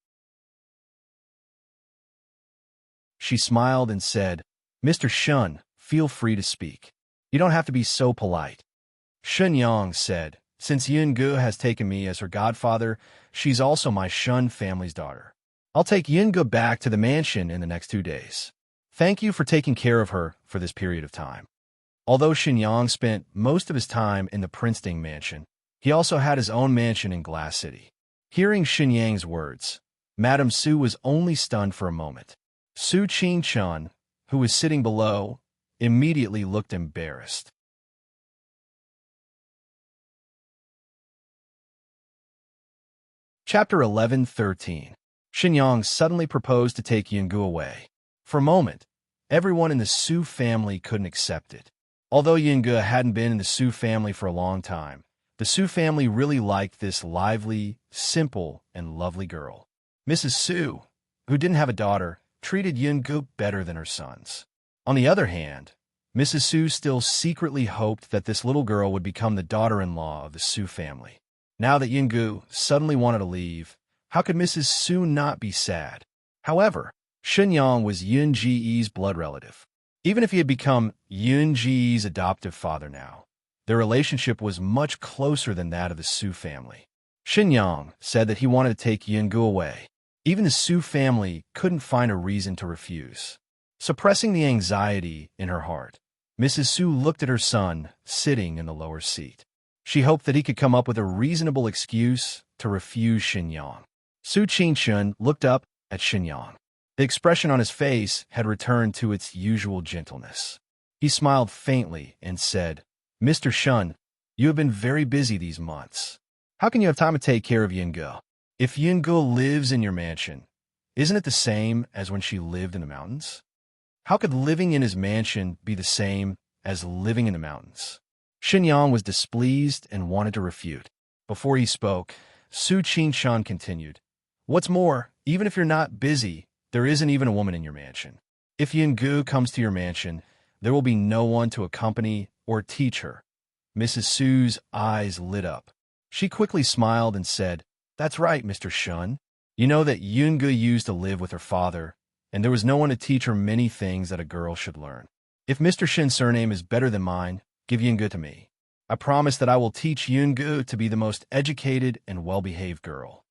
She smiled and said, Mr. Shun, feel free to speak. You don't have to be so polite. Xinyang said, Since Yungu has taken me as her godfather, she's also my Shun family's daughter. I'll take Yungu back to the mansion in the next 2 days. Thank you for taking care of her for this period of time. Although Xinyang spent most of his time in the Princeton mansion, he also had his own mansion in Glass City. Hearing Xinyang's words, Madame Su was only stunned for a moment. Su Qingchun, who was sitting below, immediately looked embarrassed. Chapter 11:13. Xinyang suddenly proposed to take Yungu away. For a moment, everyone in the Su family couldn't accept it. Although Yungu hadn't been in the Su family for a long time, the Su family really liked this lively, simple, and lovely girl. Mrs. Su, who didn't have a daughter, treated Yungu better than her sons. On the other hand, Mrs. Su still secretly hoped that this little girl would become the daughter-in-law of the Su family. Now that Yungu suddenly wanted to leave, how could Mrs. Su not be sad? However, Shenyang was Yun Ji's blood relative. Even if he had become Yun Ji's adoptive father now, their relationship was much closer than that of the Su family. Shenyang said that he wanted to take Yungu away. Even the Su family couldn't find a reason to refuse. Suppressing the anxiety in her heart, Mrs. Su looked at her son sitting in the lower seat. She hoped that he could come up with a reasonable excuse to refuse Shenyang. Su Qingshun looked up at Shenyang. The expression on his face had returned to its usual gentleness. He smiled faintly and said, "Mr. Shun, you have been very busy these months. How can you have time to take care of Yungu? If Yungu lives in your mansion, isn't it the same as when she lived in the mountains? How could living in his mansion be the same as living in the mountains?" Shenyang was displeased and wanted to refute. Before he spoke, Su Qingshan continued, "What's more, even if you're not busy, there isn't even a woman in your mansion. If Yungu comes to your mansion, there will be no one to accompany or teach her." Mrs. Su's eyes lit up. She quickly smiled and said, "That's right, Mr. Shun. You know that Yungu used to live with her father, and there was no one to teach her many things that a girl should learn. If Mr. Shin's surname is better than mine, give Yungu to me. I promise that I will teach Yungu to be the most educated and well-behaved girl."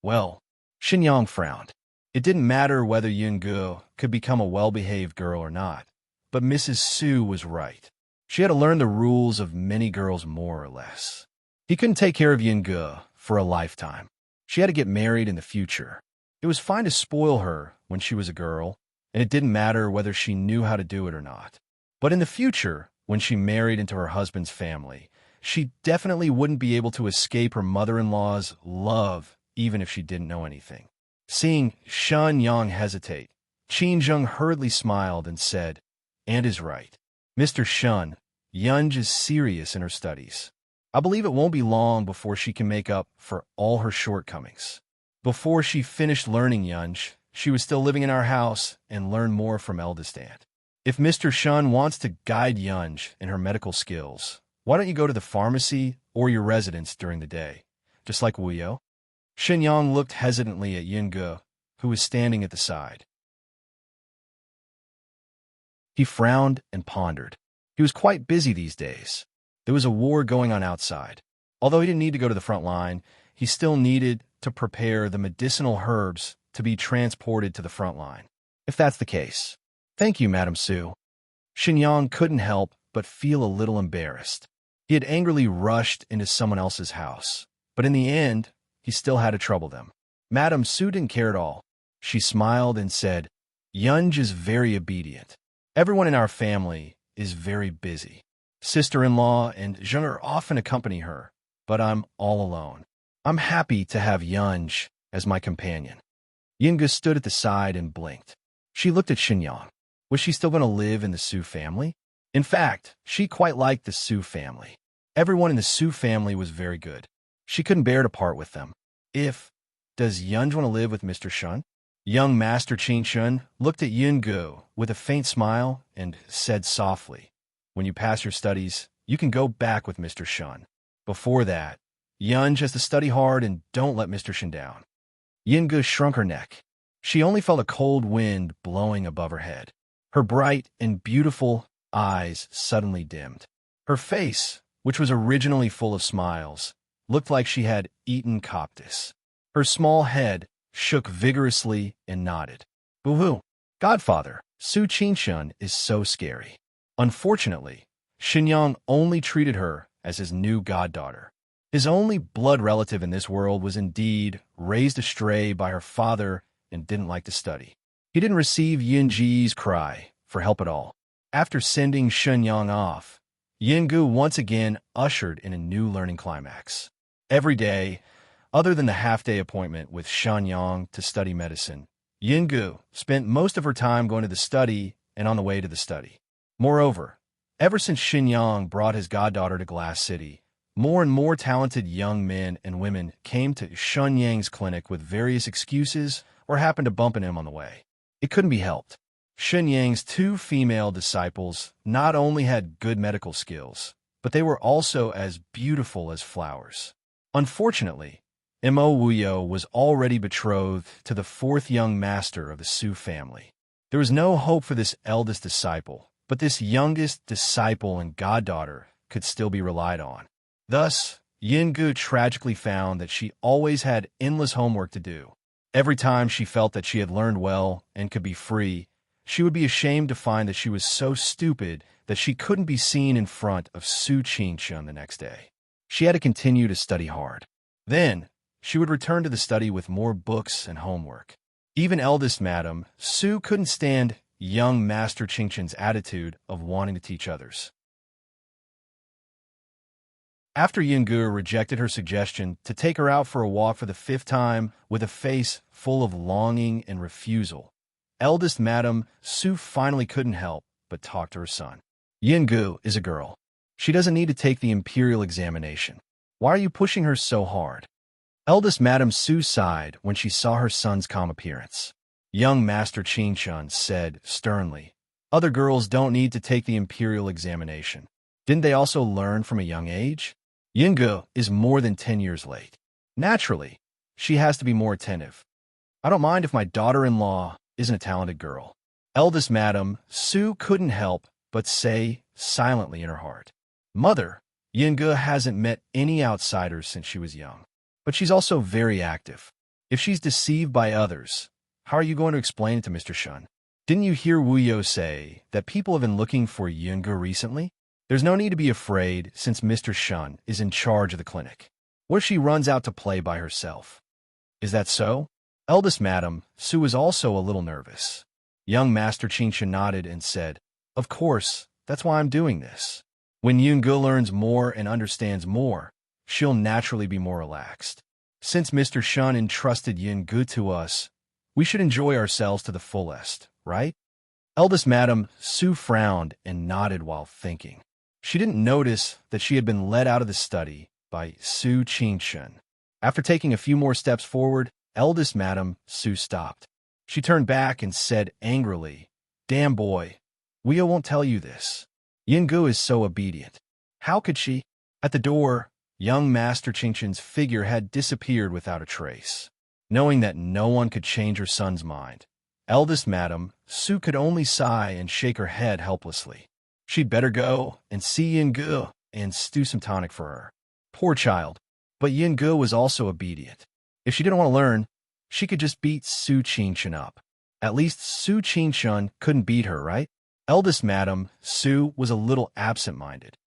Well, Shenyang frowned. It didn't matter whether Yungu could become a well-behaved girl or not, but Mrs. Su was right. She had to learn the rules of many girls more or less. He couldn't take care of Yungu for a lifetime. She had to get married in the future. It was fine to spoil her when she was a girl, and it didn't matter whether she knew how to do it or not. But in the future, when she married into her husband's family, she definitely wouldn't be able to escape her mother-in-law's love even if she didn't know anything. Seeing Shen Yang hesitate, Qin Zheng hurriedly smiled and said, "And is right. Mr. Shun, Yunj is serious in her studies. I believe it won't be long before she can make up for all her shortcomings." Before she finished learning Yunj, she was still living in our house and learned more from eldest aunt. If Mr. Shun wants to guide Yunj in her medical skills, why don't you go to the pharmacy or your residence during the day, just like Wu Yo? Shenyang looked hesitantly at Yungu, who was standing at the side. He frowned and pondered. He was quite busy these days. There was a war going on outside. Although he didn't need to go to the front line, he still needed to prepare the medicinal herbs to be transported to the front line. If that's the case. "Thank you, Madam Su." Shenyang couldn't help but feel a little embarrassed. He had angrily rushed into someone else's house, but in the end, he still had to trouble them. Madam Su didn't care at all. She smiled and said, "Yunj is very obedient. Everyone in our family is very busy. Sister-in-law and Zheng often accompany her, but I'm all alone. I'm happy to have Yunj as my companion." Yungu stood at the side and blinked. She looked at Shenyang. Was she still going to live in the Su family? In fact, she quite liked the Su family. Everyone in the Su family was very good. She couldn't bear to part with them. Does Yunj want to live with Mr. Shun? Young Master Qin Shun looked at Yungu with a faint smile and said softly, "When you pass your studies, you can go back with Mr. Shun. Before that, Yunj has to study hard and don't let Mr. Shun down." Yungu shrunk her neck. She only felt a cold wind blowing above her head. Her bright and beautiful eyes suddenly dimmed. Her face, which was originally full of smiles, looked like she had eaten coptis. Her small head shook vigorously and nodded. "Boo-hoo. Godfather, Su Qingshan is so scary." Unfortunately, Shenyang only treated her as his new goddaughter. His only blood relative in this world was indeed raised astray by her father and didn't like to study. He didn't receive Yunji's cry for help at all. After sending Shenyang off, Yungu once again ushered in a new learning climax. Every day, other than the half-day appointment with Shenyang to study medicine, Yungu spent most of her time going to the study and on the way to the study. Moreover, ever since Shenyang brought his goddaughter to Glass City, more and more talented young men and women came to Shenyang's clinic with various excuses or happened to bump into him on the way. It couldn't be helped. Shun Yang's two female disciples not only had good medical skills, but they were also as beautiful as flowers. Unfortunately, Mo Wuyo was already betrothed to the fourth young master of the Su family. There was no hope for this eldest disciple, but this youngest disciple and goddaughter could still be relied on. Thus, Yingu tragically found that she always had endless homework to do. Every time she felt that she had learned well and could be free, she would be ashamed to find that she was so stupid that she couldn't be seen in front of Su Qingshun the next day. She had to continue to study hard. Then, she would return to the study with more books and homework. Even eldest Madam Su couldn't stand young Master Qingshun's attitude of wanting to teach others. After Yingu rejected her suggestion to take her out for a walk for the fifth time with a face full of longing and refusal, eldest Madam Su finally couldn't help but talk to her son. Yingu is a girl. She doesn't need to take the imperial examination. Why are you pushing her so hard? Eldest Madam Su sighed when she saw her son's calm appearance. Young Master Qingshun said sternly, "Other girls don't need to take the imperial examination. Didn't they also learn from a young age? Yingu is more than 10 years late. Naturally, she has to be more attentive. I don't mind if my daughter-in-law isn't a talented girl." Eldest Madam Su couldn't help but say silently in her heart, "Mother, Yingu hasn't met any outsiders since she was young. But she's also very active. If she's deceived by others, how are you going to explain it to Mr. Shun? Didn't you hear Wuyo say that people have been looking for Yingu recently? There's no need to be afraid since Mr. Shun is in charge of the clinic. What if she runs out to play by herself? Is that so?" Eldest Madam Su was also a little nervous. Young Master Qingshun nodded and said, "Of course, that's why I'm doing this. When Yingu learns more and understands more, she'll naturally be more relaxed. Since Mr. Shun entrusted Yingu to us, we should enjoy ourselves to the fullest, right?" Eldest Madam Su frowned and nodded while thinking. She didn't notice that she had been led out of the study by Su Qingshun. After taking a few more steps forward, eldest Madam Su stopped. She turned back and said angrily, "Damn boy, Wuyo won't tell you this. Yingu is so obedient. How could she?" At the door, young Master Qingshun's figure had disappeared without a trace. Knowing that no one could change her son's mind, eldest Madam Su could only sigh and shake her head helplessly. She'd better go and see Yingu and stew some tonic for her. Poor child. But Yingu was also obedient. If she didn't want to learn, she could just beat Su Qingshun up. At least Su Qingshun couldn't beat her, right? Eldest Madam Su was a little absent-minded.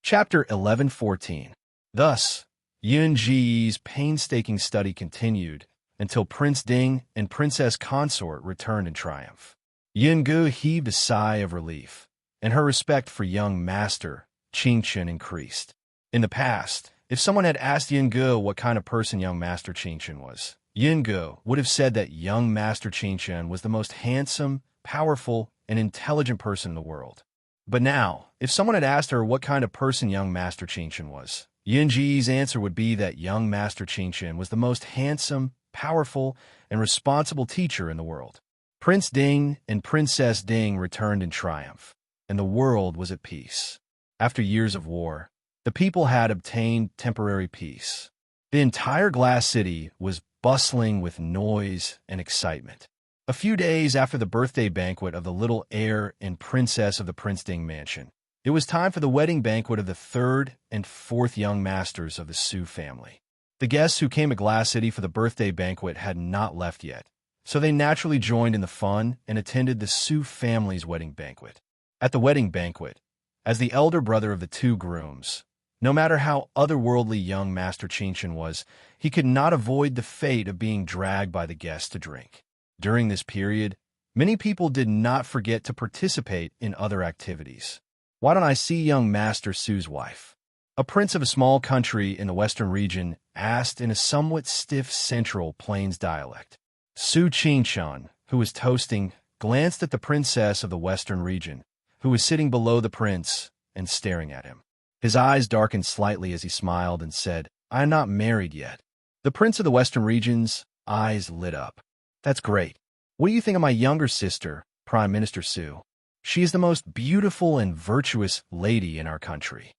Chapter 11:14. Thus, Yun Ji's painstaking study continued until Prince Ding and Princess Consort returned in triumph. Yingu heaved a sigh of relief, and her respect for young Master Qingshun increased. In the past, if someone had asked Yingu what kind of person young Master Qingshun was, Yingu would have said that young Master Qingshun was the most handsome, powerful, and intelligent person in the world. But now, if someone had asked her what kind of person young Master Qingshun was, Yun Ji's answer would be that young Master Qingshun was the most handsome, powerful, and responsible teacher in the world. Prince Ding and Princess Ding returned in triumph, and the world was at peace. After years of war, the people had obtained temporary peace. The entire glass city was bustling with noise and excitement. A few days after the birthday banquet of the little heir and princess of the Prince Ding mansion, it was time for the wedding banquet of the third and fourth young masters of the Su family. The guests who came to Glass City for the birthday banquet had not left yet, so they naturally joined in the fun and attended the Su family's wedding banquet. At the wedding banquet, as the elder brother of the two grooms, no matter how otherworldly young Master Qingshun was, he could not avoid the fate of being dragged by the guests to drink. During this period, many people did not forget to participate in other activities. Why don't I see young Master Su's wife? A prince of a small country in the western region asked in a somewhat stiff Central Plains dialect. Su Qingshun, who was toasting, glanced at the princess of the western region, who was sitting below the prince and staring at him. His eyes darkened slightly as he smiled and said, I am not married yet. The prince of the western region's eyes lit up. That's great. What do you think of my younger sister, Prime Minister Sue? She is the most beautiful and virtuous lady in our country.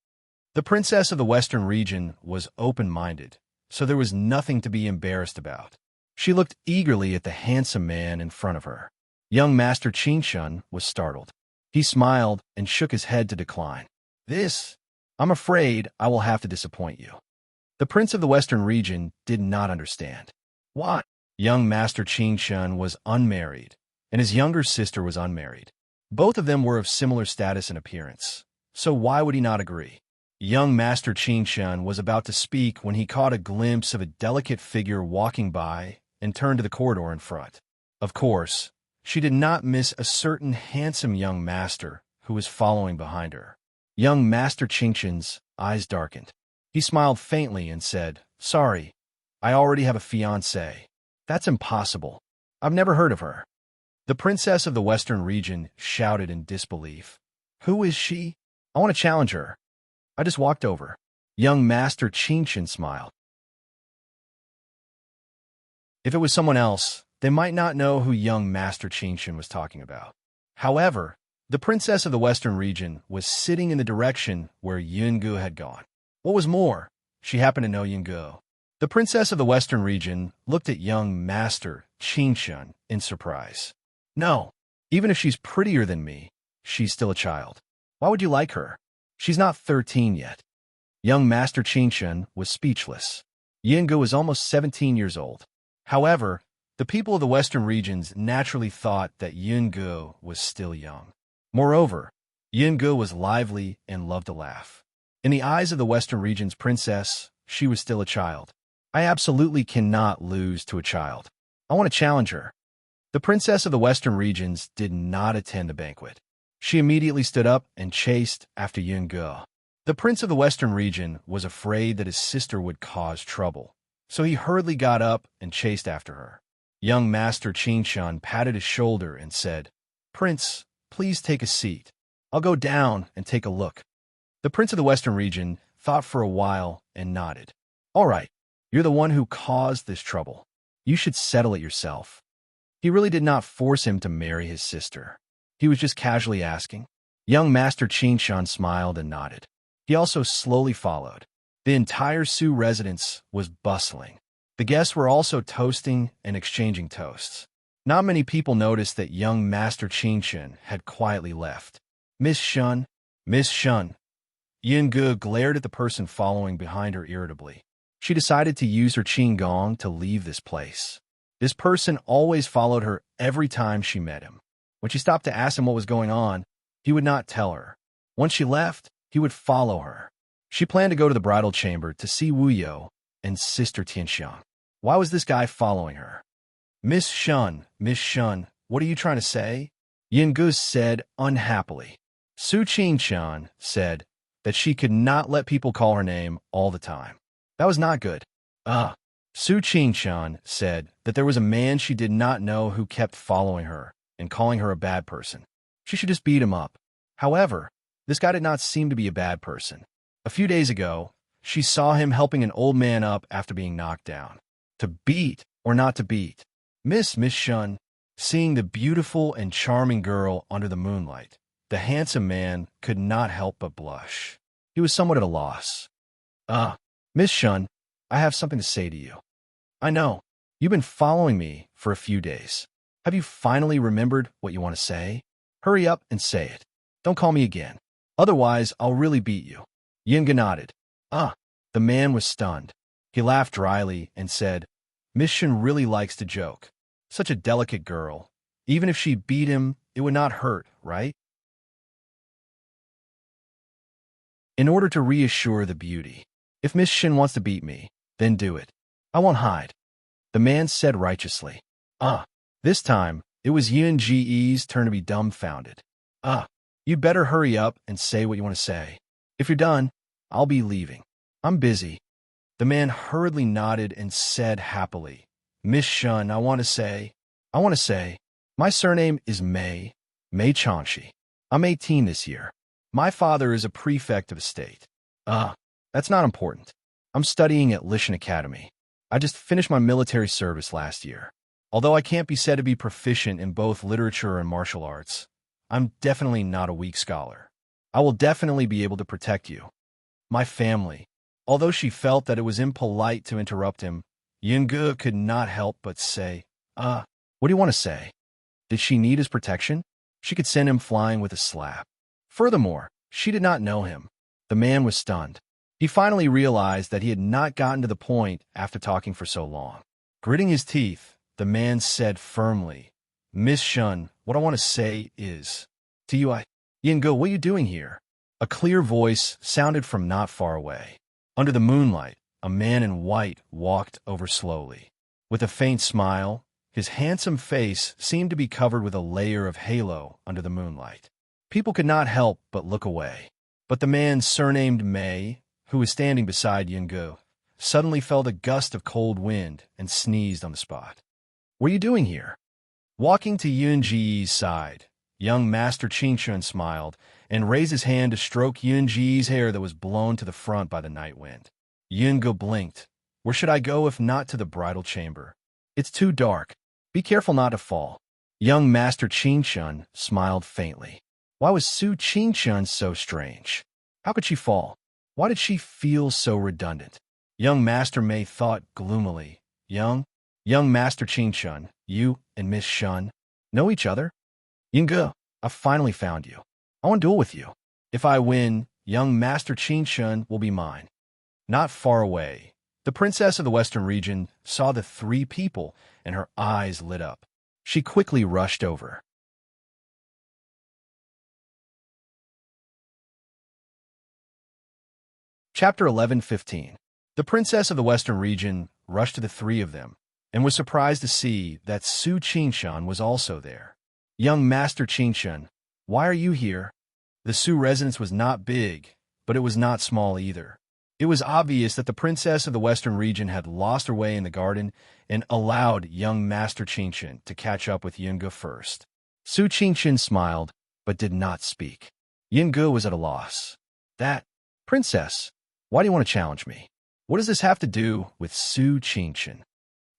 The princess of the western region was open-minded, so there was nothing to be embarrassed about. She looked eagerly at the handsome man in front of her. Young Master Qingshun was startled. He smiled and shook his head to decline. I'm afraid I will have to disappoint you. The prince of the western region did not understand. What? Young Master Qingshun was unmarried, and his younger sister was unmarried. Both of them were of similar status and appearance, so why would he not agree? Young Master Qingshun was about to speak when he caught a glimpse of a delicate figure walking by and turned to the corridor in front. Of course, she did not miss a certain handsome young master who was following behind her. Young Master Qingshun's eyes darkened. He smiled faintly and said, Sorry, I already have a fiancée. That's impossible. I've never heard of her. The princess of the western region shouted in disbelief. Who is she? I want to challenge her. I just walked over. Young Master Qingshun smiled. If it was someone else, they might not know who young Master Qingshun was talking about. However, the princess of the western region was sitting in the direction where Yungu had gone. What was more, she happened to know Yungu. The princess of the western region looked at young Master Qingshun in surprise. No, even if she's prettier than me, she's still a child. Why would you like her? She's not 13 yet. Young Master Qingshun was speechless. Yungu was almost 17 years old. However, the people of the western regions naturally thought that Yungu was still young. Moreover, Yungu was lively and loved to laugh. In the eyes of the western region's princess, she was still a child. I absolutely cannot lose to a child. I want to challenge her. The princess of the western regions did not attend the banquet. She immediately stood up and chased after Yungu. The prince of the western region was afraid that his sister would cause trouble, so he hurriedly got up and chased after her. Young Master Qingshun patted his shoulder and said, Prince, please take a seat. I'll go down and take a look. The prince of the western region thought for a while and nodded. All right, you're the one who caused this trouble. You should settle it yourself. He really did not force him to marry his sister. He was just casually asking. Young Master Qingshun smiled and nodded. He also slowly followed. The entire Su residence was bustling. The guests were also toasting and exchanging toasts. Not many people noticed that young Master Qingshun had quietly left. Miss Shun. Yungu glared at the person following behind her irritably. She decided to use her qinggong to leave this place. This person always followed her every time she met him. When she stopped to ask him what was going on, he would not tell her. Once she left, he would follow her. She planned to go to the bridal chamber to see Wu Yo and Sister Tianxiang. Why was this guy following her? Miss Shun, what are you trying to say? Yungu said unhappily. Su Qingshun said that she could not let people call her name all the time. That was not good. Su Qingshun said that there was a man she did not know who kept following her and calling her a bad person. She should just beat him up. However, this guy did not seem to be a bad person. A few days ago, she saw him helping an old man up after being knocked down. To beat or not to beat? Miss Shun, seeing the beautiful and charming girl under the moonlight, the handsome man could not help but blush. He was somewhat at a loss. Miss Shun, I have something to say to you. I know. You've been following me for a few days. Have you finally remembered what you want to say? Hurry up and say it. Don't call me again. Otherwise, I'll really beat you. Yungu nodded. The man was stunned. He laughed dryly and said, Miss Shun really likes to joke. Such a delicate girl. Even if she beat him, it would not hurt, right? In order to reassure the beauty, if Miss Shun wants to beat me, then do it. I won't hide. The man said righteously. This time, it was Yun Ji's turn to be dumbfounded. You'd better hurry up and say what you want to say. If you're done, I'll be leaving. I'm busy. The man hurriedly nodded and said happily, Miss Shun, I want to say, my surname is Mei Chanshi. I'm 18 this year. My father is a prefect of a state. That's not important. I'm studying at Lishan Academy. I just finished my military service last year. Although I can't be said to be proficient in both literature and martial arts, I'm definitely not a weak scholar. I will definitely be able to protect you. My family. Although she felt that it was impolite to interrupt him, Yunge could not help but say, what do you want to say? Did she need his protection? She could send him flying with a slap. Furthermore, she did not know him. The man was stunned. He finally realized that he had not gotten to the point after talking for so long. Gritting his teeth, the man said firmly, Miss Shun, what I want to say is, to you Yunge, what are you doing here? A clear voice sounded from not far away. Under the moonlight, a man in white walked over slowly. With a faint smile, his handsome face seemed to be covered with a layer of halo under the moonlight. People could not help but look away. But the man surnamed Mei, who was standing beside Yunge, suddenly felt a gust of cold wind and sneezed on the spot. What are you doing here? Walking to Yunji's side, young Master Qingshun smiled and raised his hand to stroke Yunji's hair that was blown to the front by the night wind. Yunge blinked. Where should I go if not to the bridal chamber? It's too dark. Be careful not to fall. Young Master Qingshun smiled faintly. Why was Su Qingshun so strange? How could she fall? Why did she feel so redundant? Young Master Mei thought gloomily. Young Master Qingshun, you and Miss Shun know each other? Yunge, I finally found you. I want to duel with you. If I win, young Master Qingshun will be mine. Not far away, the princess of the Western region saw the three people and her eyes lit up. She quickly rushed over. Chapter 11:15. The princess of the Western region rushed to the three of them and was surprised to see that Su Qingshun was also there. Young Master Qingshun, why are you here? The Su residence was not big, but it was not small either. It was obvious that the princess of the Western region had lost her way in the garden and allowed young Master Qingshun to catch up with Yunge first. Su Qingshun smiled, but did not speak. Yunge was at a loss. That, princess, why do you want to challenge me? What does this have to do with Su Qingshun?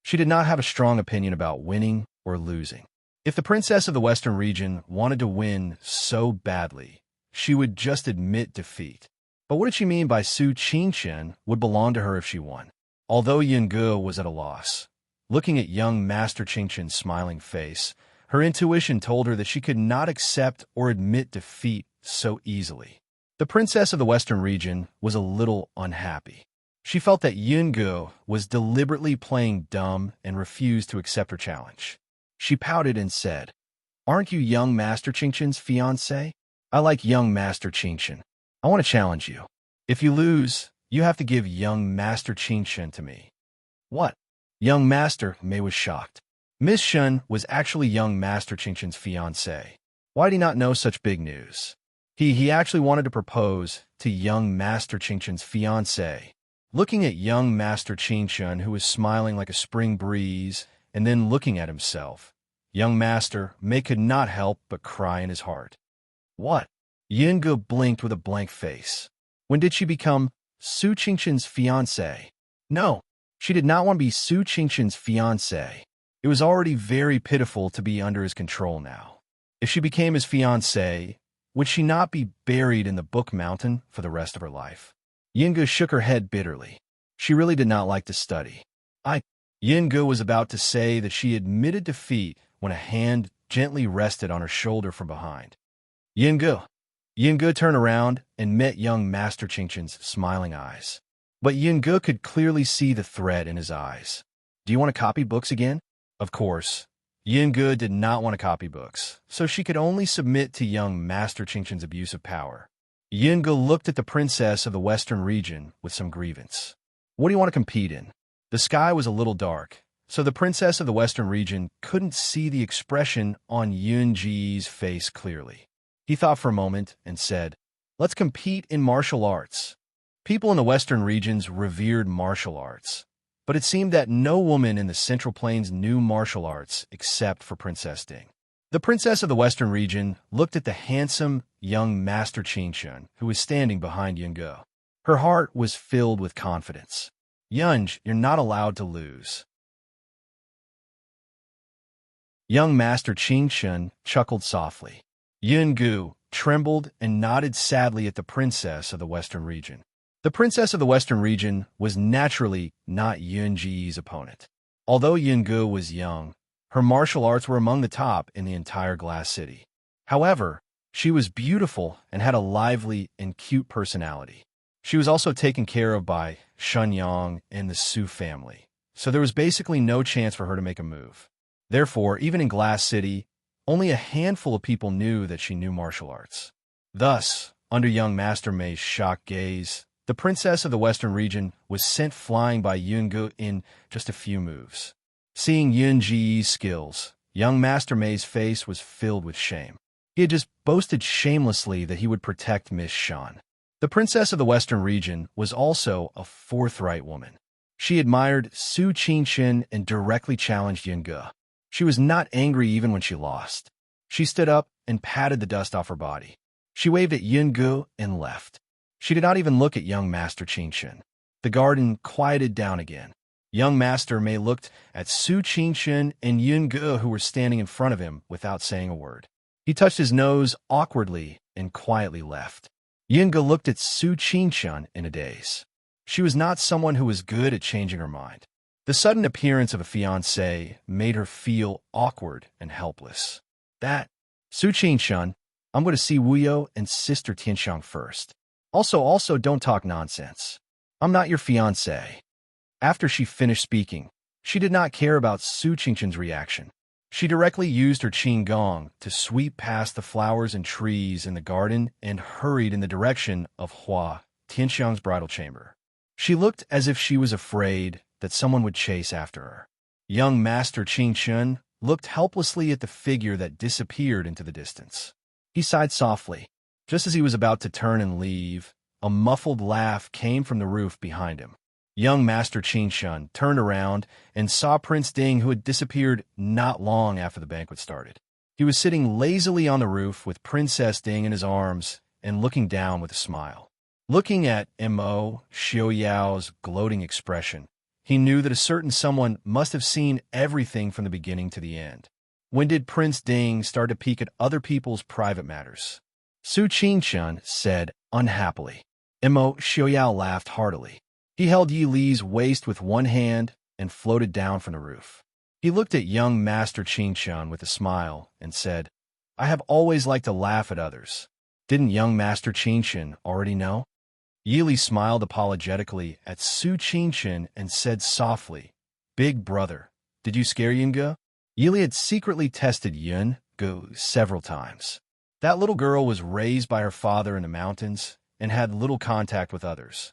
She did not have a strong opinion about winning or losing. If the princess of the Western region wanted to win so badly, she would just admit defeat. But what did she mean by Su Qingshun would belong to her if she won? Although Yunge was at a loss, looking at young Master Qingshun's smiling face, her intuition told her that she could not accept or admit defeat so easily. The princess of the Western region was a little unhappy. She felt that Yunge was deliberately playing dumb and refused to accept her challenge. She pouted and said, Aren't you young Master Qingshun's fiancé? I like young Master Qingshun. I want to challenge you. If you lose, you have to give young Master Qingshun to me. What? Young Master Mei was shocked. Miss Shun was actually young Master Qingshun's fiancé. Why did he not know such big news? He actually wanted to propose to young Master Qingshun's fiancé. Looking at young Master Qingshun, who was smiling like a spring breeze, and then looking at himself, young Master Mei could not help but cry in his heart. What? Yunge blinked with a blank face. When did she become Su Qingshun's fiancé? No, she did not want to be Su Qingshun's fiancé. It was already very pitiful to be under his control now. If she became his fiancé, would she not be buried in the Book Mountain for the rest of her life? Yunge shook her head bitterly. She really did not like to study. Yunge was about to say that she admitted defeat when a hand gently rested on her shoulder from behind. Yunge turned around and met young Master Qingshun's smiling eyes. But Yunge could clearly see the threat in his eyes. Do you want to copy books again? Of course. Yunge did not want to copy books, so she could only submit to young Master Qingshun's abuse of power. Yunge looked at the princess of the Western region with some grievance. What do you want to compete in? The sky was a little dark, so the princess of the Western region couldn't see the expression on Yunji's face clearly. He thought for a moment and said, Let's compete in martial arts. People in the Western regions revered martial arts, but it seemed that no woman in the Central Plains knew martial arts except for Princess Ding. The princess of the Western region looked at the handsome young Master Qingshun, who was standing behind Yunge. Her heart was filled with confidence. Yunj, you're not allowed to lose. Young Master Qingshun chuckled softly. Yungu trembled and nodded sadly at the princess of the Western region. The princess of the Western region was naturally not Yunji's opponent. Although Yungu was young, her martial arts were among the top in the entire Glass City. However, she was beautiful and had a lively and cute personality. She was also taken care of by Shenyang and the Su family, so there was basically no chance for her to make a move. Therefore, even in Glass City, only a handful of people knew that she knew martial arts. Thus, under young Master Mei's shocked gaze, the princess of the Western region was sent flying by Yungu in just a few moves. Seeing Yun Ji's skills, young Master Mei's face was filled with shame. He had just boasted shamelessly that he would protect Miss Shan. The princess of the Western region was also a forthright woman. She admired Su Qingxin and directly challenged Yungu. She was not angry even when she lost. She stood up and patted the dust off her body. She waved at Yungu and left. She did not even look at young Master Qingxin. The garden quieted down again. Young Master Mei looked at Su Qingxin and Yungu, who were standing in front of him, without saying a word. He touched his nose awkwardly and quietly left. Yungu looked at Su Qingxin in a daze. She was not someone who was good at changing her mind. The sudden appearance of a fiancé made her feel awkward and helpless. Su Qingxin, I'm going to see Wuyo and Sister Tianxiang first. Also, don't talk nonsense. I'm not your fiancé. After she finished speaking, she did not care about Su Qingxin's reaction. She directly used her qinggong to sweep past the flowers and trees in the garden and hurried in the direction of Hua, Tianxiang's bridal chamber. She looked as if she was afraid that someone would chase after her. Young Master Qingxun looked helplessly at the figure that disappeared into the distance. He sighed softly. Just as he was about to turn and leave, a muffled laugh came from the roof behind him. Young Master Qingxun turned around and saw Prince Ding, who had disappeared not long after the banquet started. He was sitting lazily on the roof with Princess Ding in his arms and looking down with a smile. Looking at Mo Xiaoyao's gloating expression, he knew that a certain someone must have seen everything from the beginning to the end. When did Prince Ding start to peek at other people's private matters? Su Qingxun said unhappily. Mo Xiaoyao laughed heartily. He held Yi Li's waist with one hand and floated down from the roof. He looked at young Master Qingxun with a smile and said, I have always liked to laugh at others. Didn't young Master Qingxun already know? Yi Li smiled apologetically at Su Qingxun and said softly, Big brother, did you scare Yungu? Yi Li had secretly tested Yungu several times. That little girl was raised by her father in the mountains and had little contact with others.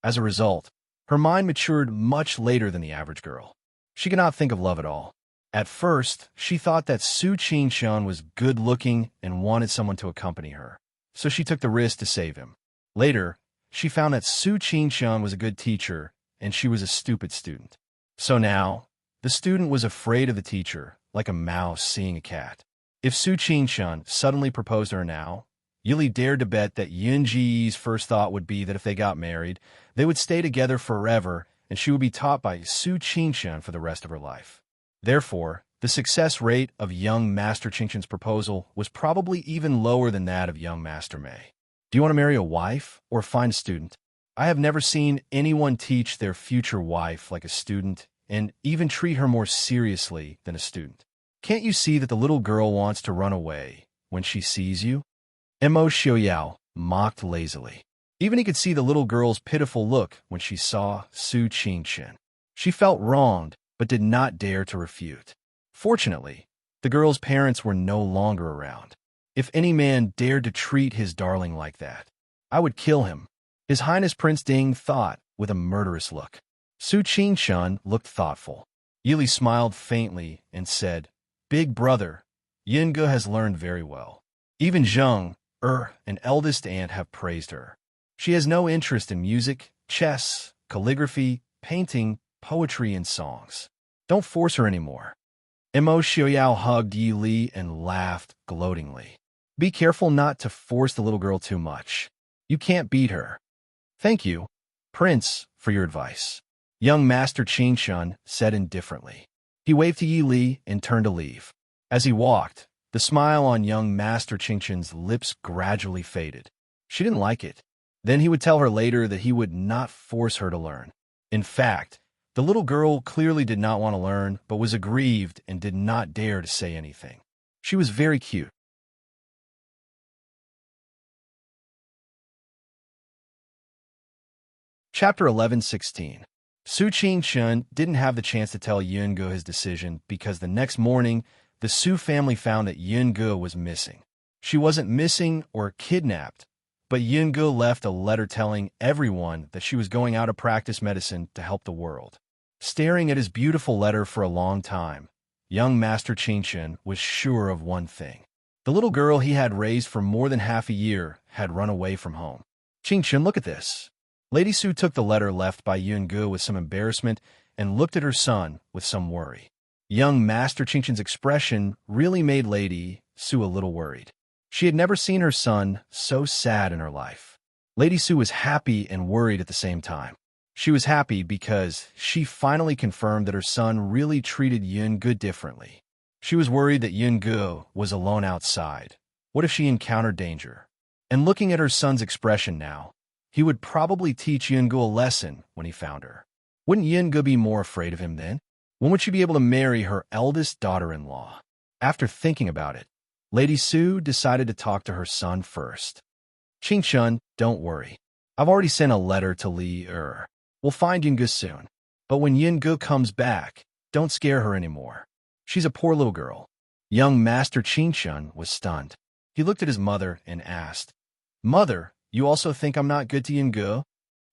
As a result, her mind matured much later than the average girl. She could not think of love at all. At first, she thought that Su Qingxun was good-looking and wanted someone to accompany her, so she took the risk to save him. Later, she found that Su Qingxun was a good teacher and she was a stupid student. So now, the student was afraid of the teacher, like a mouse seeing a cat. If Su Qingxun suddenly proposed to her now, Yi Li dared to bet that Yun Ji's first thought would be that if they got married, they would stay together forever and she would be taught by Su Qingxun for the rest of her life. Therefore, the success rate of young Master Qingxun's proposal was probably even lower than that of young Master Mei. Do you want to marry a wife or find a student? I have never seen anyone teach their future wife like a student and even treat her more seriously than a student. Can't you see that the little girl wants to run away when she sees you? Mo Xiaoyao mocked lazily. Even he could see the little girl's pitiful look when she saw Su Qingxun. She felt wronged, but did not dare to refute. Fortunately, the girl's parents were no longer around. If any man dared to treat his darling like that, I would kill him, His Highness Prince Ding thought with a murderous look. Su Qingxun looked thoughtful. Yi Li smiled faintly and said, Big brother, Yungu has learned very well. Even Zheng, an eldest aunt, have praised her. She has no interest in music, chess, calligraphy, painting, poetry, and songs. Don't force her anymore. Mo Xiaoyao hugged Yi Li and laughed gloatingly. Be careful not to force the little girl too much. You can't beat her. Thank you, Prince, for your advice, young Master Qingshun said indifferently. He waved to Yi Li and turned to leave. As he walked, the smile on young Master Qingshun's lips gradually faded. She didn't like it. Then he would tell her later that he would not force her to learn. In fact, the little girl clearly did not want to learn, but was aggrieved and did not dare to say anything. She was very cute. Chapter 11:16. Su Qingshun didn't have the chance to tell Yunge his decision because the next morning, the Su family found that Yunge was missing. She wasn't missing or kidnapped, but Yunge left a letter telling everyone that she was going out to practice medicine to help the world. Staring at his beautiful letter for a long time, young Master Qingshun was sure of one thing. The little girl he had raised for more than half a year had run away from home. Qingshun, look at this. Lady Su took the letter left by Yunge with some embarrassment and looked at her son with some worry. Young Master Qingshun's expression really made Lady Su a little worried. She had never seen her son so sad in her life. Lady Su was happy and worried at the same time. She was happy because she finally confirmed that her son really treated Yunge differently. She was worried that Yunge was alone outside. What if she encountered danger? And looking at her son's expression now, he would probably teach Yunge a lesson when he found her. Wouldn't Yunge be more afraid of him then? When would she be able to marry her eldest daughter-in-law? After thinking about it, Lady Su decided to talk to her son first. Qingshun, don't worry. I've already sent a letter to Li Er. We'll find Yunge soon. But when Yunge comes back, don't scare her anymore. She's a poor little girl. Young Master Qingshun was stunned. He looked at his mother and asked, Mother, you also think I'm not good to Yunge?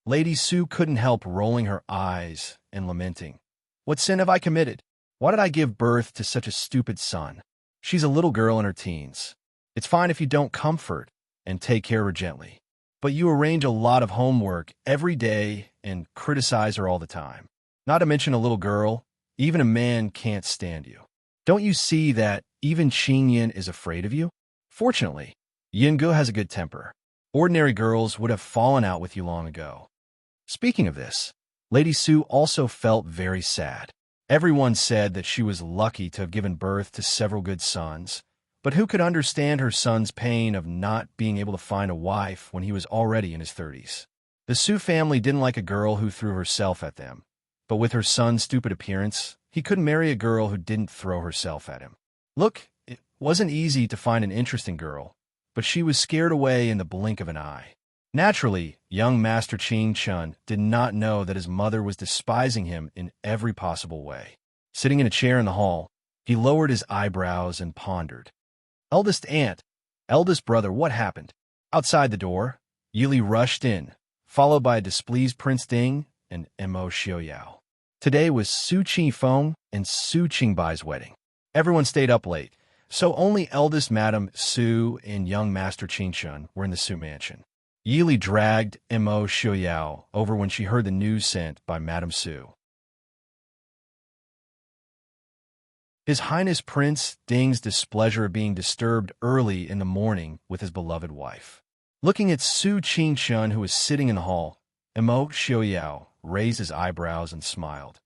Lady Su couldn't help rolling her eyes and lamenting. What sin have I committed? Why did I give birth to such a stupid son? She's a little girl in her teens. It's fine if you don't comfort and take care of her gently. But you arrange a lot of homework every day and criticize her all the time. Not to mention a little girl, even a man can't stand you. Don't you see that even Qingyan is afraid of you? Fortunately, Yunge has a good temper. Ordinary girls would have fallen out with you long ago. Speaking of this, Lady Su also felt very sad. Everyone said that she was lucky to have given birth to several good sons, but who could understand her son's pain of not being able to find a wife when he was already in his 30s? The Su family didn't like a girl who threw herself at them, but with her son's stupid appearance, he couldn't marry a girl who didn't throw herself at him. Look, it wasn't easy to find an interesting girl, but she was scared away in the blink of an eye. Naturally, young Master Qingshun did not know that his mother was despising him in every possible way. Sitting in a chair in the hall, he lowered his eyebrows and pondered. Eldest aunt, eldest brother, what happened? Outside the door, Yili rushed in, followed by a displeased Prince Ding and Mo Xiaoyao. Today was Su Qingfeng and Su Qingbai's wedding. Everyone stayed up late, so only eldest Madame Su and young Master Qingshun were in the Su mansion. Yili dragged Mo Xiaoyao over when she heard the news sent by Madame Su. His Highness Prince Ding's displeasure of being disturbed early in the morning with his beloved wife. Looking at Su Qingshun, who was sitting in the hall, Mo Xiaoyao raised his eyebrows and smiled.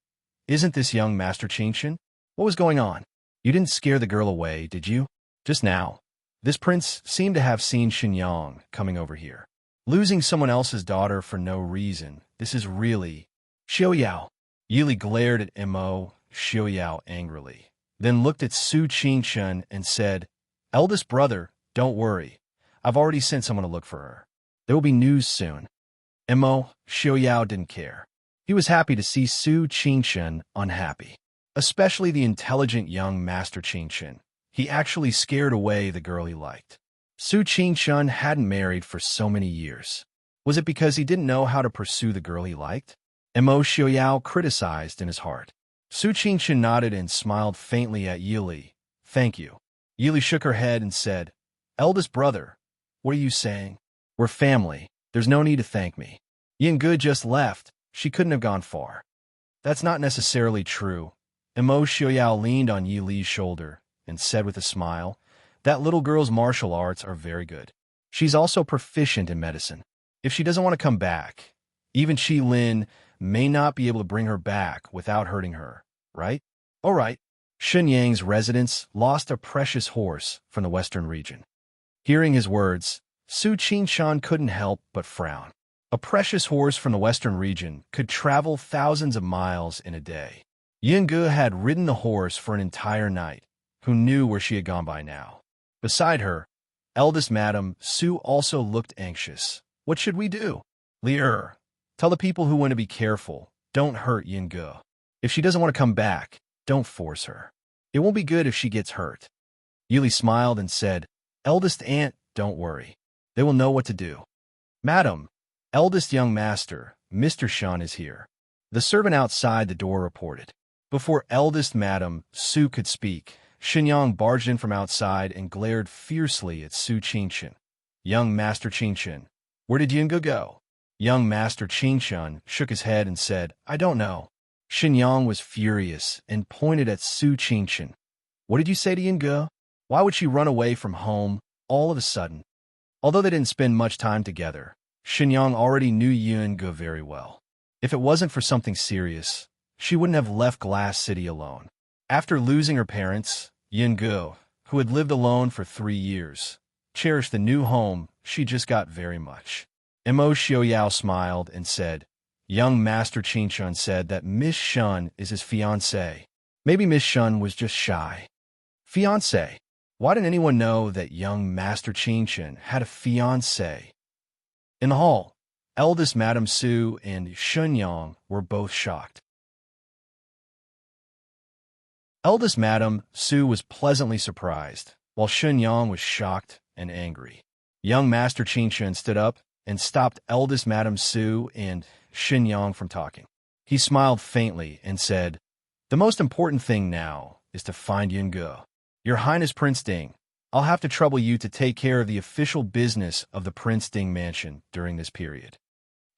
Isn't this young Master Qingshun? What was going on? You didn't scare the girl away, did you? Just now. This prince seemed to have seen Xinyang coming over here. Losing someone else's daughter for no reason, this is really... Xiaoyao. Yili glared at Mo Xiaoyao angrily, then looked at Su Qingshun and said, Eldest brother, don't worry. I've already sent someone to look for her. There will be news soon. Mo Xiaoyao didn't care. He was happy to see Su Qingshun unhappy, especially the intelligent young Master Qingshun. He actually scared away the girl he liked. Su Qingshun hadn't married for so many years. Was it because he didn't know how to pursue the girl he liked? Mo Xiaoyao criticized in his heart. Su Qingshun nodded and smiled faintly at Yili. Thank you. Yili shook her head and said, Eldest brother, what are you saying? We're family. There's no need to thank me. Yunge just left. She couldn't have gone far. That's not necessarily true. Mo Xiaoyao leaned on Yili's shoulder and said with a smile, That little girl's martial arts are very good. She's also proficient in medicine. If she doesn't want to come back, even Qi Lin may not be able to bring her back without hurting her, right? All right. Shenyang's residents lost a precious horse from the western region. Hearing his words, Su Qingshan couldn't help but frown. A precious horse from the western region could travel thousands of miles in a day. Yingge had ridden the horse for an entire night. Who knew where she had gone by now? Beside her, eldest Madam Su also looked anxious. What should we do? Lier, tell the people who want to be careful. Don't hurt Yingge. If she doesn't want to come back, don't force her. It won't be good if she gets hurt. Yuli smiled and said, Eldest aunt, don't worry. They will know what to do. Madam, eldest young master, Mr. Shan is here. The servant outside the door reported. Before eldest Madam Su could speak, Shenyang barged in from outside and glared fiercely at Su Qingshan. Young Master Qingshan, where did Yingge go? Young Master Qingshan shook his head and said, I don't know. Shenyang was furious and pointed at Su Qingshan. What did you say to Yingge? Why would she run away from home all of a sudden? Although they didn't spend much time together, Shenyang already knew Yingge very well. If it wasn't for something serious, she wouldn't have left Glass City alone. After losing her parents, Yingge, who had lived alone for 3 years, cherished the new home she just got very much. Mo Xiaoyao smiled and said, Young Master Qingshan said that Miss Shun is his fiancée. Maybe Miss Shun was just shy. Fiancé? Why didn't anyone know that young Master Qingshan had a fiancé? In the hall, eldest Madame Su and Shenyang were both shocked. Eldest Madame Su was pleasantly surprised, while Shenyang was shocked and angry. Young Master Qingshan stood up and stopped eldest Madame Su and Shenyang from talking. He smiled faintly and said, The most important thing now is to find Yingge. Your Highness Prince Ding, I'll have to trouble you to take care of the official business of the Prince Ding mansion during this period.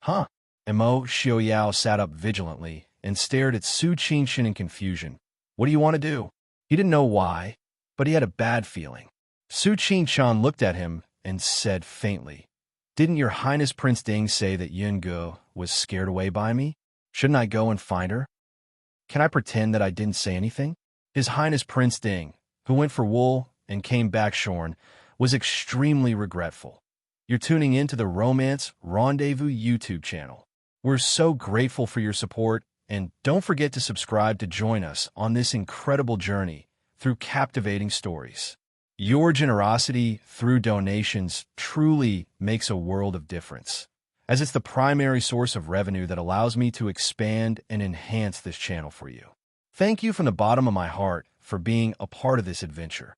Huh? Mo Xiaoyao sat up vigilantly and stared at Su Qingshan in confusion. What do you want to do? He didn't know why, but he had a bad feeling. Su Qingshan looked at him and said faintly, Didn't your Highness Prince Ding say that Yingge was scared away by me? Shouldn't I go and find her? Can I pretend that I didn't say anything? His Highness Prince Ding, who went for wool and came back shorn, was extremely regretful. You're tuning in to the Romance Rendezvous YouTube channel. We're so grateful for your support, and don't forget to subscribe to join us on this incredible journey through captivating stories. Your generosity through donations truly makes a world of difference, as it's the primary source of revenue that allows me to expand and enhance this channel for you. Thank you from the bottom of my heart for being a part of this adventure.